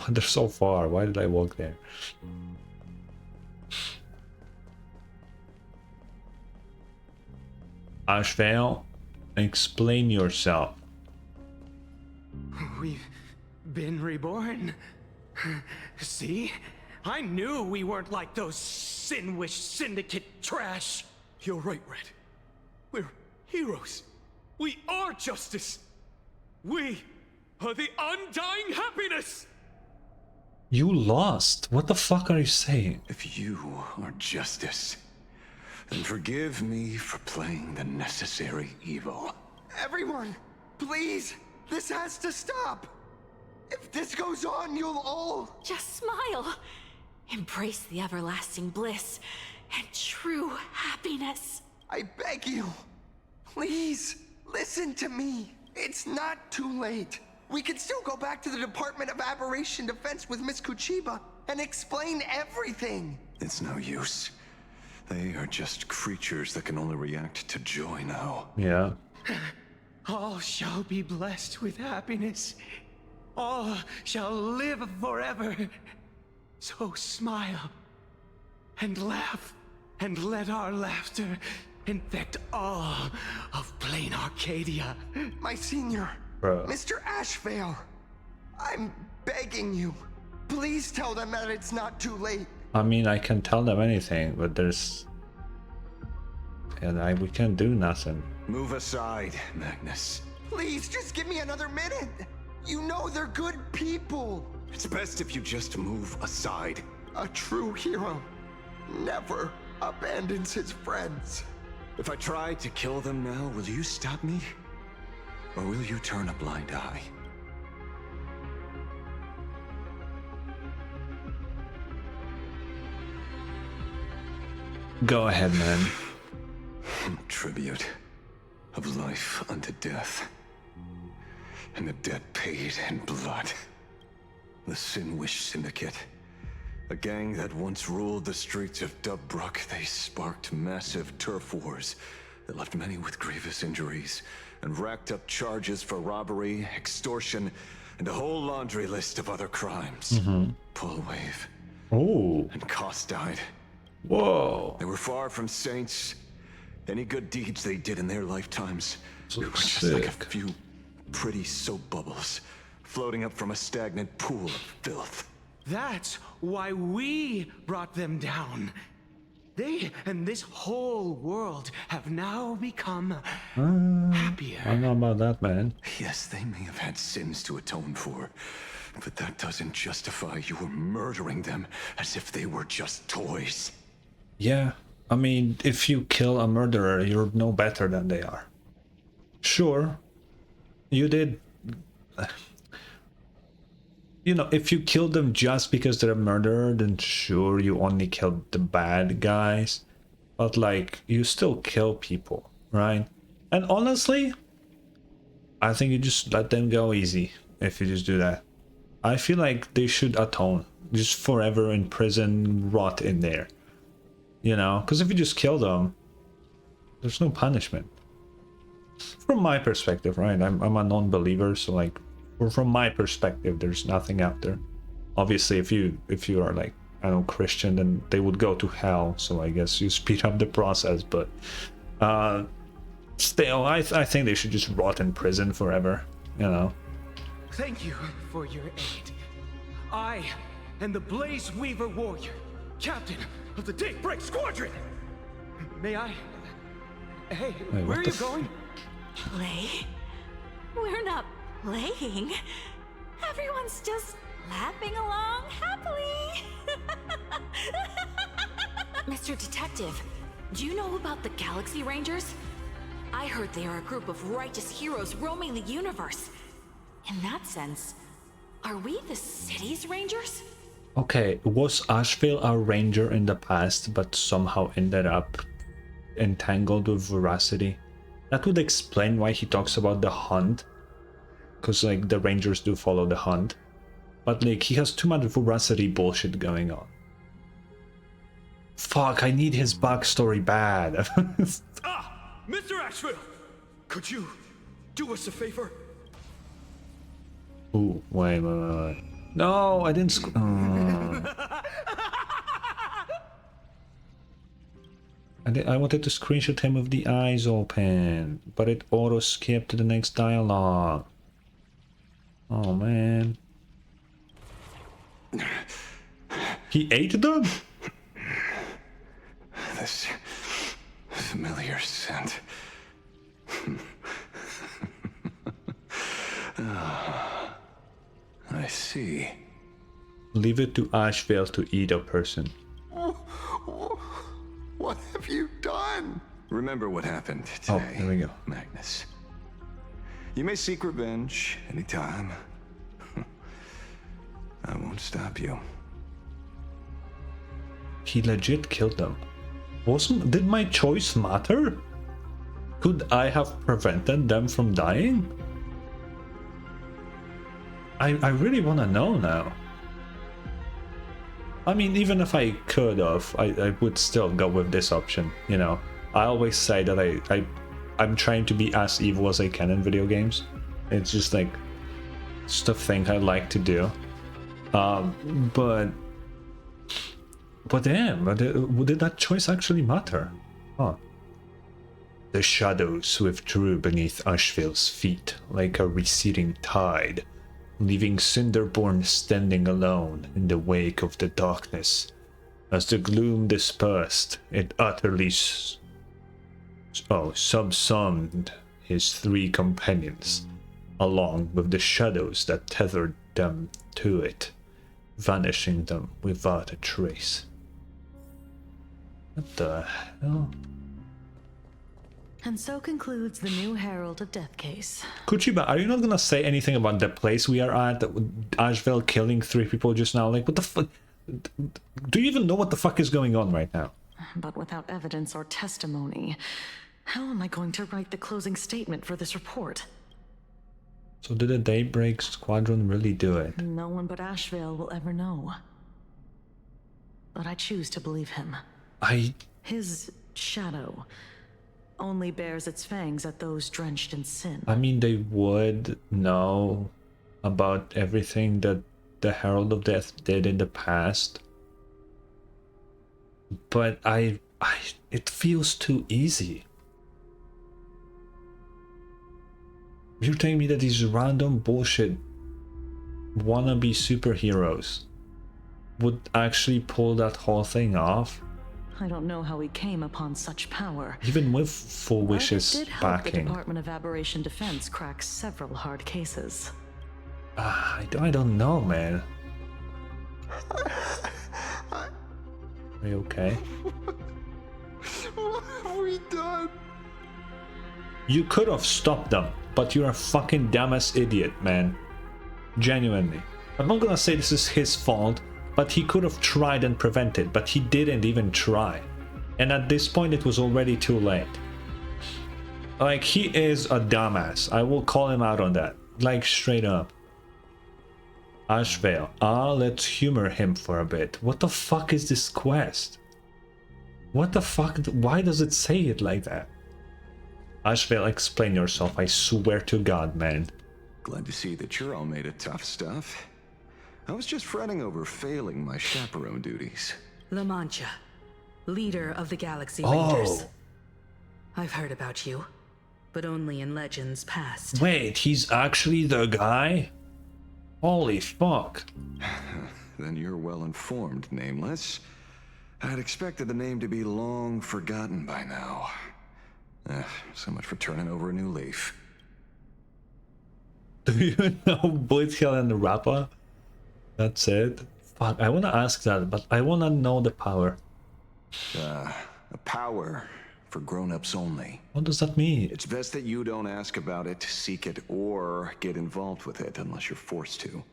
S1: They're so far. Why did I walk there? Ashveil, explain yourself.
S23: We've been reborn. See? I knew we weren't like those Sin-Wish Syndicate trash.
S9: You're right, Red. We're heroes. We are justice. We are the undying happiness.
S1: You lost. What the fuck are you saying?
S15: If you are justice, then forgive me for playing the necessary evil.
S8: Everyone, please, this has to stop. If this goes on, you'll all...
S14: Just smile.
S19: Embrace the everlasting bliss and true happiness.
S8: I beg you, please, listen to me. It's not too late. We can still go back to the Department of Aberration Defense with Miss Kuchiba and explain everything.
S15: It's no use. They are just creatures that can only react to joy now.
S1: Yeah.
S23: All shall be blessed with happiness. All shall live forever. So smile and laugh and let our laughter infect all of Planarcadia.
S8: My senior,
S1: Bro.
S8: Mr. Ashveil, I'm begging you. Please tell them that it's not too late.
S1: I mean, I can tell them anything, but there's... And we can't do nothing.
S15: Move aside, Magnus.
S8: Please, just give me another minute. You know they're good people.
S15: It's best if you just move aside.
S8: A true hero never abandons his friends.
S15: If I try to kill them now, will you stop me? Or will you turn a blind eye?
S1: Go ahead, man.
S15: Tribute of life unto death, and the debt paid in blood. The Sinwish Syndicate, a gang that once ruled the streets of Dubbrook. They sparked massive turf wars that left many with grievous injuries and racked up charges for robbery, extortion, and a whole laundry list of other crimes. Pullwave.
S1: Oh.
S15: And Koss died.
S1: Whoa.
S15: They were far from saints. Any good deeds they did in their lifetimes were just
S1: sick.
S15: like a few pretty soap bubbles floating up from a stagnant pool of filth.
S23: That's why we brought them down. They and this whole world have now become happier.
S1: I don't know about that, man.
S15: Yes, they may have had sins to atone for, but that doesn't justify you murdering them as if they were just toys.
S1: Yeah, I mean, if you kill a murderer, you're no better than they are. Sure, you did... You know, if you kill them just because they're a murderer, then sure, you only killed the bad guys. But, like, you still kill people, right? And honestly, I think you just let them go easy if you just do that. I feel like they should atone. Just forever in prison, rot in there. You know? Because if you just kill them, there's no punishment. From my perspective, right? I'm a non-believer, so, like, from my perspective, there's nothing out there. Obviously, if you are like, I don't know, Christian, then they would go to hell. So I guess you speed up the process. But still, I think they should just rot in prison forever. You know.
S23: Thank you for your aid. I am the Blaze Weaver Warrior, captain of the Daybreak Squadron. May I? Hey,
S1: Wait,
S23: where are you going?
S19: Play? We're not playing. Everyone's just laughing along happily. Mr. Detective, do you know about the Galaxy Rangers? I heard they are a group of righteous heroes roaming the universe. In that sense, are we the city's rangers?
S1: Okay, was Ashveil a ranger in the past, but somehow ended up entangled with Veracity? That would explain why he talks about the hunt. Because, like, the rangers do follow the hunt. But, like, he has too much Veracity bullshit going on. Fuck, I need his backstory bad.
S9: Mr. Ashveil! Could you do us a favor?
S1: Ooh, wait. No, I didn't I wanted to screenshot him with the eyes open, but it auto-skipped to the next dialogue. Oh, man. He ate them?
S15: This familiar scent. I see.
S1: Leave it to Ashveil to eat a person.
S8: What have you done?
S15: Remember what happened today.
S1: Oh, here we go.
S15: Magnus. You may seek revenge anytime. I won't stop you.
S1: He legit killed them. Did my choice matter? Could I have prevented them from dying? I really want to know now. I mean, even if I could have, I would still go with this option, you know. I always say that I'm trying to be as evil as I can in video games. It's just like, it's the thing I like to do. But damn, did that choice actually matter? Huh. The shadows withdrew beneath Ashveil's feet like a receding tide, leaving Cinderborn standing alone in the wake of the darkness. As the gloom dispersed, it utterly subsumed his three companions, along with the shadows that tethered them to it, vanishing them without a trace. What the hell?
S11: And so concludes the new Herald of Death case.
S1: Kuchiba, are you not gonna say anything about the place we are at? Ashveil killing 3 people just now? Like, what the fuck? Do you even know what the fuck is going on right now?
S11: But without evidence or testimony, how am I going to write the closing statement for this report?
S1: So did the Daybreak Squadron really do it?
S11: No one but Ashveil will ever know. But I choose to believe him. His shadow only bears its fangs at those drenched in sin.
S1: I mean, they would know about everything that the Herald of Death did in the past. But it feels too easy. You're telling me that these random bullshit wannabe superheroes would actually pull that whole thing off?
S11: I don't know how he came upon such power.
S1: Even with Full Wish's
S11: did help
S1: backing.
S11: The Department of Aberration Defense crack several hard cases.
S1: I don't know, man. Are you okay?
S8: What have we done?
S1: You could have stopped them, but you're a fucking dumbass idiot, man. Genuinely. I'm not gonna say this is his fault, but he could have tried and prevented, but he didn't even try. And at this point, it was already too late. Like, he is a dumbass. I will call him out on that. Like, straight up. Ashveil. Let's humor him for a bit. What the fuck is this quest? What the fuck? Why does it say it like that? Ashveil, explain yourself. I swear to God, man.
S15: Glad to see that you're all made of tough stuff. I was just fretting over failing my chaperone duties.
S3: La Mancha, leader of the Galaxy Rangers. I've heard about you, but only in legends past.
S1: Wait, he's actually the guy? Holy fuck.
S15: Then you're well informed, Nameless. I'd expected the name to be long forgotten by now. So much for turning over a new leaf.
S1: Do you know Blithiel and the Rappa? That's it. Fuck, I wanna ask that, but I wanna know the power.
S15: A power for grown-ups only.
S1: What does that mean?
S15: It's best that you don't ask about it, seek it, or get involved with it unless you're forced to.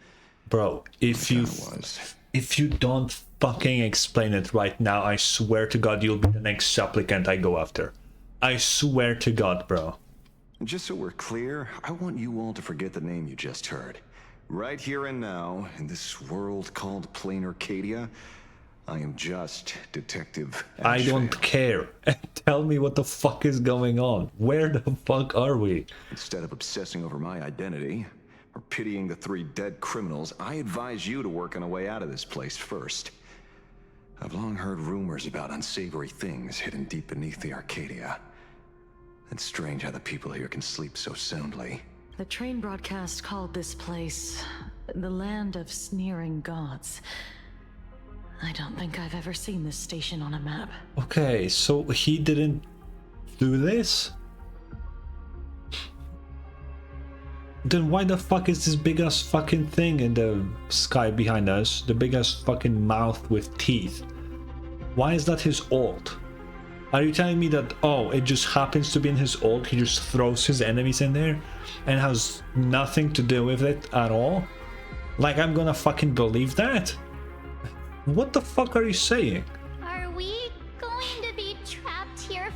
S1: Bro, if you don't fucking explain it right now, I swear to God you'll be the next supplicant I go after. I swear to God, bro.
S15: Just so we're clear, I want you all to forget the name you just heard. Right here and now, in this world called planarcadia, I am just Detective Ashveil.
S1: I don't care. Tell me what the fuck is going on. Where the fuck are we?
S15: Instead of obsessing over my identity, or pitying the 3 dead criminals, I advise you to work on a way out of this place first. I've long heard rumors about unsavory things hidden deep beneath the Arcadia. It's strange how the people here can sleep so soundly.
S11: The train broadcast called this place the land of sneering gods. I don't think I've ever seen this station on a map.
S1: Okay, so he didn't do this? Then why the fuck is this big ass fucking thing in the sky behind us? The big ass fucking mouth with teeth. Why is that his ult? Are you telling me that, oh, it just happens to be in his ult, he just throws his enemies in there and has nothing to do with it at all? Like, I'm gonna fucking believe that? What the fuck are you saying?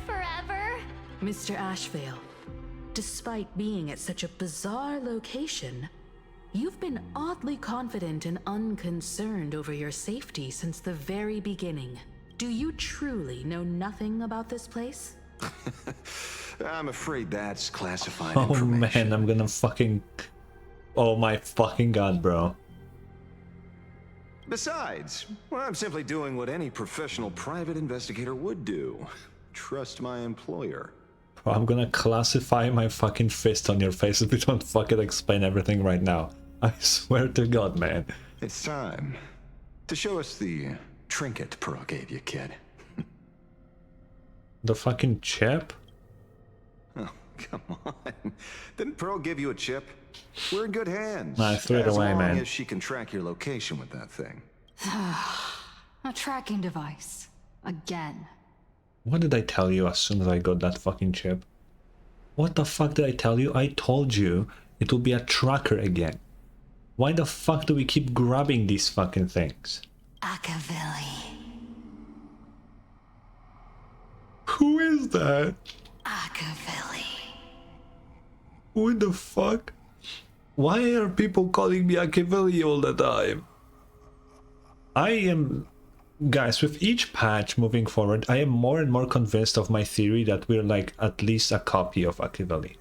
S5: forever?
S3: Mr. Ashveil, despite being at such a bizarre location, you've been oddly confident and unconcerned over your safety since the very beginning. Do you truly know nothing about this place?
S15: I'm afraid that's classified
S1: Oh
S15: information.
S1: man, I'm gonna fucking... Oh my fucking god, bro.
S15: Besides, well, I'm simply doing what any professional private investigator would do. Trust my employer.
S1: Bro, I'm gonna classify my fucking fist on your face if you don't fucking explain everything right now. I swear to god, man.
S15: It's time to show us the trinket Pearl gave you, kid.
S1: The fucking chip?
S15: Oh, come on. Didn't Pearl give you a chip? We're in good hands.
S1: I threw it away,
S15: As long
S1: man.
S15: as she can track your location with that thing.
S18: A tracking device. Again.
S1: What did I tell you as soon as I got that fucking chip? What the fuck did I tell you? I told you it will be a tracker again. Why the fuck do we keep grabbing these fucking things?
S3: Ashveil.
S1: Who is that?
S3: Ashveil.
S1: Who the fuck? Why are people calling me Ashveil all the time? I am... Guys, with each patch moving forward, I am more and more convinced of my theory that we're like at least a copy of Ashveil.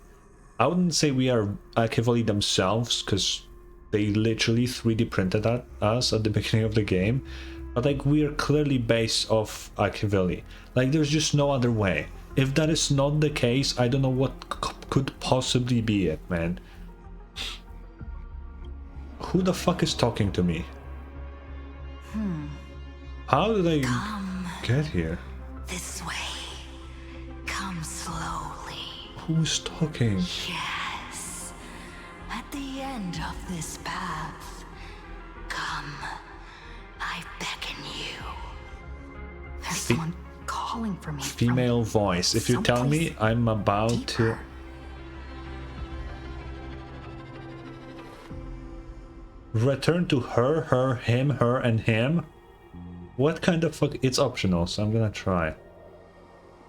S1: I wouldn't say we are Ashveil themselves, because they literally 3D printed us at the beginning of the game, but like we are clearly based off Ashveil. Like there's just no other way. If that is not the case, I don't know what could possibly be it, man. Who the fuck is talking to me? How did I get here?
S3: This way. Come slowly.
S1: Who's talking?
S3: Yes. At the end of this path. Come. I beckon you. There's someone calling for me.
S1: Female voice. If you tell me I'm about to... Return to her, him, her, and him? What kind of fuck? It's optional, so I'm gonna try.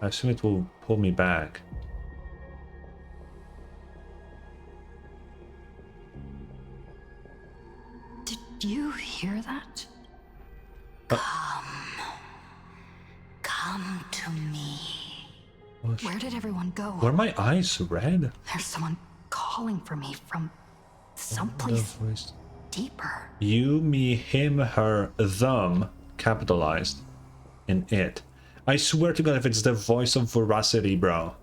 S1: I assume it will pull me back.
S18: Did you hear that?
S3: Come to me.
S18: Where did everyone go?
S1: Were my eyes red?
S18: There's someone calling for me from someplace deeper.
S1: You, me, him, her, them, capitalized in it. I swear to god if it's the voice of Veracity, bro.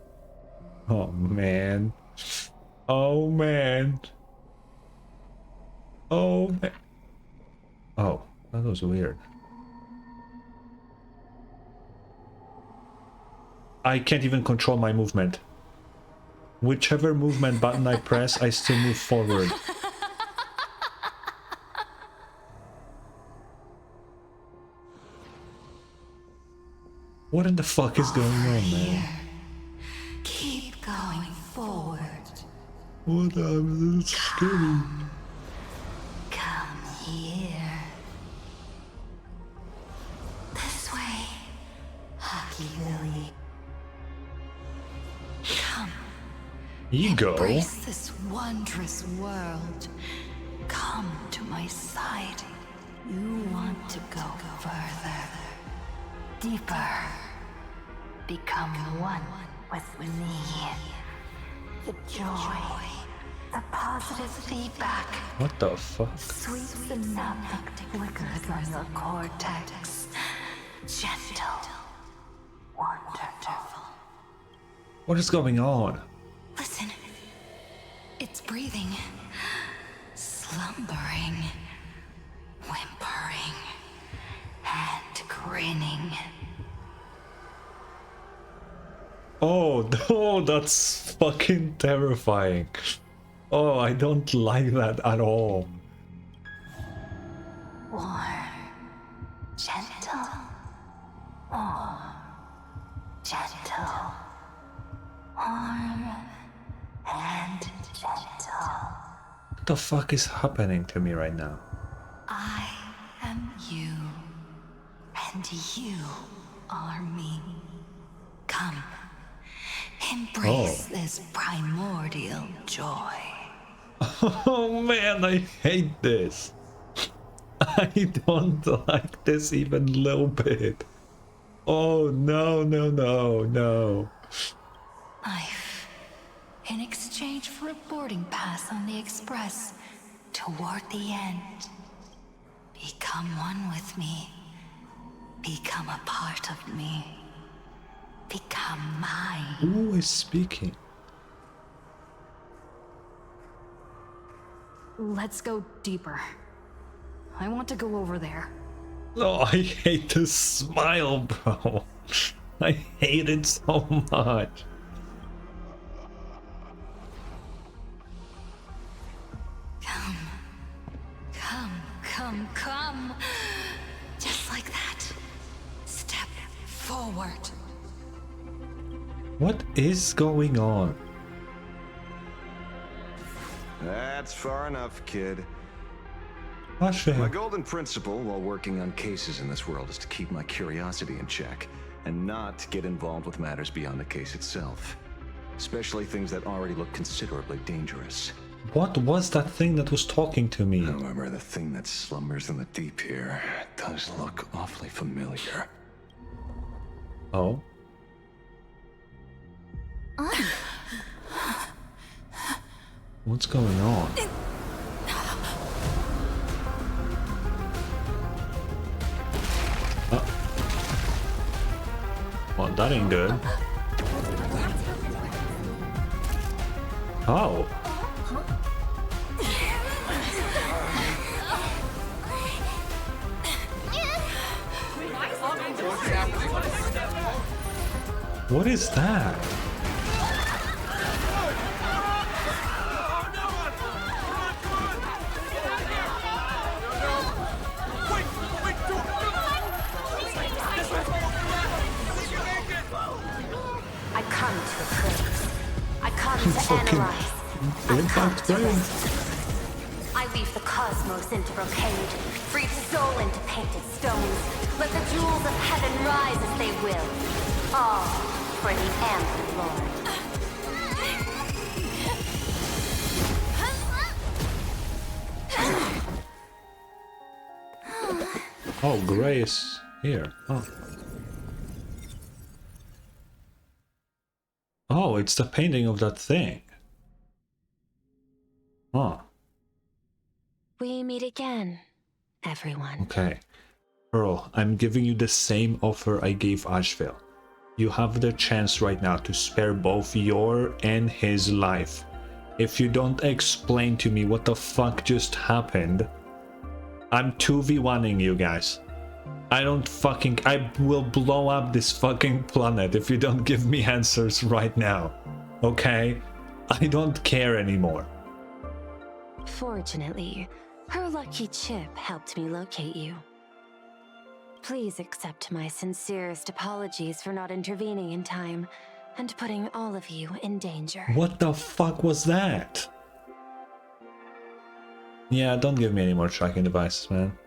S1: Oh man. Oh man. Oh man. Oh, that was weird. I can't even control my movement. Whichever movement button I press, I still move forward. What in the fuck is going on, man?
S3: Keep going forward.
S1: What? That's scary.
S3: Come here. This way. Ashveil. Come.
S1: Ego.
S3: Embrace this wondrous world. Come to my side. You want to go further. Deeper. Become one with me. The joy. The positive feedback.
S1: What the fuck?
S3: Sweet synaptic flickers on your cortex. Gentle. Wonderful.
S1: What is going on?
S3: Listen. It's breathing. Slumbering. Whimpering. And grinning.
S1: Oh, oh, that's fucking terrifying. Oh, I don't like that at all.
S3: Warm. Gentle. Warm. Gentle. Warm. And gentle.
S1: What the fuck is happening to me right now?
S3: I am you. And you are me.
S18: Come. Embrace this primordial joy.
S1: Oh man, I hate this. I don't like this even a little bit. Oh no, no, no, no.
S18: Life. In exchange for a boarding pass on the Express toward the end. Become one with me. Become a part of me. Become mine.
S1: Who is speaking?
S18: Let's go deeper. I want to go over there.
S1: Oh, I hate this smile, bro. I hate it so much.
S18: Come. Come, come, come. Just like that. Step forward.
S1: What is going on?
S15: That's far enough, kid.
S1: Ashveil.
S15: My golden principle while working on cases in this world is to keep my curiosity in check and not get involved with matters beyond the case itself, especially things that already look considerably dangerous.
S1: What was that thing that was talking to me?
S15: However, the thing that slumbers in the deep here does look awfully familiar.
S1: Oh? What's going on? Well, that ain't good. Oh. What is that?
S2: I come to appraise. I come to analyze. I come to rescue. I weave the cosmos into brocade, breathe soul into painted stones. Let the jewels of heaven rise as they will. All for the Amber Lord.
S1: Oh, Gray is here. Oh. Oh, it's the painting of that thing. Huh.
S2: We meet again, everyone.
S1: Okay. Pearl, I'm giving you the same offer I gave Ashveil. You have the chance right now to spare both your and his life. If you don't explain to me what the fuck just happened, I'm 2v1ing you guys. I will blow up this fucking planet if you don't give me answers right now. Okay? I don't care anymore.
S2: Fortunately, her lucky chip helped me locate you. Please accept my sincerest apologies for not intervening in time and putting all of you in danger.
S1: What the fuck was that? Yeah, don't give me any more tracking devices, man.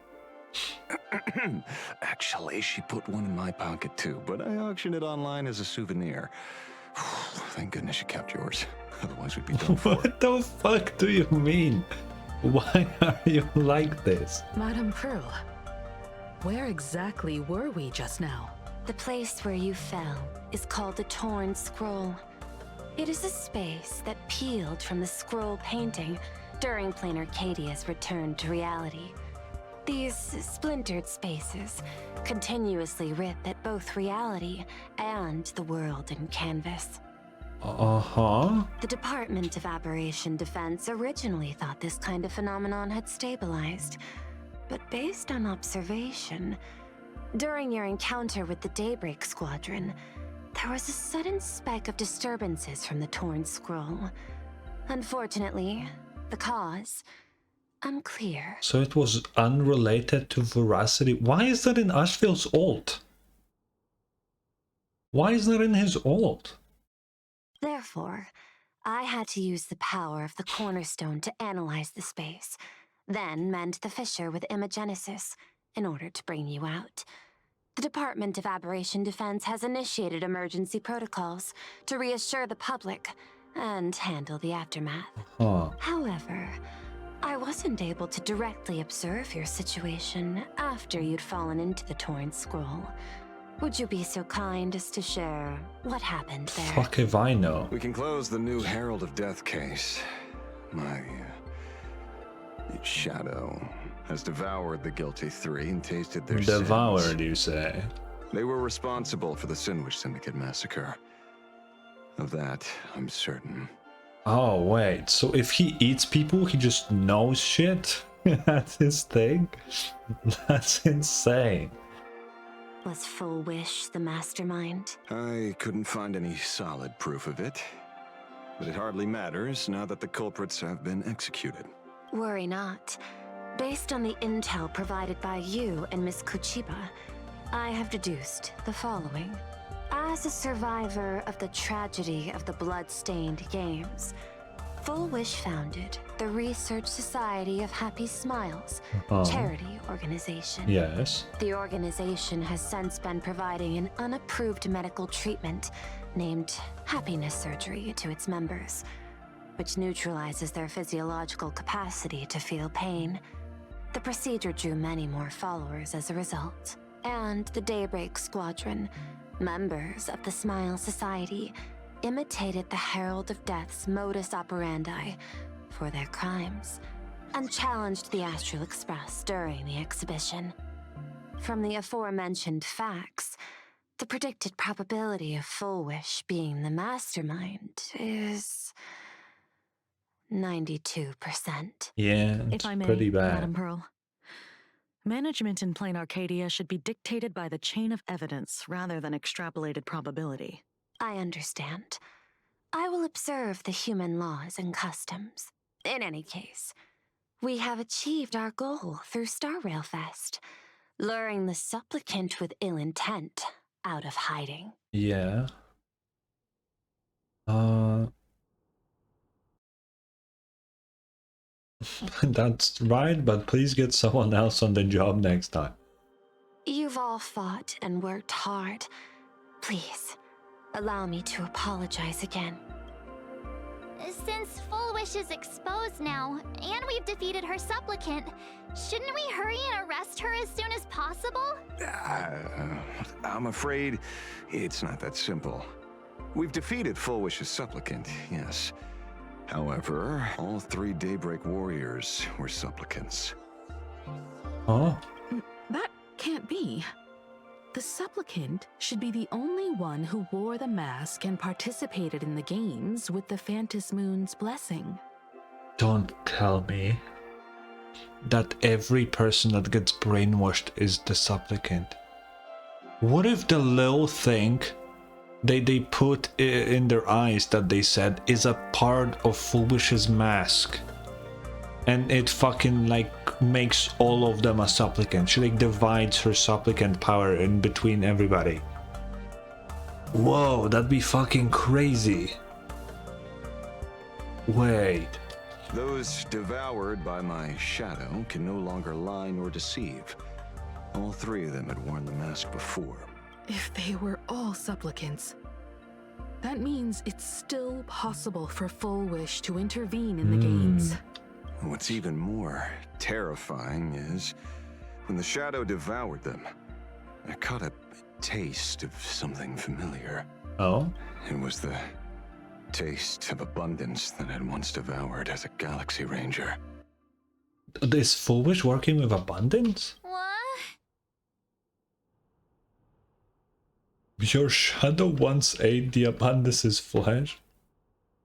S15: Actually, she put one in my pocket too, but I auctioned it online as a souvenir. Thank goodness you kept yours. Otherwise we'd be done for.
S1: What the fuck do you mean? Why are you like this?
S3: Madame Pearl, where exactly were we just now?
S2: The place where you fell is called the Torn Scroll. It is a space that peeled from the scroll painting during Planarcadia's return to reality. These splintered spaces continuously rip at both reality and the world in canvas.
S1: Uh-huh.
S2: The Department of Aberration Defense originally thought this kind of phenomenon had stabilized, but based on observation, during your encounter with the Daybreak Squadron, there was a sudden spike of disturbances from the Torn Scroll. Unfortunately, the cause, unclear.
S1: So it was unrelated to veracity. Why is that in Ashveil's ult? Why is that in his ult?
S2: Therefore, I had to use the power of the Cornerstone to analyze the space, then mend the fissure with imagenesis in order to bring you out.
S12: The Department of Aberration Defense has initiated emergency protocols to reassure the public and handle the aftermath.
S1: Huh.
S12: However, I wasn't able to directly observe your situation after you'd fallen into the torn scroll. Would you be so kind as to share what happened there?
S1: Fuck if I know.
S15: We can close the new Herald of Death case. My shadow has devoured the guilty three and tasted their
S1: Devoured,
S15: sins.
S1: you say?
S15: They were responsible for the Sinwish Syndicate massacre. Of that, I'm certain.
S1: Oh, wait. So if he eats people, he just knows shit? That's his thing? That's insane.
S12: Was Full Wish the mastermind?
S15: I couldn't find any solid proof of it. But it hardly matters now that the culprits have been executed.
S12: Worry not. Based on the intel provided by you and Miss Kuchiba, I have deduced the following. As a survivor of the tragedy of the Blood-Stained Games, Full Wish founded the Research Society of Happy Smiles, charity organization.
S1: Yes.
S12: The organization has since been providing an unapproved medical treatment named happiness surgery to its members, which neutralizes their physiological capacity to feel pain. The procedure drew many more followers as a result. And the Daybreak Squadron, members of the Smile Society, imitated the Herald of Death's modus operandi for their crimes, and challenged the Astral Express during the exhibition. From the aforementioned facts, the predicted probability of Full Wish being the mastermind is 92%.
S1: Yeah, it's
S11: if I may,
S1: pretty bad.
S11: Madam Pearl. Management in planarcadia should be dictated by the chain of evidence rather than extrapolated probability.
S12: I understand. I will observe the human laws and customs. In any case, we have achieved our goal through Star Rail Fest, luring the supplicant with ill intent out of hiding.
S1: Yeah. That's right, but please get someone else on the job next time.
S12: You've all fought and worked hard. Please, allow me to apologize again.
S5: Since Full Wish is exposed now, and we've defeated her supplicant, shouldn't we hurry and arrest her as soon as possible?
S15: I'm afraid it's not that simple. We've defeated Full Wish's supplicant, yes. However, all three Daybreak warriors were supplicants.
S1: Huh?
S3: That can't be. The supplicant should be the only one who wore the mask and participated in the games with the Phantom Moon's blessing.
S1: Don't tell me that every person that gets brainwashed is the supplicant. What if the little thing they put in their eyes that they said is a part of Full Wish's mask, and it fucking like makes all of them a supplicant? She like divides her supplicant power in between everybody. Whoa, that'd be fucking crazy. Wait.
S15: Those devoured by my shadow can no longer lie nor deceive. All three of them had worn the mask before.
S3: If they were all supplicants, that means it's still possible for Full Wish to intervene in the games.
S15: What's even more terrifying is when the shadow devoured them, I caught a taste of something familiar.
S1: Oh?
S15: It was the taste of abundance that I'd once devoured as a Galaxy Ranger.
S1: Is Full Wish working with abundance?
S5: What?
S1: Your shadow once ate the abundance's flesh?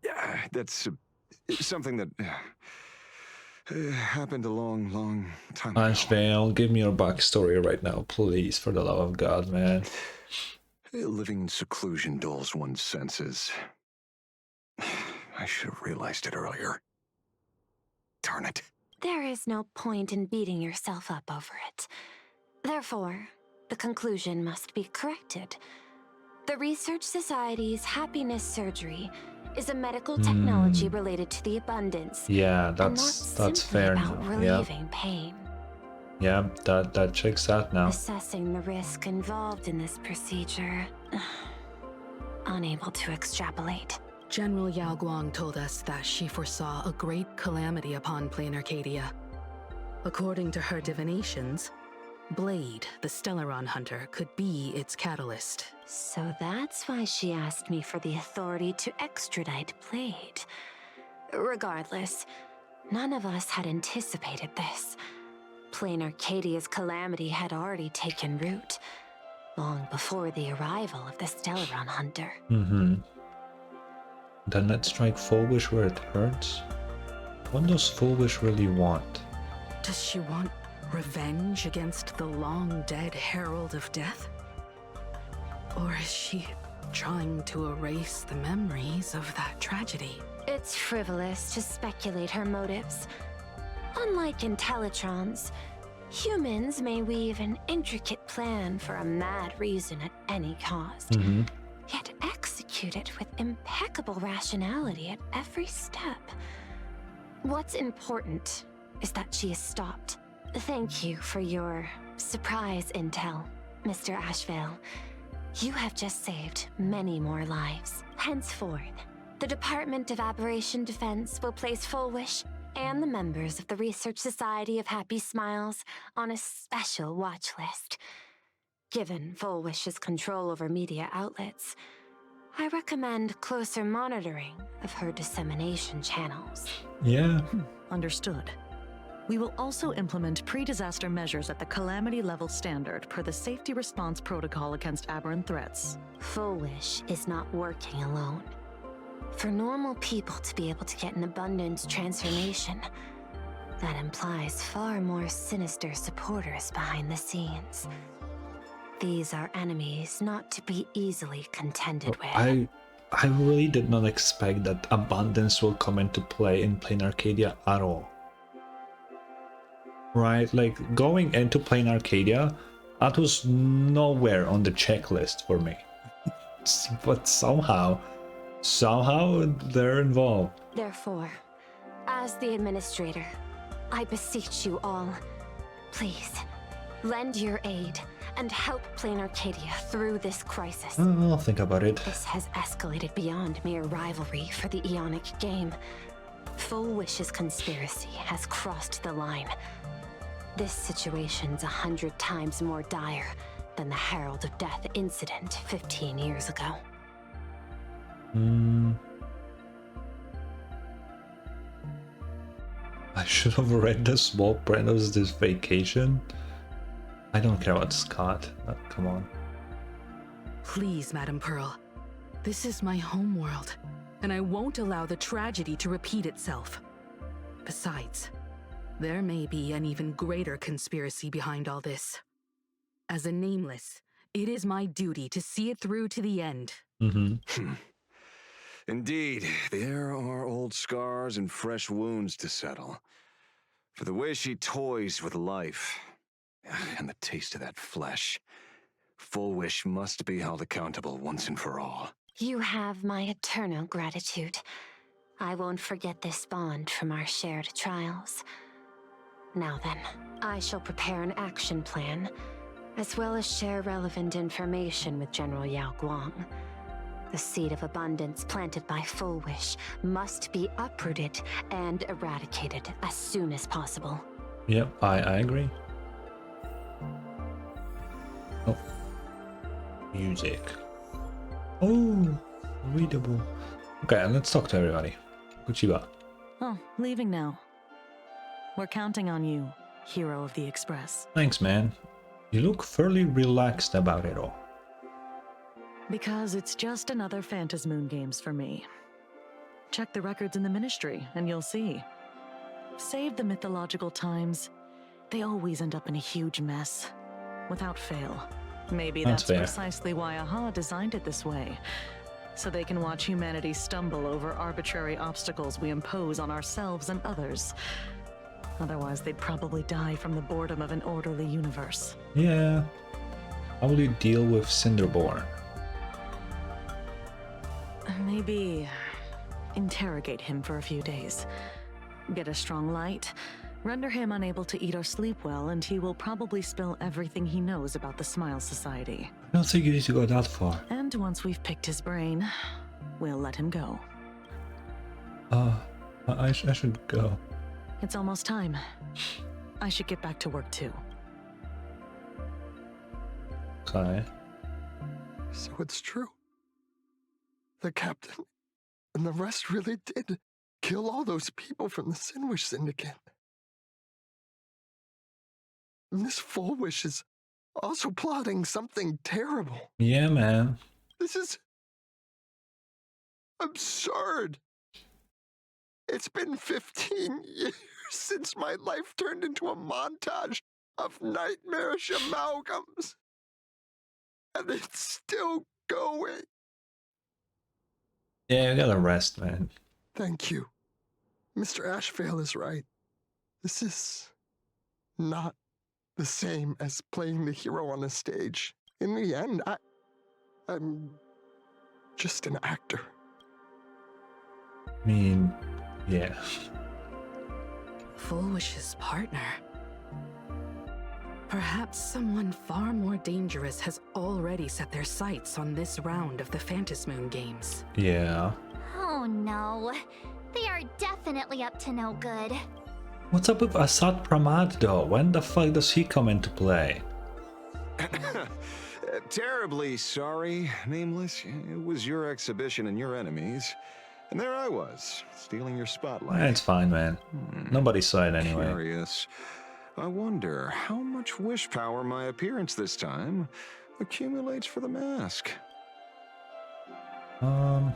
S15: Yeah, that's something that happened a long time ago.
S1: Ashveil, give me your backstory right now, please, for the love of God, man.
S15: Living in seclusion dulls one's senses. I should have realized it earlier. Darn it.
S12: There is no point in beating yourself up over it. Therefore, the conclusion must be corrected. The Research Society's happiness surgery is a medical technology related to the abundance.
S1: Yeah, that's fair
S12: about
S1: enough.
S12: relieving pain.
S1: Yeah, that checks out now.
S12: Assessing the risk involved in this procedure. Unable to extrapolate.
S3: General Yao Guang told us that she foresaw a great calamity upon planarcadia. According to her divinations, Blade, the Stellaron hunter, could be its catalyst.
S12: So that's why she asked me for the authority to extradite Blade. Regardless, none of us had anticipated this. Planarcadia's calamity had already taken root, long before the arrival of the Stellaron hunter.
S1: Then let's strike Full Wish where it hurts. What does Full Wish really want?
S3: Does she want revenge against the long-dead Herald of Death? Or is she trying to erase the memories of that tragedy?
S12: It's frivolous to speculate her motives. Unlike Intellitrons, humans may weave an intricate plan for a mad reason at any cost, yet execute it with impeccable rationality at every step. What's important is that she is stopped. Thank you for your surprise intel, Mr. Ashveil. You have just saved many more lives. Henceforth, the Department of Aberration Defense will place Full Wish and the members of the Research Society of Happy Smiles on a special watch list. Given Full Wish's control over media outlets, I recommend closer monitoring of her dissemination channels.
S1: Yeah.
S11: Understood. We will also implement pre-disaster measures at the calamity level standard per the safety response protocol against aberrant threats.
S12: Full Wish is not working alone. For normal people to be able to get an abundance transformation, that implies far more sinister supporters behind the scenes. These are enemies not to be easily contended with.
S1: I really did not expect that abundance will come into play in Planarcadia at all. Right, like going into Planarcadia, that was nowhere on the checklist for me. But somehow they're involved.
S12: Therefore, as the administrator, I beseech you all, please, lend your aid and help Planarcadia through this crisis.
S1: I'll think about it.
S12: This has escalated beyond mere rivalry for the Ionic game. Full Wish's conspiracy has crossed the line. This situation's 100 times more dire than the Herald of Death incident 15 years ago.
S1: I should have read the small print of this vacation. I don't care about Scott. Come on.
S3: Please, Madam Pearl. This is my homeworld, and I won't allow the tragedy to repeat itself. Besides, there may be an even greater conspiracy behind all this. As a Nameless, it is my duty to see it through to the end.
S15: Indeed, there are old scars and fresh wounds to settle. For the way she toys with life, and the taste of that flesh, Full Wish must be held accountable once and for all.
S12: You have my eternal gratitude. I won't forget this bond from our shared trials. Now then, I shall prepare an action plan, as well as share relevant information with General Yao Guang. The seed of abundance planted by Full Wish must be uprooted and eradicated as soon as possible.
S1: Yep, I agree. Oh. Music. Oh, readable. Okay, let's talk to everybody. Kuchiba.
S11: Oh, leaving now. We're counting on you, hero of the Express.
S1: Thanks, man. You look fairly relaxed about it all.
S11: Because it's just another Phantasmoon Games for me. Check the records in the Ministry, and you'll see. Save the mythological times, they always end up in a huge mess. Without fail. Maybe that's precisely why AHA designed it this way. So they can watch humanity stumble over arbitrary obstacles we impose on ourselves and others. Otherwise, they'd probably die from the boredom of an orderly universe.
S1: Yeah. How will you deal with Cinderborn?
S11: Maybe interrogate him for a few days. Get a strong light, Render him unable to eat or sleep well, and he will probably spill everything he knows about the Smile Society.
S1: I don't think you need to go that far.
S11: And once we've picked his brain, we'll let him go.
S1: I should go.
S11: It's almost time. I should get back to work too.
S1: Okay.
S8: So it's true. The captain and the rest really did kill all those people from the Sinwish Syndicate. And this Full Wish is also plotting something terrible.
S1: Yeah, man.
S8: This is absurd. It's been 15 years since my life turned into a montage of nightmarish amalgams. And it's still going.
S1: Yeah, you gotta rest, man.
S8: Thank you. Mr. Ashveil is right. This is not the same as playing the hero on a stage. In the end, I'm just an actor.
S1: I mean, yeah.
S3: Full Wish's partner. Perhaps someone far more dangerous has already set their sights on this round of the Phantasmoon Games.
S1: Yeah.
S5: Oh no. They are definitely up to no good.
S1: What's up with Asad Pramad though? When the fuck does he come into play?
S15: Terribly sorry, Nameless. It was your exhibition and your enemies. And there I was, stealing your spotlight.
S1: It's fine, man. Nobody saw it anyway.
S15: Curious. I wonder how much wish power my appearance this time accumulates for the mask.
S1: I'll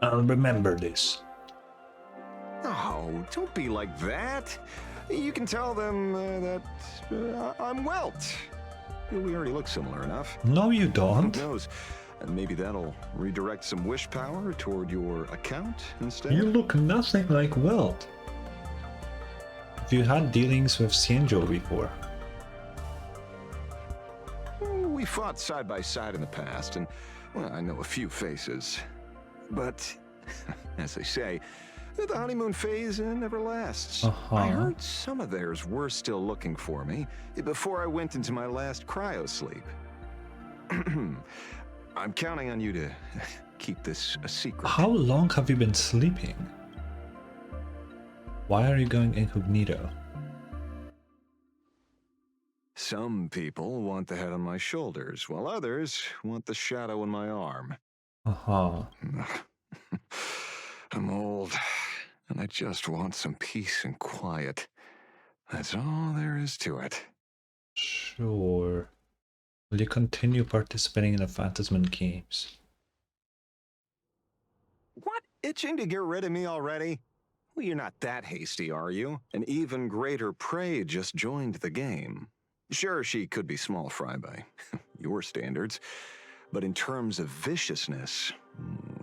S1: remember this.
S15: Oh, don't be like that. You can tell them that I'm Welt. We already look similar enough.
S1: No, you don't.
S15: Who knows? And maybe that'll redirect some wish power toward your account instead.
S1: You look nothing like Welt. Have you had dealings with Xianzhou before?
S15: We fought side by side in the past, and well, I know a few faces. But, as they say, the honeymoon phase never lasts. I heard some of theirs were still looking for me before I went into my last cryo sleep. I'm counting on you to keep this a secret.
S1: How long have you been sleeping? Why are you going incognito?
S15: Some people want the head on my shoulders, while others want the shadow in my arm. I'm old, and I just want some peace and quiet. That's all there is to it.
S1: Sure. Will you continue participating in the Phantasmoon Games?
S15: What? Itching to get rid of me already? Well, you're not that hasty, are you? An even greater prey just joined the game. Sure, she could be small fry by your standards, but in terms of viciousness,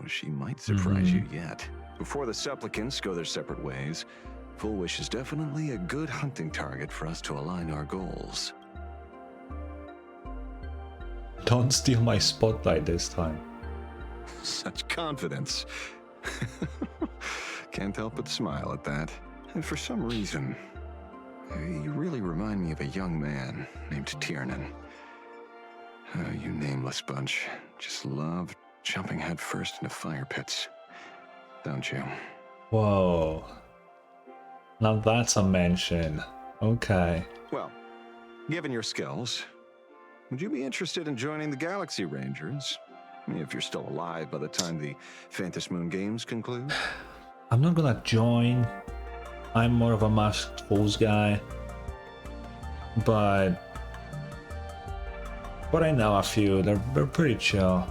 S15: she might surprise you yet. Before the supplicants go their separate ways, Full Wish is definitely a good hunting target for us to align our goals.
S1: Don't steal my spotlight this time.
S15: Such confidence. Can't help but smile at that. And for some reason, you really remind me of a young man named Tiernan. You nameless bunch just love jumping headfirst into fire pits, don't you?
S1: Whoa. Now that's a mention. Okay.
S15: Well, given your skills, would you be interested in joining the Galaxy Rangers? If you're still alive by the time the Phantasmoon Games conclude?
S1: I'm not gonna join. I'm more of a Masked Foes guy. But I know a few. They're pretty chill.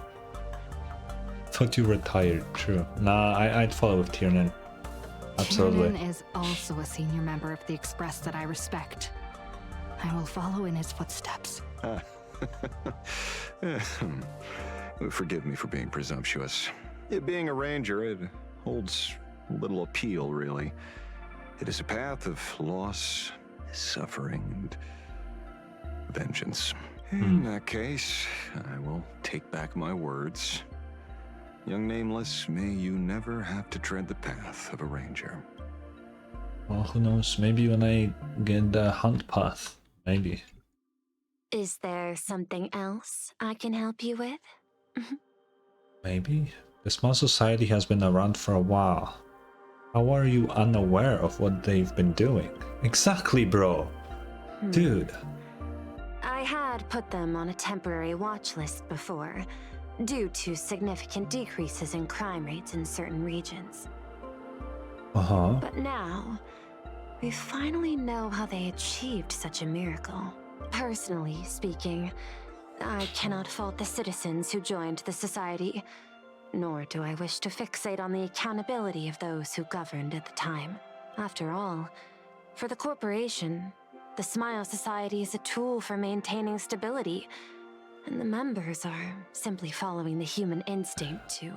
S1: Thought you retired. True. Nah, I'd follow with Tiernan. Absolutely.
S18: Tiernan is also a senior member of the Express that I respect. I will follow in his footsteps.
S15: Forgive me for being presumptuous. Being a ranger, it holds little appeal, really. It is a path of loss, suffering, and vengeance. In that case, I will take back my words. Young Nameless, may you never have to tread the path of a ranger.
S1: Well, who knows? Maybe when I get the hunt path, maybe.
S12: Is there something else I can help you with?
S1: Maybe? The small society has been around for a while. How are you unaware of what they've been doing? Exactly, bro! Dude.
S12: I had put them on a temporary watch list before, due to significant decreases in crime rates in certain regions.
S1: Uh-huh.
S12: But now, we finally know how they achieved such a miracle. Personally speaking, I cannot fault the citizens who joined the society, nor do I wish to fixate on the accountability of those who governed at the time. After all, for the corporation, the Smile Society is a tool for maintaining stability, and the members are simply following the human instinct to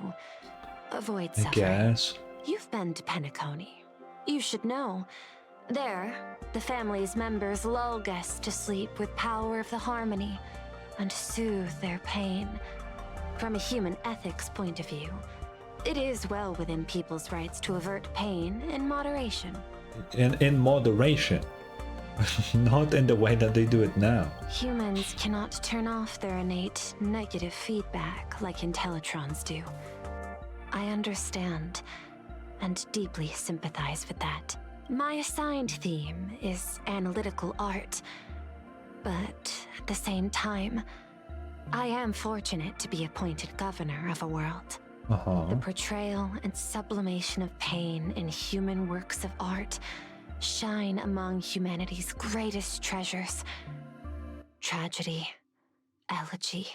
S12: avoid suffering.
S1: I guess.
S12: You've been to Penacony. You should know. There, the family's members lull guests to sleep with power of the harmony and soothe their pain. From a human ethics point of view, it is well within people's rights to avert pain in moderation.
S1: In moderation. Not in the way that they do it now.
S12: Humans cannot turn off their innate negative feedback like Intellitrons do. I understand and deeply sympathize with that. My assigned theme is analytical art, but at the same time, I am fortunate to be appointed governor of a world. The portrayal and sublimation of pain in human works of art shine among humanity's greatest treasures. Tragedy, elegy,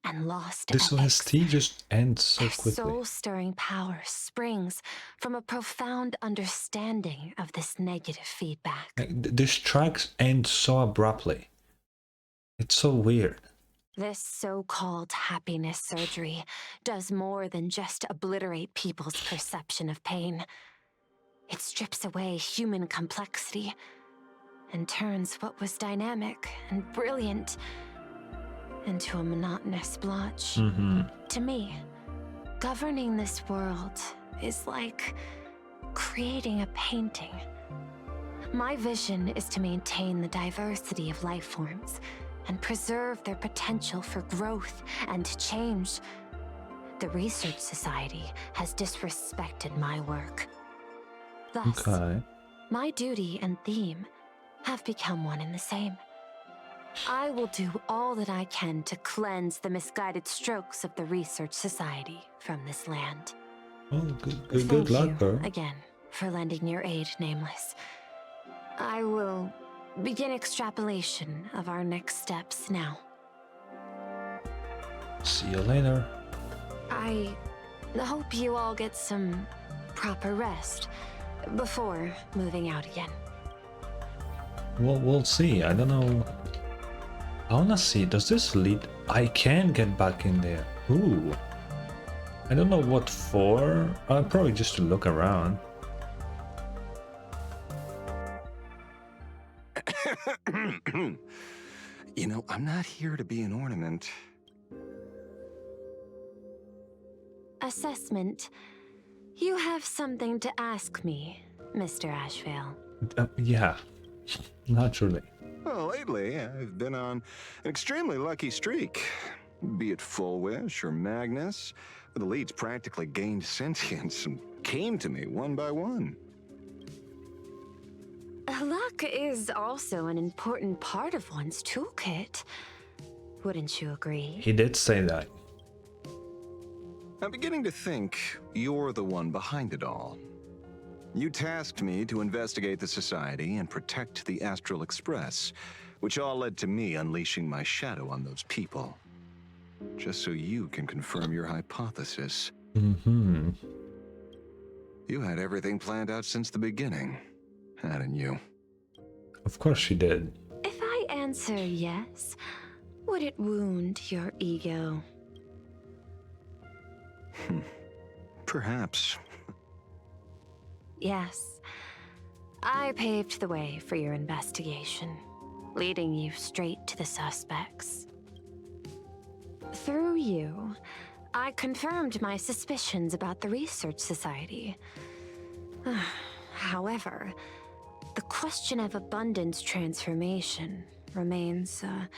S12: and lost
S1: This
S12: epics.
S1: OST just ends so
S12: Their
S1: quickly.
S12: soul-stirring power springs from a profound understanding of this negative feedback.
S1: Like, this track ends so abruptly. It's so weird.
S12: This so-called happiness surgery does more than just obliterate people's perception of pain. It strips away human complexity and turns what was dynamic and brilliant into a monotonous blotch. To me, governing this world is like creating a painting. My vision is to maintain the diversity of life forms and preserve their potential for growth and change. The Research Society has disrespected my work. Thus, my duty and theme have become one and the same. I will do all that I can to cleanse the misguided strokes of the Research Society from this land.
S1: Oh, good luck, bro.
S12: Again for lending your aid, Nameless. I will begin extrapolation of our next steps now.
S1: See you later.
S12: I hope you all get some proper rest before moving out again.
S1: We'll see. I don't know. I wanna see. Does this lead? I can get back in there. Ooh. I don't know what for. Probably just to look around.
S15: You know, I'm not here to be an ornament.
S12: Assessment. You have something to ask me, Mr. Ashveil.
S1: Yeah, naturally.
S15: Well, lately, I've been on an extremely lucky streak. Be it Full Wish or Magnus, the leads practically gained sentience and came to me one by one.
S12: Luck is also an important part of one's toolkit. Wouldn't you agree?
S1: He did say that.
S15: I'm beginning to think you're the one behind it all. You tasked me to investigate the Society and protect the Astral Express, which all led to me unleashing my shadow on those people. Just so you can confirm your hypothesis. You had everything planned out since the beginning, hadn't you?
S1: Of course she did.
S12: If I answer yes, would it wound your ego?
S15: Perhaps.
S12: Yes. I paved the way for your investigation, leading you straight to the suspects. Through you, I confirmed my suspicions about the Research Society. However, The question of abundance transformation remains a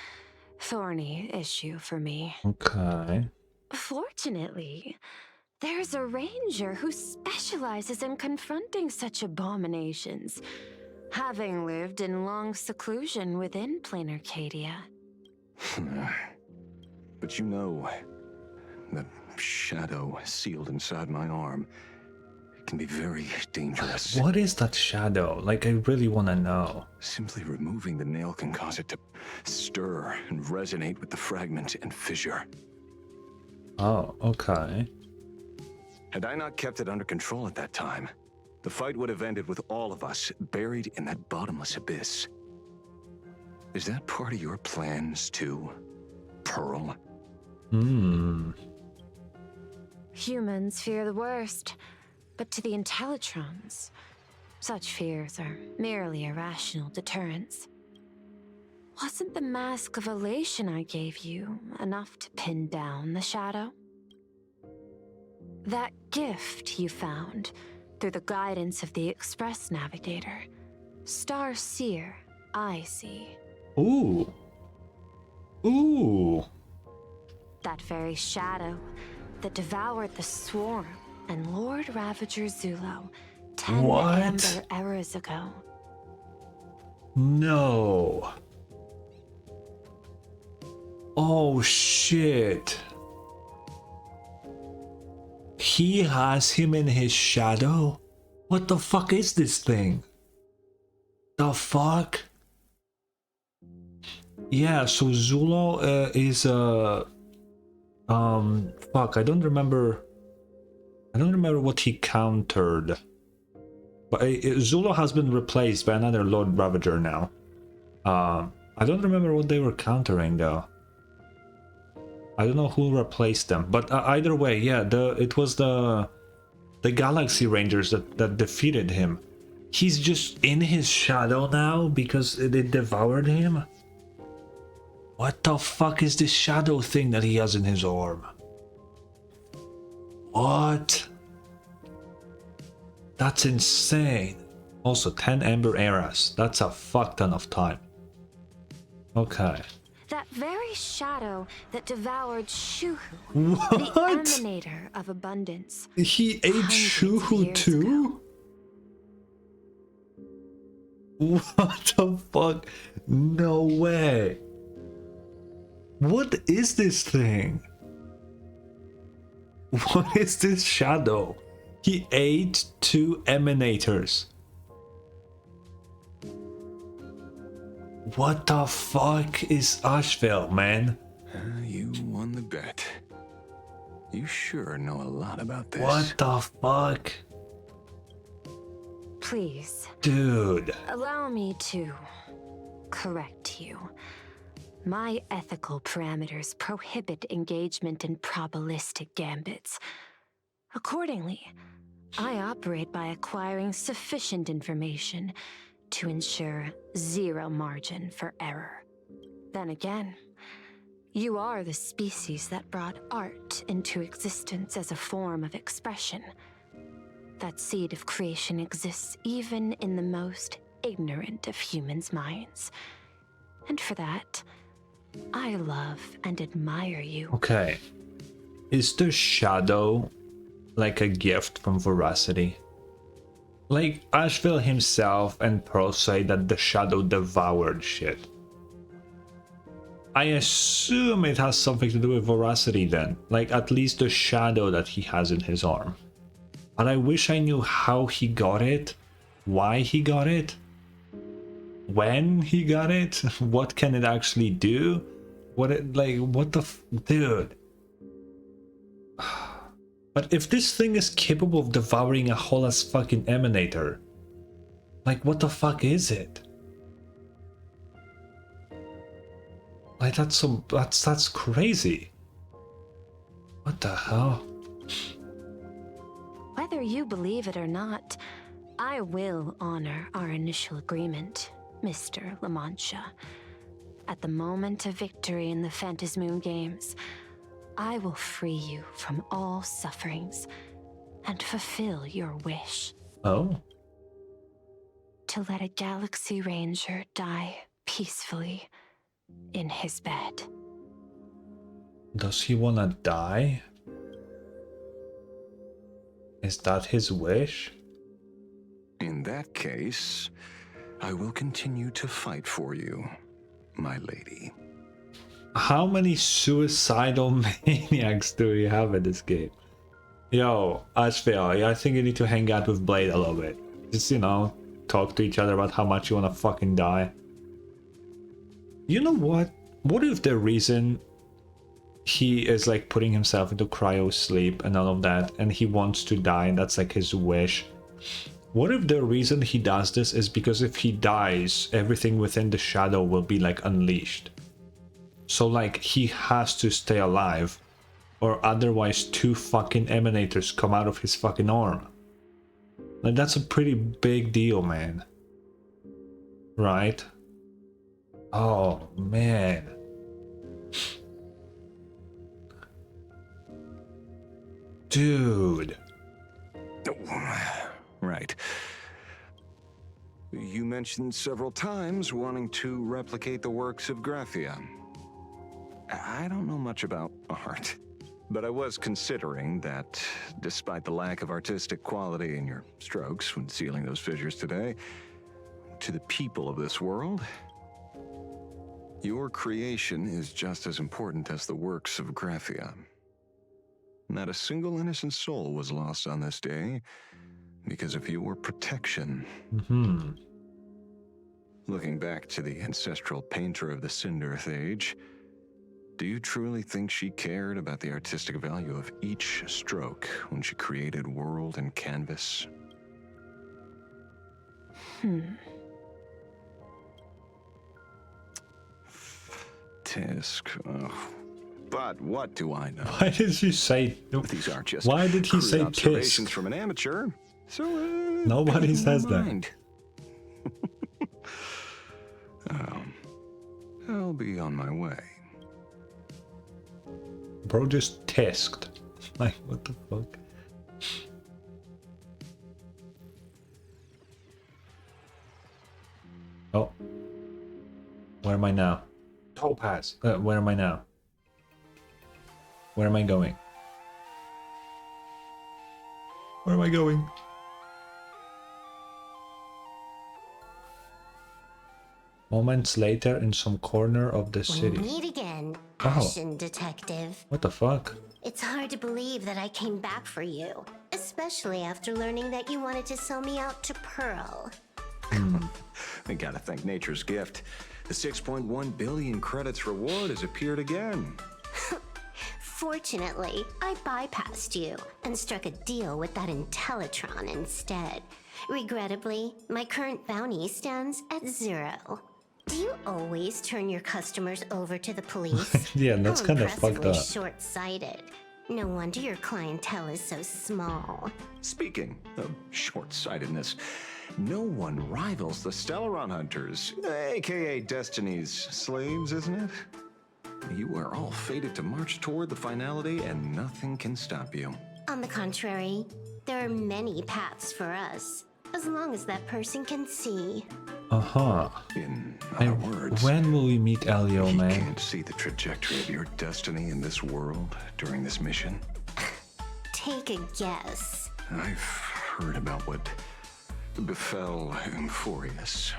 S12: thorny issue for me.
S1: Okay.
S12: Fortunately, there's a ranger who specializes in confronting such abominations, having lived in long seclusion within planarcadia.
S15: But you know, that shadow sealed inside my arm can be very dangerous.
S1: What is that shadow? Like, I really want to know.
S15: Simply removing the nail can cause it to stir and resonate with the fragment and fissure.
S1: Oh, okay.
S15: Had I not kept it under control at that time, the fight would have ended with all of us buried in that bottomless abyss. Is that part of your plans too, Pearl?
S12: Humans fear the worst, but to the Intellitrons, such fears are merely irrational deterrents. Wasn't the mask of elation I gave you enough to pin down the shadow? That gift you found through the guidance of the Express Navigator, Star Seer, I see.
S1: Ooh. Ooh.
S12: That very shadow that devoured the Swarm and Lord Ravager Zulo 10 Amber eras ago.
S1: No. Oh shit. He has him in his shadow? What the fuck is this thing? The fuck? Yeah, so Zulo is fuck, I don't remember what he countered. But Zulo has been replaced by another Lord Ravager now. I don't remember what they were countering though. I don't know who replaced them, but either way, yeah, it was the Galaxy Rangers that defeated him. He's just in his shadow now because they devoured him. What the fuck is this shadow thing that he has in his arm? What? That's insane. Also, 10 Amber eras. That's a fuck ton of time. Okay.
S12: That very shadow that devoured Shuhu,
S1: What?
S12: the emanator of abundance.
S1: He ate Shuhu too? What the fuck? No way. What is this thing? What is this shadow? He ate 2 emanators. What the fuck is Ashveil, man?
S15: You won the bet. You sure know a lot about this.
S1: What the fuck?
S12: Please.
S1: Dude.
S12: Allow me to correct you. My ethical parameters prohibit engagement in probabilistic gambits. Accordingly, I operate by acquiring sufficient information to ensure zero margin for error. Then again, you are the species that brought art into existence as a form of expression. That seed of creation exists even in the most ignorant of humans' minds. And for that, I love and admire you.
S1: Okay. Is the shadow like a gift from Veracity? Like, Ashveil himself and Pearl say that the shadow devoured shit. I assume it has something to do with Veracity then. Like, at least the shadow that he has in his arm. But I wish I knew how he got it, why he got it, when he got it, what can it actually do, what the dude. But if this thing is capable of devouring a whole ass fucking emanator, like what the fuck is it? Like that's crazy. What the hell?
S12: Whether you believe it or not, I will honor our initial agreement, Mr. La Mancha. At the moment of victory in the Phantasmoon Games, I will free you from all sufferings and fulfill your wish.
S1: Oh.
S12: to let a Galaxy Ranger die peacefully in his bed.
S1: Does he wanna die? Is that his wish?
S15: In that case, I will continue to fight for you, my lady.
S1: How many suicidal maniacs do we have in this game? Yo, Ashveil, I think you need to hang out with Blade a little bit. Just, you know, talk to each other about how much you wanna fucking die. You know what? What if the reason he is like putting himself into cryo sleep and all of that, and he wants to die, and that's like his wish? What if the reason he does this is because if he dies, everything within the shadow will be like unleashed? So like he has to stay alive, or otherwise 2 fucking emanators come out of his fucking arm. Like that's a pretty big deal, man. Right? Oh man. Dude.
S15: Right. You mentioned several times wanting to replicate the works of Graphia. I don't know much about art, but I was considering that despite the lack of artistic quality in your strokes when sealing those fissures today, to the people of this world, your creation is just as important as the works of Graphia. Not a single innocent soul was lost on this day because of your protection. Looking back to the ancestral painter of the Cinderth Age, do you truly think she cared about the artistic value of each stroke when she created world and canvas? Tisk. But what do I know?
S1: Why did you say?
S15: These aren't just
S1: why did he say
S15: observations
S1: tisk?
S15: from an amateur? So
S1: nobody says that.
S15: I'll be on my way.
S1: Bro just tisked. Like what the fuck? Oh. Where am I now? Topaz. Where am I now? Where am I going? Where am I going? Moments later, in some corner of the city.
S13: We meet again,
S1: Oh.
S13: Ashen Detective.
S1: What the fuck?
S13: It's hard to believe that I came back for you, especially after learning that you wanted to sell me out to Pearl.
S15: I gotta thank nature's gift. The 6.1 billion credits reward has appeared again.
S13: Fortunately, I bypassed you and struck a deal with that Intellitron instead. Regrettably, my current bounty stands at 0. Do you always turn your customers over to the police?
S1: Yeah, that's
S13: How
S1: kind of fucked up.
S13: short-sighted. No wonder your clientele is so small.
S15: Speaking of short-sightedness, no one rivals the Stellaron Hunters, aka Destiny's slaves, isn't it? You are all fated to march toward the finality, and nothing can stop you.
S13: On the contrary, there are many paths for us, as long as that person can see.
S15: In other words,
S1: when will we meet Elio,
S15: you
S1: man?
S15: can't see the trajectory of your destiny in this world during this mission.
S13: Take a guess.
S15: I've heard about what befell Euphorius.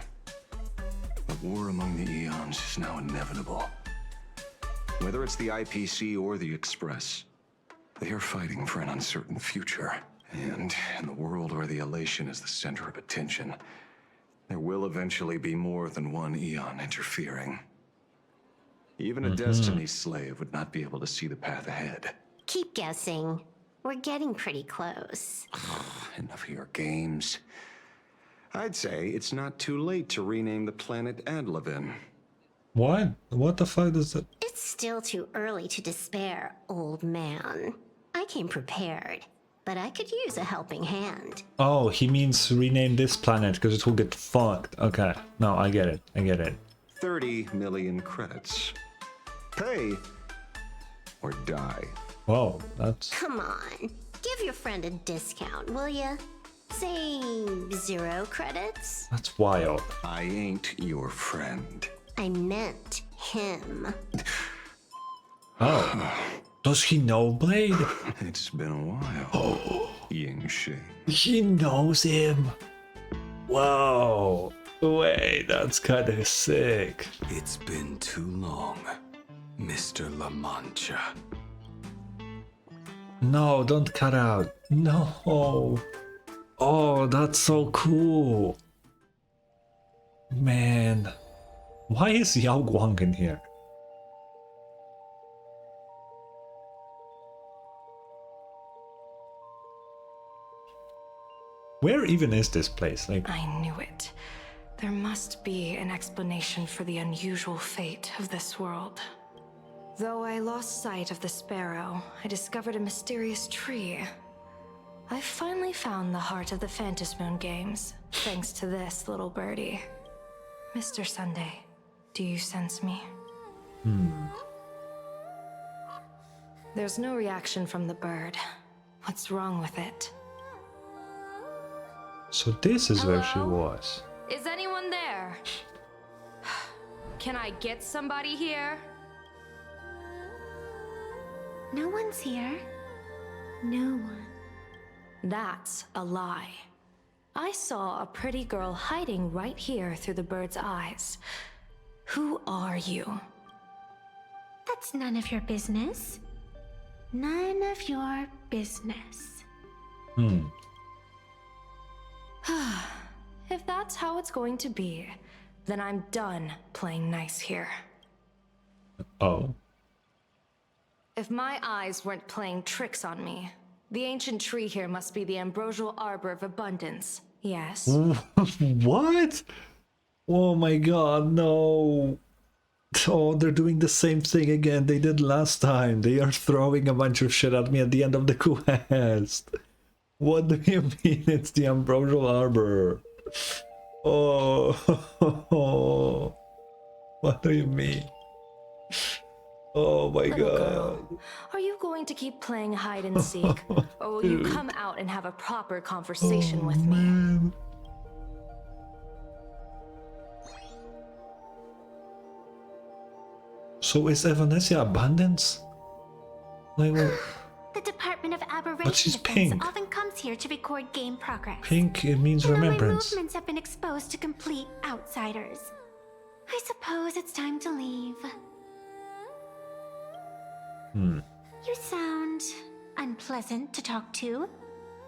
S15: The war among the Eons is now inevitable. Whether it's the IPC or the Express, they are fighting for an uncertain future. And in the world where the elation is the center of attention, there will eventually be more than one Eon interfering. Even a Destiny slave would not be able to see the path ahead.
S13: Keep guessing. We're getting pretty close.
S15: Enough of your games. I'd say it's not too late to rename the planet Adlevin.
S1: What? What the fuck does that?
S13: It's still too early to despair, old man. I came prepared, but I could use a helping hand.
S1: Oh, he means rename this planet because it will get fucked. Okay. No, I get it. I get it.
S15: 30 million credits. Pay or die.
S1: Whoa, that's...
S13: Come on, give your friend a discount, will ya? Say 0 credits?
S1: That's wild.
S15: I ain't your friend.
S13: I meant him.
S1: Oh. Does he know Blade?
S15: It's been a while.
S1: Oh.
S15: Ying Shing.
S1: He knows him. Whoa. Wait, that's kind of sick.
S16: It's been too long, Mr. La Mancha.
S1: No, don't cut out. No. Oh, that's so cool. Man. Why is Yao Guang in here? Where even is this place? Like,
S3: I knew it. There must be an explanation for the unusual fate of this world. Though I lost sight of the sparrow, I discovered a mysterious tree. I finally found the heart of the Phantasmoon games, thanks to this little birdie. Mr. Sunday, do you sense me? There's no reaction from the bird. What's wrong with it?
S1: so this is where she
S4: Hello?
S1: was.
S4: Is anyone there? Can I get somebody here?
S2: No one's here. No one.
S3: That's a lie. I saw a pretty girl hiding right here through the bird's eyes. Who are you?
S2: That's none of your business. None of your business.
S3: If that's how it's going to be, then I'm done playing nice here.
S1: Oh.
S3: If my eyes weren't playing tricks on me, the ancient tree here must be the ambrosial arbor of abundance. Yes?
S1: What? Oh my god, no. Oh, they're doing the same thing again they did last time. They are throwing a bunch of shit at me at the end of the quest. What do you mean it's the ambrosial arbor? Oh. What do you mean? Oh my
S3: Little
S1: god.
S3: girl, are you going to keep playing hide and seek? Or will you come out and have a proper conversation with me?
S1: Man. So is Evanesia abundance? Like what?
S2: The Department of Aberration
S1: But she's
S2: Defense
S1: pink.
S2: often comes here to record game progress.
S1: Pink, it means
S2: You know, my
S1: remembrance.
S2: movements have been exposed to complete outsiders. I suppose it's time to leave. You sound unpleasant to talk to,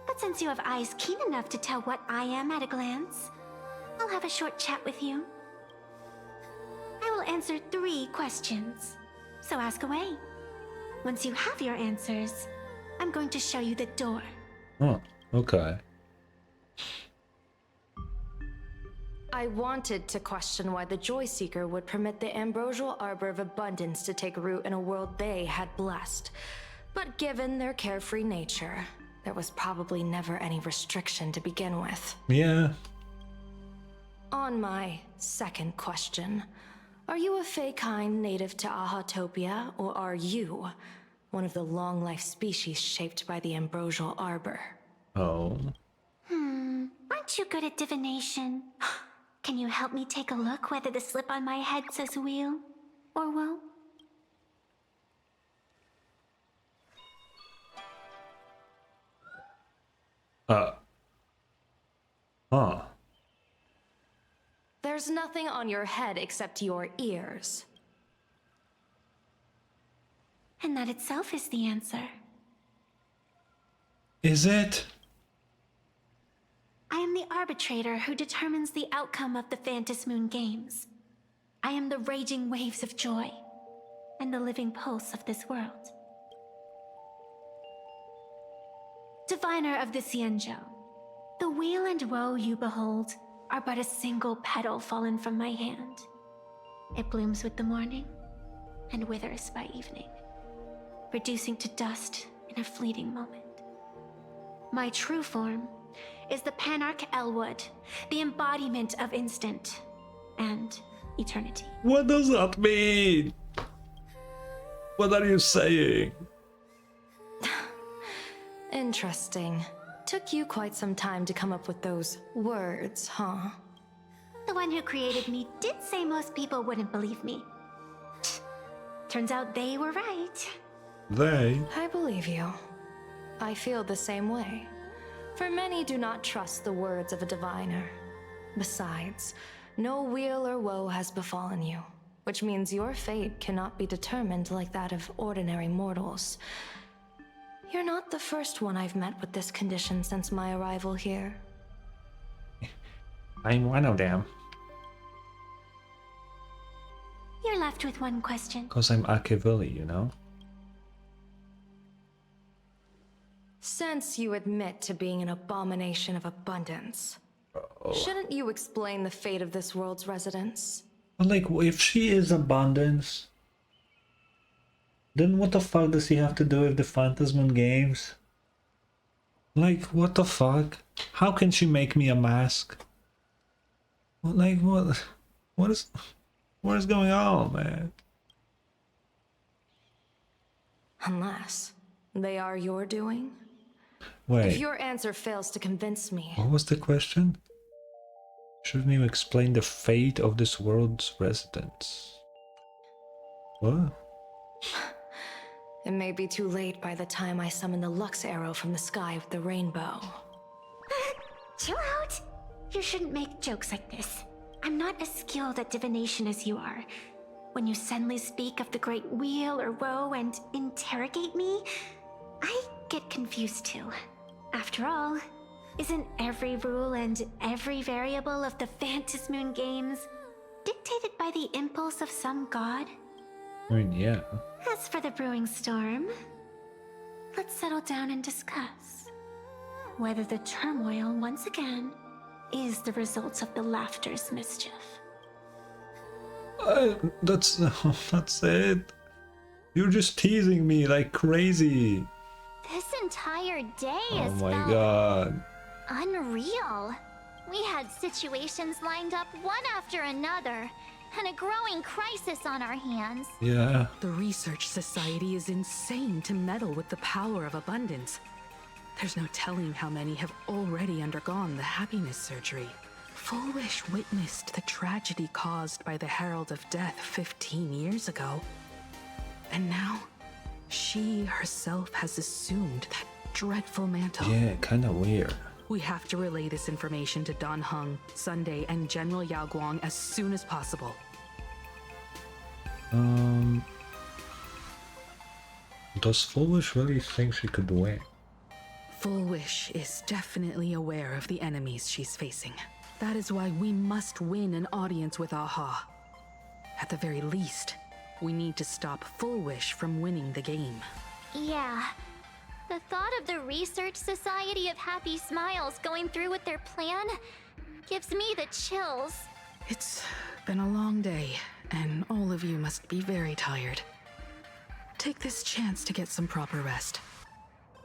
S2: but since you have eyes keen enough to tell what I am at a glance, I'll have a short chat with you. I will answer 3 questions, so ask away. Once you have your answers, I'm going to show you the door.
S1: Oh, okay.
S3: I wanted to question why the Joy Seeker would permit the ambrosial arbor of abundance to take root in a world they had blessed. But given their carefree nature, there was probably never any restriction to begin with.
S1: Yeah.
S3: On my second question, are you a Fey-kind native to Ahatopia, or are you one of the long-life species shaped by the ambrosial arbor?
S1: Oh.
S2: Aren't you good at divination? Can you help me take a look whether the slip on my head says wheel or woe?
S3: There's nothing on your head except your ears.
S2: And that itself is the answer.
S1: Is it?
S2: I am the arbitrator who determines the outcome of the Phantasmoon games. I am the raging waves of joy and the living pulse of this world. Diviner of the Xianzhou, the weal and woe you behold are but a single petal fallen from my hand. It blooms with the morning and withers by evening, reducing to dust in a fleeting moment. My true form is the Panarch Elwood, the embodiment of instant and eternity.
S1: What does that mean? What are you saying?
S3: Interesting. Took you quite some time to come up with those words, huh?
S2: The one who created me did say most people wouldn't believe me. Turns out they were right.
S1: They?
S3: I believe you. I feel the same way. For many do not trust the words of a diviner. Besides, no weal or woe has befallen you, which means your fate cannot be determined like that of ordinary mortals. You're not the first one I've met with this condition since my arrival here.
S1: I'm one of them.
S2: You're left with one question.
S1: Because I'm Ashveil, you know?
S3: Since you admit to being an abomination of abundance, shouldn't you explain the fate of this world's residents?
S1: But like, if she is abundance, then what the fuck does he have to do with the Phantasm Games? Like, what the fuck? How can she make me a mask? Like, what is going on, man?
S3: Unless they are your doing?
S1: Wait.
S3: If your answer fails to convince me...
S1: What was the question? Shouldn't you explain the fate of this world's residents? What?
S3: It may be too late by the time I summon the Lux arrow from the sky with the rainbow.
S2: Chill out! You shouldn't make jokes like this. I'm not as skilled at divination as you are. When you suddenly speak of the great wheel or woe and interrogate me, I get confused too. After all, isn't every rule and every variable of the Phantasmoon Games dictated by the impulse of some god?
S1: I mean, yeah.
S2: As for the brewing storm, let's settle down and discuss whether the turmoil, once again, is the result of the laughter's mischief.
S1: That's it. You're just teasing me like crazy.
S5: This entire day
S1: Oh
S5: has
S1: my
S5: felt
S1: god.
S5: unreal. We had situations lined up one after another, and a growing crisis on our hands.
S1: Yeah.
S3: The Research Society is insane to meddle with the power of abundance. There's no telling how many have already undergone the happiness surgery. Full Wish witnessed the tragedy caused by the Herald of Death 15 years ago. And now, she herself has assumed that dreadful mantle.
S1: Yeah, kinda weird.
S3: We have to relay this information to Dan Heng, Sunday, and General Yao Guang as soon as possible.
S1: Does Full Wish really think she could win?
S3: Full Wish is definitely aware of the enemies she's facing. That is why we must win an audience with Aha. At the very least, we need to stop Full Wish from winning the game.
S5: Yeah. The thought of the Research Society of Happy Smiles going through with their plan gives me the chills.
S3: It's been a long day, and all of you must be very tired. Take this chance to get some proper rest.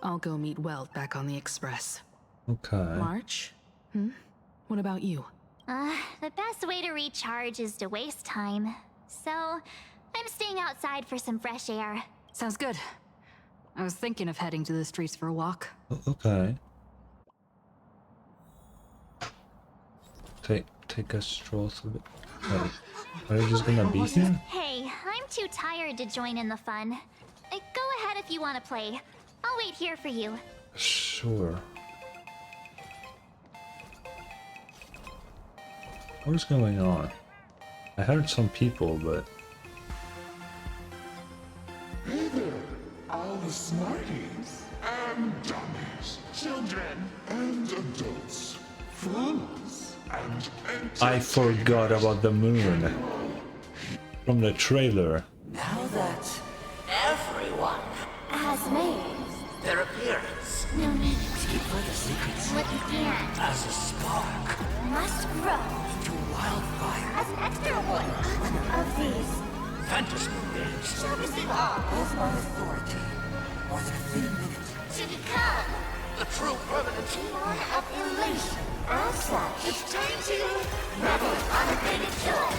S3: I'll go meet Weld back on the express.
S1: Okay.
S3: March? What about you?
S5: The best way to recharge is to waste time. So, I'm staying outside for some fresh air.
S18: Sounds good. I was thinking of heading to the streets for a walk.
S1: Okay. Take a stroll through it. Wait, are you just gonna be here?
S5: Hey, I'm too tired to join in the fun. Go ahead if you want to play. I'll wait here for you.
S1: Sure. What's going on? I heard some people, but...
S17: Hey there, all the smarties and dummies, children and adults, fools and
S1: I forgot about the moon. From the trailer.
S20: Now that everyone
S5: has made
S20: their appearance,
S5: no need
S20: to keep further secrets
S5: what you can
S20: as a spark
S5: must grow
S20: to wildfire
S5: as an extra one of these
S20: Phantasmoon Games
S5: shall receive all
S20: as my authority more than a thin minute
S5: to become
S20: the true permanent
S5: demon of elation. As such, it's time to revel in unabated joy.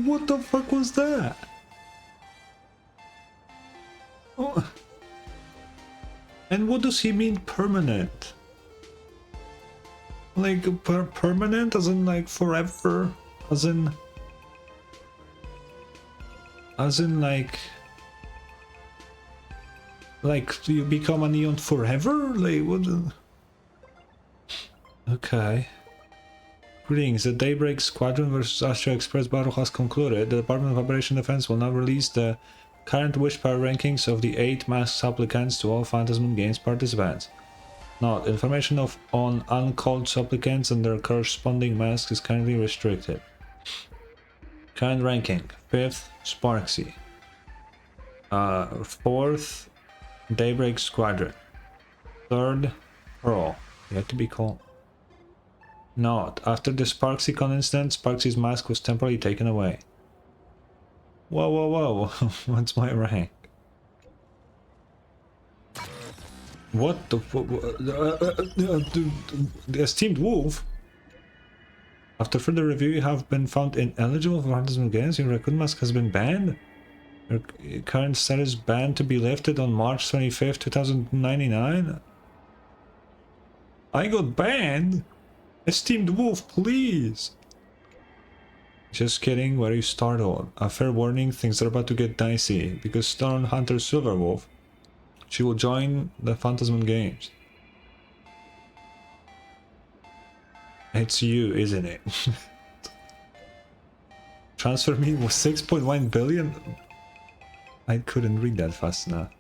S1: What the fuck was that? Oh. And what does he mean permanent? Like permanent as in like forever? As in like you become a neon forever? Like what? Okay. Greetings. The Daybreak Squadron vs. Astro Express battle has concluded. The Department of Operation Defense will now release the current wish power rankings of the 8 masked supplicants to all Phantasm Games participants. Note: information on uncalled supplicants and their corresponding masks is currently restricted. Current ranking: 5th, Sparksy. 4th, Daybreak Squadron. 3rd, Pearl. Yet to be called. Note: after the SparksyCon incident, Sparksy's mask was temporarily taken away. Whoa, whoa, whoa. What's my rank? What the the esteemed wolf? After further review, you have been found ineligible for Phantasm Games. Your raccoon mask has been banned. Your current status banned to be lifted on March 25th, 2099. I got banned? Esteemed wolf, please. Just kidding, were you startled? A fair warning, things are about to get dicey, because Storm Hunter Silverwolf, she will join the Phantasm Games. It's you, isn't it? Transfer me was 6.1 billion? I couldn't read that fast enough.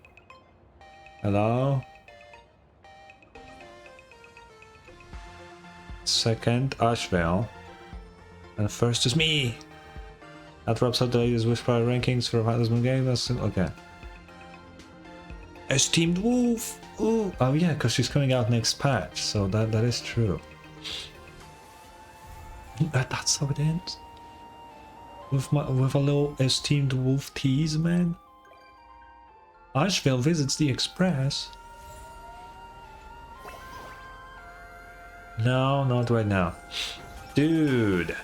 S1: Hello? Second, Ashveil. And first is me! That wraps up the latest wish power rankings for Phantasm Games. Okay. Esteemed wolf! Ooh. Oh yeah, because she's coming out next patch, so that is true. That's how it ends. With a little esteemed wolf tease, man. Ashveil visits the Express. No, not right now. Dude.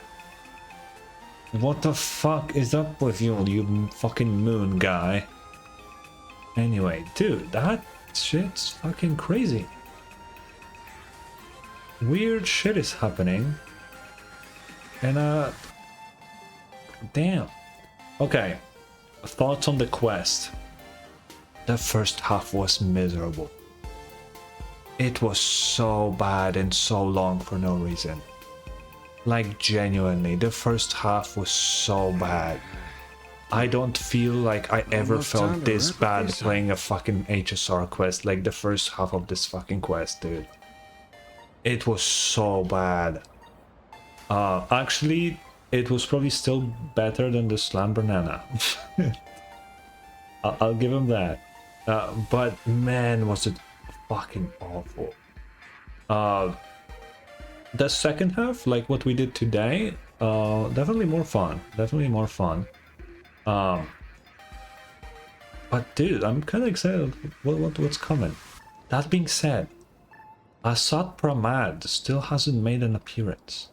S1: What the fuck is up with you, you fucking moon guy? Anyway, dude, that shit's fucking crazy. Weird shit is happening. And damn. Okay. Thoughts on the quest. The first half was miserable. It was so bad and so long for no reason. Like genuinely, the first half was so bad. I don't feel like I ever felt this bad playing a fucking HSR quest like the first half of this fucking quest, dude. It was so bad. Actually, it was probably still better than the Slam Banana. I'll give him that. But man, was it fucking awful. The second half, like what we did today, definitely more fun. Definitely more fun. But dude, I'm kind of excited what's coming. That being said, Asad Pramad still hasn't made an appearance.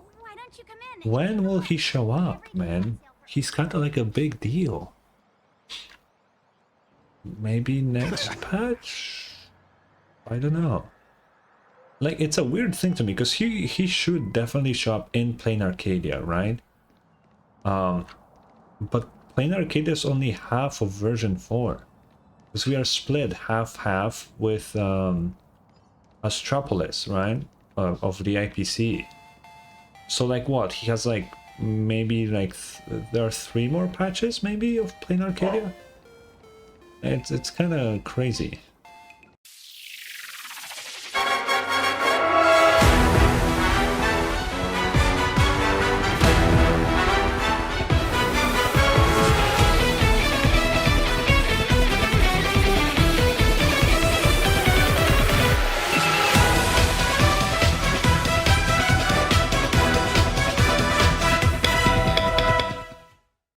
S1: When will he show up, man? He's kind of like a big deal. Maybe next patch? I don't know. Like, it's a weird thing to me, because he should definitely show up in planarcadia, right? But planarcadia is only half of version 4. Because we are split half-half with Astropolis, right? Of the IPC. So like what? He has like, maybe like, there are 3 more patches maybe of planarcadia? It's kind of crazy.